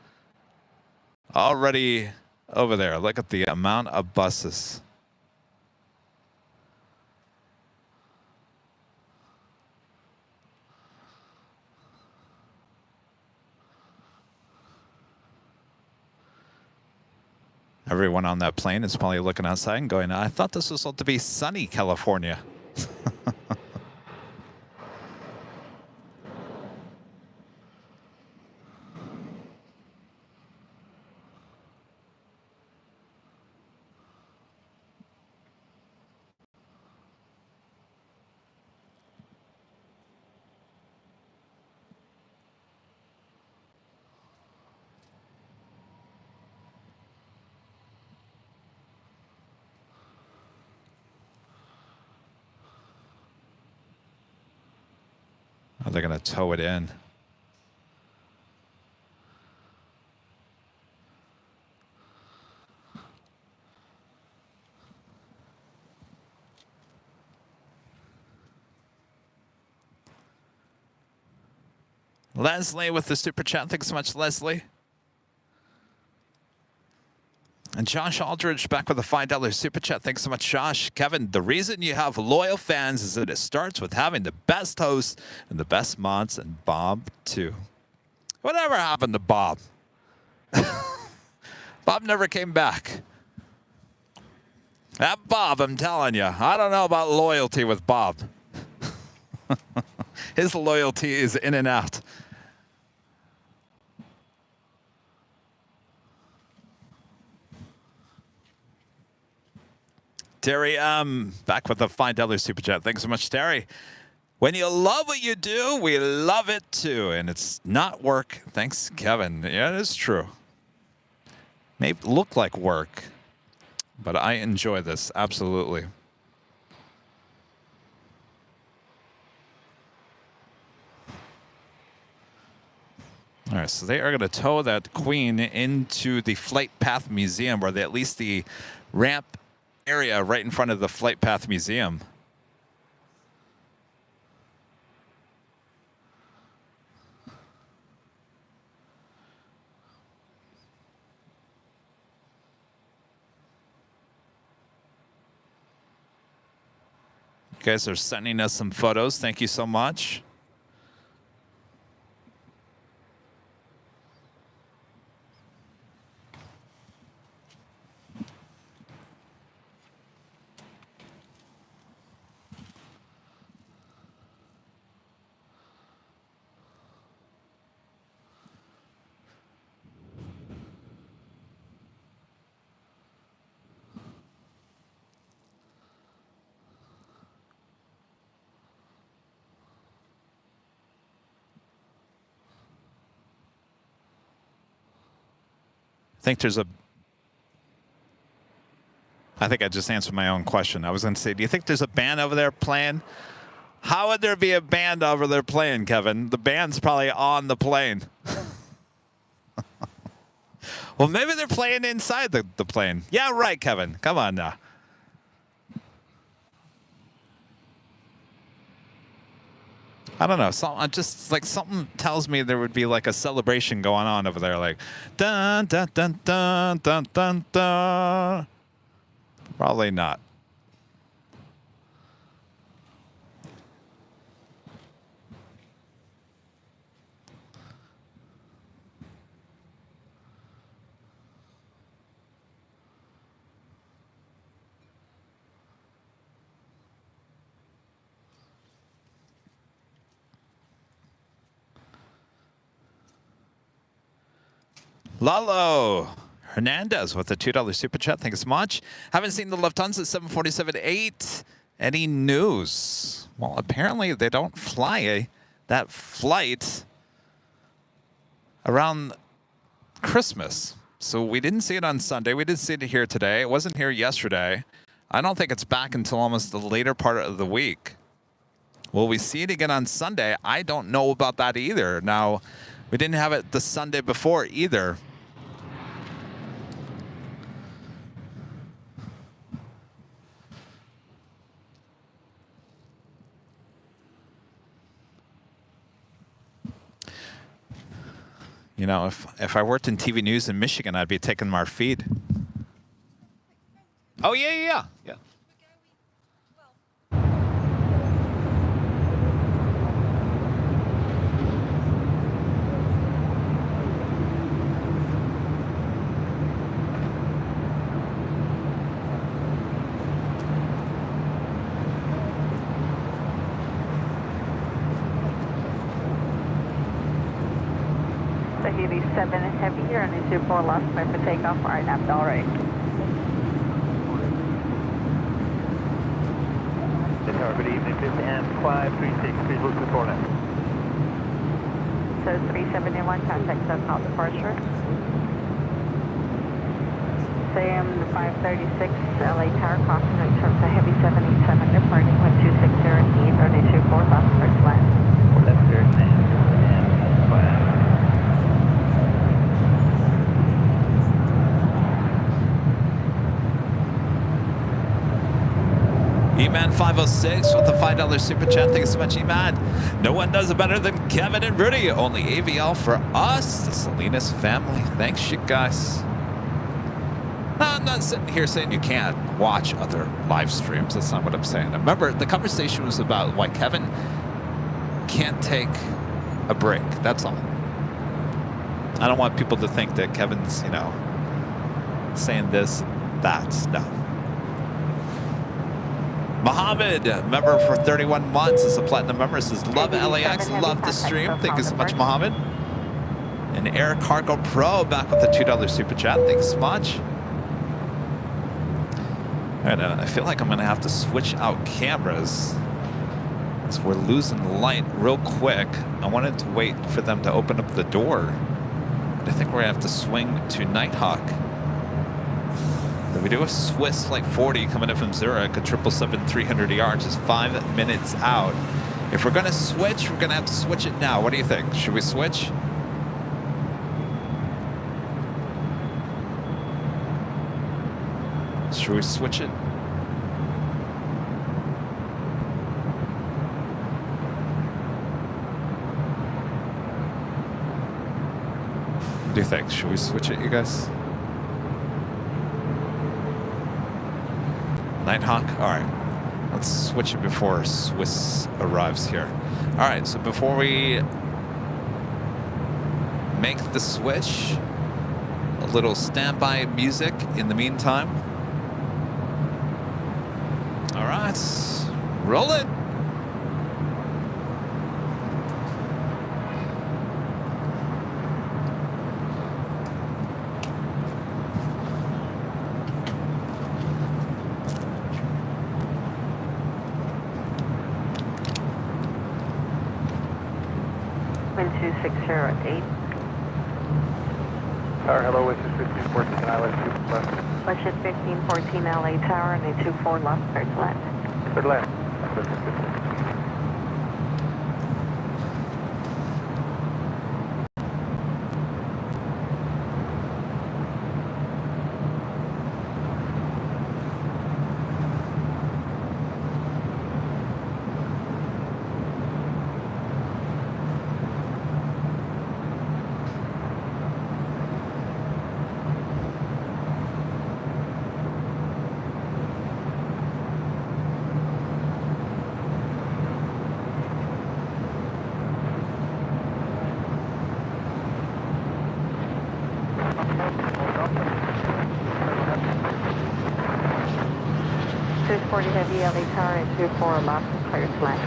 already over there. Look at the amount of buses. Everyone on that plane is probably looking outside and going, I thought this was supposed to be sunny California. Oh, they're going to tow it in. Leslie with the super chat. Thanks so much, Leslie. And Josh Aldridge back with a $5 super chat. Thanks so much, Josh. Kevin, the reason you have loyal fans is that it starts with having the best hosts and the best mods, and Bob, too. Whatever happened to Bob? Bob never came back. That Bob, I'm telling you, I don't know about loyalty with Bob. His loyalty is in and out. Terry, back with a $5 super chat. Thanks so much, Terry. When you love what you do, we love it too. And it's not work. Thanks, Kevin. Yeah, it is true. May look like work, but I enjoy this, absolutely. All right, so they are going to tow that Queen into the Flight Path Museum, or at least the ramp area right in front of the Flight Path Museum. You guys are sending us some photos. Thank you so much. I think I just answered my own question. I was going to say, do you think there's a band over there playing? How would there be a band over there playing, Kevin? The band's probably on the plane. Well, maybe they're playing inside the plane. Yeah, right, Kevin. Come on now. I don't know. Just like something tells me there would be like a celebration going on over there, like dun dun dun dun dun dun dun. Probably not. Lalo Hernandez with a $2 super chat. Thank you so much. Haven't seen the Lufthansa 747-8. Any news? Well, apparently they don't fly that flight around Christmas. So we didn't see it on Sunday. We didn't see it here today. It wasn't here yesterday. I don't think it's back until almost the later part of the week. Will we see it again on Sunday? I don't know about that either. Now, we didn't have it the Sunday before either. You know, if I worked in TV news in Michigan, I'd be taking our feed. Oh, yeah. Tahiti 7 Heavy here on the 24 lost clear for takeoff for INAV Del Rey. Good evening, this is M536, please look to Florida. So 371, contact SEPULVEDA departure. SAM 536, LA Tower, crossing in terms of Heavy 787, departing with 260 east, runway 24, lost first land. Left turn, M5. E-Man 506 with the $5 super chat. Thank you so much, E-Man. No one does it better than Kevin and Rudy. Only AVL for us, the Salinas family. Thanks, you guys. No, I'm not sitting here saying you can't watch other live streams. That's not what I'm saying. Remember, the conversation was about why Kevin can't take a break. That's all. I don't want people to think that Kevin's, you know, saying this, that. No. Mohammed, member for 31 months, is a platinum member. Says, love LAX, love the stream. Thank you so much, Mohammed. And Air Cargo Pro back with the $2 super chat. Thanks so much. All right, I feel like I'm going to have to switch out cameras because we're losing light real quick. I wanted to wait for them to open up the door, but I think we're going to have to swing to Nighthawk. We do a Swiss Flight 40 coming in from Zurich, a 777-300ER, just 5 minutes out. If we're going to switch, we're going to have to switch it now. What do you think? Should we switch? Should we switch it? What do you think? Should we switch it, you guys? Nighthawk? All right. Let's switch it before Swiss arrives here. All right, so before we make the switch, a little standby music in the meantime. All right, roll it. Wind 2608. Tower, hello, this is 1514 Island 2 left. Budget 1514 LA Tower and a 24 lost first land. Third left. Heavy LA Tower and 24 lost and clear land.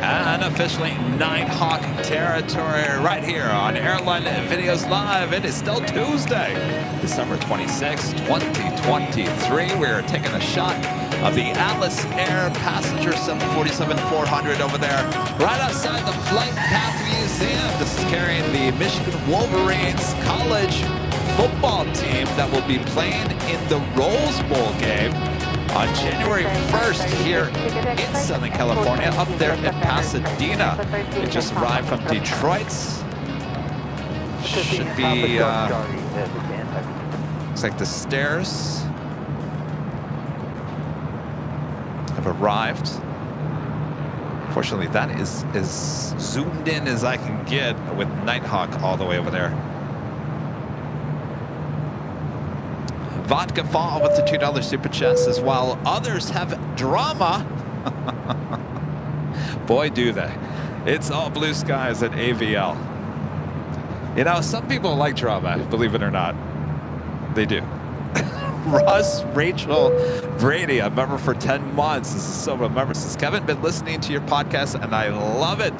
And officially Nighthawk territory right here on Airline Videos Live. It is still Tuesday, December 26, 2023. We're taking a shot of the Atlas Air Passenger 747-400 over there, right outside the Flight Path Museum. This is carrying the Michigan Wolverines college football team that will be playing in the Rose Bowl game on January 1st here in Southern California, up there in Pasadena. It just arrived from Detroit. Should be, looks like the stairs have arrived. Fortunately, that is as zoomed in as I can get with Nighthawk all the way over there. Vodka Fall with the $2 super chat says, while others have drama, boy, do they. It's all blue skies at AVL. You know, some people like drama, believe it or not. They do. Russ Rachel Brady, a member for 10 months. This is so member. Says, Kevin, been listening to your podcast and I love it.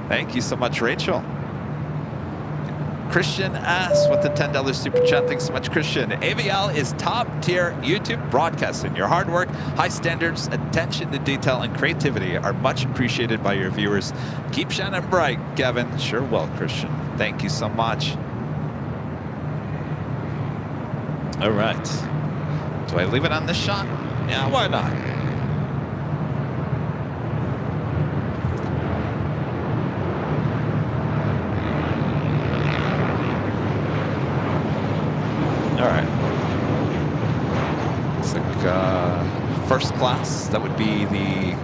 Thank you so much, Rachel. Christian S. with the $10 super chat. Thanks so much, Christian. AVL is top-tier YouTube broadcasting. Your hard work, high standards, attention to detail, and creativity are much appreciated by your viewers. Keep shining bright, Kevin. Sure will, Christian. Thank you so much. All right. Do I leave it on this shot? Yeah, why not? All right. It's like first class. That would be the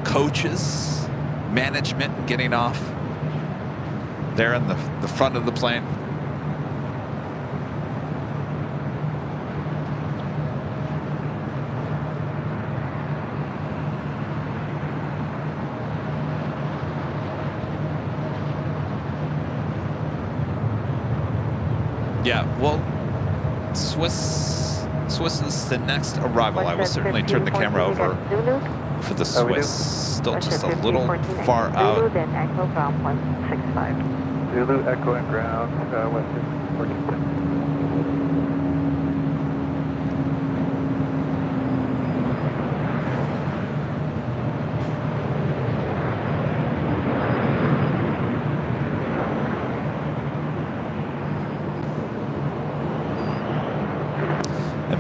coaches, management getting off there in the front of the plane. Yeah, well, Swiss is the next arrival. I will certainly turn the camera over for the Swiss. Still just a little far out. Zulu, then Echo ground 165. Zulu, Echo and ground, West 14.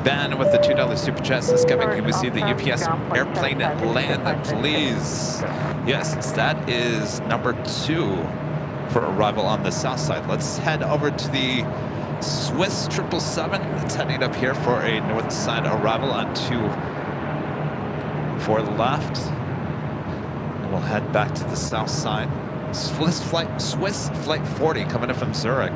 Ben with the $2 super chat says, Kevin, can we see the UPS airplane land, please? Yes, that is number 2 for arrival on the south side. Let's head over to the Swiss 777. It's heading up here for a north side arrival on 2 left. And we'll head back to the south side. Swiss flight 40 coming in from Zurich.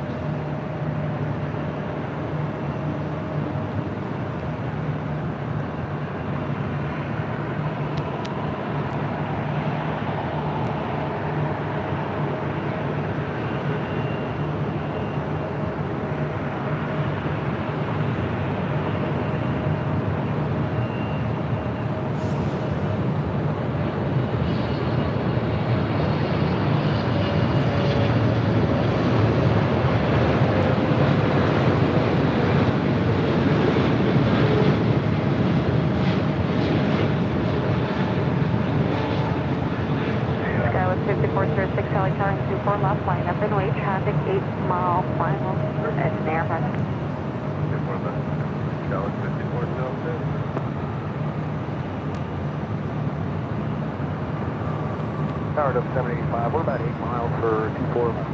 Powered up 785. We're about 8 miles for 24 left.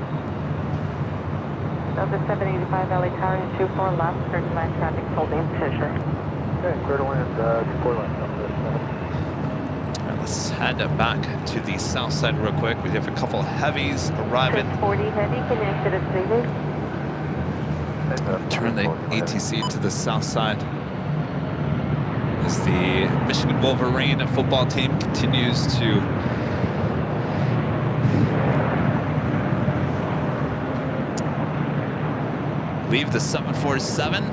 Delta 785 LA Tower and 24 left. Clear to land traffic holding position. Okay, clear to land 24 left. Let's head back to the south side real quick. We have a couple heavies arriving. 640 heavy connected to 3 Turn the ATC to the south side as the Michigan Wolverine football team continues to leave the 747,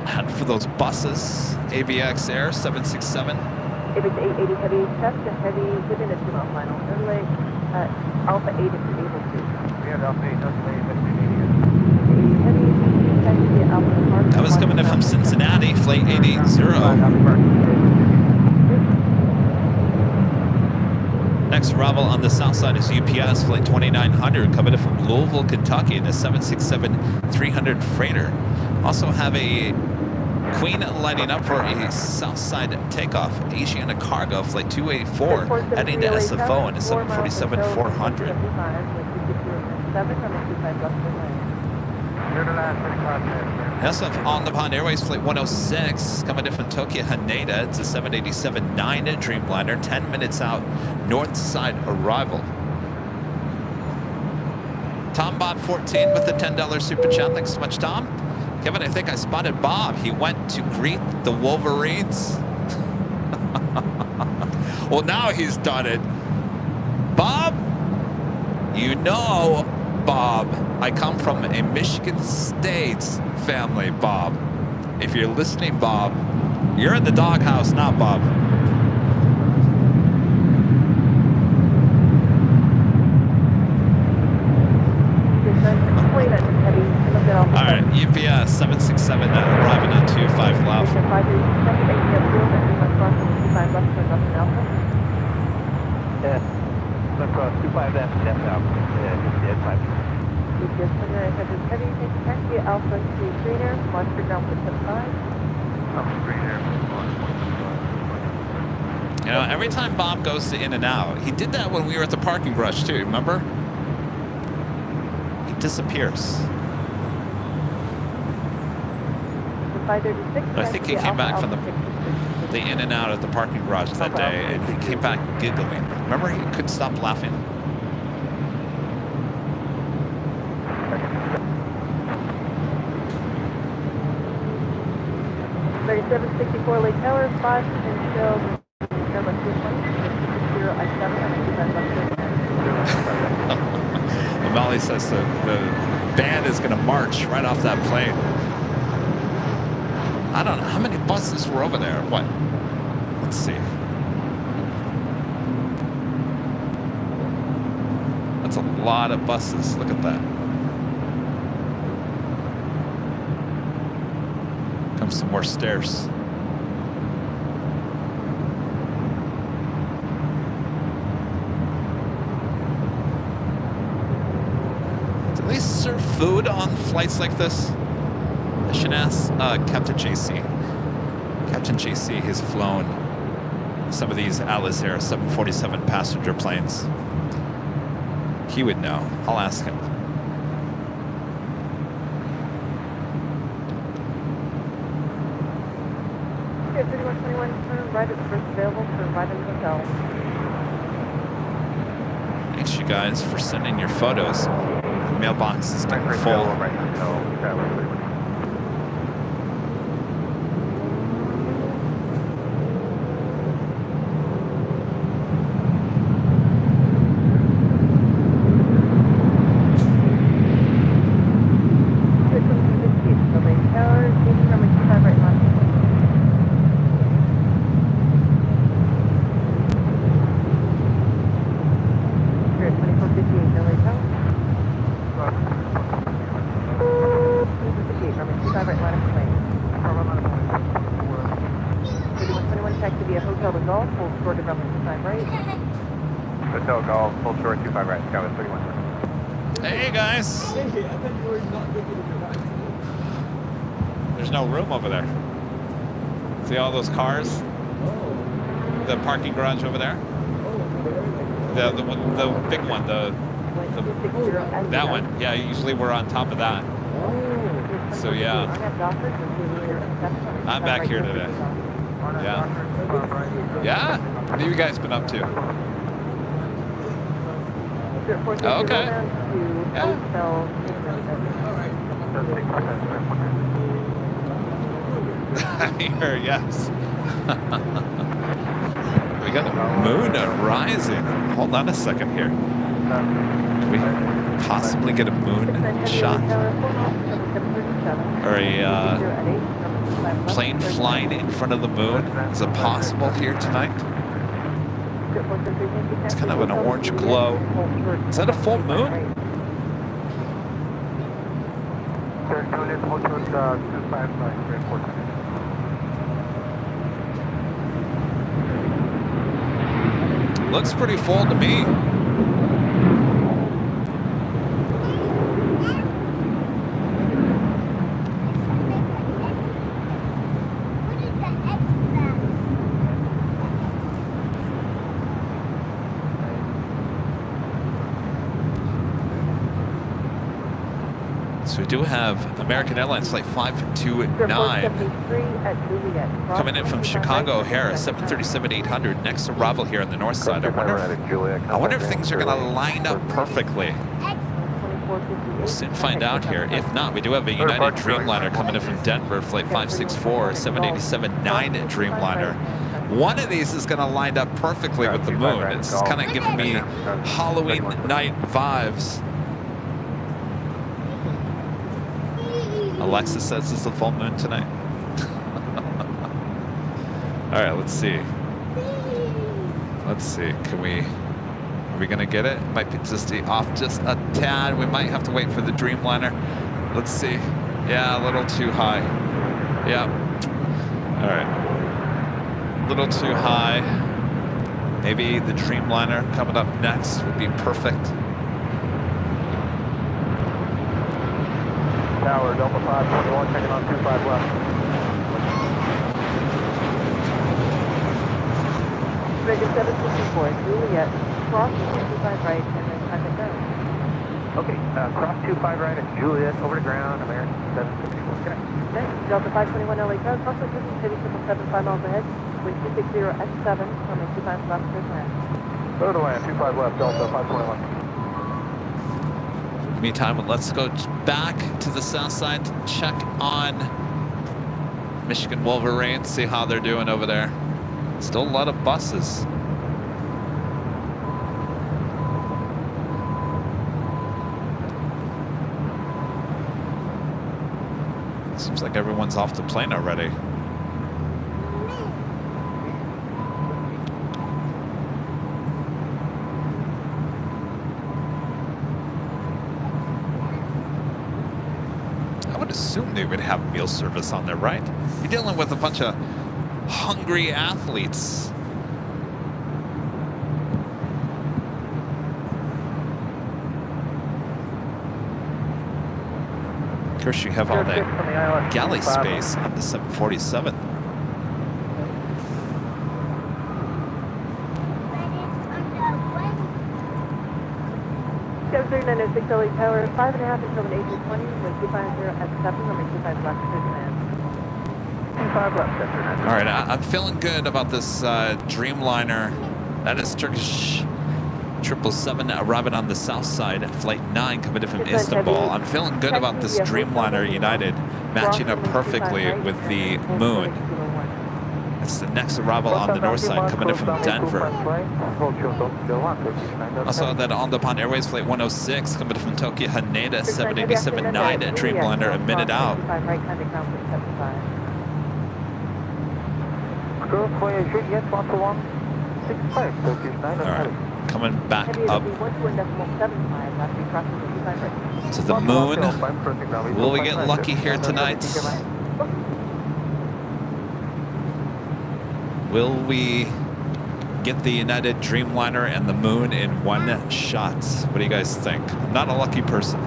head for those buses, ABX Air 767. If it's 880 heavy, test the heavy within a 2 mile final. Then Alpha 8 if you're able to. We have Alpha 8, that's That was coming in from Cincinnati, flight 880. Next arrival on the south side is UPS flight 2900 coming in from Louisville, Kentucky in a 767-300 freighter. Also have a Queen lining up for a south side takeoff. Asiana Cargo flight 284 heading to SFO in a 747-400. SF on the Pond Airways flight 106 coming in from Tokyo Haneda. It's a 787-9 Dreamliner, 10 minutes out, north side arrival. Tom Bob 14 with the $10 super chat. Thanks so much, Tom. Kevin, I think I spotted Bob. He went to greet the Wolverines. Well, now he's done it. Bob, you know, Bob. I come from a Michigan State family, Bob. If you're listening, Bob, you're in the doghouse, not Bob. All right, UPS 767 now, arriving on 25 left. Yeah. Left cross 25 left, left out. Yeah, dead 5. Heavy, taxi Alpha 3 Greener, Monster ground for 75. Alpha Greener. You know, every time Bob goes to in and out, he did that when we were at the parking garage too, remember? He disappears. I think he came back from the in and out at the parking garage that day, and he came back giggling. Remember, he couldn't stop laughing. .3764 Lake Tower, 5 and show number 220. Molly says the band is going to march right off that plane. I don't know how many buses were over there. What? Let's see. That's a lot of buses. Look at that. Comes some more stairs. Do they serve food on flights like this? I should ask Captain JC. Captain JC has flown some of these Alice Air 747 passenger planes. He would know. I'll ask him. Okay, 3121, turn right at the first available for Vitamin Hotel. Thanks, you guys, for sending your photos. The mailbox is getting full. Hotel Golf, full short, 25 right, Scott 31. Hey guys! There's no room over there. See all those cars? The parking garage over there? The big one, that one. Yeah, usually we're on top of that. So yeah. I'm back here today. Yeah. Yeah? What have you guys been up to? Okay. Yeah. Here, yes. We got the moon rising. Hold on a second here. Can we possibly get a moon shot? Or a plane flying in front of the moon? Is it possible here tonight? It's kind of an orange glow. Is that a full moon? Looks pretty full to me. So we do have American Airlines flight 529 coming in from Chicago O'Hare, 737-800, next arrival here on the north side. I wonder if things are going to line up perfectly. We'll soon find out here. If not, we do have a United Dreamliner coming in from Denver, flight 564, 787-9 Dreamliner. One of these is going to line up perfectly with the moon. It's kind of giving me Halloween night vibes. Alexa says it's a full moon tonight. All right, let's see. Let's see. Can we? Are we gonna get it? Might be just off just a tad. We might have to wait for the Dreamliner. Let's see. Yeah, a little too high. Yeah. All right. A little too high. Maybe the Dreamliner coming up next would be perfect. Tower, Delta 521, checking on 25 left. Vegas 754, Juliet, cross 25 right and then contact down. Okay, cross 25 right at Juliet, over to ground, American 754. Connect. Okay, Delta 521 LA Tower, cross Houston City 775 miles ahead, wind 260 at 7, coming 25 left to land. Go to land, 25 left, Delta 521. Meantime, let's go back to the south side to check on Michigan Wolverine, see how they're doing over there. Still a lot of buses. Seems like everyone's off the plane already. Assume they would have meal service on there, right? You're dealing with a bunch of hungry athletes. Of course, you have all that galley space on the 747. 73906 LA Tower, 5.5 until 820, wind 250 at 7, number 25 left to land. 25 left, Center. All right, I'm feeling good about this Dreamliner. That is Turkish 777 arriving on the south side, flight 9 coming in from Istanbul. I'm feeling good about this Dreamliner United matching up perfectly with the Moon. It's the next arrival on the north side coming in from Denver. Also that on the Japan Airways flight 106 coming in from Tokyo Haneda 787-9 Dreamliner a minute out. Alright, coming back up to the Moon. Will we get lucky here tonight? Will we get the United Dreamliner and the Moon in one shot? What do you guys think? I'm not a lucky person.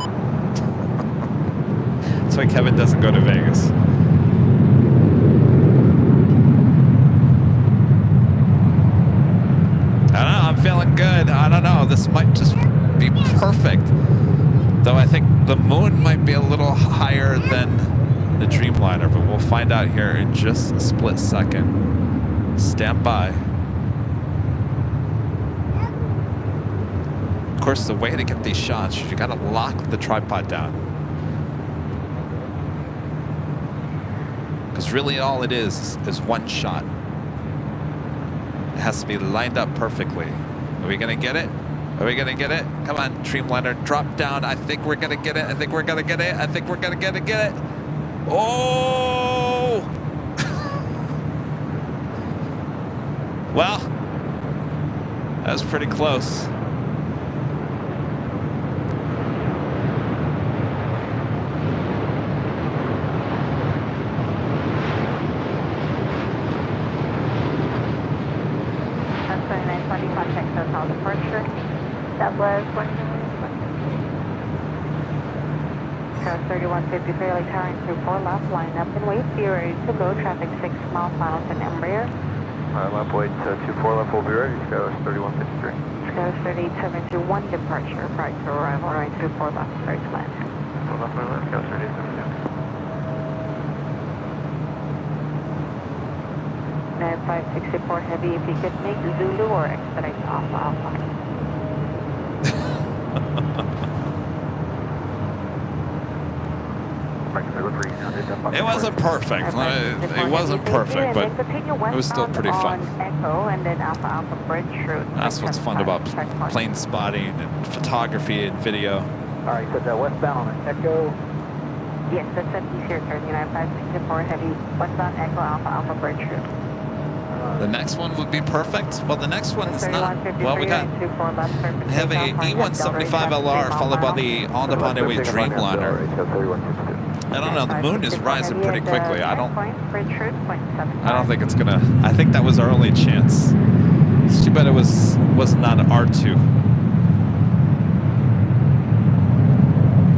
That's why Kevin doesn't go to Vegas. I don't know, I'm feeling good. I don't know, this might just be perfect. Though I think the Moon might be a little higher than the Dreamliner, but we'll find out here in just a split second. Stand by. Of course, the way to get these shots, you gotta lock the tripod down. Because really all it is one shot. It has to be lined up perfectly. Are we gonna get it? Are we gonna get it? Come on, Dreamliner, drop down. I think we're gonna get it. I think we're gonna get it. I think we're gonna get it. Oh! Well, that was pretty close. That's 2920, contact hotel departure. That was 3153 LA Tower through 4 left, line up and wait. Be ready to go. Traffic 6 miles final to Embraer. Left wait, 24 left, we'll be ready. Skywards 3153. Skywards 3871 departure, prior to arrival, right through 4 left, start to land. 4 left, Skywards 3872. 9564 heavy, if you could make Zulu or expedite Alpha. It wasn't perfect. It wasn't perfect, but it was still pretty fun. That's what's fun about plane spotting and photography and video. All right, so westbound on Echo Yes, that's empty here, turn United 564 heavy, westbound Echo Alpha Alpha Bridge route. The next one would be perfect. Well, the next one is not. Well, we got. I have a E175LR followed by the on-the-bond way Dreamliner. I don't know. The moon is rising pretty quickly. I don't think it's gonna. I think that was our only chance. It's too bad it was not an R2.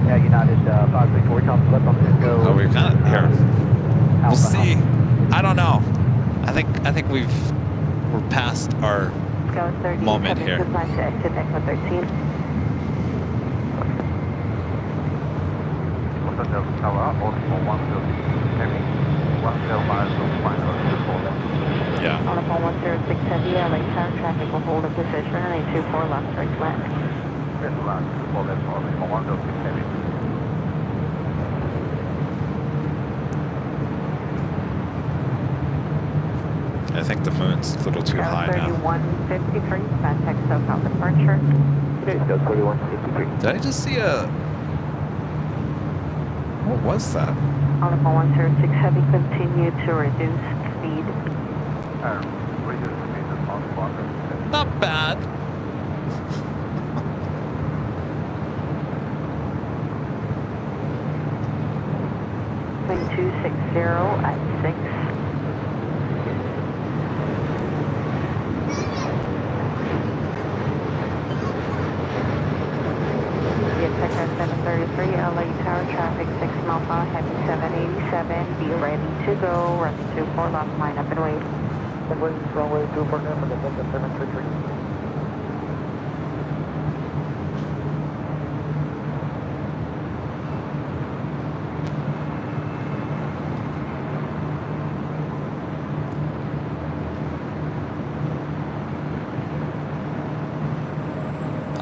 Yeah, United 564, top left on the go. Oh, we're kind of here. We'll see. I don't know. I think we're past our moment here. Yeah. On a 106 heavy, LA Tower traffic will hold a position and a 24 left right flat. I think the moon's a little too high now. 3153, contact SoCal departure. Today's go 3153. Did I just see a... What was that? On a 106 heavy, continue to reduce speed. Not bad. Wind 260 at 6. Sector 733, LA Tower traffic 6 miles per hour, heavy 787. Be ready to go. Run 24 left, line up and wait. Runway 24 now for the 733.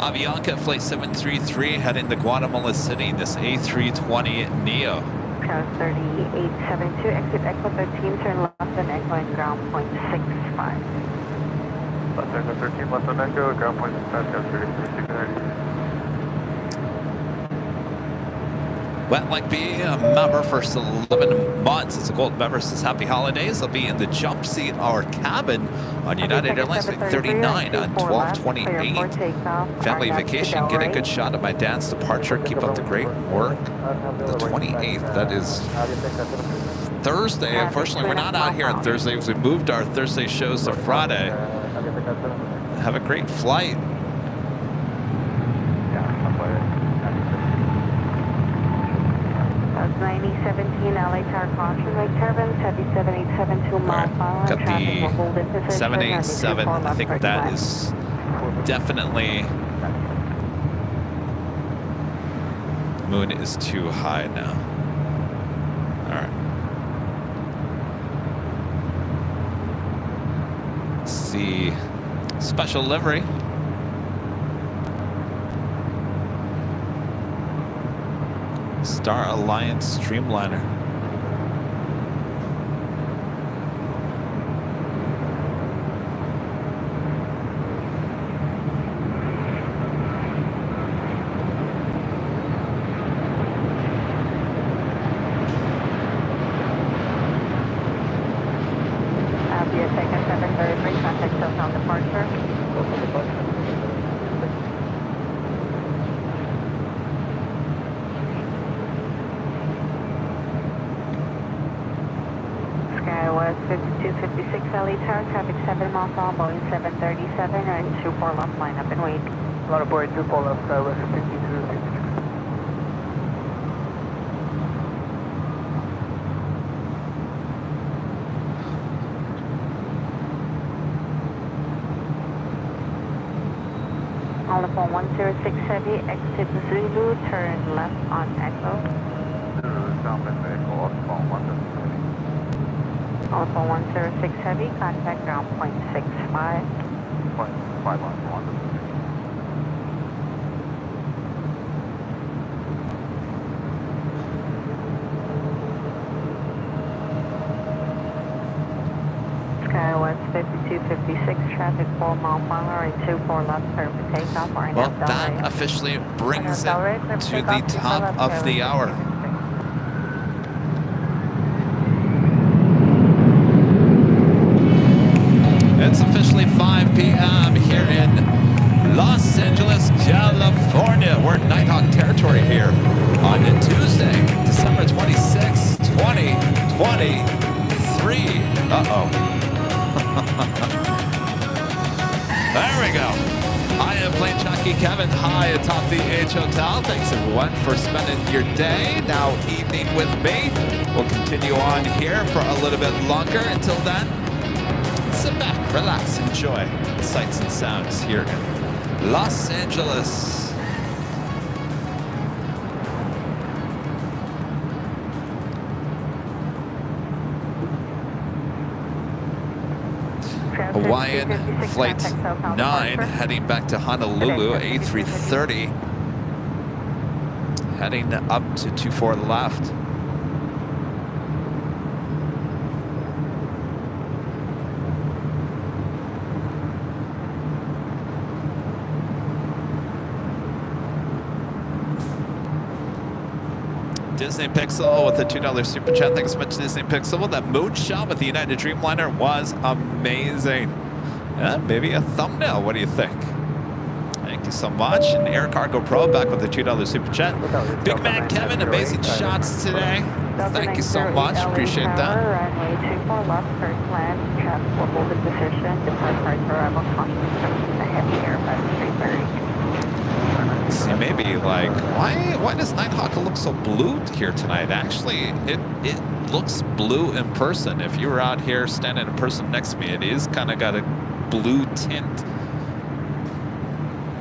Avianca Flight 733 heading to Guatemala City, this A320 Neo. Tower 3872, exit Echo 13, turn left and Echo and ground point 65. Left Echo 13, left on Echo, ground point 65, 33. Wet Like Bee, a member for 11 months. It's a gold member, says happy holidays. I'll be in the jump seat or cabin on United Airlines Flight 39 on 12/28. Family vacation, get a good shot of my dad's departure. Keep up the great work. The 28th, that is Thursday. Unfortunately, we're not out here on Thursday because we moved our Thursday shows to Friday. Have a great flight. That's 9017 LA Tower caution, right turbines, heavy 787, 2 miles per hour. Got Traffic will hold in the position. 787. I think that is definitely. Moon is too high now. All right. Let's see. Special livery. Star Alliance Streamliner. Via second 733, contact SoCal departure. Skywest 5256 LA Tower, traffic 7 miles per hour, Boeing 737, and 24 left, line up and wait. Lot of board 24 left, Skywest 5256. Alpha 106 heavy, exit Zulu, turn left on Echo. Alpha 106 heavy, contact ground point 65. Skywest 5256, traffic 4 mile per hour and 24 left, clear for takeoff. Well, that officially brings it to the top of the hour. 23. Uh-oh. There we go. I am plane jockey Kevin high atop the H Hotel. Thanks everyone for spending your day, now evening with me. We'll continue on here for a little bit longer. Until then, sit back, relax, enjoy the sights and sounds here in Los Angeles. Hawaiian Flight 9 heading back to Honolulu, A330. Heading up to 24 left. Disney Pixel with a $2 super chat. Thanks so much, Disney Pixel. That moonshot with the United Dreamliner was amazing. Maybe a thumbnail. What do you think? Thank you so much. And Air Cargo Pro back with a $2 super chat. Big Man Kevin, amazing shots today. Thank you so much. Appreciate that. Runway 24 left, first land, transport hold in position, depart for arrival, caution, the heavy airbus 330. See, maybe like why does Nighthawk look so blue here tonight? Actually, it looks blue in person. If you were out here standing in person next to me, it is kind of got a blue tint.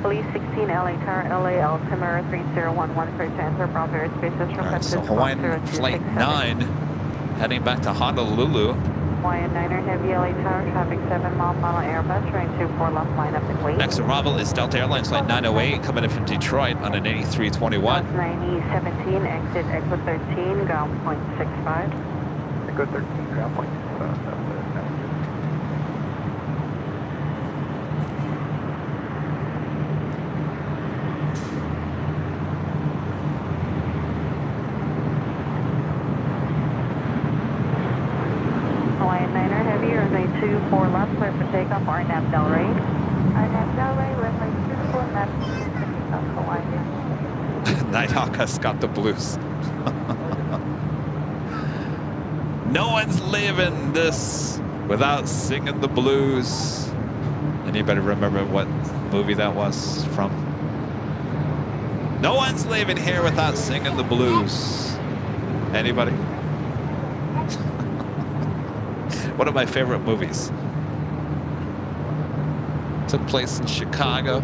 Police 16 LA Tower, LA Altimeter 3011 for transfer Bravo airspace from All right, so Hawaiian Flight 9 heading back to Honolulu. Hawaiian 9er Heavy LA Tower, traffic 7 mile final Airbus, running 24 left, line up and wait. Next arrival is Delta Airlines Flight 908 coming in from Detroit on an 8321. 9017, exit 13, ground point 65. Echo 13, ground point 65. Hawaiian 9er Heavy, runway 24 left, clear for takeoff, RNAV Delray. RNAV Delray, runway 24 left, takeoff, Hawaiian. Nighthawk has got the blues. No one's leaving this without singing the blues. Anybody remember what movie that was from? No one's leaving here without singing the blues. Anybody? One of my favorite movies. Took place in Chicago.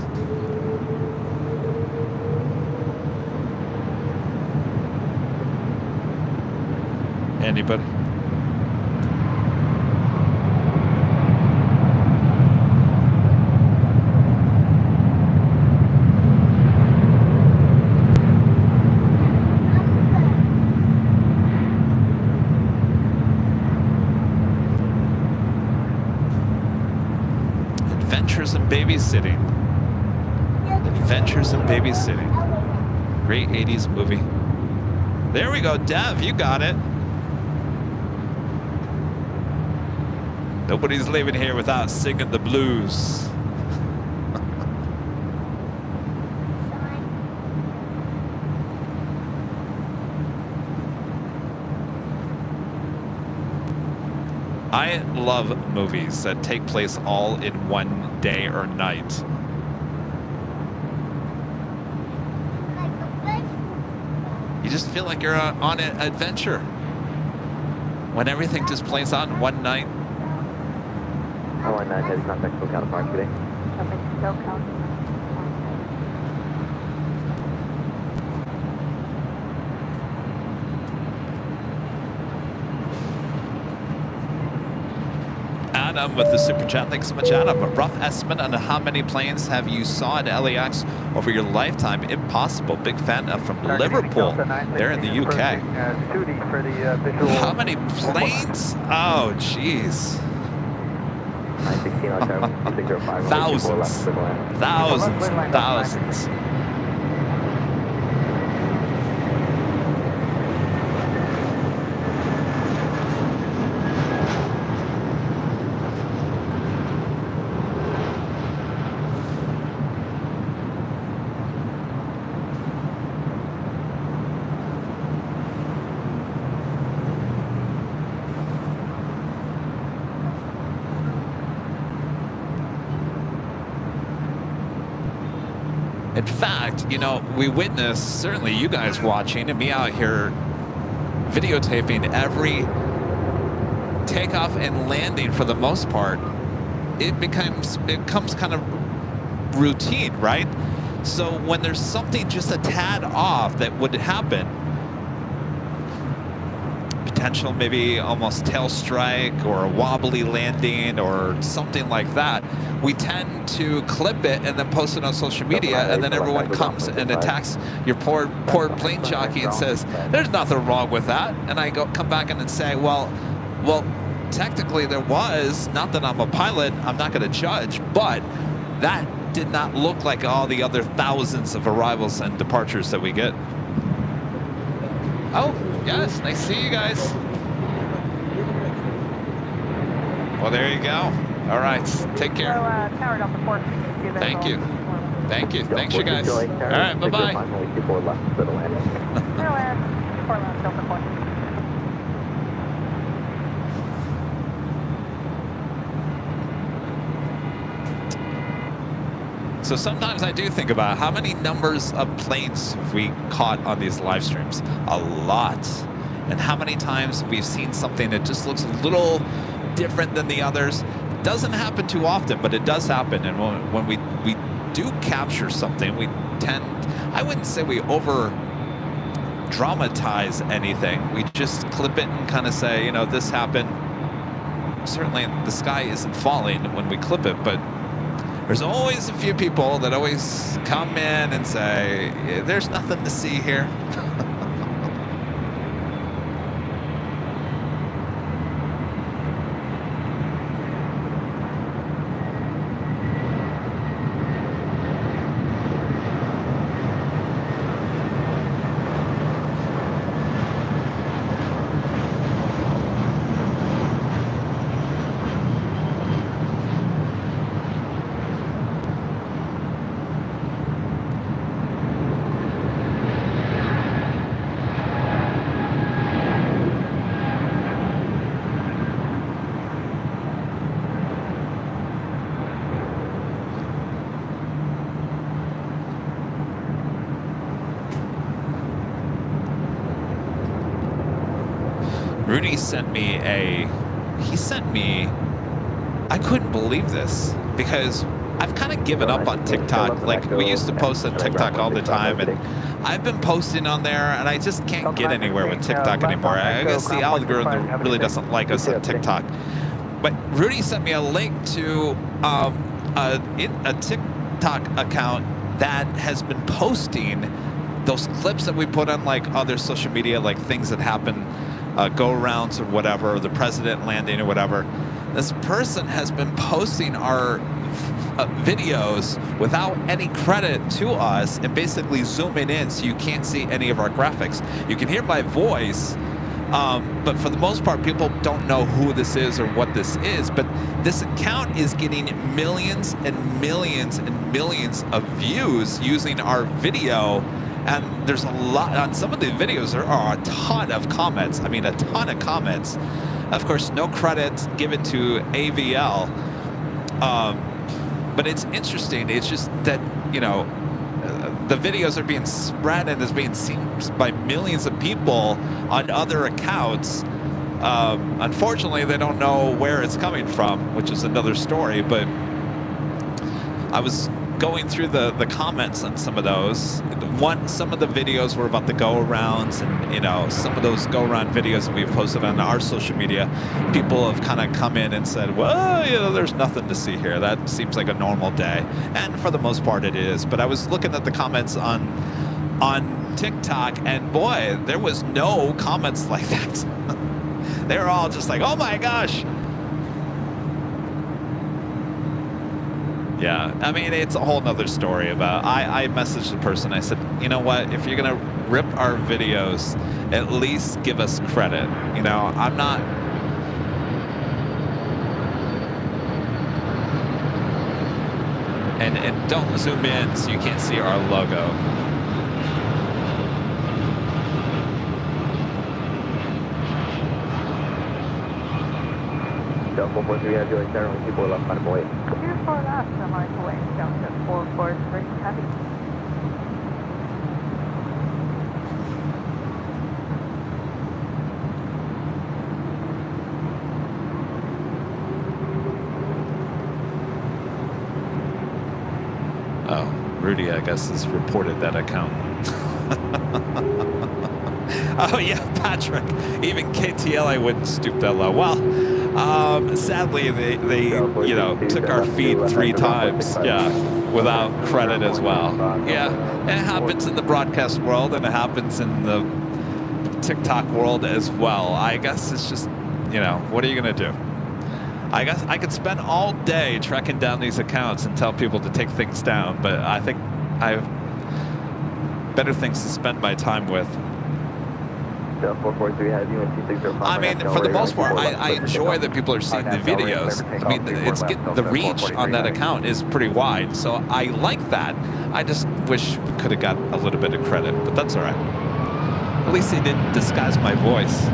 Anybody? Adventures in Babysitting. Adventures in Babysitting. Great 80s movie. There we go, Dev, you got it. Nobody's leaving here without singing the blues. I love movies that take place all in one day or night. You just feel like you're on an adventure when everything just plays out in one night. Hawaiian 9 has contact SoCal Park today. Adam with the super chat. Thanks so much, Adam. A rough estimate on how many planes have you saw at LAX over your lifetime? Impossible. Big fan from Liverpool. They're in the UK. How many planes? Oh, jeez. Thousands. Thousands and thousands. In fact, you know, we witnessed, certainly you guys watching and me out here videotaping every takeoff and landing for the most part. It becomes kind of routine, right? So when there's something just a tad off that would happen, potential maybe almost tail strike or a wobbly landing or something like that, we tend to clip it and then post it on social media, and then everyone comes and attacks your poor plane jockey and says, there's nothing wrong with that. And I come back in and say, well, technically there was. Not that I'm a pilot, I'm not going to judge, but that did not look like all the other thousands of arrivals and departures that we get. Oh, yes, nice to see you guys. Well, there you go. All right, take care. Tower Delta 4. Thank you. Thank you. Thanks, you guys. All right, bye-bye. Delta 4. So sometimes I do think about how many numbers of planes we caught on these live streams. A lot. And how many times we've seen something that just looks a little different than the others. Doesn't happen too often, but it does happen. And when we do capture something, we tend, I wouldn't say we over dramatize anything. We just clip it and kind of say, you know, this happened. Certainly the sky isn't falling when we clip it, but there's always a few people that always come in and say, there's nothing to see here. Rudy sent me I couldn't believe this because I've kind of given up on TikTok. Like, we used to post on TikTok all the time, and I've been posting on there, and I just can't get anywhere with TikTok anymore. I guess the algorithm really doesn't like us on TikTok. But Rudy sent me a link to a TikTok account that has been posting those clips that we put on like other social media, like things that happen, go-arounds or whatever, or the president landing or whatever. This person has been posting our videos without any credit to us and basically zooming in so you can't see any of our graphics. You can hear my voice, but for the most part, people don't know who this is or what this is. But this account is getting millions and millions and millions of views using our video. And there's a lot on some of the videos. There are a ton of comments. I mean, a ton of comments. Of course, no credit given to AVL. But it's interesting. It's just that, you know, the videos are being spread and is being seen by millions of people on other accounts. Unfortunately, they don't know where it's coming from, which is another story. But I was going through the comments on some of those. Some of the videos were about the go-arounds, and you know, some of those go-around videos that we've posted on our social media, people have kind of come in and said, well, you know, there's nothing to see here. That seems like a normal day, and for the most part it is. But I was looking at the comments on TikTok, and boy, there was no comments like that. They were all just like, oh my gosh. Yeah, I mean, it's a whole nother story about, I messaged the person, I said, you know what, if you're gonna rip our videos, at least give us credit. You know, I'm not, and don't zoom in so you can't see our logo. Delta 43, I feel like there are people left on the way. 24 left, I'm on the way. Delta 44 is very heavy. Rudy, I guess, has reported that account. Oh yeah, Patrick. Even KTLA wouldn't stoop that low. Well, sadly, they you know, took our feed 3 times, yeah, without credit as well. Yeah, it happens in the broadcast world, and it happens in the TikTok world as well. I guess it's just, you know, what are you gonna do? I guess I could spend all day tracking down these accounts and tell people to take things down, but I think I have better things to spend my time with. I mean, for the most part, I enjoy that people are seeing the videos. I mean, the reach on that account is pretty wide, so I like that. I just wish we could have got a little bit of credit, but that's all right. At least they didn't disguise my voice.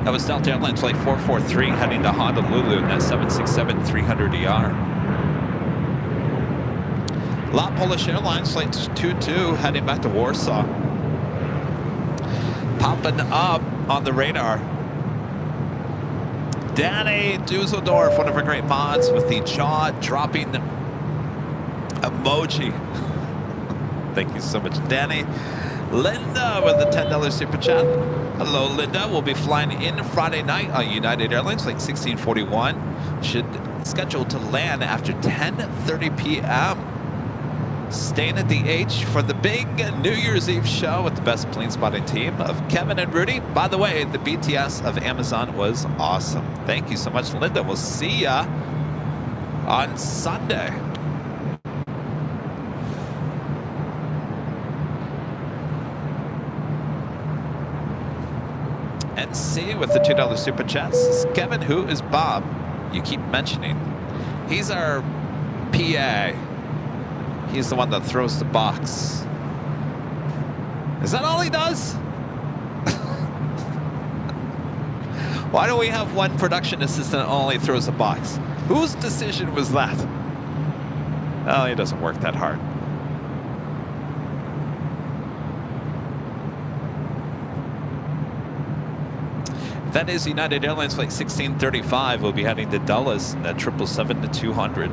That was Delta Airlines Flight 443 heading to Honolulu in that 767-300ER. Lot Polish Airlines Flight 22 heading back to Warsaw. Popping up on the radar. Danny Dusseldorf, one of our great mods, with the jaw-dropping emoji. Thank you so much, Danny. Linda with the $10 super chat. Hello, Linda. We'll be flying in Friday night on United Airlines, like 1641. Should schedule to land after 10:30 p.m. Staying at the H for the big New Year's Eve show with the best plane spotting team of Kevin and Rudy. By the way, the BTS of Amazon was awesome. Thank you so much, Linda. We'll see ya on Sunday. NC with the $2 super chats. Kevin, who is Bob? You keep mentioning. He's our PA. He's the one that throws the box. Is that all he does? Why do we have one production assistant that only throws a box? Whose decision was that? Oh, he doesn't work that hard. That is United Airlines Flight 1635. We'll be heading to Dulles in that 777-200.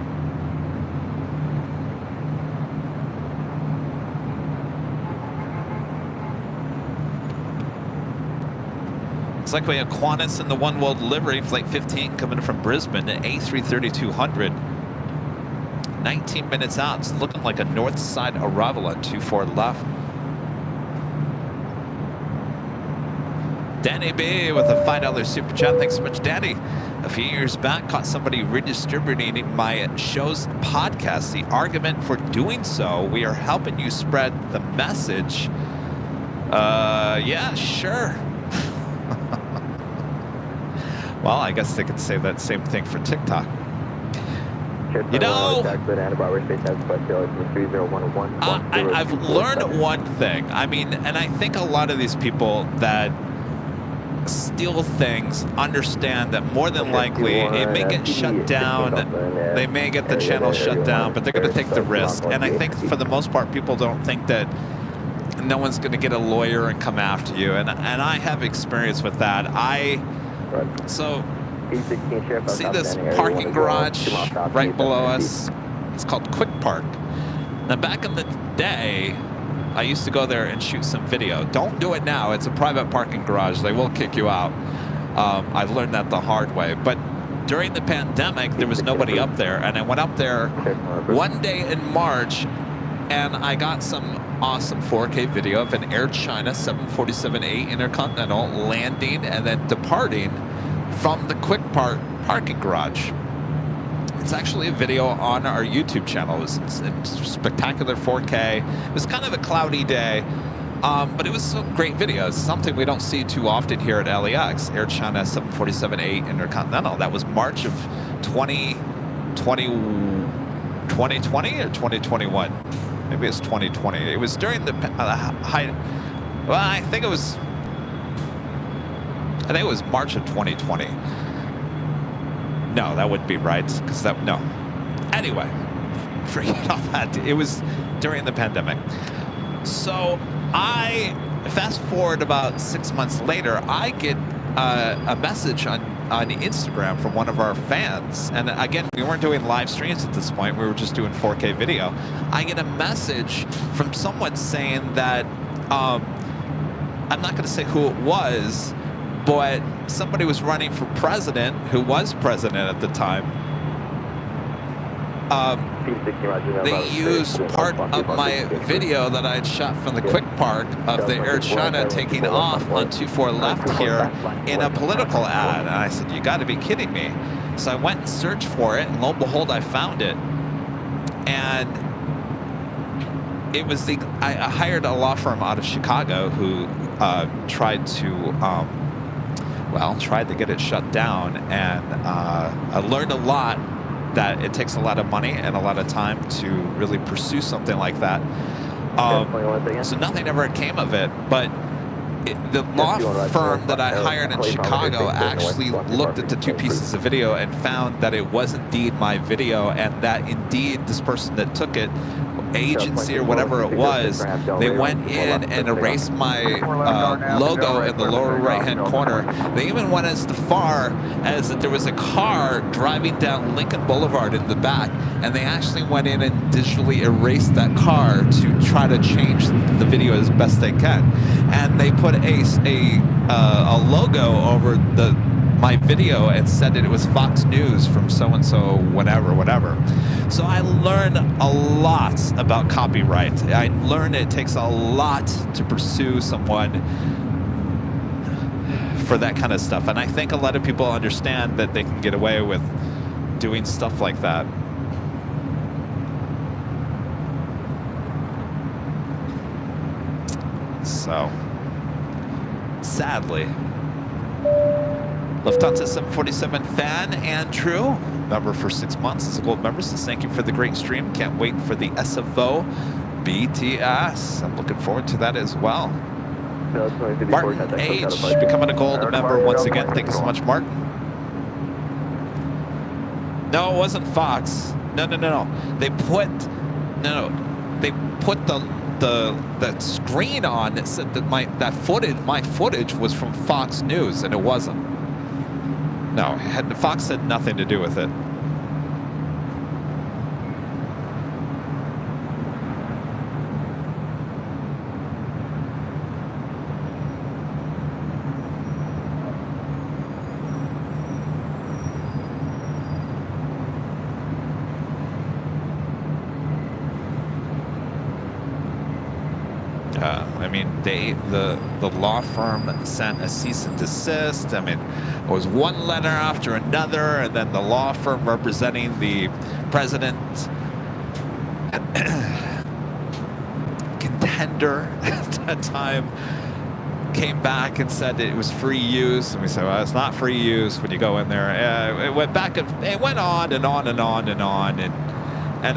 Looks like we have Qantas in the One World livery, Flight 15 coming from Brisbane at A330-200. 19 minutes out. It's looking like a north side arrival on 24 left. Danny B with a $5 super chat. Thanks so much, Danny. A few years back, caught somebody redistributing my show's podcast. The argument for doing so, we are helping you spread the message. Yeah, sure. Well, I guess they could say that same thing for TikTok. You know, I've learned one thing. I mean, and I think a lot of these people that steal things understand that more than likely it may get shut down, they may get the channel shut down, but they're going to take the risk. And I think for the most part, people don't think that no one's going to get a lawyer and come after you. And I have experience with that. So see this parking garage right below us? It's called Quick Park. Now back in the day, I used to go there and shoot some video. Don't do it now. It's a private parking garage. They will kick you out. I learned that the hard way. But during the pandemic, there was nobody up there. And I went up there one day in March, and I got some awesome 4K video of an Air China 747-8 Intercontinental landing and then departing from the Quick Park parking garage. It's actually a video on our YouTube channel. It's spectacular 4K. It was kind of a cloudy day, but it was a great video. It's something we don't see too often here at LAX. Air China 747-8 Intercontinental. That was March of 2020 or 2021. Maybe it's 2020. It was during the height. Well, I think it was March of 2020. No, that wouldn't be right, because no. Anyway, forget all that. It was during the pandemic. So I fast forward about 6 months later, I get a message on Instagram from one of our fans. And again, we weren't doing live streams at this point. We were just doing 4K video. I get a message from someone saying that, I'm not going to say who it was, but somebody was running for president, who was president at the time. They used part of my video that I had shot from the Quick Park of the Air China taking off on 24 left here in a political ad. And I said, you got to be kidding me. So I went and searched for it, and lo and behold, I found it. And it was I hired a law firm out of Chicago who tried to get it shut down, and I learned a lot, that it takes a lot of money and a lot of time to really pursue something like that. So nothing ever came of it, but the law firm that I hired in Chicago actually looked at the two pieces of video and found that it was indeed my video, and that indeed this person that took it, agency or whatever it was, they went in and erased my logo in the lower right-hand corner. They even went as far as that there was a car driving down Lincoln Boulevard in the back, and they actually went in and digitally erased that car to try to change the video as best they can. And they put a logo over my video and said that it was Fox News from so-and-so, whatever. So I learned a lot about copyright. I learned it takes a lot to pursue someone for that kind of stuff. And I think a lot of people understand that they can get away with doing stuff like that. So, sadly, Lufthansa 747 fan Andrew, member for 6 months, as a gold member, says thank you for the great stream. Can't wait for the SFO BTS. I'm looking forward to that as well. Martin H, becoming a gold member once again. Thank you so much, Martin. No, it wasn't Fox. No. They put the screen on that said that my footage was from Fox News, and it wasn't. No, Fox had nothing to do with it. I mean, the law firm sent a cease and desist. I mean, it was one letter after another, and then the law firm representing the president contender at that time came back and said that it was free use, and we said, well, it's not free use when you go in there. It went back and it went on and on and on and on, and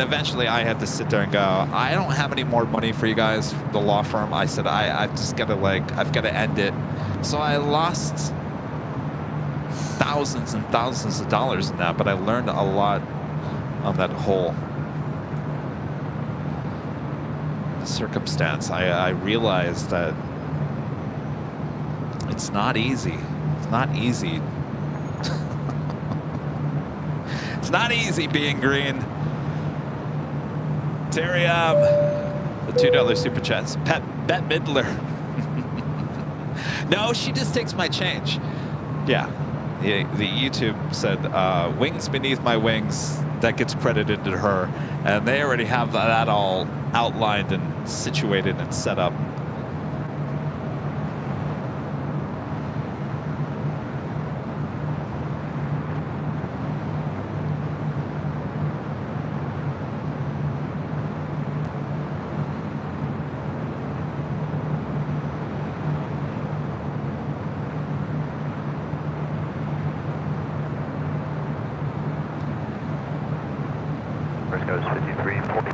eventually I had to sit there and go, I don't have any more money for you guys, the law firm. I said, I've just got to I've got to end it. So I lost thousands and thousands of dollars in that, but I learned a lot on that whole circumstance. I realized that it's not easy. It's not easy. It's not easy being green. Terry, the $2 super chats. Bette Midler. No, she just takes my change. Yeah, the YouTube said, wings beneath my wings. that gets credited to her. And they already have that all outlined and situated and set up. Goes 53, 40,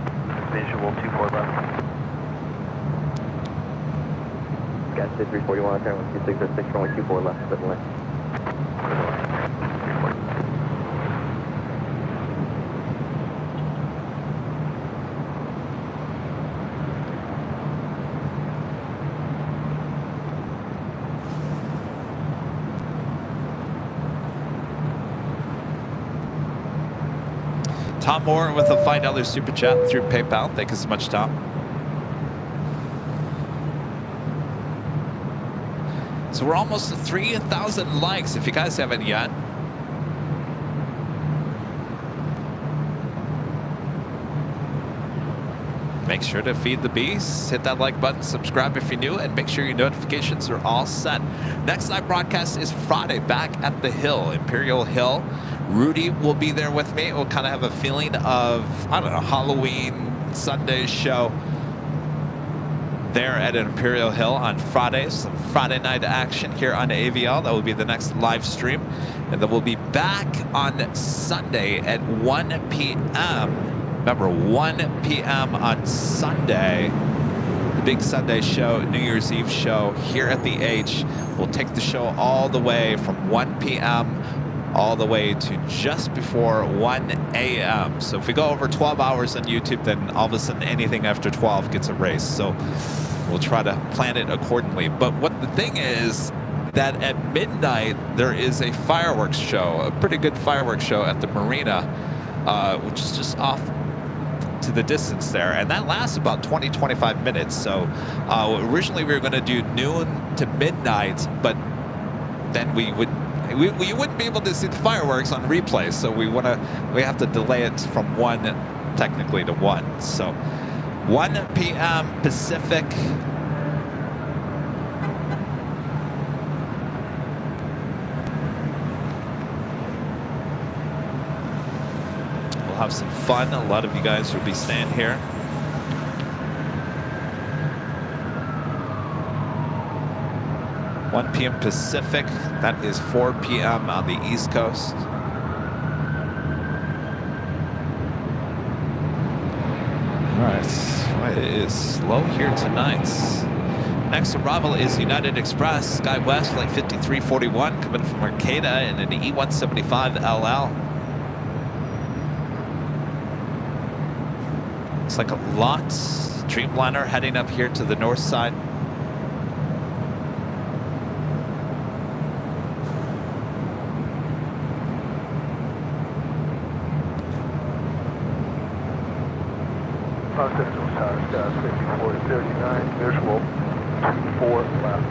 visual 24 left. Got 341, turn 12606, runway 24 left, clear line. Tom Moore with a $5 super chat through PayPal. Thank you so much, Tom. So we're almost at 3,000 likes if you guys haven't yet. Make sure to feed the beast. Hit that like button, subscribe if you're new, and make sure your notifications are all set. Next live broadcast is Friday back at the Hill, Imperial Hill. Rudy will be there with me. We'll kind of have a feeling of, I don't know, Halloween, Sunday show there at Imperial Hill on Friday. Some Friday night action here on AVL. That will be the next live stream. And then we'll be back on Sunday at 1 p.m. Remember, 1 p.m. on Sunday, the big Sunday show, New Year's Eve show here at the H. We'll take the show all the way from 1 p.m. all the way to just before 1 a.m. So if we go over 12 hours on YouTube, then all of a sudden anything after 12 gets erased. So we'll try to plan it accordingly. But what the thing is that at midnight, there is a fireworks show, a pretty good fireworks show at the marina, which is just off to the distance there, and that lasts about 20-25 minutes. So originally we were going to do noon to midnight, but then we wouldn't be able to see the fireworks on replay, so we have to delay it from 1 technically to 1. So 1 p.m. Pacific. We'll have some fun. A lot of you guys will be staying here. (1 p.m. Pacific). That is 4 p.m. on the East Coast. All right, it is slow here tonight. Next arrival is United Express, SkyWest, flight 5341, coming from Arcata in an E175 LL. Looks like a lot. Dreamliner heading up here to the north side. Los Angeles Tower, Sky 5439, visual 24 left.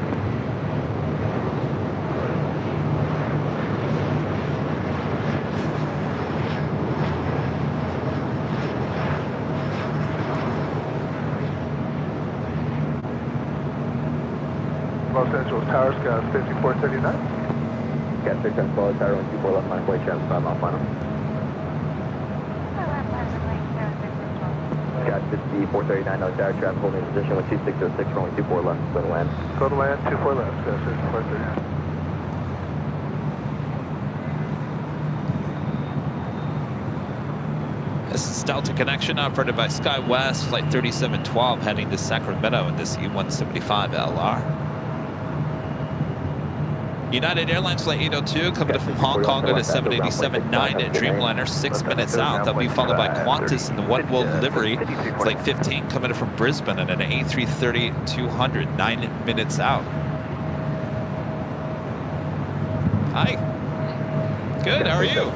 Los Angeles Tower, Sky 5439. Got 6 on Florida Tower, 24 left, line, plate, channel, 5 mile final. Got 5439, no tower, traffic holding position with 2606, runway 24 left, go to land. Go to land, 24 left, Sky 5439. This is Delta Connection operated by SkyWest, flight 3712, heading to Sacramento in this E175 LR. United Airlines flight 802 coming from Hong Kong to 787-9 at Dreamliner, 6 minutes out. That'll be followed by Qantas in the One World livery, flight 15 coming in from Brisbane and an A330-200, 9 minutes out. Hi. Good, how are you?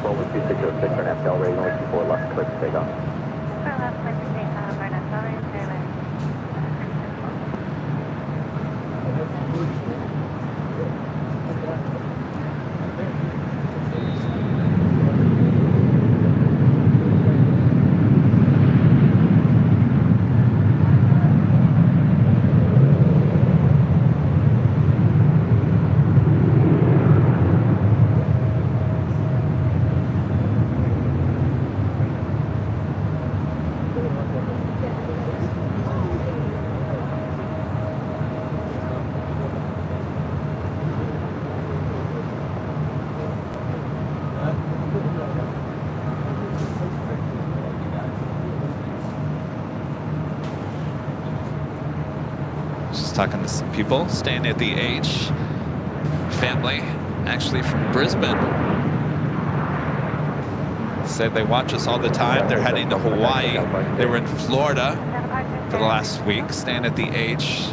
Just talking to some people staying at the H. Family, actually from Brisbane. Said they watch us all the time. They're heading to Hawaii. They were in Florida for the last week, staying at the H.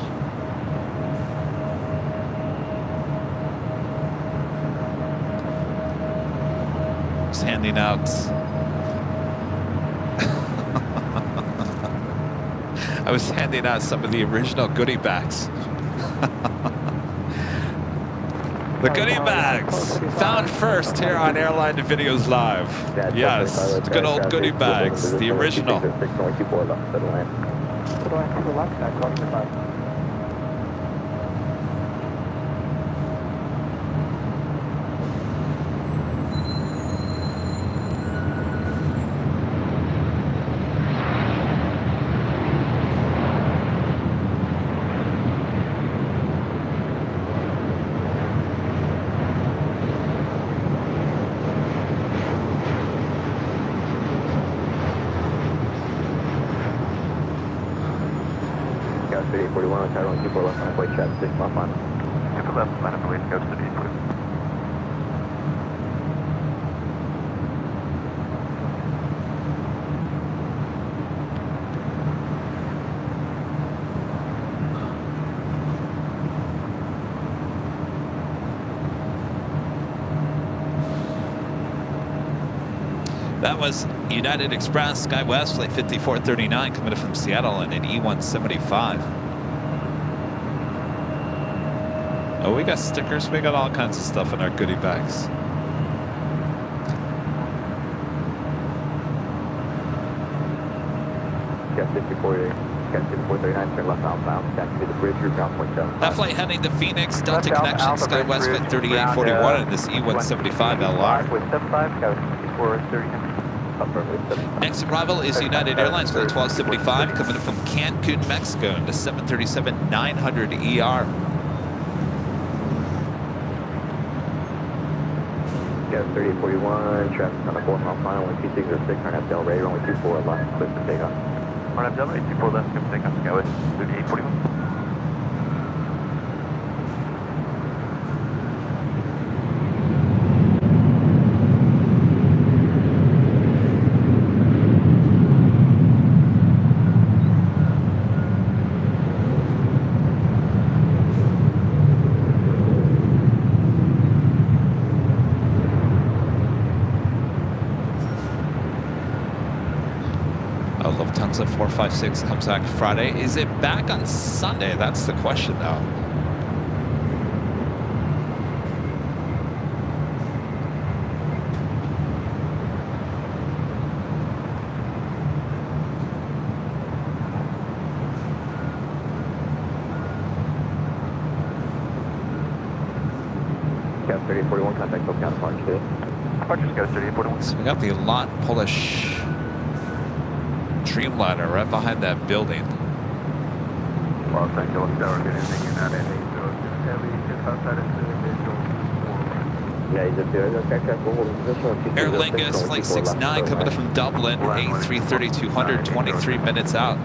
Just handing out. I was handing out some of the original goodie bags. The goodie bags, found first here on Airline Videos Live. Yes, good old goodie bags, the original. That was United Express SkyWest Flight 5439 coming in from Seattle in an E175. Oh, we got stickers. We got all kinds of stuff in our goodie bags. That flight heading to Phoenix, Delta Connection, SkyWest Flight 3841 in this E175 LR. Next arrival is United Airlines Flight 1275 coming in from Cancun, Mexico into 737-900 ER. Yeah, 3841, traffic on the 4-mile final, 1206, turn up Del Rey, runway 24 left, clear for takeoff. Run up Del Rey, 24 left, clear for takeoff, SkyWest 3841. Lufthansa 456 comes back Friday. Is it back on Sunday? That's the question, though. Cap 3841, contact Copenhagen departure. Departure Scout 3841. So we got the lot Polish Dreamliner right behind that building. Well, thank you. Good evening, United. Aer Lingus Flight 69 coming in from Dublin, A330-200, 23 minutes out.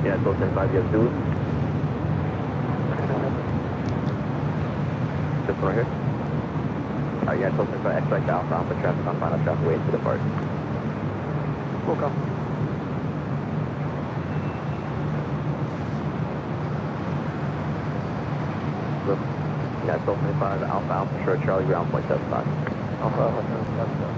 Yeah, 1275, you have Zulu. This one right here. Alright, yeah, tilting for X-Ray Alpha, Alpha traffic on final traffic way to depart. Cool, come. Yeah, tilting 5 Alpha, Alpha, short Charlie, ground point 75. Alpha, Alpha, 75.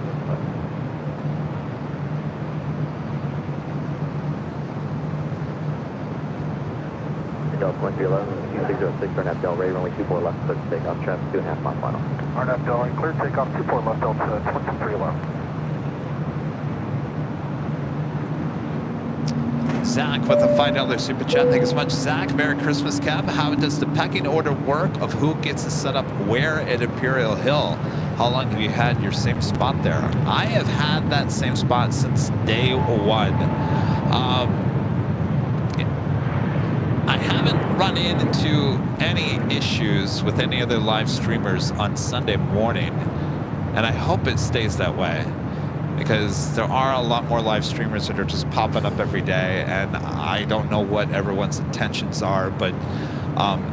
Delta 1311, 2606, turn left, Del Ray, runway 24 left, clear to take off, traffic 2.5 mile final. RNAV Del Ray, clear takeoff, 24 left, Delta 2311. Zach with a $5 super chat. Thank you so much, Zach. Merry Christmas, Kev. How does the pecking order work of who gets to set up where at Imperial Hill? How long have you had your same spot there? I have had that same spot since day one. I haven't run into any issues with any other live streamers on Sunday morning, and I hope it stays that way, because there are a lot more live streamers that are just popping up every day, and I don't know what everyone's intentions are, but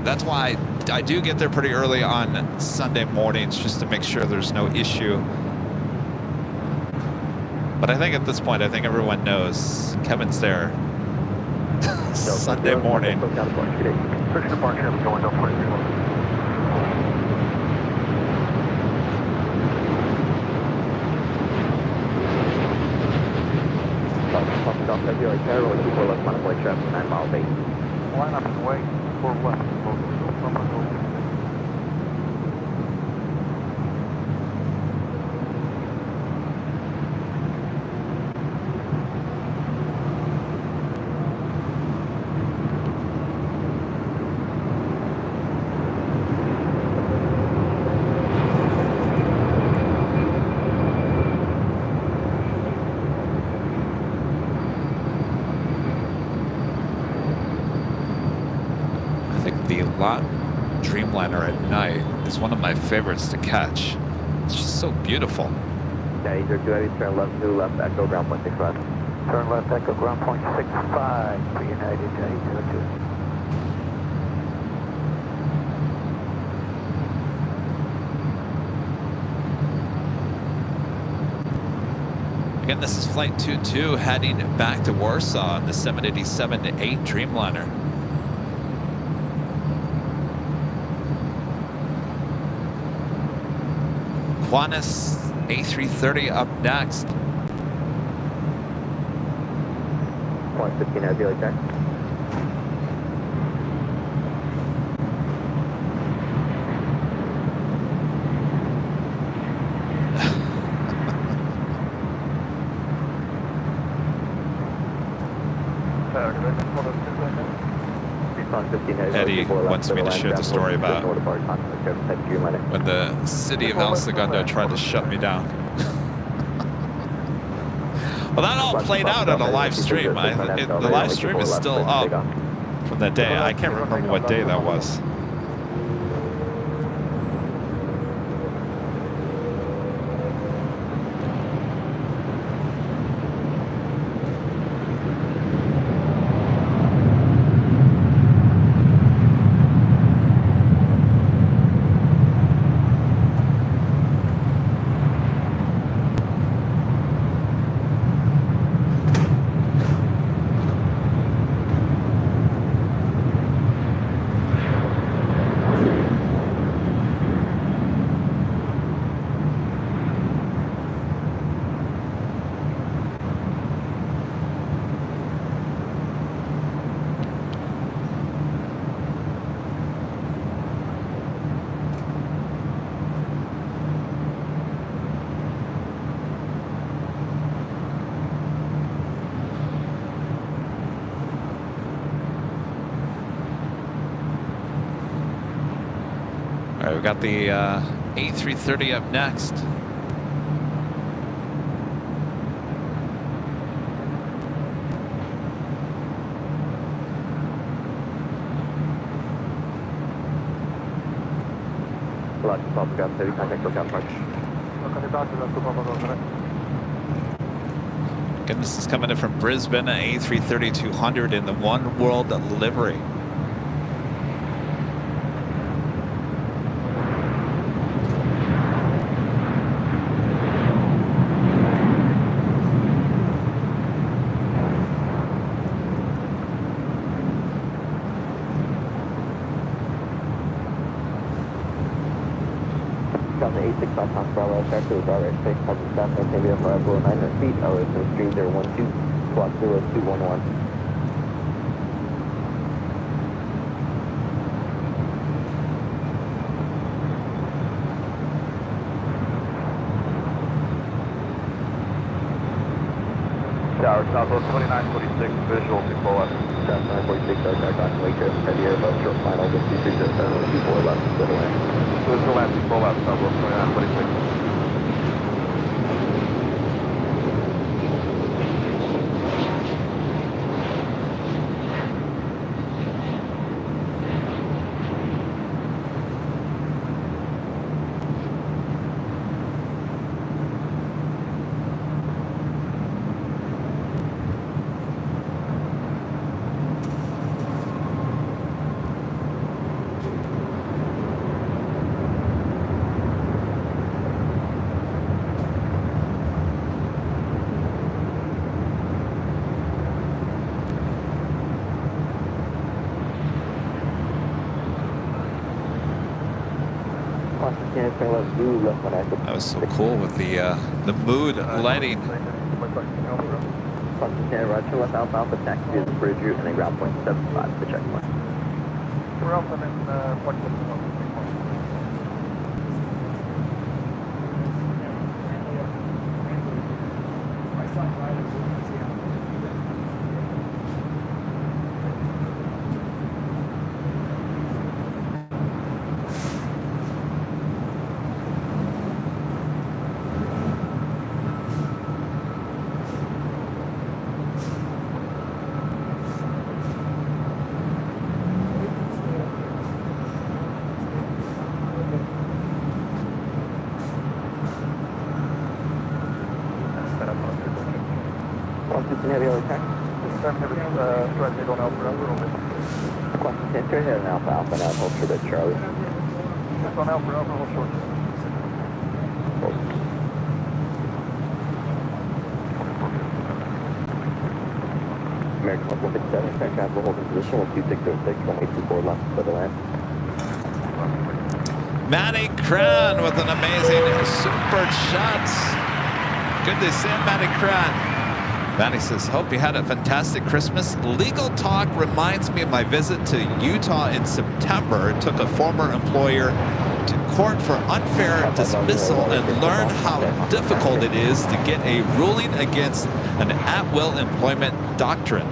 that's why I do get there pretty early on Sunday mornings just to make sure there's no issue. But I think at this point, I think everyone knows Kevin's there Sunday morning. Push departure, we're going Delta 2311. South February, Carroll, 24 left, final flight traffic, 9 miles 8. Line up and wait, 4 left. Dreamliner at night is one of my favorites to catch. It's just so beautiful. Yeah, either 2 heavy, turn left, 2 left, echo, ground point 65. Turn left, echo, ground point 65 for United 802. Again, this is Flight 22 heading back to Warsaw on the 787-8 Dreamliner. Qantas A330 up next. Point 15 as daily check. Eddie wants me to share the story about when the city of El Segundo tried to shut me down. Well, that all played out on a live stream. The live stream is still up from that day. I can't remember what day that was. We've got the A330 up next. Again, this is coming in from Brisbane, A330-200 in the One World livery. South House Bravo, Charter, direct space, Public Staff, Activity 509 feet, LS 3012, Squawk 0211. Tower, Southwest 2946, visual, before left. South 946, aircraft on Lake Trip, heavy air above, short final, with 2307, before left, clear to land. Visual land, before left, Southwest 2946. That was so cool with the mood lighting. Roger, left Alpha, taxi to the bridge route, and then ground point 75 to the checkpoint. We're up and then, point 75. Heavy attack. Straight lead on Alpha, over. Question 10, straight ahead on Alpha, Alpha, now hold short at Charlie. Just on Alpha, hold short. American 157, aircraft will hold in position with 2606, runway 24 left, clear to land. Matty Cran with an amazing super shot. Good to see Matty Cran. Matty says, hope you had a fantastic Christmas. Legal talk reminds me of my visit to Utah in September. Took a former employer to court for unfair dismissal and learned how difficult it is to get a ruling against an at-will employment doctrine.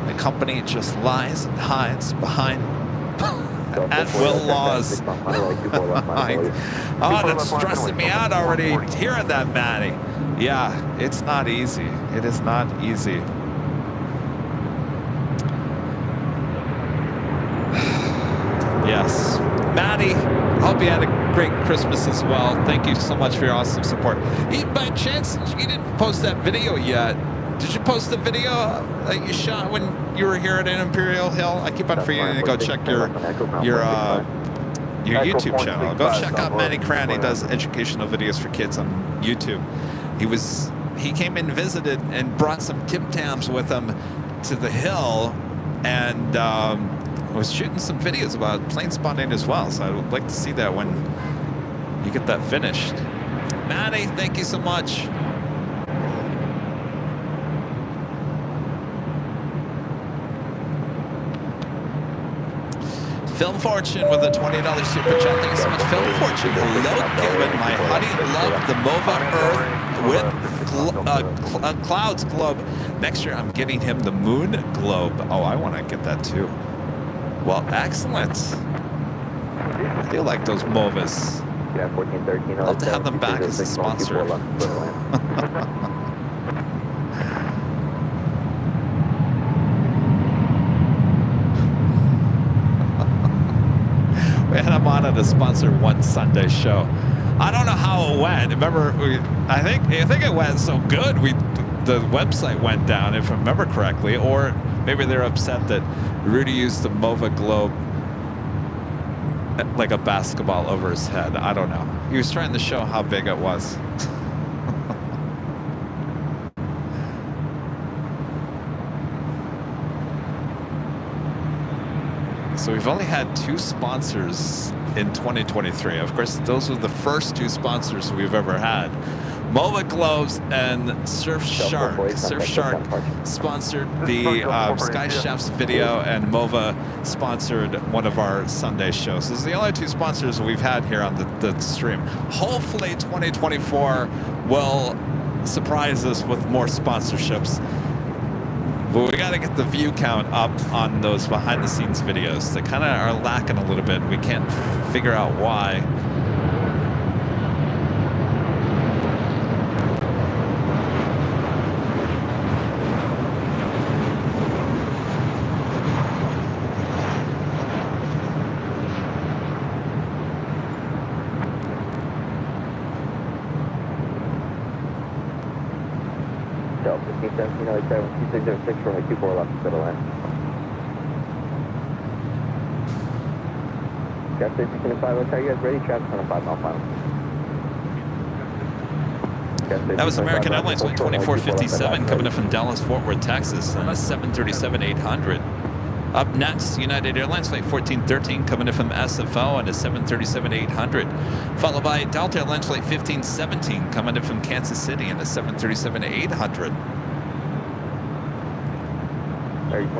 The company just lies and hides behind at-will laws. Oh, that's stressing me out already hearing that, Matty. Yeah, it's not easy. It is not easy. Yes. Matty, hope you had a great Christmas as well. Thank you so much for your awesome support. By chance, you didn't post that video yet. Did you post the video that you shot when you were here at Imperial Hill? I keep on forgetting to go check your YouTube channel. Go check out Matty Cran. He does educational videos for kids on YouTube. He came and visited and brought some Tim Tams with him to the hill, and was shooting some videos about plane spotting as well. So I would like to see that when you get that finished. Matty, thank you so much. Film Fortune with a $20 super chat. Thank you so much, Film Fortune. Hello, Kevin. My honey loved the MOVA Earth with Clouds Globe. Next year, I'm getting him the Moon Globe. Oh, I want to get that too. Well, excellent. I do like those MOVAs. Yeah, 1413. Love to have them back as a sponsor. We had him on at a sponsor one Sunday show. I don't know how it went. Remember, I think it went so good. The website went down, if I remember correctly, or maybe they're upset that Rudy used the MOVA Globe like a basketball over his head. I don't know. He was trying to show how big it was. So we've only had 2 sponsors in 2023. Of course, those were the first 2 sponsors we've ever had. MOVA Gloves and Surfshark. Surfshark sponsored the Sky Chef's video, and MOVA sponsored one of our Sunday shows. Those are the only 2 sponsors we've had here on the stream. Hopefully 2024 will surprise us with more sponsorships. But we got to get the view count up on those behind the scenes videos. They kind of are lacking a little bit. We can't figure out why. Delta 1517, 2606, runway 24 left, middle line. Gas station 25, okay, you guys ready? Traffic on a 5 mile final. That was American Airlines flight 2457 coming in from Dallas, Fort Worth, Texas, and a 737-800. Up next, United Airlines flight 1413 coming in from SFO and a 737-800. Followed by Delta Airlines flight 1517 coming in from Kansas City and a 737-800. American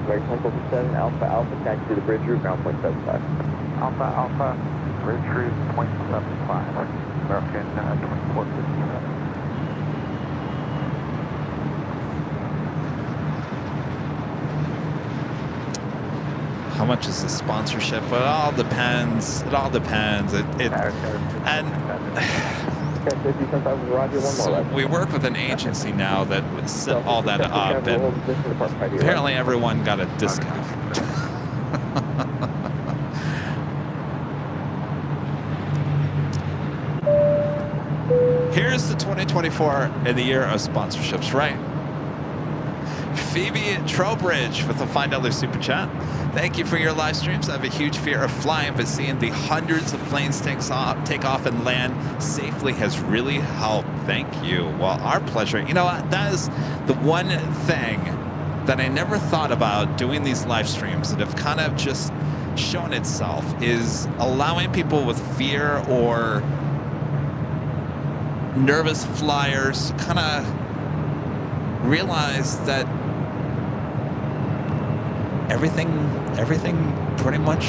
147, Alpha Alpha, taxi to the bridge route, ground point 75. Alpha Alpha, bridge route .75. American 2457. How much is the sponsorship? Well, it all depends. It all depends. So we work with an agency now that would set all that up, and apparently everyone got a discount. Here's the 2024 in the year of sponsorships, right? Phoebe Trowbridge with a $5 super chat. Thank you for your live streams. I have a huge fear of flying, but seeing the hundreds of planes take off and land safely has really helped. Thank you. Well, our pleasure. You know, that is the one thing that I never thought about doing these live streams that have kind of just shown itself, is allowing people with fear or nervous flyers kind of realize that everything pretty much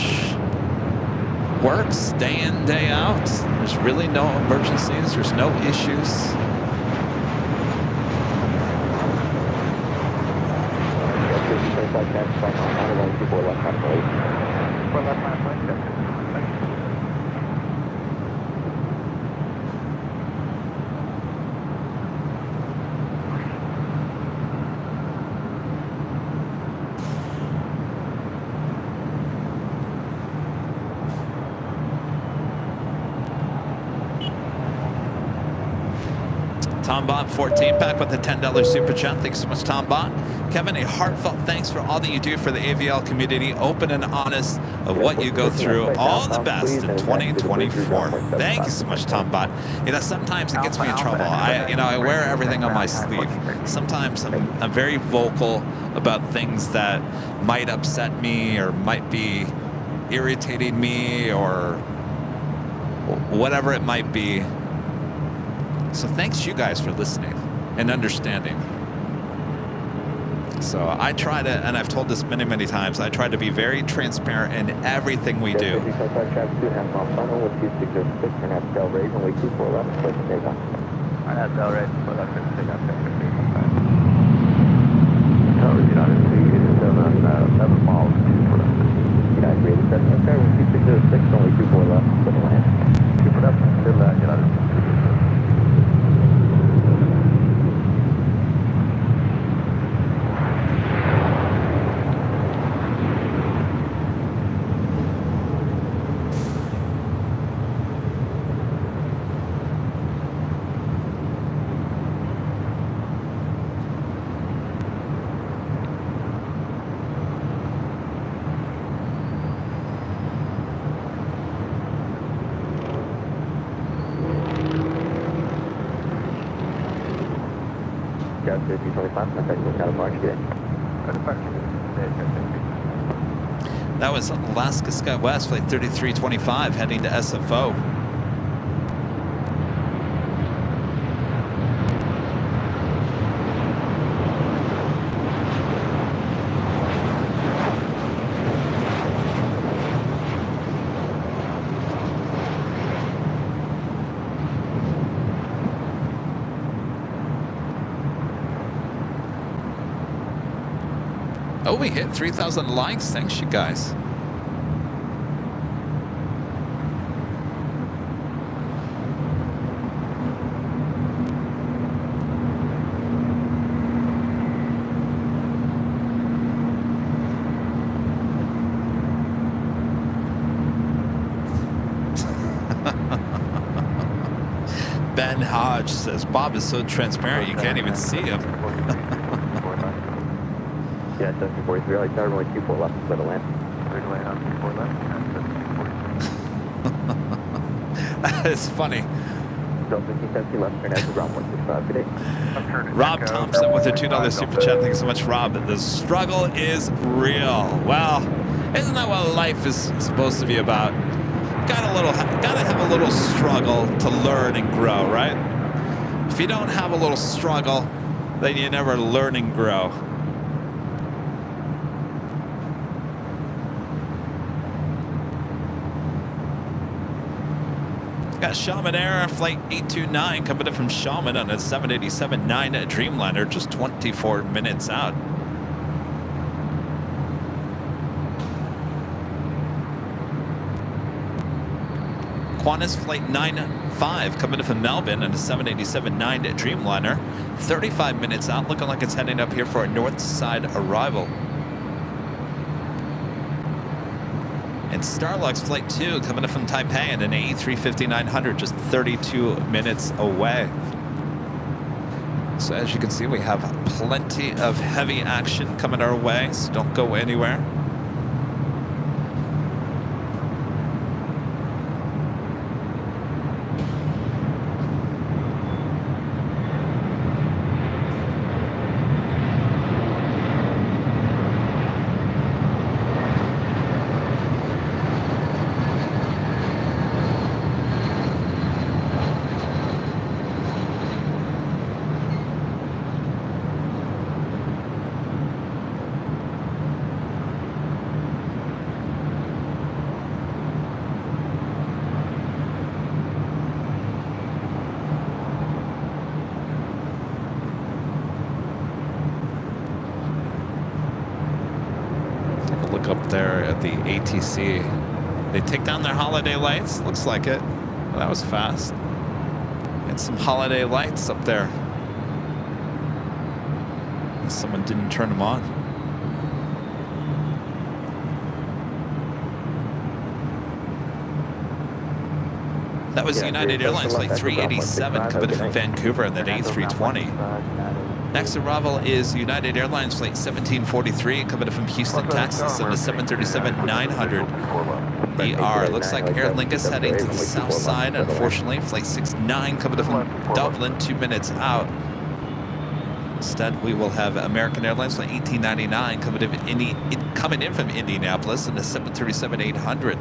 works day in, day out. There's really no emergencies. There's no issues. Tom Bot 14 back with a $10 super chat. Thanks so much, Tom Bot. Kevin, a heartfelt thanks for all that you do for the AVL community, open and honest of what you go through. All the best in 2024. Thank you so much, Tom Bot. You know, sometimes it gets me in trouble. I wear everything on my sleeve. Sometimes I'm very vocal about things that might upset me or might be irritating me or whatever it might be. So thanks you guys for listening and understanding. So I try to, and I've told this many, many times, I try to be very transparent in everything we do. That was Alaska SkyWest, flight 3325, heading to SFO. Oh, we hit 3,000 likes. Thanks, you guys. Ben Hodge says, Bob is so transparent, you can't even see him. Yeah, 743, like tower runway 24 left, split a land. Cleared away on 24 left. That is funny. So 1517 left, turn out to ground 165, good day. Rob Thompson with a $2 super chat. Thank you so much, Rob. The struggle is real. Well, isn't that what life is supposed to be about? Gotta have a little struggle to learn and grow, right? If you don't have a little struggle, then you never learn and grow. Got Shaman Air flight 829 coming in from Shaman on a 787-9 Dreamliner, just 24 minutes out. Qantas flight 95 coming in from Melbourne on a 787-9 Dreamliner, 35 minutes out, looking like it's heading up here for a north side arrival. And Starlux Flight 2 coming in from Taipei and an A350-900, just 32 minutes away. So as you can see, we have plenty of heavy action coming our way, so don't go anywhere. Up there at the ATC. They take down their holiday lights. Looks like it. Well, that was fast. And some holiday lights up there. Someone didn't turn them on. That was United Airlines flight 387 coming in from Vancouver in that A320. Next arrival is United Airlines flight 1743 coming in from Houston, Texas in the 737-900 ER. Looks like Aer Lingus heading to the south side, unfortunately. Flight 69 coming in from Dublin, 2 minutes out. Instead, we will have American Airlines flight 1899 coming in from Indianapolis in the 737-800.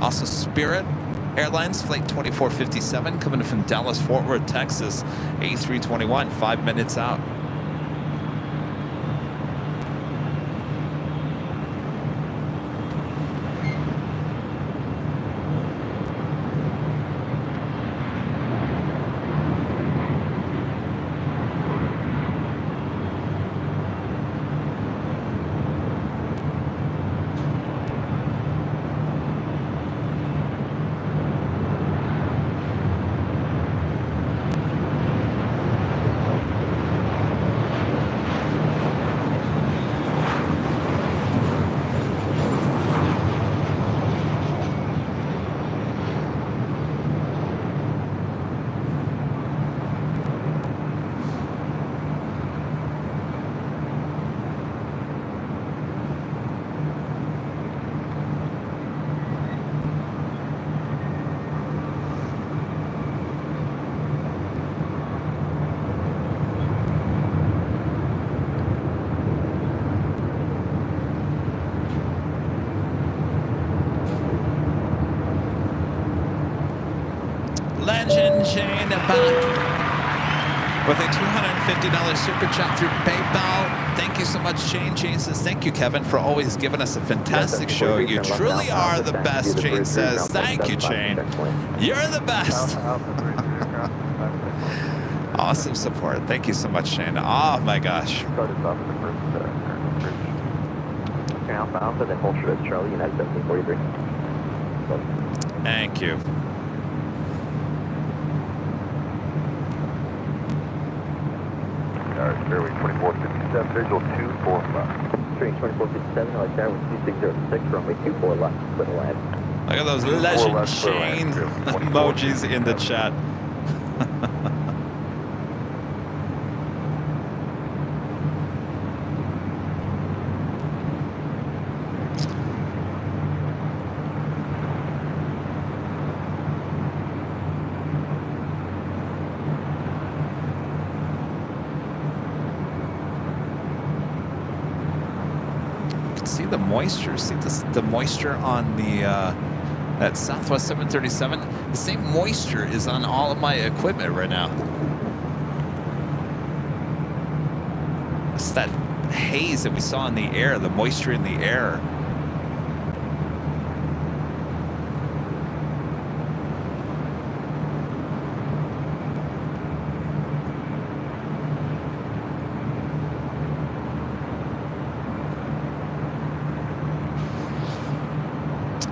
Also Spirit Airlines flight 2457 coming in from Dallas Fort Worth, Texas, A321, 5 minutes out. Shane back with a $250 super chat through PayPal. Thank you so much, Shane. Shane says, thank you, Kevin, for always giving us a fantastic show. You truly are the best, Shane says. Thank you, Shane. You're the best. Awesome support. Thank you so much, Shane. Oh, my gosh. Start us off the first Alpha Alpha, then hold short as Charlie, United 1743. Thank you. Fairway 2457, visual 245. Train 2457, LA Tower 2606, runway 24 left, clear to land. Look at those legend Shane emojis in the chat. See the moisture. See the moisture on the that Southwest 737. The same moisture is on all of my equipment right now. It's that haze that we saw in the air, the moisture in the air.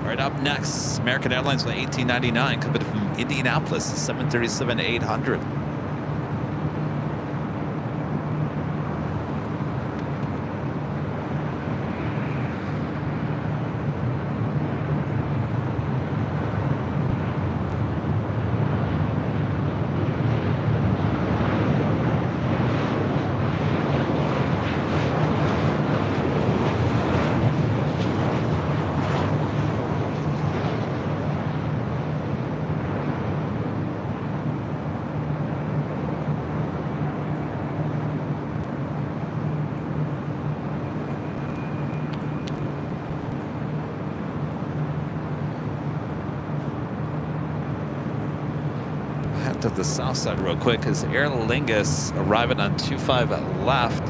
Right up next, American Airlines with 1899 coming from Indianapolis, 737-800. To the south side real quick because Aer Lingus arriving on 25 left.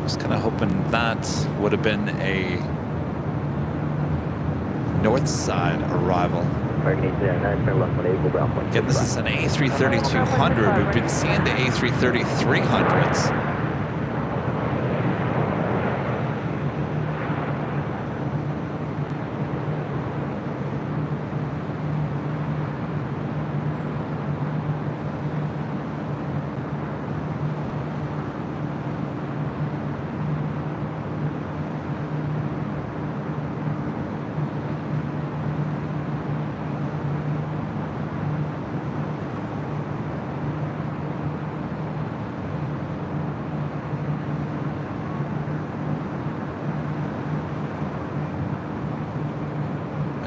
Just kind of hoping that would have been a north side arrival. Again, this is an A330-200. We've been seeing the A330-300s.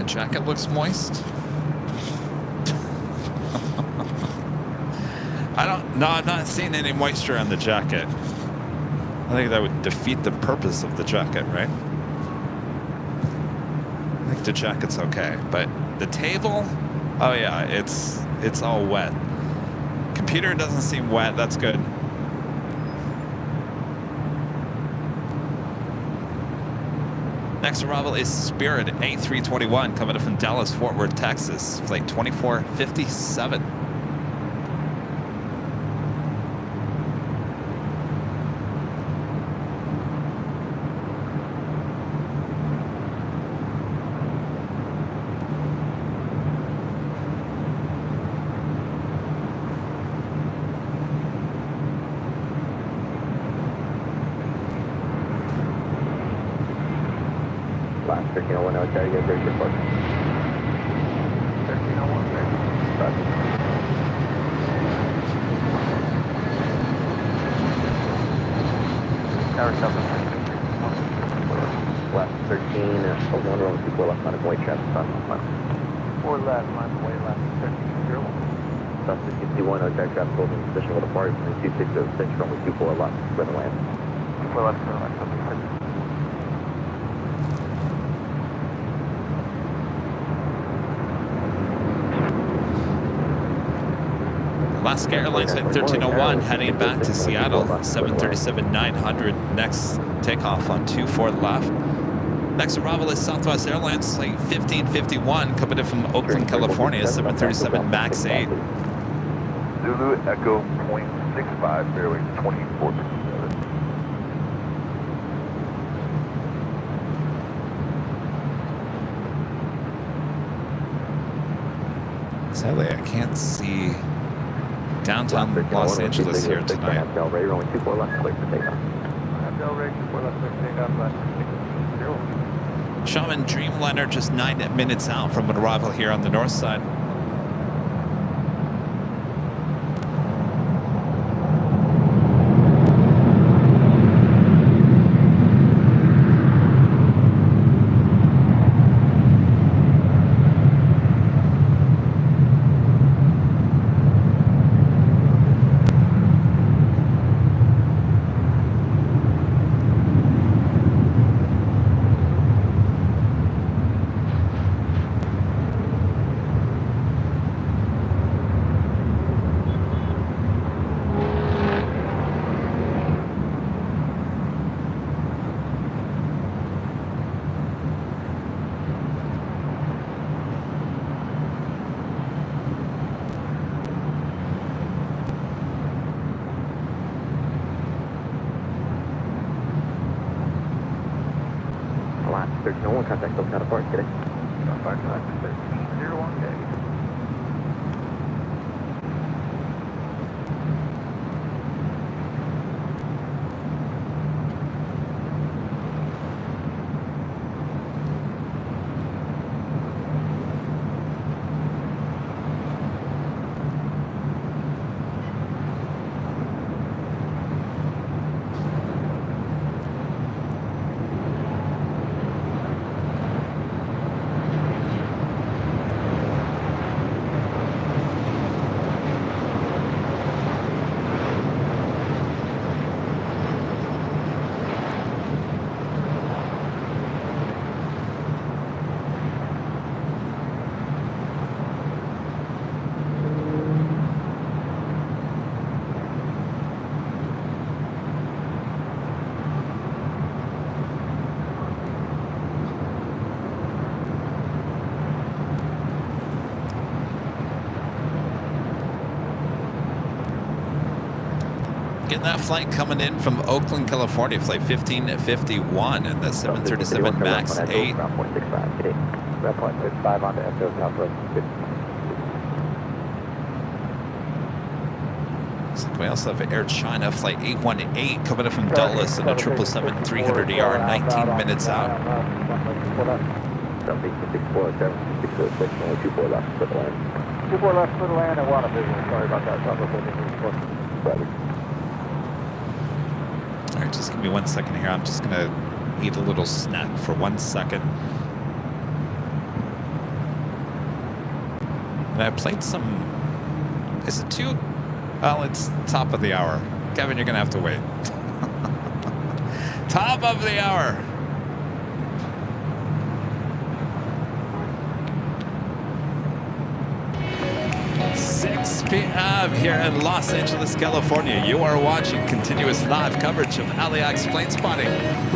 Jacket looks moist. I'm not seeing any moisture on the jacket. I think that would defeat the purpose of the jacket, right? I think the jacket's okay, but the table, oh yeah, it's all wet. Computer doesn't seem wet, that's good. Next arrival is Spirit A321 coming up from Dallas, Fort Worth, Texas, flight 2457. Last 1301, I would tell you guys very quick. 1301, sir. Tower 7. Last 13, one row, 2 left, line of white traffic, south mile. 4 left, line of white, left 1301. South 61, attack traffic holding position with a party, 2606, runway 24 left, clear to land. 4 left, clear to land, something like that. Alaska Airlines Flight 1301 heading back to Seattle, 737-900. Next takeoff on 24 left. Next arrival is Southwest Airlines Flight 1551 coming in from Oakland, California, 737 MAX 8. Zulu Echo .65, fairway 2457. Sadly, I can't see downtown Los Angeles here tonight. Delray, runway 24 left, clear for takeoff. Delray, 24 left, clear for takeoff, left 6-0. Shaman Dreamliner just 9 minutes out from an arrival here on the north side. LAX 1301, contact SoCal Park today. Contact 1301, okay. Getting that flight coming in from Oakland, California, flight 1551, and the 737 MAX 8. Ground point 65 today. Ground point 65 on the Echo Southwest 50. Looks like we also have Air China flight 818 coming in from Dulles and a 777-300ER, 19 minutes out. Southeast 647, 606, only 24 left, split line. 24 left, split land, and water visual. Sorry about that. Roger. All right, just give me 1 second here. I'm just going to eat a little snack for 1 second. And I played some... Is it 2? Well, it's top of the hour. Kevin, you're going to have to wait. Top of the hour. p.m. here in Los Angeles, California. You are watching continuous live coverage of LAX plane spotting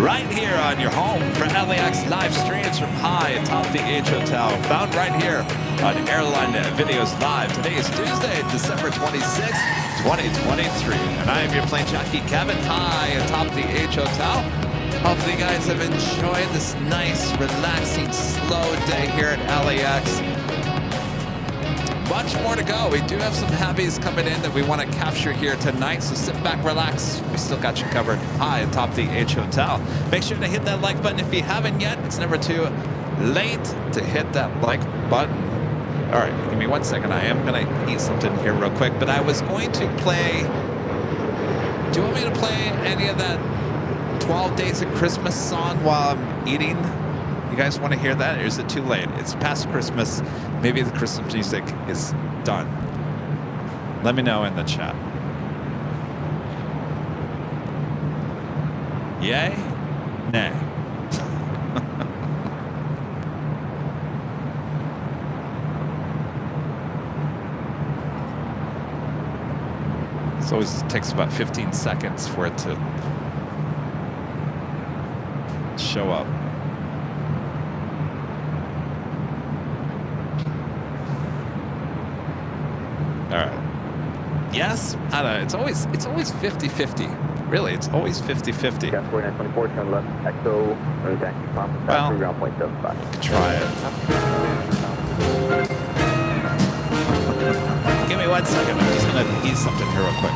right here on your home for LAX live streams from high atop the H Hotel, found right here on Airline Videos Live. Today is Tuesday, December 26th, 2023. And I am your plane jockey, Kevin, high atop the H Hotel. Hopefully you guys have enjoyed this nice, relaxing, slow day here at LAX. Much more to go. We do have some heavies coming in that we want to capture here tonight, so sit back, relax. We still got you covered high atop the H Hotel. Make sure to hit that like button if you haven't yet. It's never too late to hit that like button. All right, give me 1 second. I am going to eat something here real quick, but I was going to play... Do you want me to play any of that 12 Days of Christmas song while I'm eating? You guys want to hear that, or is it too late? It's past Christmas. Maybe the Christmas music is done. Let me know in the chat. Yay? Nay? It always takes about 15 seconds for it to show up. All right. Yes, I don't know. It's always 50-50. Really, it's always 50-50. Gas 4924, turn left, EXO, running taxi, pump, Well, ground point 75. Try it. Give me 1 second. I'm just going to ease something here real quick.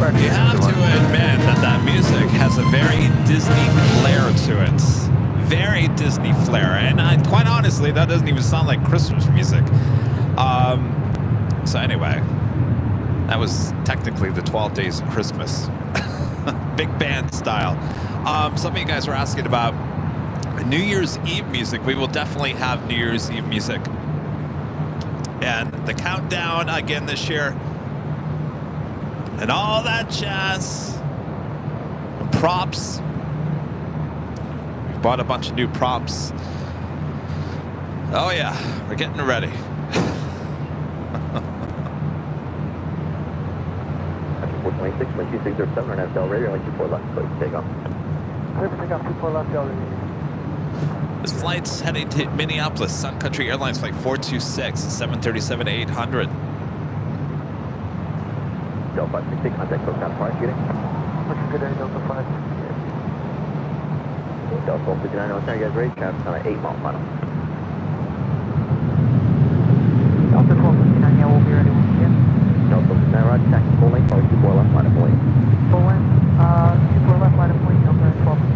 You have to admit that that music has a very Disney flair to it. Very Disney flair. And quite honestly, that doesn't even sound like Christmas music. So anyway, that was technically the 12 Days of Christmas. Big band style. Some of you guys were asking about New Year's Eve music. We will definitely have New Year's Eve music. And the countdown again this year. And all that jazz. And props. We bought a bunch of new props. Oh yeah, we're getting ready. 26, wind 2607, and FL radio, runway 24 left, clear for takeoff. Clear for takeoff, 24 left, LAX. This flight's heading to Minneapolis, Sun Country Airlines Flight 426, 737-800. Delta 568, contact close down park, getting. Looking good, Delta 5. Delta 1259, no turn, guys ready, traffic's on an 8 mile final. Delta 1259, yeah, we'll be ready once again. Delta 1259, roger, taxi full length, runway 24 left, line of lane. Full length, 24 left, line of point, Delta 1259.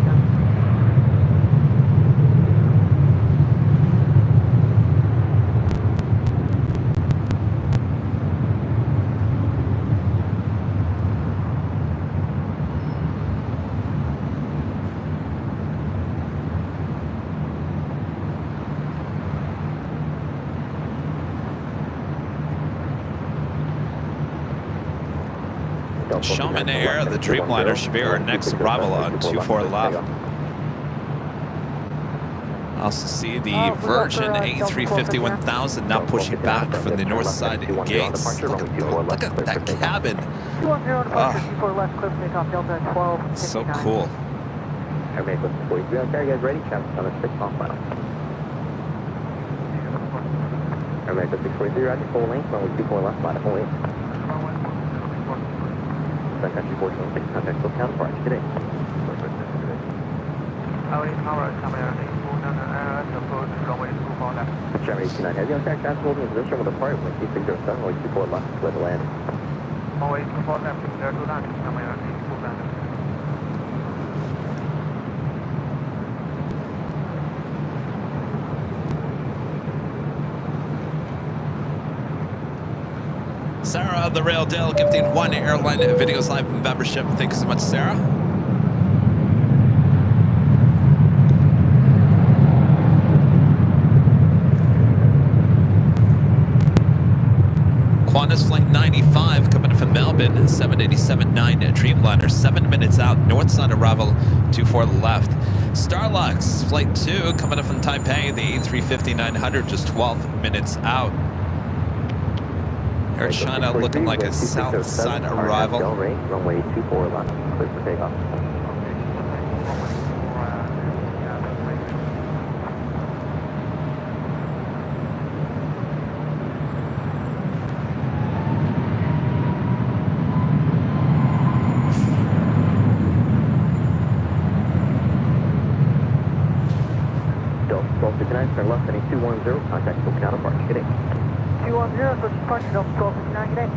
Shaman Air, the Dreamliner, should be our next arrival on 24 left. Also see the Virgin A350-1000 now pushing back from the north side gates. Look at that cabin. 210 departure, 24 left, clear for takeoff, Delta 12. So cool. Airman close to 43 on there, guys ready, traffic's on a 6 mile final. Airman close to 643, roger, full length, runway 24 left, line of lane. Sun Country 426, contact close counterpart, today. Germany 29 heavy on track, traffic holding position with a part, wind 2607, runway 24 left, clear to land. Sarah of the Rail Dale gifting 1 Airline Videos Live membership. Thank you so much, Sarah. Qantas Flight 95 coming in from Melbourne, 787-9 Dreamliner, 7 minutes out, north side arrival, 24 left. Starlux Flight 2 coming in from Taipei, the A350-900, just 12 minutes out. Air China looking like a south side arrival. Runway 24 left, clear for takeoff. Delta 1259, turn left, heading 210, contact full counterpart, getting. 210, switch departure, Delta 1259, good day.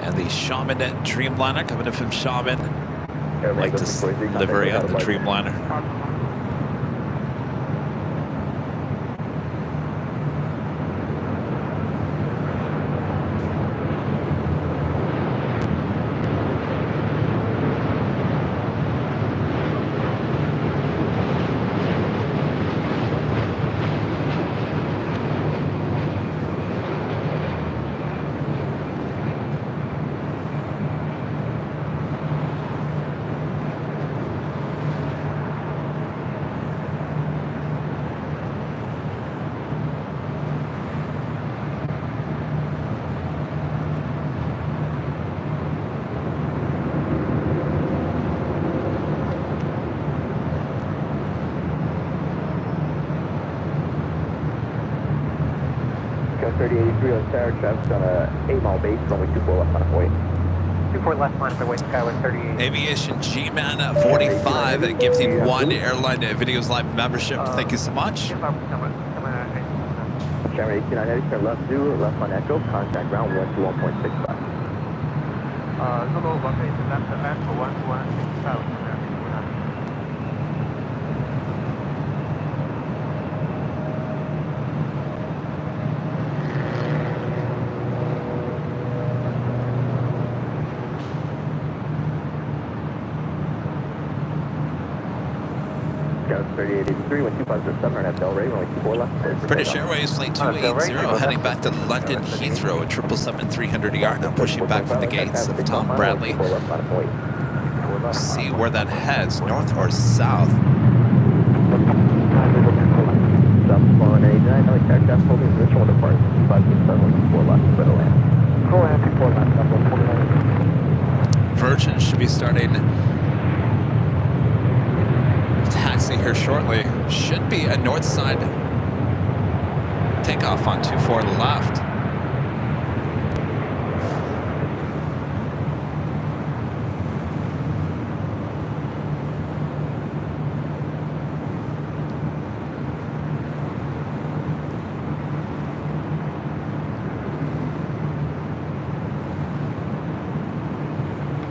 And the Shaman Dreamliner coming in from Shaman. Like this livery on the Dreamliner. Go 3083 on Sarah, traffic's on a 8 mile base, runway 24 left, line of way. 24 left, line for way, Skyway 38. Aviation G-Man 45 gifting 1 Airline Videos Live membership. Thank you so much. Germany 89 turn left 0, left on Echo, contact ground 121.65. Zulu 1 left, 121.65. 3883, 12507, and FL ready, runway 24 left. British Airways Flight 280 heading back to London Heathrow at 777-300ER. Now pushing back from the gates of Tom Bradley. We'll see where that heads, north or south. South 189, LA aircraft holding position with departure 567, 24 left, clear to land. Go ahead, 24 left, South 149. Virgin should be starting taxi here shortly. Should be a north side takeoff on 24 left.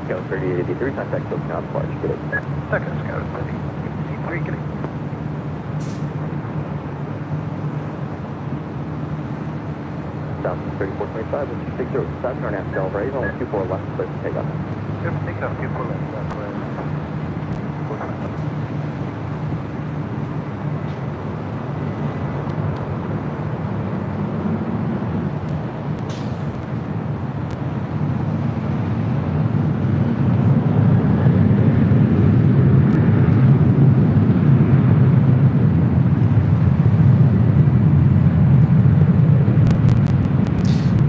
Scout 3883, contact SoCal departure, get it. Second Scout, ready. C3, get it. South 3425, 12607, or national ready, runway 24 left, clear to takeoff. Good, take off, 24 left, South West.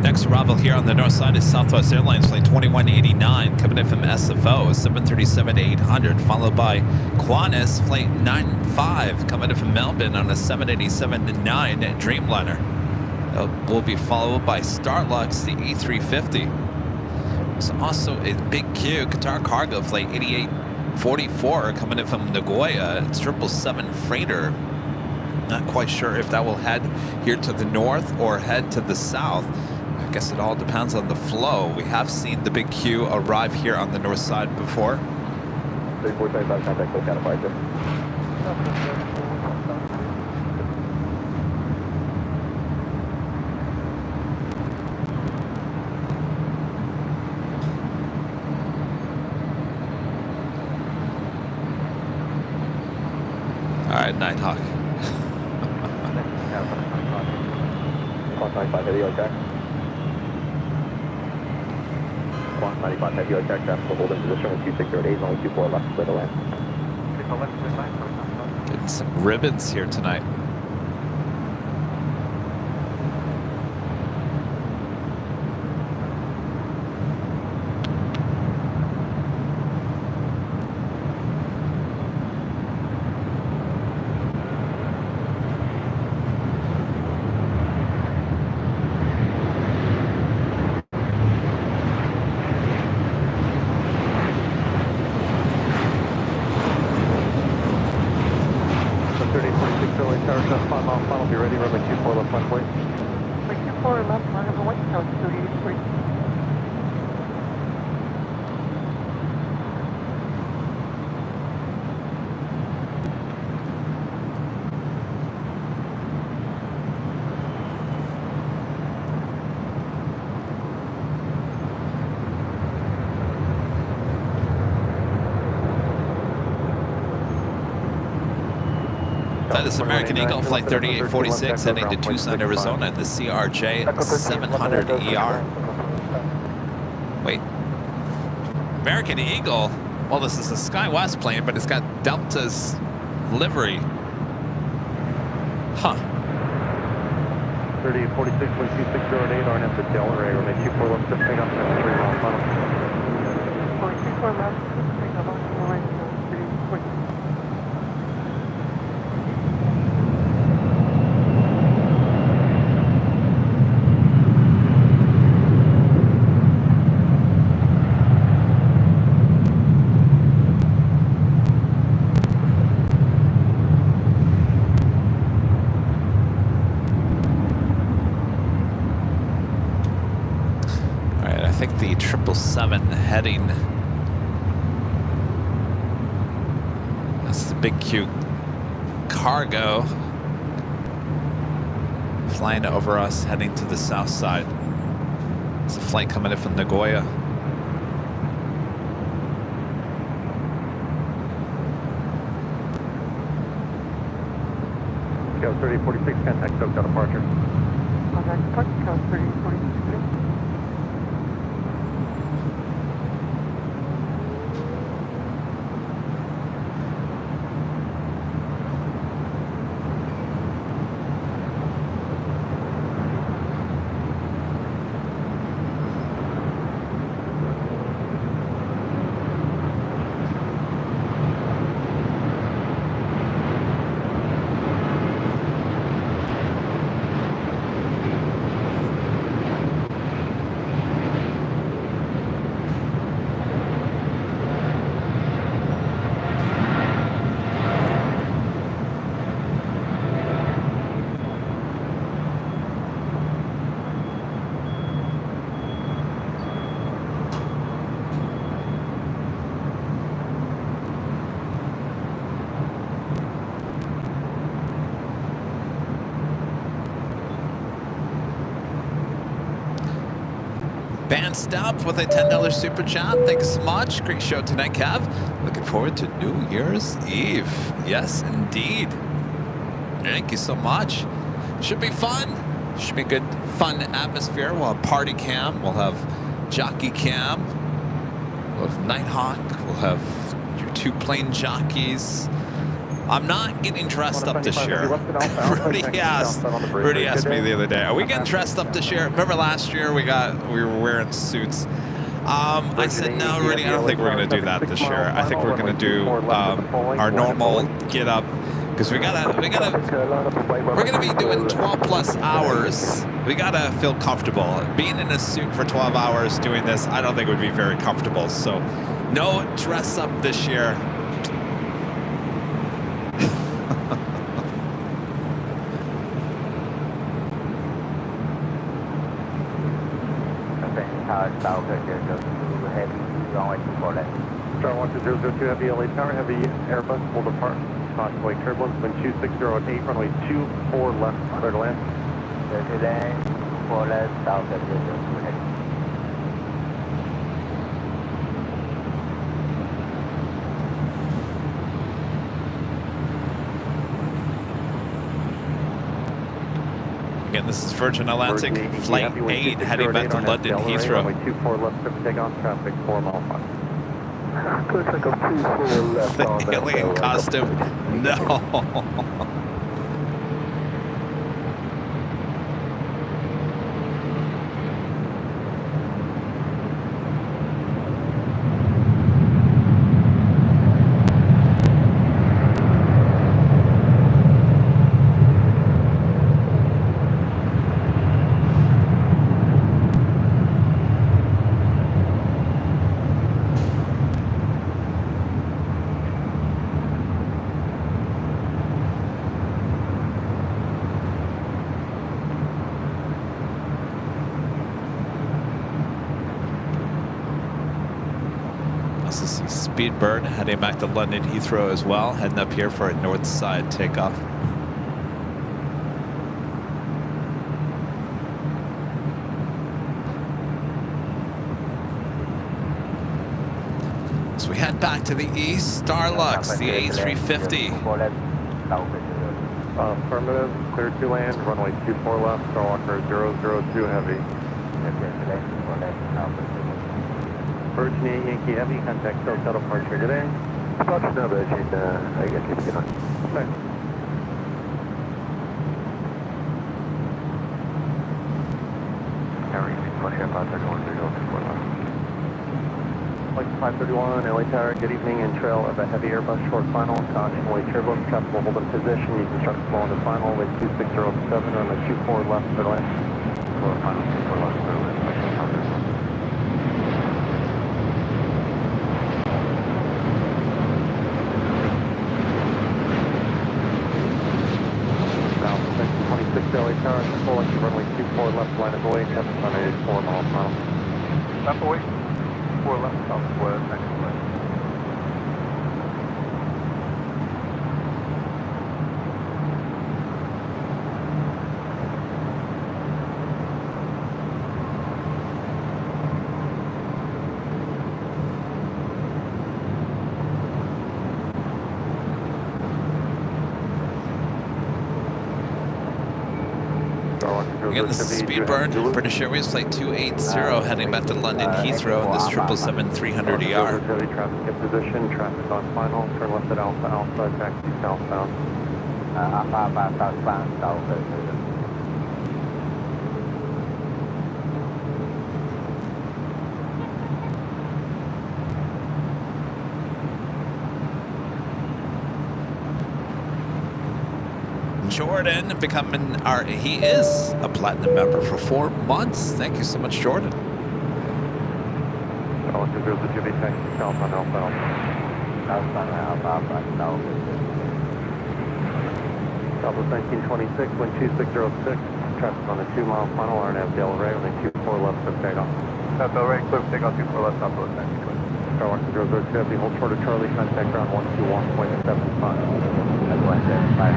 Next arrival here on the north side is Southwest Airlines Flight 2189 coming in from SFO 737-800, followed by Qantas Flight 95 coming in from Melbourne on a 787-9 Dreamliner. Will be followed by Starlux, the A350. There's also a big queue, Qatar Cargo Flight 8844 coming in from Nagoya. It's 777 freighter. Not quite sure if that will head here to the north or head to the south. I guess it all depends on the flow. We have seen the big queue arrive here on the north side before. 3425, contact SoCal departure. All right, Nighthawk. 195 heavy aircraft. 195 heavy aircraft, will hold in position with 2608, only 24 left, clear to land. Getting some ribbons here tonight. Final, be ready, runway 24 left, runway. Like 24 left, line of the White House, 3883. That is American Eagle Flight 3846 heading to Tucson, Arizona, the CRJ 700ER. Wait. American Eagle? Well, this is a SkyWest plane, but it's got Delta's livery. Huh. 3846, 12608, RNF to Delaware, runway 24 left, just take off and 3 miles final. 24 left, take off on the right, 340. I think the 777 heading. That's the big cute cargo flying over us, heading to the south side. It's a flight coming in from Nagoya. 3046, contact SoCal departure. Contact SoCal 3046. Bounced up with a $10 super chat. Thanks so much. Great show tonight, Kev. Looking forward to New Year's Eve. Yes, indeed. Thank you so much. Should be fun. Should be a good, fun atmosphere. We'll have party cam. We'll have jockey cam. We'll have Nighthawk. We'll have your 2 plane jockeys. I'm not getting dressed up this year. Rudy asked me the other day, are we getting dressed up this year? Remember last year we were wearing suits. I said, no, Rudy, I don't think we're going to do that this year. I think we're going to do our normal get up, because we're going to be doing 12 plus hours. We got to feel comfortable. Being in a suit for 12 hours doing this, I don't think would be very comfortable. So no dress up this year. Tower, heavy, runway 24 left. Star 12002 Heavy, LA Tower, Heavy Airbus will depart. Possibly turbulence, wind 260 at 8, runway 24 left, clear to land. Clear to land, 4 left, Tower, heavy. Again, this is Virgin Atlantic Flight 8 heading back to London Heathrow. Runway 24 left, take off, traffic 4 mile 5. Clear takeoff 24 left. The alien costume. No. Speedbird heading back to London Heathrow as well, heading up here for a north side takeoff. So we head back to the east, Starlux, the A350. Affirmative, clear to land, runway 24 left, Starwalker 002 Heavy. Virgin Yankee Heavy, contact SoCal departure today. Approach now, Virgin, I guess you can. Thanks. Flight 531, LA Tower, good evening, and trail of a heavy Airbus short final, cautionally turbulence, traffic will hold in position, use instructions flow into final, with 2607, runway 24 left, clear to land. Clear final, 24 left, clear to land. LA Tower, full exit runway 24 left, line of way, test runway 4 mile final. Left away, 4 left, southwest, next left. again, this is Speedbird, British Airways Flight 280, heading back to London Heathrow on this 777-300ER. Traffic in position, traffic on final, turn left at Alpha Alpha, taxi southbound. Alpha southbound, Alpha. Jordan he is a platinum member for 4 months. Thank you so much, Jordan. Alpha 0 to Jimmy, taxi southbound Alpha Alpha. Southbound, Alpha, Alpha. Southwest 1926, wind 2606, traffic on the 2-mile final, RNAV Delray, only 24 left for takeoff. Delray, clear for takeoff, 24 left, Southwest 1926. Starlock 002, heavy, hold short of Charlie, contact ground 121.75. That's 175.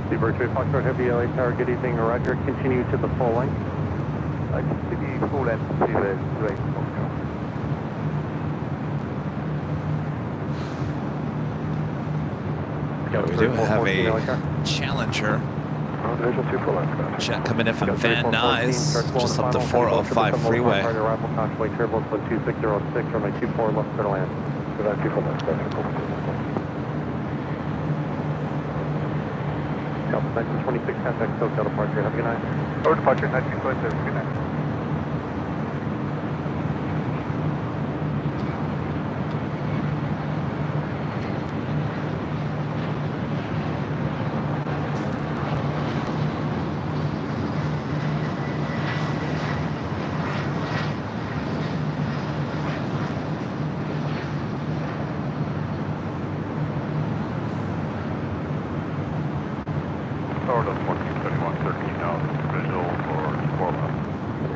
Seabird 2 Foxtrot Heavy, LA Tower, good evening, roger, continue to the full length. Continue full length to the 28 Foxtrot. We do have a Challenger Division 2 full length. jet coming in from Van Nuys, just up the 405 freeway. Arrival convoy, turbulence 12606, runway 24 left for land. About 2 full length, Delta 1926, contact SoCal departure, have a good night. Over departure 1926, good night.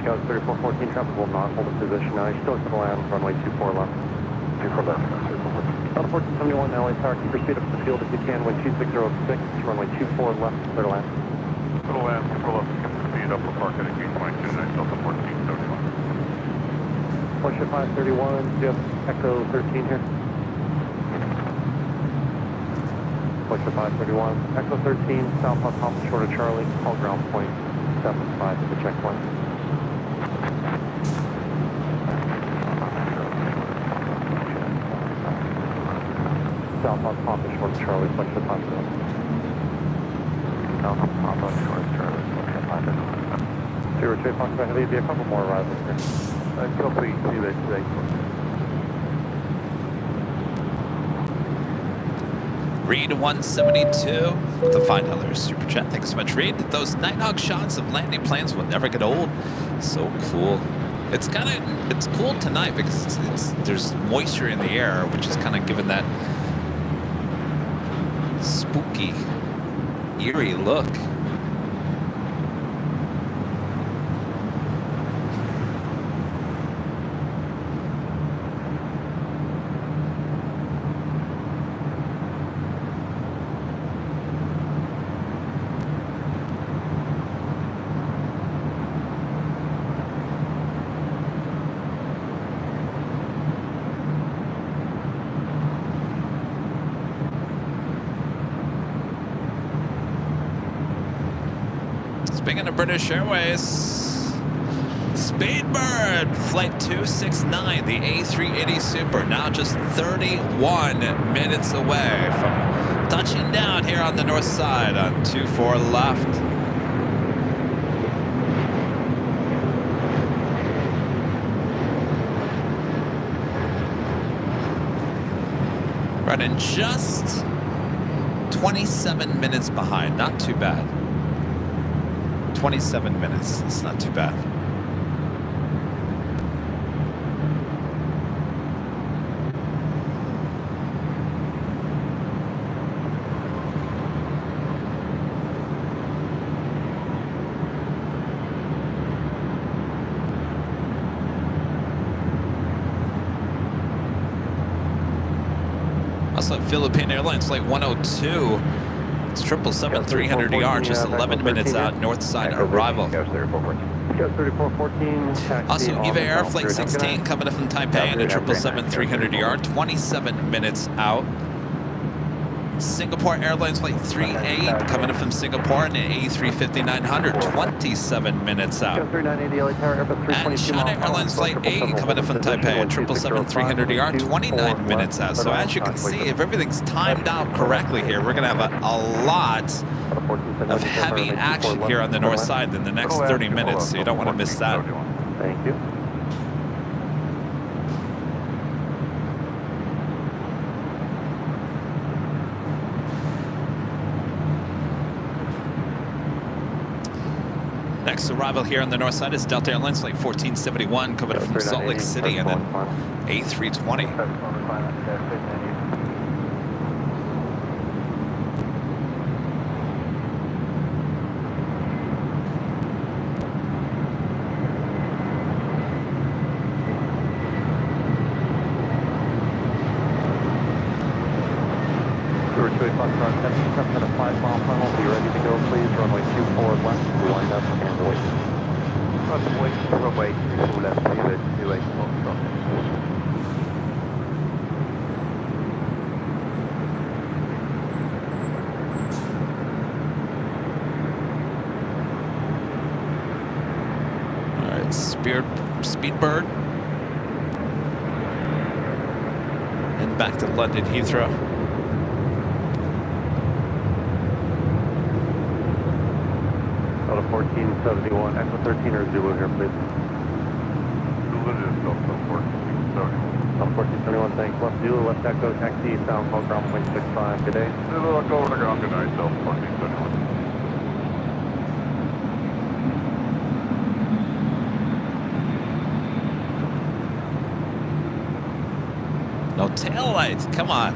Scout 3414, traffic will not hold a position now. You're still going to land runway 24 left. 24 left. South 1471, LA Tower, keep your speed up to the field if you can. Wind 2606, runway 24 left, clear to land. Clear to land, 24 left, keep the speed up for park at 8.29, Delta 1471. Porsche 531, do you have Echo 13 here? Porsche 531, Echo 13, southbound Papa short of Charlie, call ground point 75 at the checkpoint. Southbound Papa short of Charlie, flex the Papa. Southbound Papa short of Charlie, flex the Papa. 03 Fox, I believe a couple more arrivals here. Copy, see that today. Reed 172 with a $5 super chat. Thanks so much, Reed. Those Nighthawk shots of landing planes will never get old. So cool. It's cool tonight because there's moisture in the air, which is kind of giving that spooky, eerie look. Speaking of British Airways, Speedbird Flight 269, the A380 Super, now just 31 minutes away from touching down here on the north side on 24 left. Running just 27 minutes behind, not too bad. 27 minutes, it's not too bad. Also, Philippine Airlines Flight 102 It's 777-300ER, just 11 minutes out, north side arrival. Ghost 3414. Also, EVA Air Flight 16 coming in from Taipei and a 777-300ER, 27 minutes out. Singapore Airlines Flight 38 coming in from Singapore and an A350-900, 27 minutes out. And China Airlines Flight 8 coming in from Taipei, a 777-300ER, 29 minutes out. So as you can see, if everything's timed out correctly here, we're going to have a lot of heavy action here on the north side in the next 30 minutes, so you don't want to miss that. Thank you. Next arrival here on the north side is Delta Airlines Flight 1471 coming from Salt Lake City and an A320. At a 5-mile funnel, be ready to go, please. Runway 24 left, line up and wait. Runway 24 left, 28 Foxtrot. All right, Speedbird. And back to London Heathrow. Out of 1471, Echo 13 or Zulu here, please. Zulu is Delta 1471. On 1471, thanks. Left Zulu, left Echo, taxi, sound call, ground point 65, good day. Zulu, look over the ground, good night, Delta 1471. No tail lights, come on.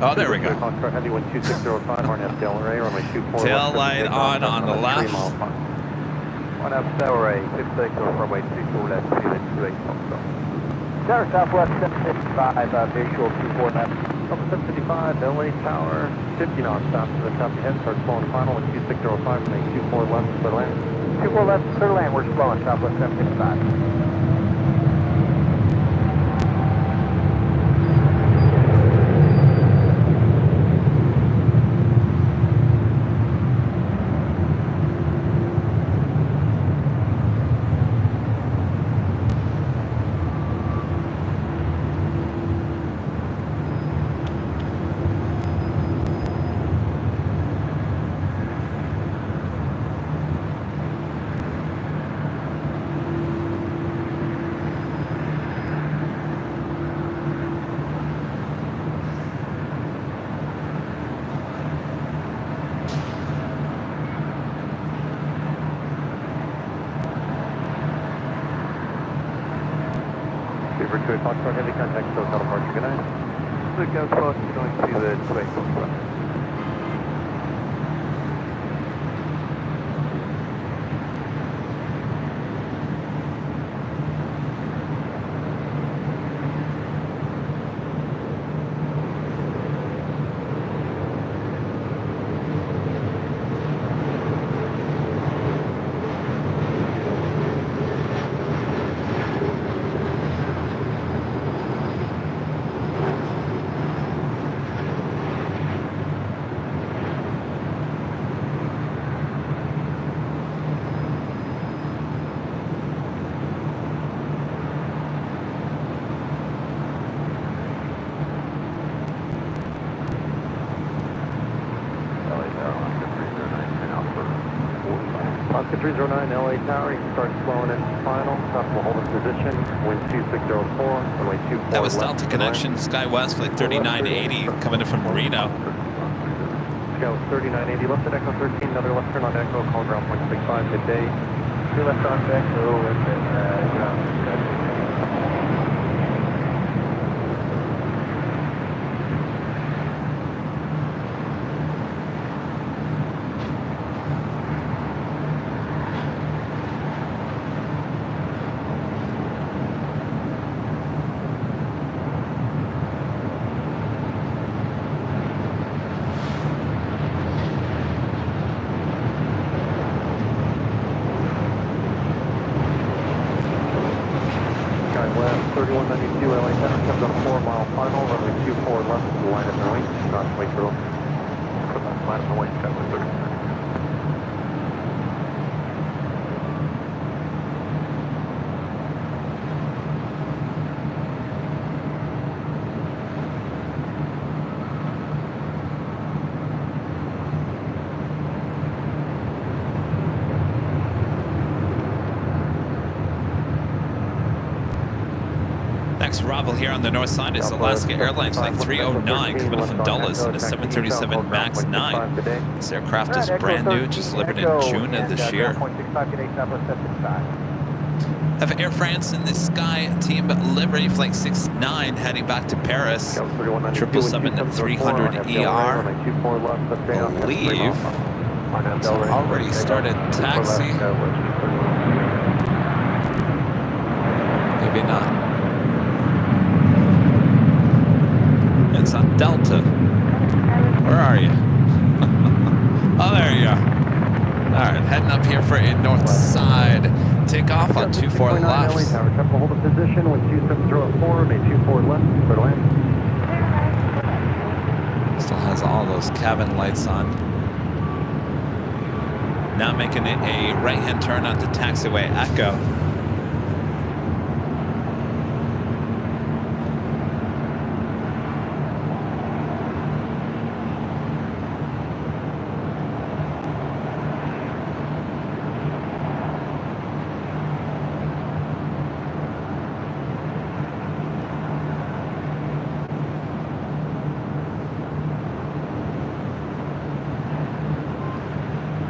Oh, there we go. Foxtrot Heavy 12605, Hornet Delray, runway 24. Tail light on the left. 1 up Delray, 56 over runway 24 left, 28 Foxtrot. Tower Southwest 755, visual 24 left. Delta 755, LA Tower, 50 knots, stop to the top of your head, starts flowing final with 2605, make 24 left, clear land. 24 left, clear land, we're slowing, Southwest 755. Beaver 2 Foxtrot Heavy, contact SoCal departure, good night. Look, go close, going to the 28 Foxtrot. Oscar 309, LA Tower, you can start slowing in final. Stop will hold in position. Wind 2604, runway 24. That was Delta Connection, SkyWest Flight 3980 coming in from Reno. Scout 3980, left at Echo 13, another left turn on Echo, call ground point 65, midday. Two left on Echo, and then, 3192 LA Center comes on a 4-mile final, runway 24 left, line up and wing, cross wait turtle. Line up and wait, 730. Next arrival here on the north side is Alaska Airlines Flight 309 coming in from Dulles in a 737 MAX 9. This aircraft is brand new, just delivered in June of this year. Have Air France in the Sky Team livery Flight 69 heading back to Paris. 777-300ER. Believe it's already started taxi. Maybe not. It's on Delta. Where are you? Oh, there you are. All right, heading up here for a north side. Take off on 24 left. Hold a position with 2704, may 24 left, clear to land. Still has all those cabin lights on. Now making it a right-hand turn onto taxiway Echo.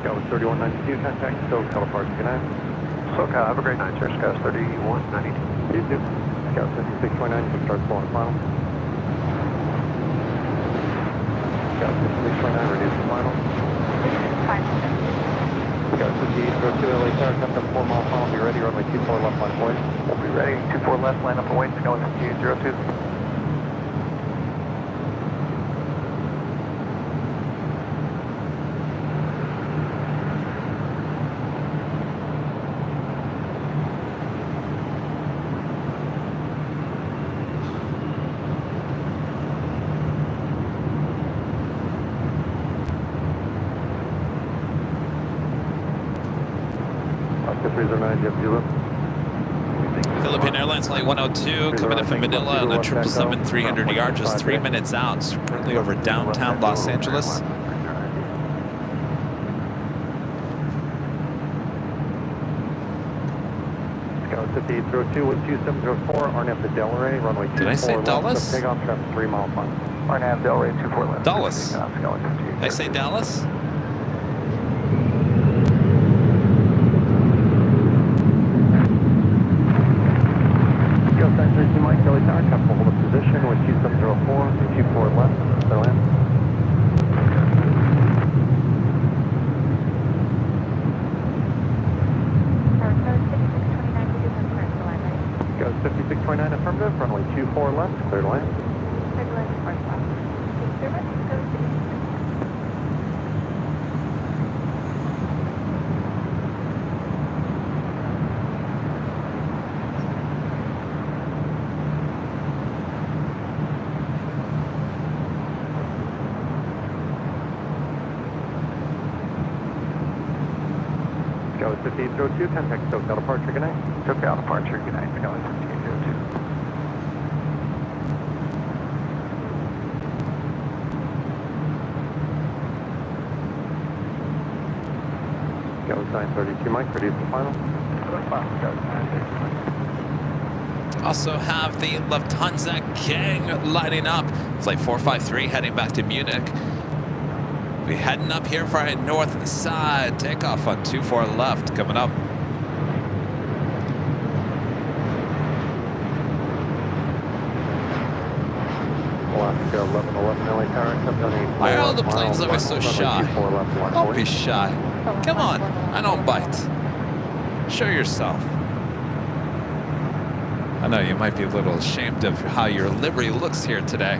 Scout 3192, contact SoCal Park, good night. SoCal, have a great night, sir. Scout 3192. You too. Scout 5629, can start flowing final. Scout 5629, reduce the final. Scout 5802, LA Tower, comes up 4-mile final, be ready, runway 24 left, line point. We'll be ready. 24 left, line up and wait. Scout 5802. Oscar 309, Jeff Zulu. Philippine Airlines Flight 102 coming in from Manila on the 777-300ER, just 3 minutes out. It's currently over downtown Los Angeles. Scout 5802 with 2704, RNAV to Delray, runway 24 Did I say left, Dulles? takeoff, traffic 3-mile final. RNAV Delray 24 left. Dulles. Scout 5802. Did I say Dallas? Scout 932 Mike, LA Tower, comfortable hold a position with 2704, 24 left, clear land. Scout 5629, affirmative, runway 24 left, clear to land. Scout 5802, contact SoCal departure, good night. SoCal departure, good night. Scout 5802. Scout 932 Mike, reduce the final. Scout 932 Mike. Also have the Lufthansa gang lighting up. Flight 453 heading back to Munich. We'll be heading up here for a north side. Takeoff on 24 left coming up. Alaska 1111 LA Tower, comes on 8. Why are all the planes always so shy? Don't be shy. Come on, I don't bite. Show yourself. I know you might be a little ashamed of how your livery looks here today.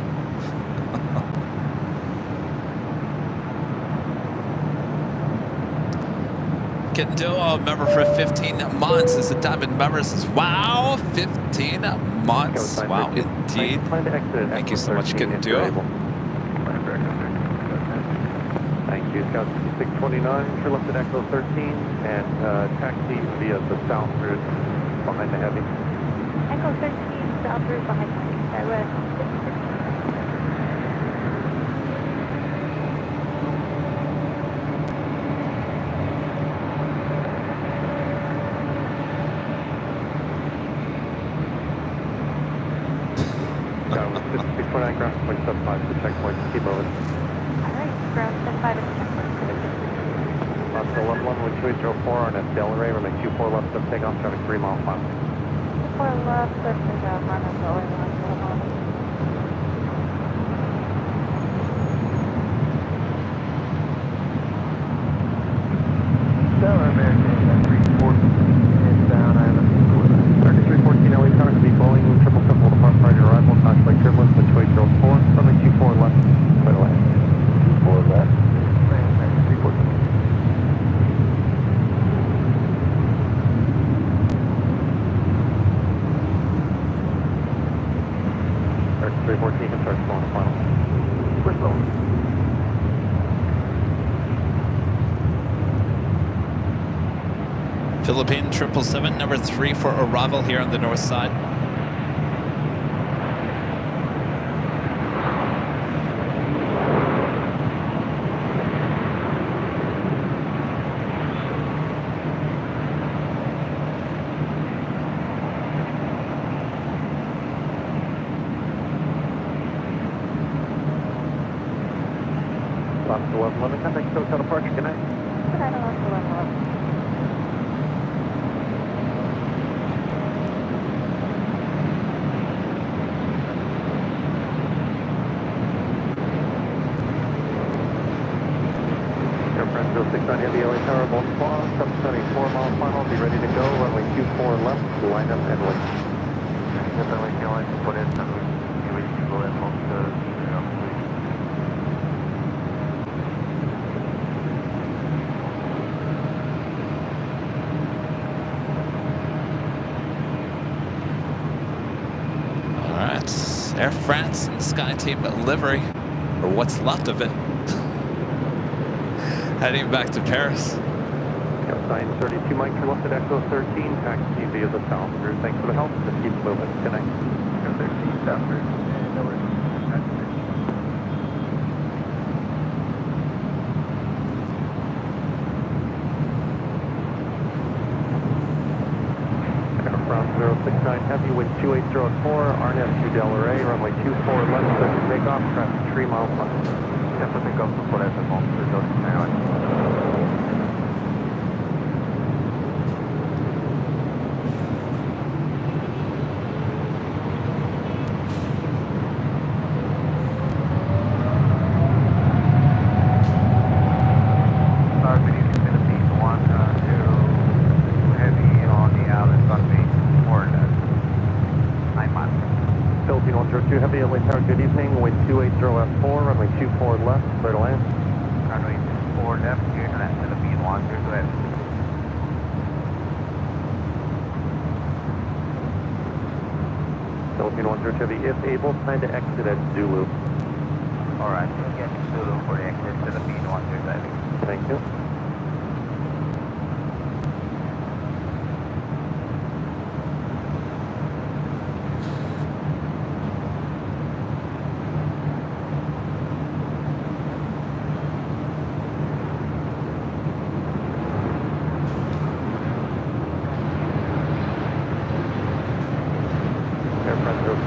Getting to a member for 15 months. Is a diamond member. Says, wow, 15 months. Wow, indeed. Thank you so much, Getting to. Thank you. Scout 629, for left at Echo 13, and taxi via the south route behind the heavy. Echo 13, south route behind my west. Ground 649, ground 7.5, the checkpoint, keep moving. Alright, ground 75 at the checkpoint. Lost 11 with 2804 on at Delray, runway 24 left of takeoff, traffic 3 miles final. 4 left, lift is out, run is going on. Stellar American, 314 is down, Island. Target 314 LA Tower to be Boeing 777 will depart prior to arrival, contact turbulence with 2804, runway 24 left, clear left. 24 left, 314. Target 314 can start slowing final. We're slowing. Philippine 777, number 3 for arrival here on the north side. Lost 1111, contact hotel departure, good night. Good night, lost 1111. Airfront 069 Heavy LA Tower, Baltimore, 774 mile final, be ready to go, runway 24 left, line up and wait. Alright, Air France and SkyTeam livery, or what's left of it. Heading back to Paris. Sign 32 Mike, you're left at Echo 13, taxi via the south route. Thanks for the help, just keep moving, good night. Echo 13, south route, Airfront 069 Heavy, wind 280 at 4, RNet to Delray, runway 24 left, set to takeoff, traffic 3 miles left. Set to takeoff for that, the moment, Heavy LA Tower, good evening. Wind 280 F4, runway 24 left, clear to land. Runway 24 left, clear to land, Philippine 1, clear to land. Philippine 1 Heavy, if able, plan to exit at Zulu. Alright, we'll get Zulu for the exit, Philippine 1 clear to land. Thank you.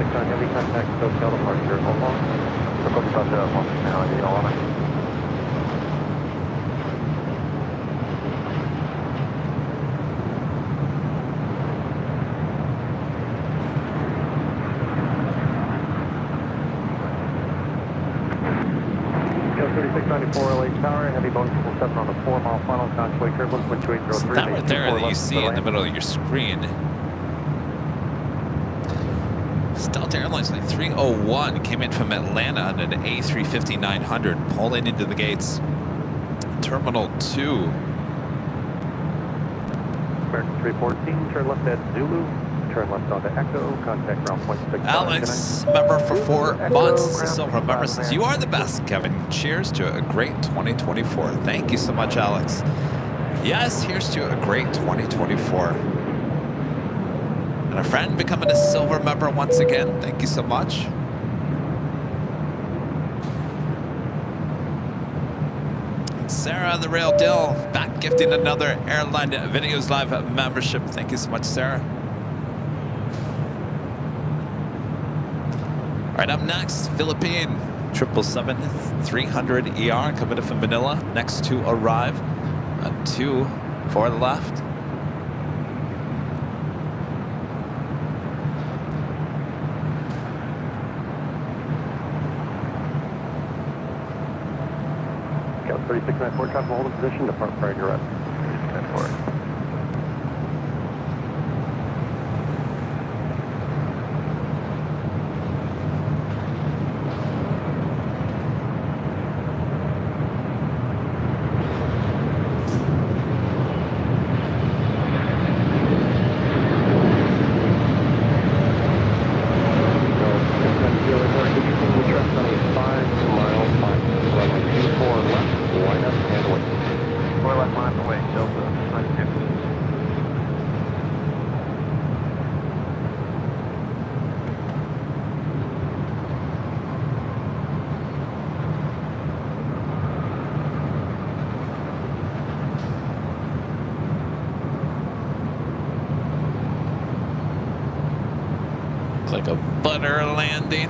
Heavy contact hotel departure, hold on. Look up about the 169 on LA Tower, heavy Boeing 777 on the 4 mile final, contour turbulence, wind 2803. So that right there that you see in the middle of your screen. Delta Airlines Flight 301 came in from Atlanta on an A350-900, pulling into the gates. Terminal 2. 314, turn left at Zulu, turn left onto Echo, contact ground point 65. Alex, member for 4 months, is a silver member, says, you are the best, Kevin. Cheers to a great 2024. Thank you so much, Alex. Yes, here's to a great 2024. And a friend becoming a silver member once again. Thank you so much. Sarah, the real deal, back gifting another Airline Videos Live membership. Thank you so much, Sarah. All right, up next, Philippine 777-300ER coming in from Manila. Next to arrive on 2 for the left. Got 3694, try to hold in position, depart prior to your rest. 3694. Like a butter landing.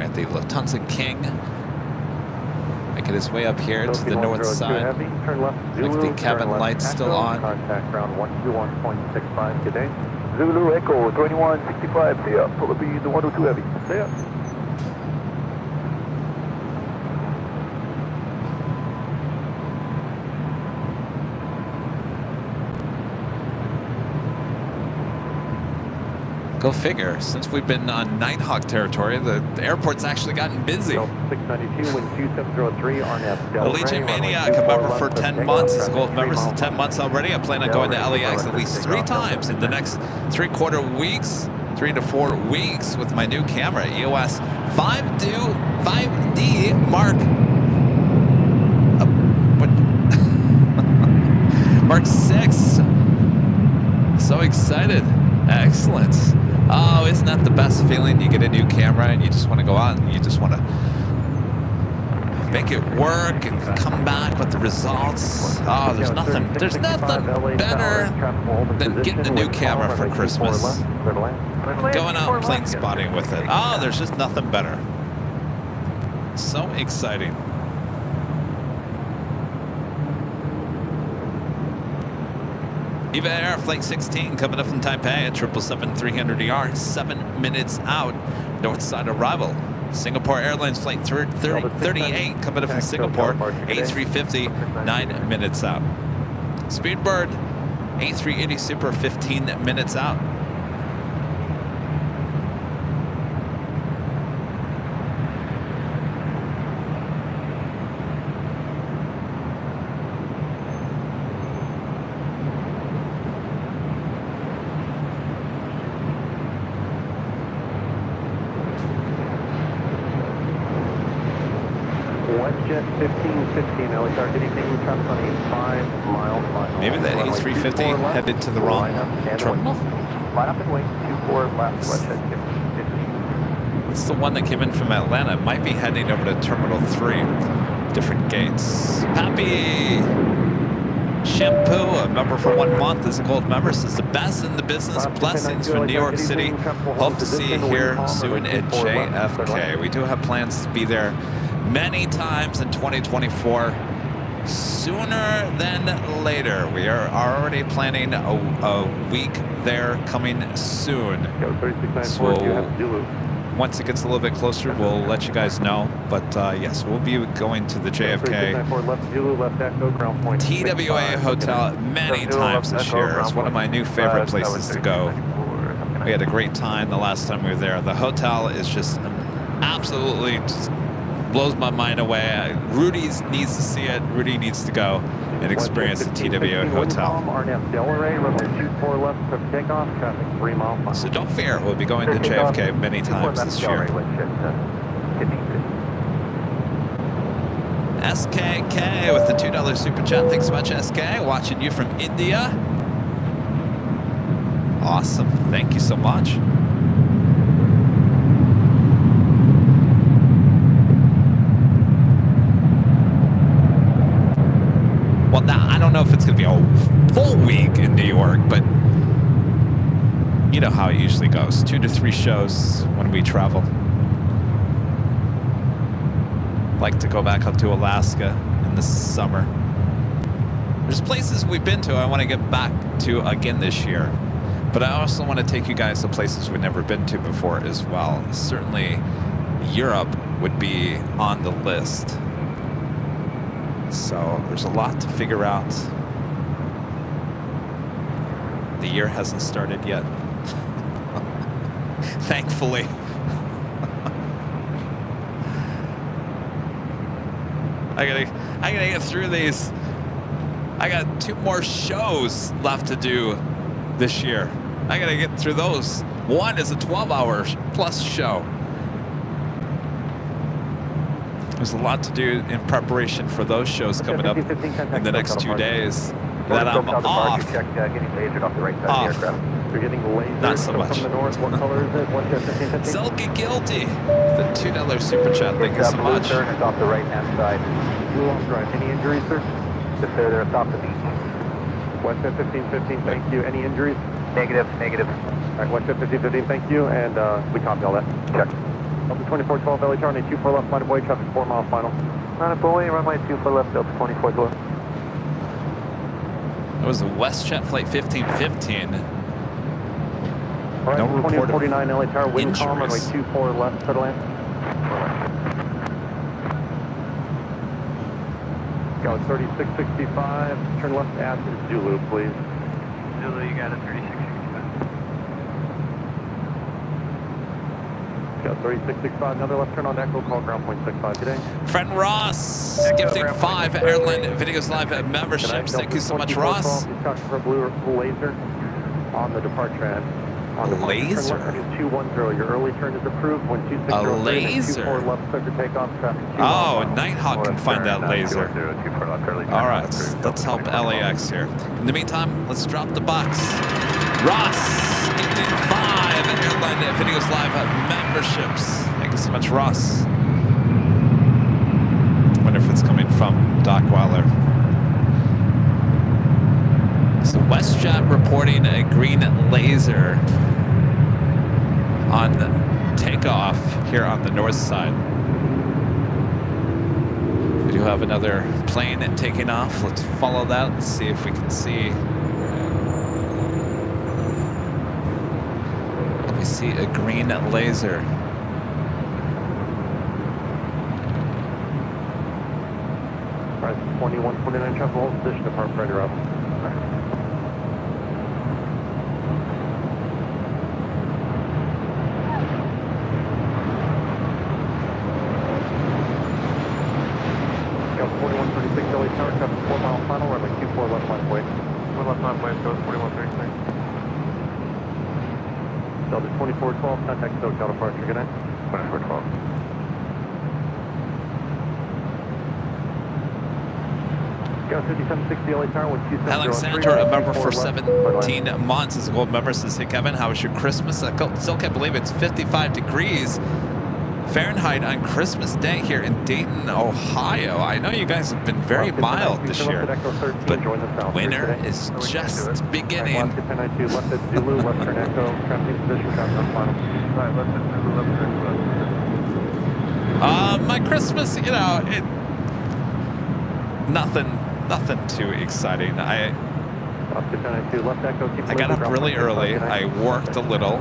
At the Lufthansa King, making his way up here to the north side. Turn left, Zulu, Like the cabin lights still on. Contact ground 121.65, good day. Zulu Echo 2165, see ya. Pull up the 102 heavy. See ya. Go figure. Since we've been on Nighthawk territory, the airport's actually gotten busy. 692, wind 2703, RNAV Allegiant Maniac, a member for 10 months. Is a gold member for 10 months already. I plan on going to LAX at least 3 times in the next 3/4 weeks, 3 to 4 weeks with my new camera, EOS 5D Mark. Mark 6. So excited. Excellent. Oh, isn't that the best feeling? You get a new camera and you just want to go out and you just want to make it work and come back with the results. Oh, there's nothing better than getting a new camera for Christmas. Going out plane spotting with it. Oh, there's just nothing better. So exciting. Eva Air Flight 16 coming up from Taipei at 777-300ER, 7 minutes out, north side arrival. Singapore Airlines Flight 38 coming up from Singapore, A350, 9 minutes out. Speedbird A380 Super, 15 minutes out. WestJet 1515, now we start getting traffic on a 5-mile final. Maybe that A350 headed to the wrong terminal? Line up and wait, 24 left, WestJet 1515. It's the one that came in from Atlanta. It might be heading over to Terminal 3. Different gates. Happy Shampoo, a member for 1 month, is a gold member, says the best in the business. Blessings from New York City. Hope to see you here soon at JFK. We do have plans to be there many times in 2024. Sooner than later. We are already planning a week there coming soon. So once it gets a little bit closer, we'll let you guys know. But yes, we'll be going to the JFK TWA Hotel many times this year. It's one of my new favorite places to go. We had a great time the last time we were there. The hotel is just absolutely just blows my mind away. Rudy needs to see it. Rudy needs to go and experience the TWA hotel. RNF Delray, runway 24 left for takeoff, traffic 3 miles. So don't fear, we'll be going to JFK many times this year. SKK with the $2 super chat. Thanks so much, SK. Watching you from India. Awesome. Thank you so much. Well, now I don't know if it's going to be a full week in New York, but you know how it usually goes. 2 to 3 shows when we travel. Like to go back up to Alaska in the summer. There's places we've been to I want to get back to again this year. But I also want to take you guys to places we've never been to before as well. Certainly Europe would be on the list. So there's a lot to figure out. The year hasn't started yet. Thankfully. I gotta get through these. I got 2 more shows left to do this year. I gotta get through those. One is a 12-hour plus show. There's a lot to do in preparation for those shows coming up in the next 2 days. That I'm off. You're getting laser. Not so much. From the north. What color is it? Silky Guilty. The $2 super chat. Thank you so much. It's off the right-hand side. Blue on drive. Any injuries, sir? Just there. It's off the beach. Westjet 1515, thank you. Any injuries? Negative. All right, Westjet 1515, thank you. And we copy all that. Check. Delta 2412, LA Charlie, 24 left, line of boy, traffic 4 miles final. Line of boy, runway 24 left, Delta 2412. It was a WestJet flight 1515. All right, No report of 2049 LA Tower, wind calm, runway injuries. 24 left, center land. Go 3665, turn left at Zulu, please. Zulu, you got it, 3665. Go 3665, another left turn on Echo, call ground point 65 today. Friend Ross, gifting 5 Airline Videos Live memberships. Thank you so much, Ross. For a blue laser on the departure end. On the Laser? turn left is 210. Your early turn is approved when 2603. A laser? 24 left clear for takeoff, traffic 2 Oh, miles. Nighthawk can find that laser. All right, let's help LAX here. In the meantime, let's drop the box. Ross, gifting 5 Airline Videos Live memberships. Thank you so much, Ross. Wonder if it's coming from Dockweiler. So WestJet reporting a green laser on takeoff here on the north side. We do have another plane taking off. Let's follow that and see if we can see. We see a green laser. All right, 2129 traffic, hold position, depart further up. Go 4136 LA Tower, traffic 4 mile final, runway 24 left line of way. 1 left line, place, goes 4136. Delta 2412, contact SoCal departure, good night. 2412. Go 5760 LA Tower, 12703. Alexandra, a member for 24 left, 17 months, is a gold member. Says, hey Kevin, how was your Christmas? I still can't believe it's 55 degrees Fahrenheit on Christmas Day here in Dayton, Ohio. I know you guys have been very mild this year, but winter is just beginning. Left at 1092, left at Zulu, left turn Echo, traffic position, countdown final. Right, left at Zulu, left turn, My Christmas, you know, nothing too exciting. Left at 1092, left Echo, keep I got moving, up really ground point early. 65, I worked a little,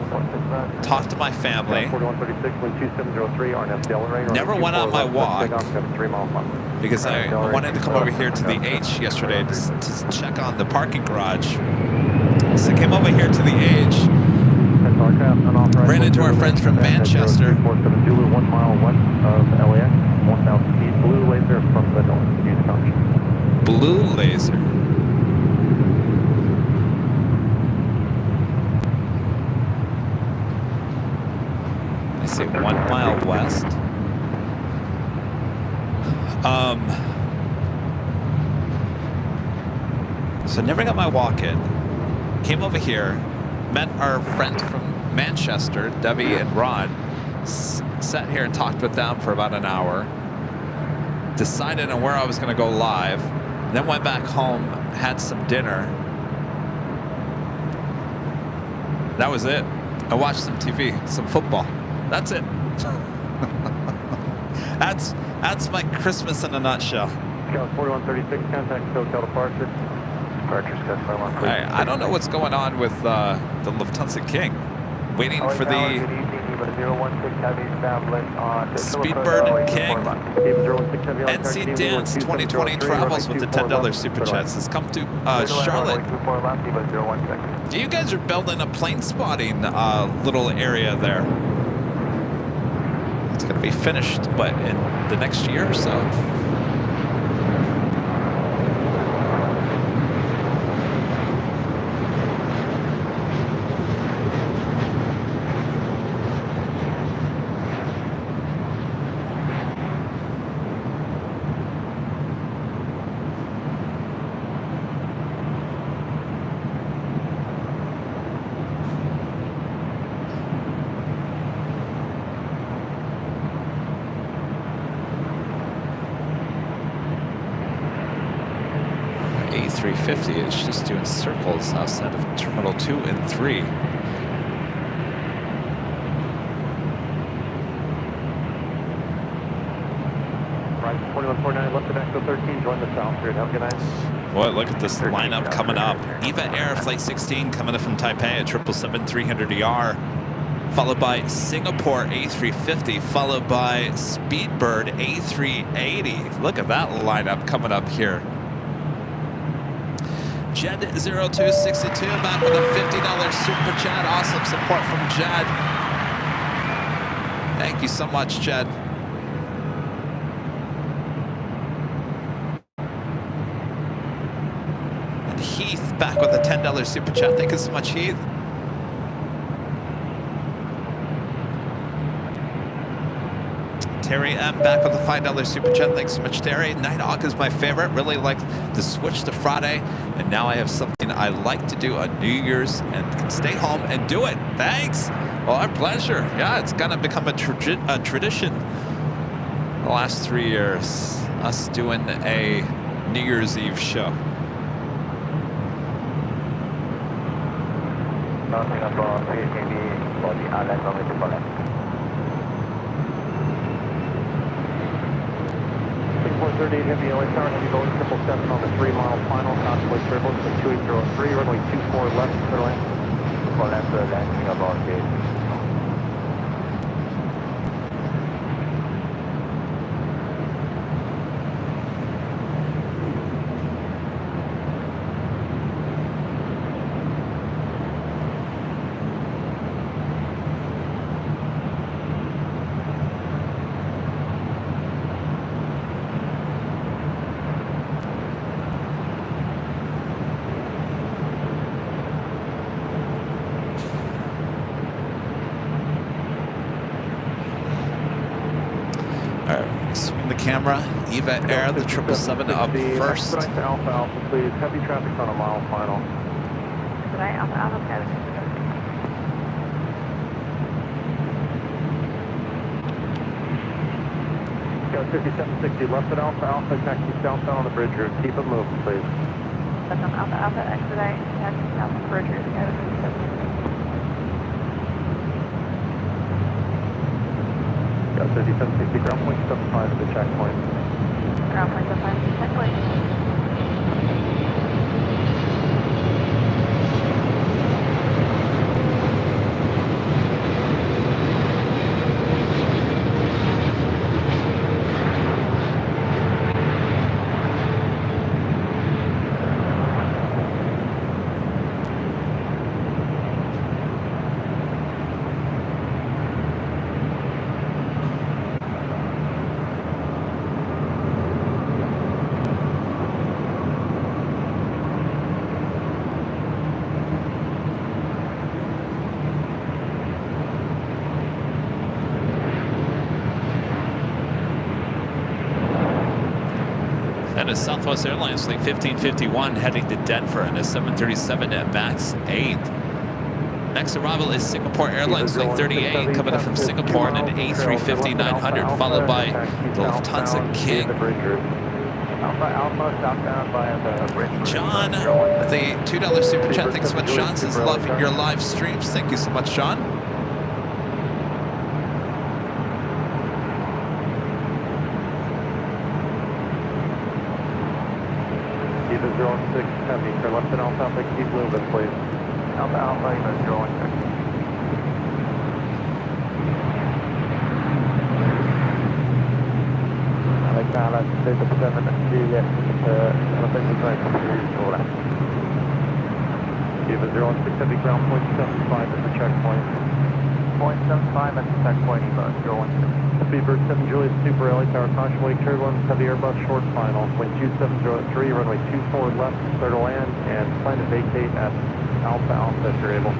talked to my family. 4136, wind 2703, RNF Delray. Never went on my walk. 3 mile final. Because I wanted to come over here to the H yesterday to check on the parking garage. So I came over here to the H, ran into our friends from Manchester. 470 Zulu, 1 mile west of LAX. 1000 feet, blue laser from the north. Use caution. Blue laser. I see 1 mile west. So never got my walk-in. Came over here, met our friends from Manchester, Debbie and Rod. Sat here and talked with them for about an hour. Decided on where I was going to go live. Then went back home, had some dinner. That was it. I watched some TV, some football. That's it. That's my Christmas in a nutshell. Scout 4136, contact hotel departure. Departure, Scout 4136. I don't know what's going on with the Lufthansa King. Waiting for the Speedbird King. NC Dance 2020 travels with the $10 super chats has come to Charlotte. You guys are building a plane spotting little area there. It's going to be finished, but in the next year or so. A350, it's just doing circles outside of Terminal 2 and 3. Right, 4149, left at Expo 13, join the south grid. Have a good night. Boy, look at this lineup coming up. EVA Air Flight 16 coming in from Taipei at 777-300ER, followed by Singapore A350, followed by Speedbird A380. Look at that lineup coming up here. Jed0262 back with a $50 super chat. Awesome support from Jed. Thank you so much, Jed. And Heath back with a $10 super chat. Thank you so much, Heath. Terry M back with a $5 super chat. Thanks so much, Terry. Night Hawk is my favorite. Really like the switch to Friday. And now I have something I like to do on New Year's and can stay home and do it. Thanks. Well, our pleasure. Yeah, it's gonna become a tradition. The last 3 years, us doing a New Year's Eve show. Nothing about AKB for the airline coming to 438 Heavy LA Tower, Heavy Boeing 777 on the 3 mile final, contemplate turbulence at 2803, runway 24 left, clear land. For left, landing about gate. Camera, EVA Air, the 777 up first. Expedite to Alpha Alpha, please. Heavy traffic on a mile final. Expedite Alpha Alpha, got it. Got 5760 left at Alpha Alpha, taxi southbound on the bridge route. Keep it moving, please. That's on Alpha Alpha, expedite, taxi south on the bridge route, got it. Got 5760 ground point 75 at the checkpoint. Ground point 75 at the checkpoint. is Southwest Airlines flight 1551 heading to Denver and a 737 at MAX 8. Next arrival is Singapore Airlines flight 38 coming up from Singapore on an A350-900, followed by the Lufthansa King. John, the $2 super chat. Thanks so much, John. Says loving your live streams. Thank you so much, John. Keep it 06 heavy. Turn left and Alpha Alpha. Keep moving, please. Alpha Alpha, you must go on. Alex, 7 Juliet, November 23, left. Keep it 06 heavy, ground point 75 at the checkpoint. Point 75 at the checkpoint, Eva, go on. Speedbird 7 Juliet, Super LA Tower, caution wing turbulence, heavy Airbus short final. Wind 2703, runway 24 left, clear to land, and plan to vacate at Alpha Alpha if you're able.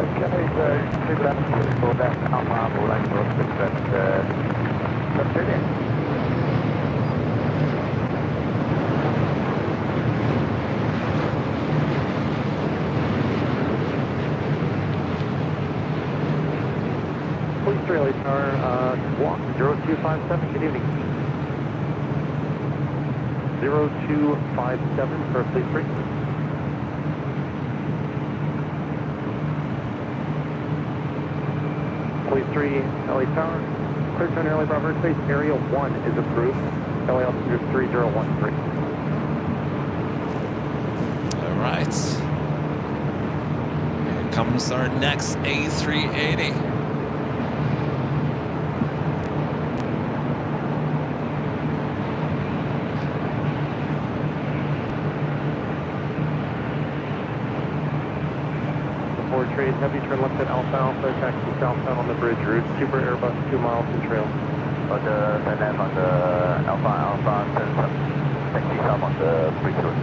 Okay, so super left, go back to Alpha Alpha, we'd like to go to that's it in. Police LA Tower, walk 0257, good evening. 0257 for Police 3. Police 3, LA Tower, clear to LA Bravo Space, Area 1 is approved, LA altitude 3013. All right. Here comes our next A380. Trade heavy, turn left at Alpha Alpha, taxi southbound on the bridge route, Super Airbus 2 miles in trail. On the Alpha Alpha, taxi south on the bridge route.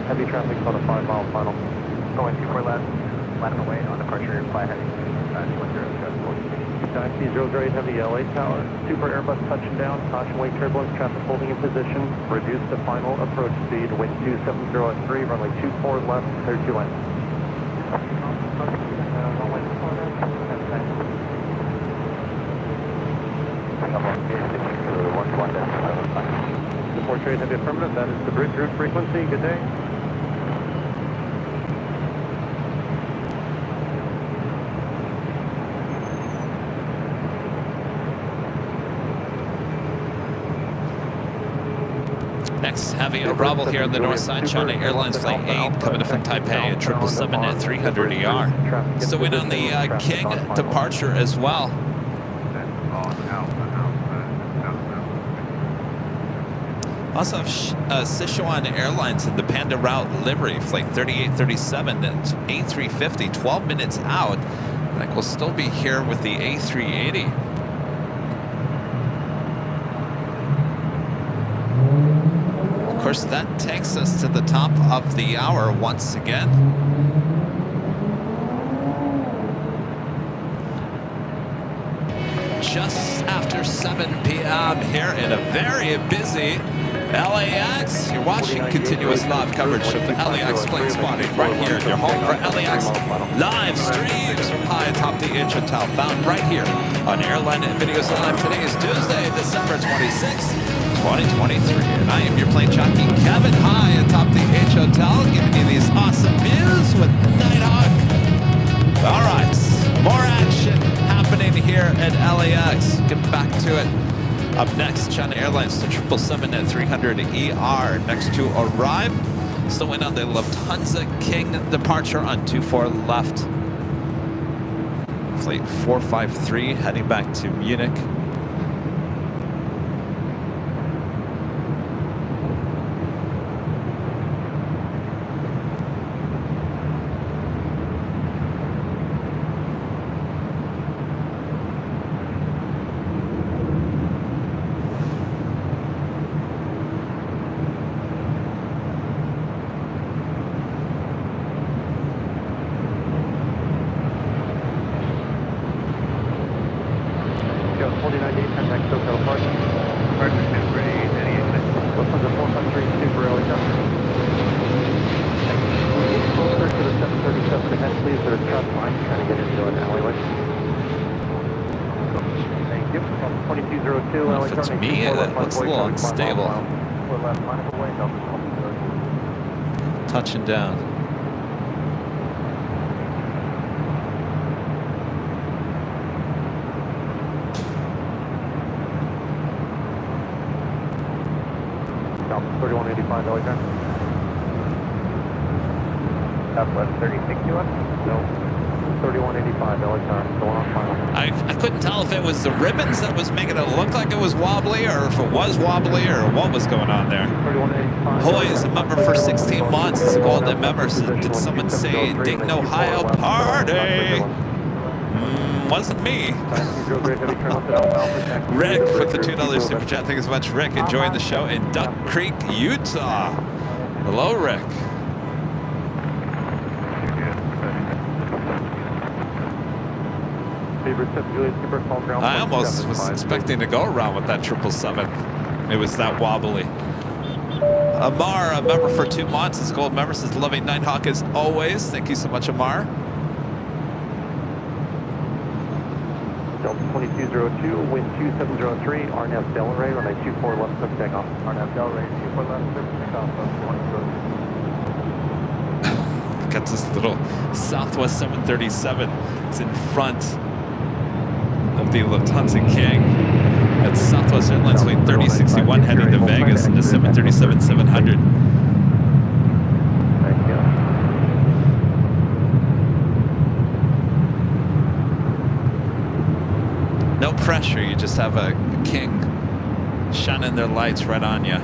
Heavy traffic on a 5-mile final. Going 24 left, landing away on departure, fly heavy. 210, Taxi 08 heavy LA Tower. Super Airbus touching down, caution wing turbulence, traffic holding in position. Reduce the final approach speed, wind 2703, runway 24 left, clear to land. Support trade heavy affirmative, that is the bridge route frequency, good day. Next heavy arrival here on the north side, China Airlines flight 8 coming in from Taipei at 777 at 300 ER. So in on the King departure as well. Also have Sichuan Airlines in the Panda route livery, flight 3837 at A350, 12 minutes out. I think we'll still be here with the A380. Of course, that takes us to the top of the hour once again. Just after 7 p.m. here in a very busy LAX. You're watching continuous live coverage of LAX plane spotting right here. Your home for LAX live streams from high atop the Intratel, found right here on Airline Videos Live. Today is Tuesday, December 26th. 2023. And I am your plane jockey, Kevin, high atop the H Hotel, giving you these awesome views with Nighthawk. All right, more action happening here at LAX. Get back to it. Up next, China Airlines, the 777 at 300 ER. Next to arrive. Still waiting on the Lufthansa King departure on 24 left. Flight 453 heading back to Munich. If it's me, that looks a little unstable. Touching down. Stop 3185, LA turn. Southwest 36 US? No. 3185, LA turn. Going on final. I couldn't tell if it was the ribbons that was making it look like it was wobbly, or if it was wobbly, or what was going on there. 3185. Hoy is a member for 16 months. It's a golden member. Did someone say Dayton, Ohio party? Wasn't me. Rick with the $2 super chat. Thank you so much, Rick. Enjoying the show in Duck Creek, Utah. Hello, Rick. I almost was expecting to go around with that 777. It was that wobbly. Amar, a member for 2 months, is a gold member, says loving Nighthawk as always. Thank you so much, Amar. Delta 2202, wind 2703, RNAV Delray, runway 24 left, click takeoff. RNAV Delray, 24 left, click takeoff, 2002. Got this little Southwest 737. It's in front of the Lufthansa King. That's Southwest Airlines flight 3061 heading to Vegas in the 737-700. Thank you. No pressure, you just have a king shining their lights right on you.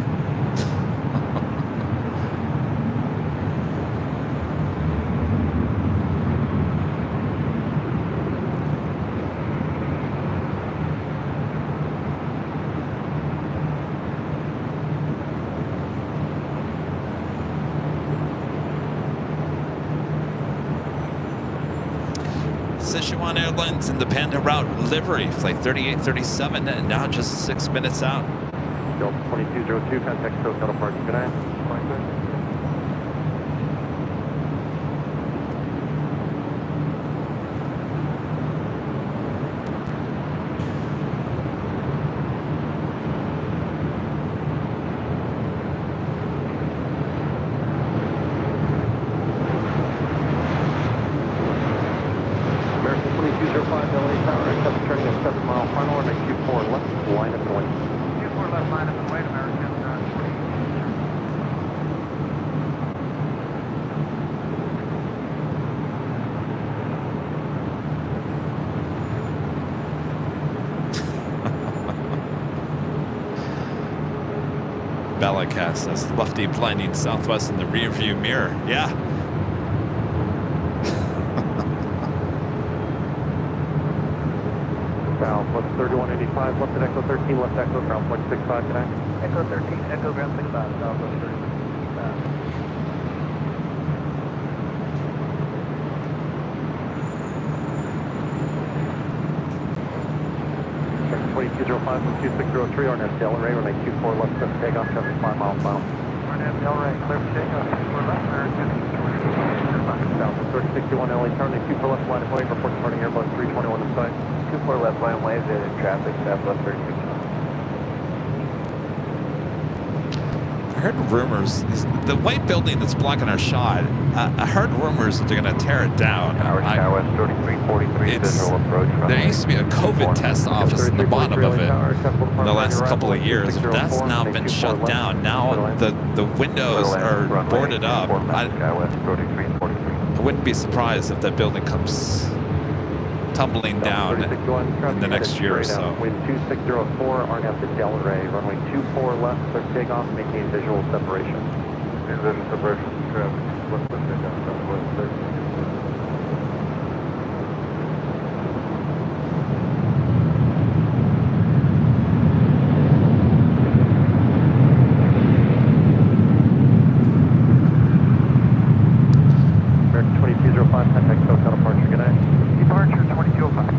Sichuan Airlines in the Panda route livery, flight 3837, and now just 6 minutes out. Delta 2202, contact Hotel Park. Good night. Belicast says lefty blinding Southwest in the rear view mirror. Yeah. Southwest 3185, left at Echo 13, left Echo, ground point 65, good night. Echo 13, Echo ground 65, Southwest 30. 2205 from 2603, RNAV Delray, runway 24 left, cliff takeoff, 75 miles final. RNAV Delray, clear for takeoff, 24 left, American. South 3061 LA, turning 24 left, line of way, report departing Airbus 321 inside. 24 left, line of way, traffic, Southwest 36. heard rumors, the white building that's blocking our shot, I heard rumors that they're going to tear it down. West 3343, visual approach. There used to be a COVID test office in the bottom of it in the last couple of years. That's now been shut down. Now the windows are boarded up. I wouldn't be surprised if that building comes tumbling down in the next year or so. Wind 2604, RNAV to Delray, runway 24 left, clear takeoff, making visual separation. Visual separation, traffic. What's the takeoff? Southwest 13. American 2205, contact SoCal departure, good night. Departure 2205.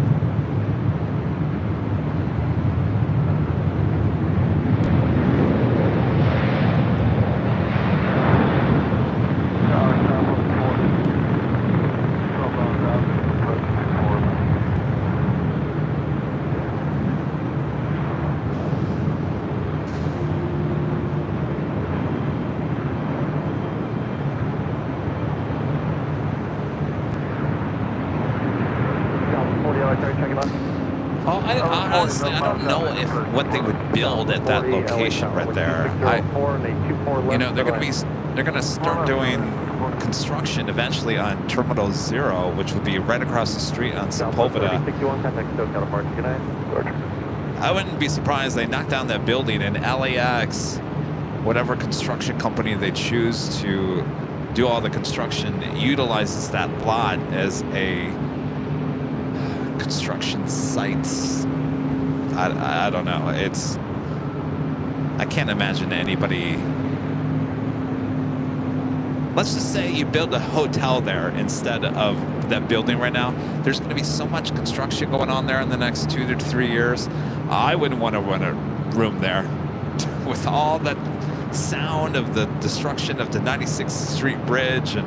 Oh, honestly, I don't know if what they would build at that location right there. You know, they're going to start doing construction eventually on Terminal 0, which would be right across the street on Sepulveda. I wouldn't be surprised they knock down that building and LAX, whatever construction company they choose to do all the construction, utilizes that lot as a construction sites. I don't know. I can't imagine anybody. Let's just say you build a hotel there instead of that building right now. There's going to be so much construction going on there in the next 2 to 3 years. I wouldn't want to run a room there with all that sound of the destruction of the 96th Street Bridge. And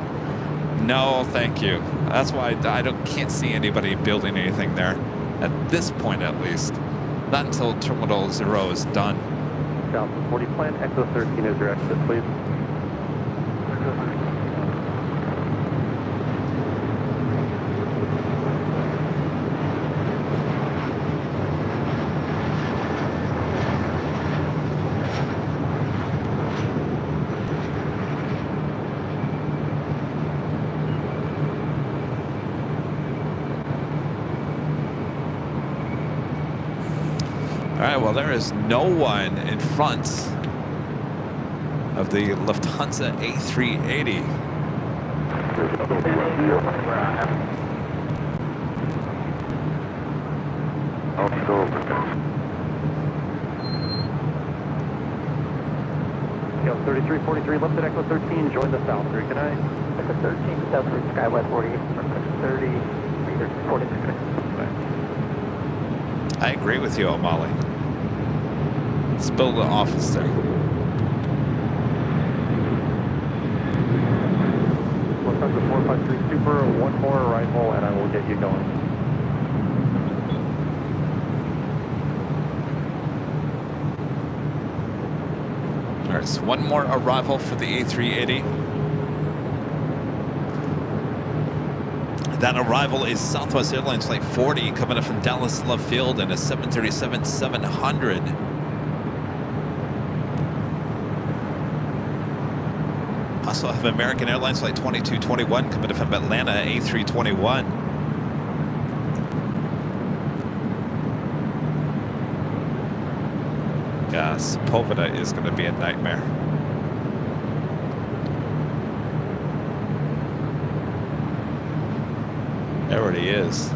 no, thank you. That's why I can't see anybody building anything there at this point, at least. Not until Terminal 0 is done. South 40 plan, Echo 13 is your exit, please. All right, well, there is no one in front of the Lufthansa A380. Yo, 3343, left at Echo 13, join the South Route, good night. Echo 13, South Route, Skywest 48, 30, 46. I agree with you, O'Malley. Let's build an office there. Lufthansa 453 Super, one more arrival and I will get you going. All right, so one more arrival for the A380. That arrival is Southwest Airlines Flight 40 coming up from Dallas Love Field and a 737-700. Also have American Airlines Flight 2221 coming up from Atlanta, A321. Yeah, Sepulveda is going to be a nightmare. There already is.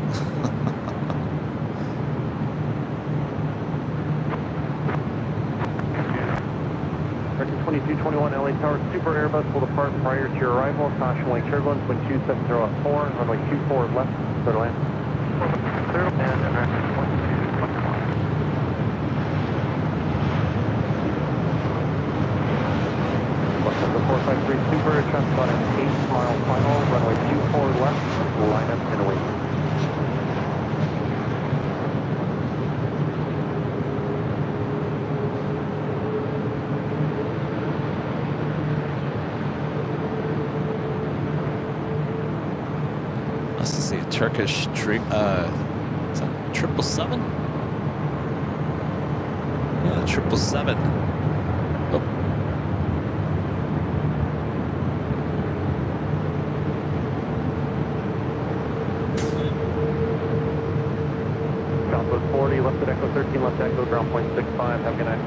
American 2221 LA Tower Super Airbus will depart prior to your arrival. Caution wing turbulence, wind 2704, runway 24 left, clear to land. Clear to land, American 2221. Lufthansa 453 Super, traffic on an 8-mile final, runway 24 left, line up and wait. Nice to see a Turkish dream. Is that 777? Yeah, 777. Oh. Southwest 40, left at Echo 13, left at Echo, ground point 65. Have a good night.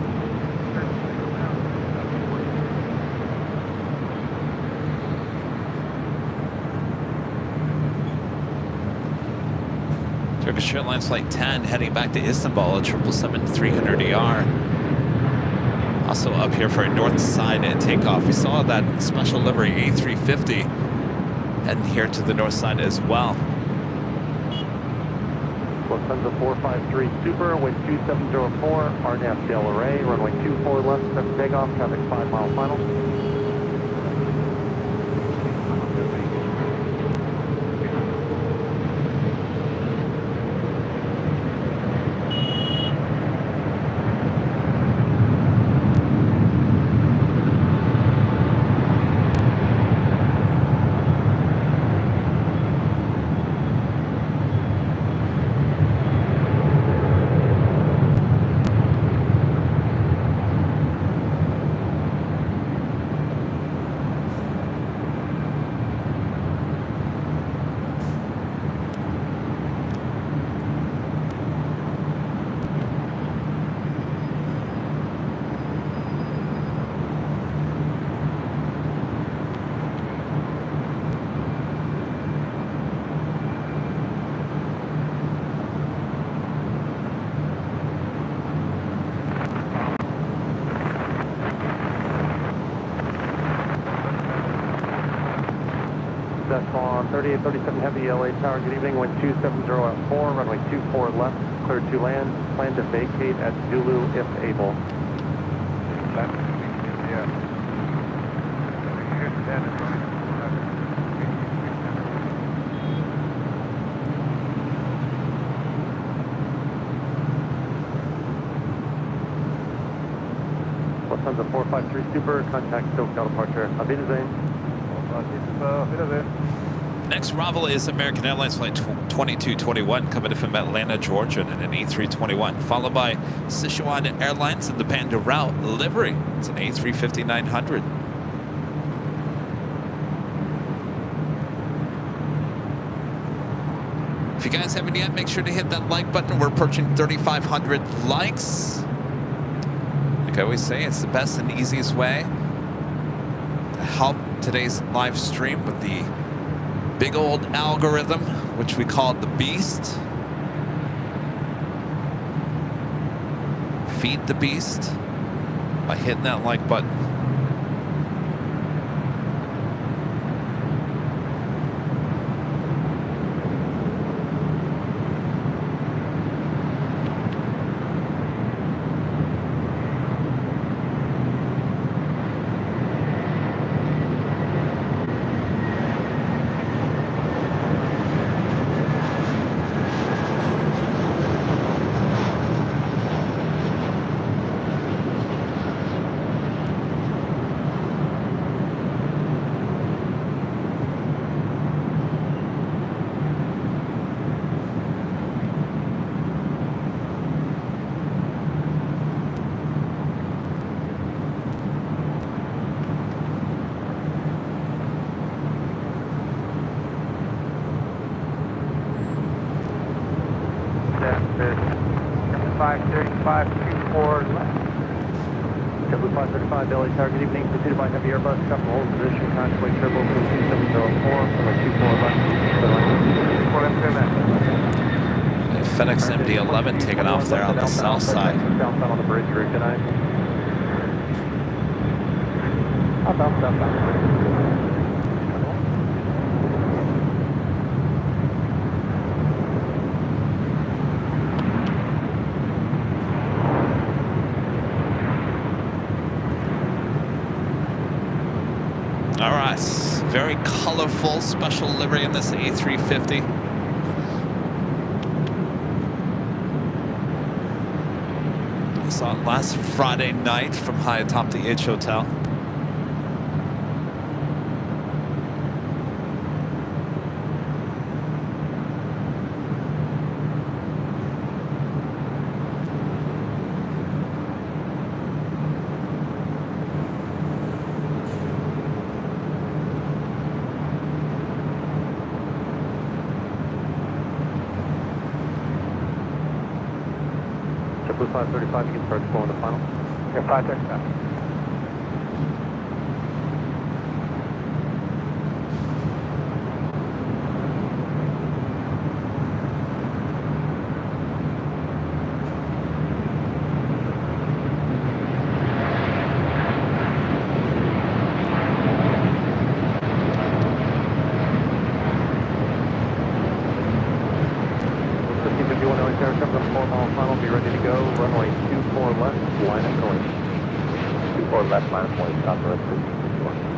Turkish Airlines Flight 10 heading back to Istanbul at 777-300ER. Also up here for a north side takeoff. We saw that special livery A350 heading here to the north side as well. Lufthansa 453 Super, wind 2704, RNAV Del Rey, runway 24 left, set takeoff, traffic 5 mile final. Decimal 3837 Heavy, LA Tower, good evening, wind 270 at 4, runway 24 left, cleared to land, plan to vacate at Zulu if able. Lufthansa 453 Super, contact SoCal departure. Auf Wiedersehen. Next arrival is American Airlines Flight 2221 coming in from Atlanta, Georgia in an A321, followed by Sichuan Airlines in the Panda route livery. It's an A350-900. If you guys haven't yet, make sure to hit that like button. We're approaching 3,500 likes. Like I always say, it's the best and easiest way to help today's live stream with the big old algorithm, which we call the beast. Feed the beast by hitting that like button. LA Tower, good evening. Pursued by heavy Airbus, cup and hold position, contemplate turbo, 2704, runway 24 left. FedEx MD-11 taking off there on the south side. Southbound on the bridge route tonight. Southbound. All right, very colorful special livery in this A350. I saw it last Friday night from high atop the H Hotel. JetBlue 535, you can start slowing the final. Okay, 535. Left minus 1, stop the rest of 1551.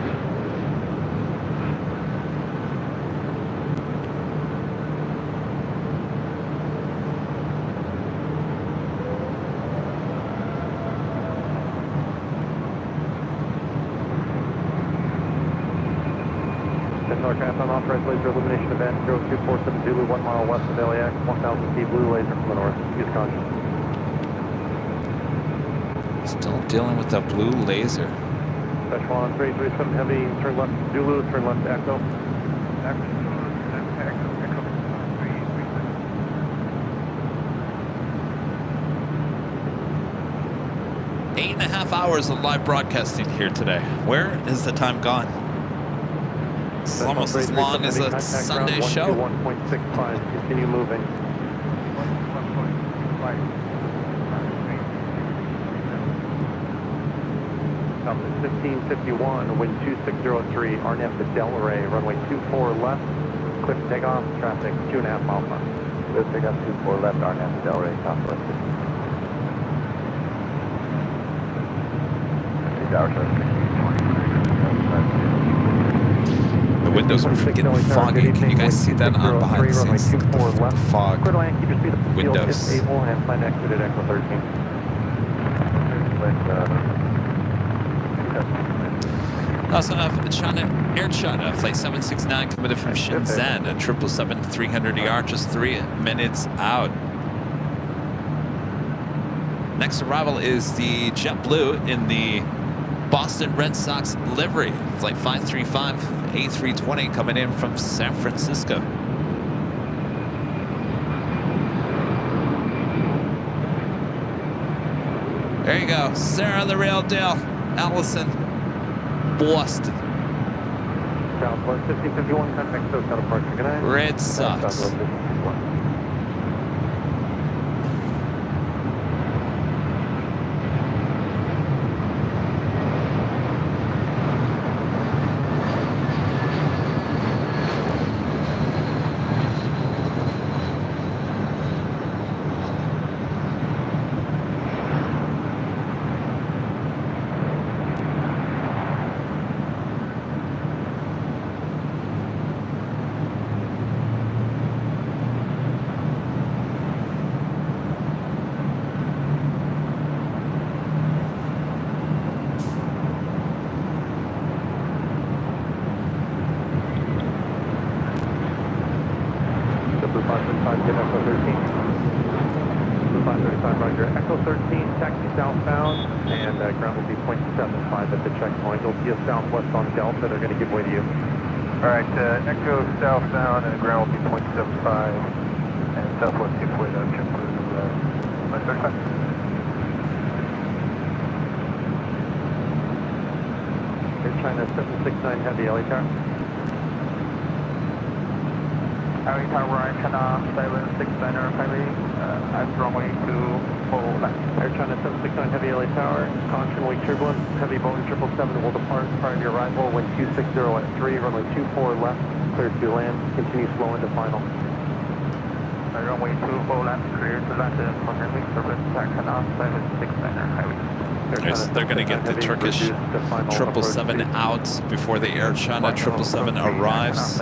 North Half unauthorized laser illumination event 0247 Zulu 1 mile west of LAX, 1000 feet blue laser from the north. Use caution. Still dealing with that blue laser. Special on 337 heavy, turn left Zulu, turn left Echo. Echo 8.5 hours of live broadcasting here today. Where is the time gone? It's almost as long as a Sunday show. 1.65, continue moving. 1551, wind 2603, RNF to Delray, runway 24 left, clear for takeoff, traffic 2.5 miles per hour. Clear for takeoff 24 left, RNF to Delray, southwest 50. The windows are freaking foggy. Can you guys see that on behind the scenes? Look at the fog windows. Able and plan to exit at Echo 13. Also have China Air China flight 769 coming in from Shenzhen at 777-300ER, just 3 minutes out. Next arrival is the JetBlue in the Boston Red Sox livery, flight 535 A320 coming in from San Francisco. There you go, Sarah the real deal, Allison, Boston. Southwest 1551, contact South departure. Good night. Red Sox. Southwest 1551. Southwest on Delta, they're going to give way to you. Alright, Echo southbound and ground will be 0.75 and southwest give way to JetBlue 135. Air China 769 heavy, LA Tower. LA Tower, China 769 heavy, at runway 24 left. Air China 769 heavy, LA Tower. Caution, wake turbulence. Heavy Boeing 777 will depart prior to your arrival. Wind 260 at 3, runway 24 left. Clear to land. Continue slow into final. Runway 24 left, clear to land. Confirming service China 769 heavy. They're going to get the Turkish 777 out before the Air China 777 arrives.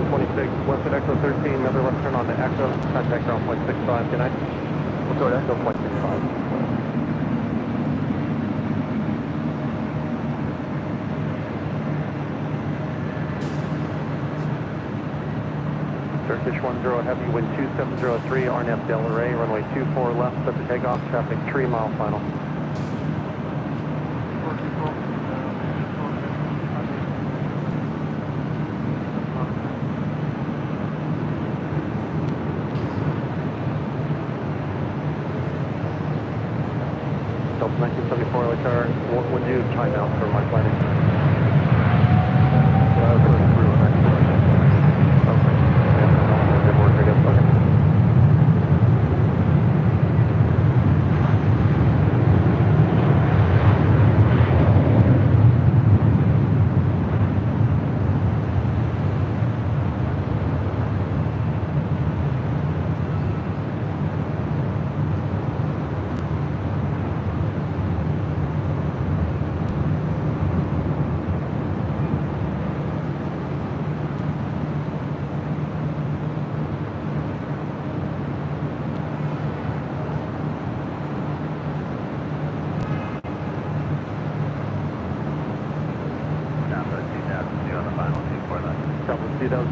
1326, left at Echo 13, another left turn on to Echo, contact ground point 65, good night. We'll go to Echo point 65. Turkish 10 Heavy, wind 2703, RNF Delray, runway 24 left, set to takeoff, traffic 3 mile final. Delta 1974 LA Tower, what would you time out for my planning?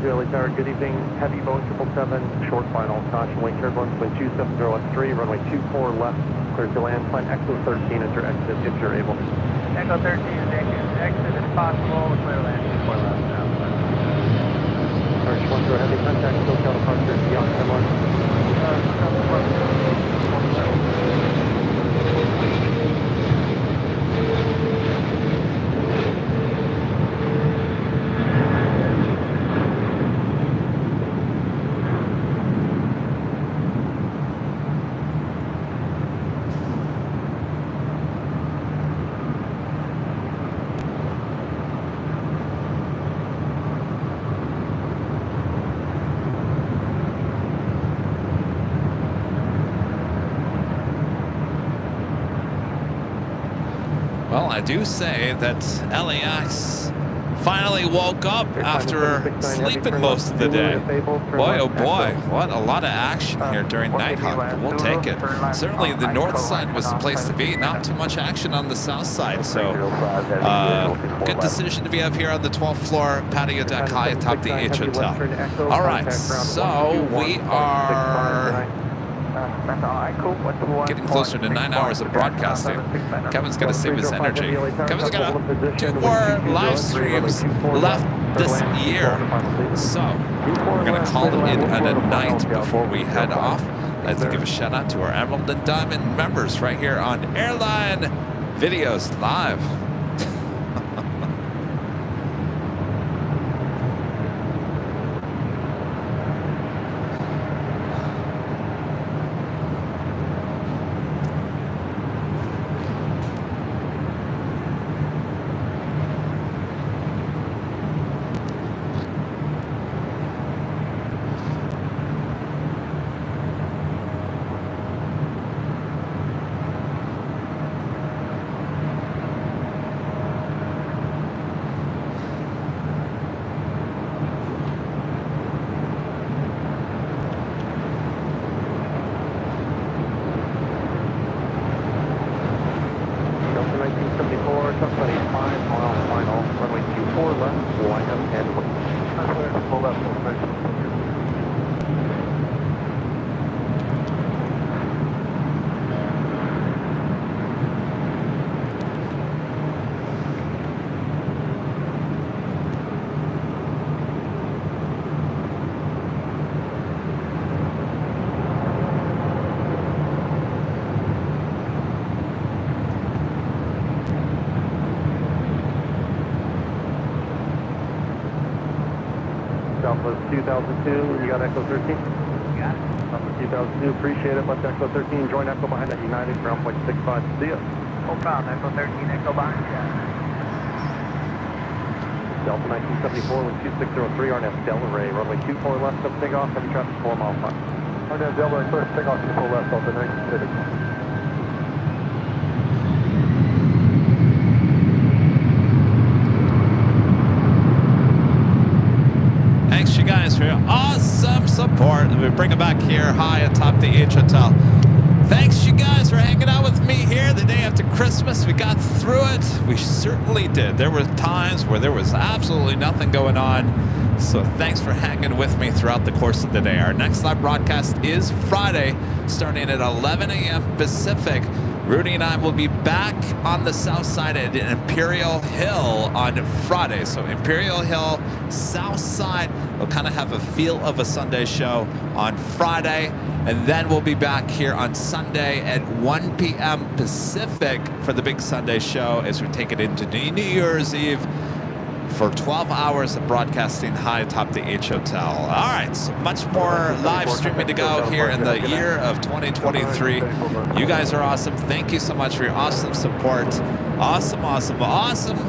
LA Tower, good evening. Heavy Boeing 777, short final. Caution, wind turbulence, wind 270 runway 24 left, clear to land. Plan Echo 13 as your exit if you're able. Echo 13 is exit if possible, clear land 24 left now. Turkish 10 Heavy, contact SoCal departure, beyond Hemlock. Well, I do say that LAX finally woke up after sleeping most of the day. Boy, oh boy, what a lot of action here during Nighthawk, but we'll take it. Certainly the north side was the place to be, not too much action on the south side, so good decision to be up here on the 12th floor patio deck high atop the H Hotel. All right, so we are getting closer to 9 hours of broadcasting. Kevin's got to save his energy. Kevin's got 2 more live streams left this year. So we're going to call it in at a night before we head off. I'd like to give a shout out to our Emerald and Diamond members right here on Airline Videos Live. Southwest 2002, you got Echo 13? Got it. Southwest 2002, appreciate it. Left Echo 13, join Echo behind at United, ground point 65. See ya. No problem, Echo 13, Echo behind you. Delta 1974, wind 2603, RNF Delray, runway 24 left, up takeoff, heavy traffic 4 mile front. RNF Delray, first takeoff 24 left, Delta 1976. Thanks, you guys. for your awesome support. We bring it back here high atop the H Hotel. Thanks, you guys, for hanging out with me here the day after Christmas. We got through it. We certainly did. There were times where there was absolutely nothing going on. So thanks for hanging with me throughout the course of the day. Our next live broadcast is Friday, starting at 11 a.m. Pacific. Rudy and I will be back on the south side at Imperial Hill on Friday. So Imperial Hill, south side, we'll kind of have a feel of a Sunday show on Friday. And then we'll be back here on Sunday at 1 p.m. Pacific for the big Sunday show as we take it into New Year's Eve for 12 hours of broadcasting high atop the H Hotel. All right, so much more live streaming to go here in the year of 2023. You guys are awesome. Thank you so much for your awesome support. Awesome, awesome, awesome.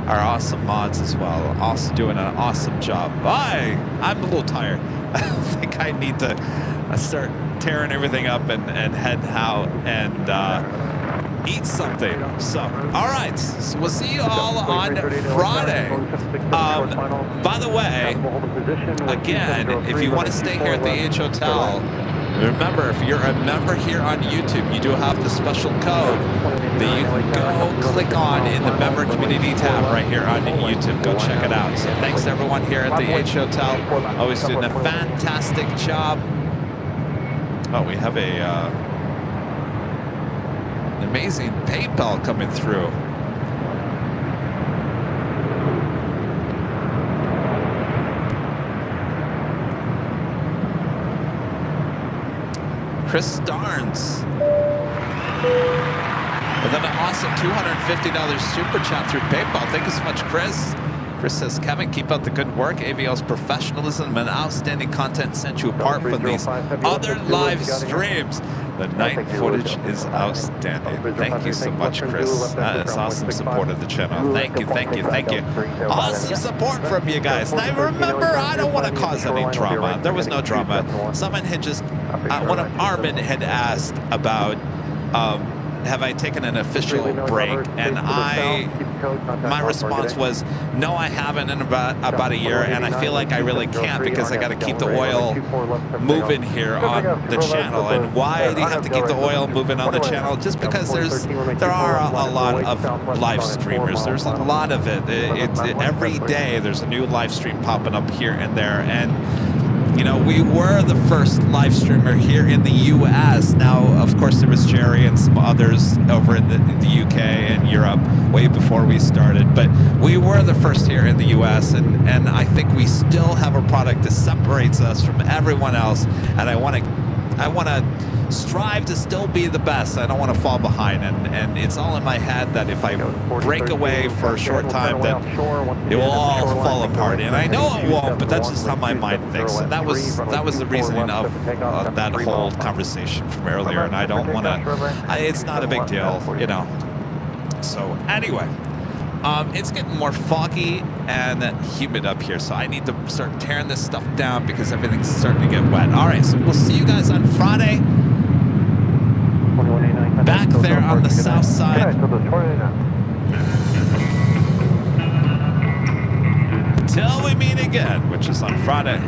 Our awesome mods as well. Also doing an awesome job. Bye. I'm a little tired. I think I need to start tearing everything up and head out and eat something. So, all right. So we'll see you all on Friday. By the way, again, if you want to stay here at the H Hotel, remember, if you're a member here on YouTube, you do have the special code that you can go click on in the member community tab right here on YouTube. Go check it out. So thanks to everyone here at the H Hotel. Always doing a fantastic job. Oh, we have an amazing PayPal coming through. Chris Starnes with an awesome $250 super chat through PayPal. Thank you so much, Chris. Chris says, Kevin, keep up the good work. AVL's professionalism and outstanding content set you apart from these other live streams. The night footage is outstanding. Thank you so much, Chris. That is awesome support of the channel. Thank you, thank you, thank you. Awesome support from you guys. Now remember, I don't want to cause any drama. There was no drama. Someone had just, one of Armin had asked about, have I taken an official break? And my response was, no, I haven't in about a year, and I feel like I really can't because I got to keep the oil moving here on the channel. And why do you have to keep the oil moving on the channel? Just because there are a lot of live streamers. There's a lot of it. Every day there's a new live stream popping up here and there, and you know, we were the first live streamer here in the U.S. Now, of course, there was Jerry and some others over in the U.K. and Europe way before we started. But we were the first here in the U.S. And I think we still have a product that separates us from everyone else. And I want to strive to still be the best. I don't want to fall behind. And it's all in my head that if I break away for a short time, that it will all fall apart. And I know it won't, but that's just how my mind thinks. And that was the reasoning of that whole conversation from earlier. And I don't want to, it's not a big deal, you know. So anyway, it's getting more foggy and humid up here. So I need to start tearing this stuff down because everything's starting to get wet. All right, so we'll see you guys on Friday. Back there on the south side. Until we meet again, which is on Friday.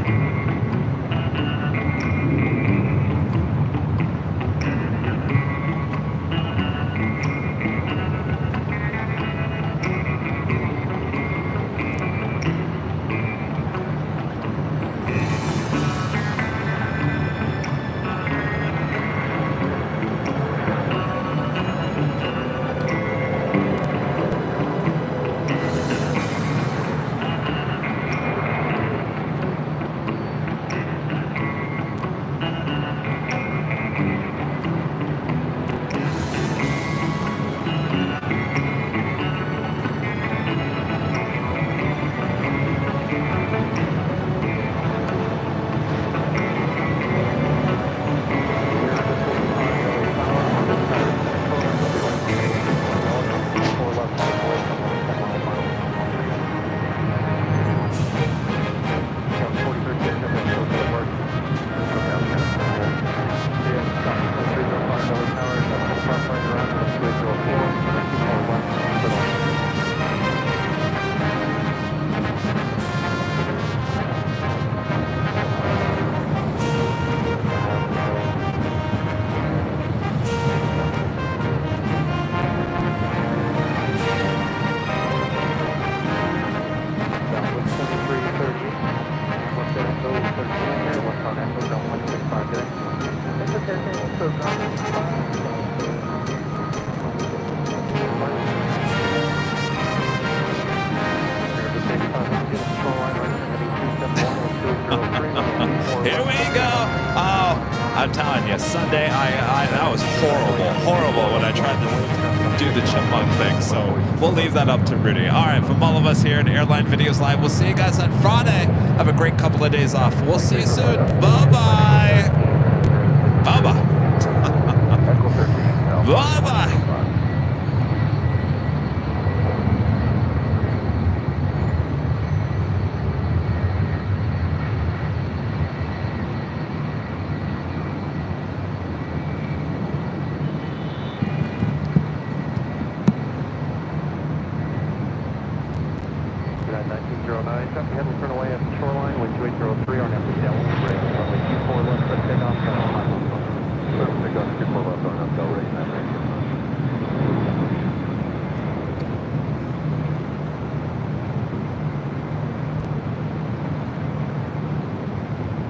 I'm telling you, Sunday, that was horrible when I tried to do the chipmunk thing. So we'll leave that up to Rudy. All right, from all of us here at Airline Videos Live, we'll see you guys on Friday. Have a great couple of days off. We'll see you soon. Bye-bye. Bye-bye. Bye-bye. Copy, head will turn away at the shoreline, wind 2803 on empty downwind break. Runway 24 left, but take off. Pick up 24 left on Delray.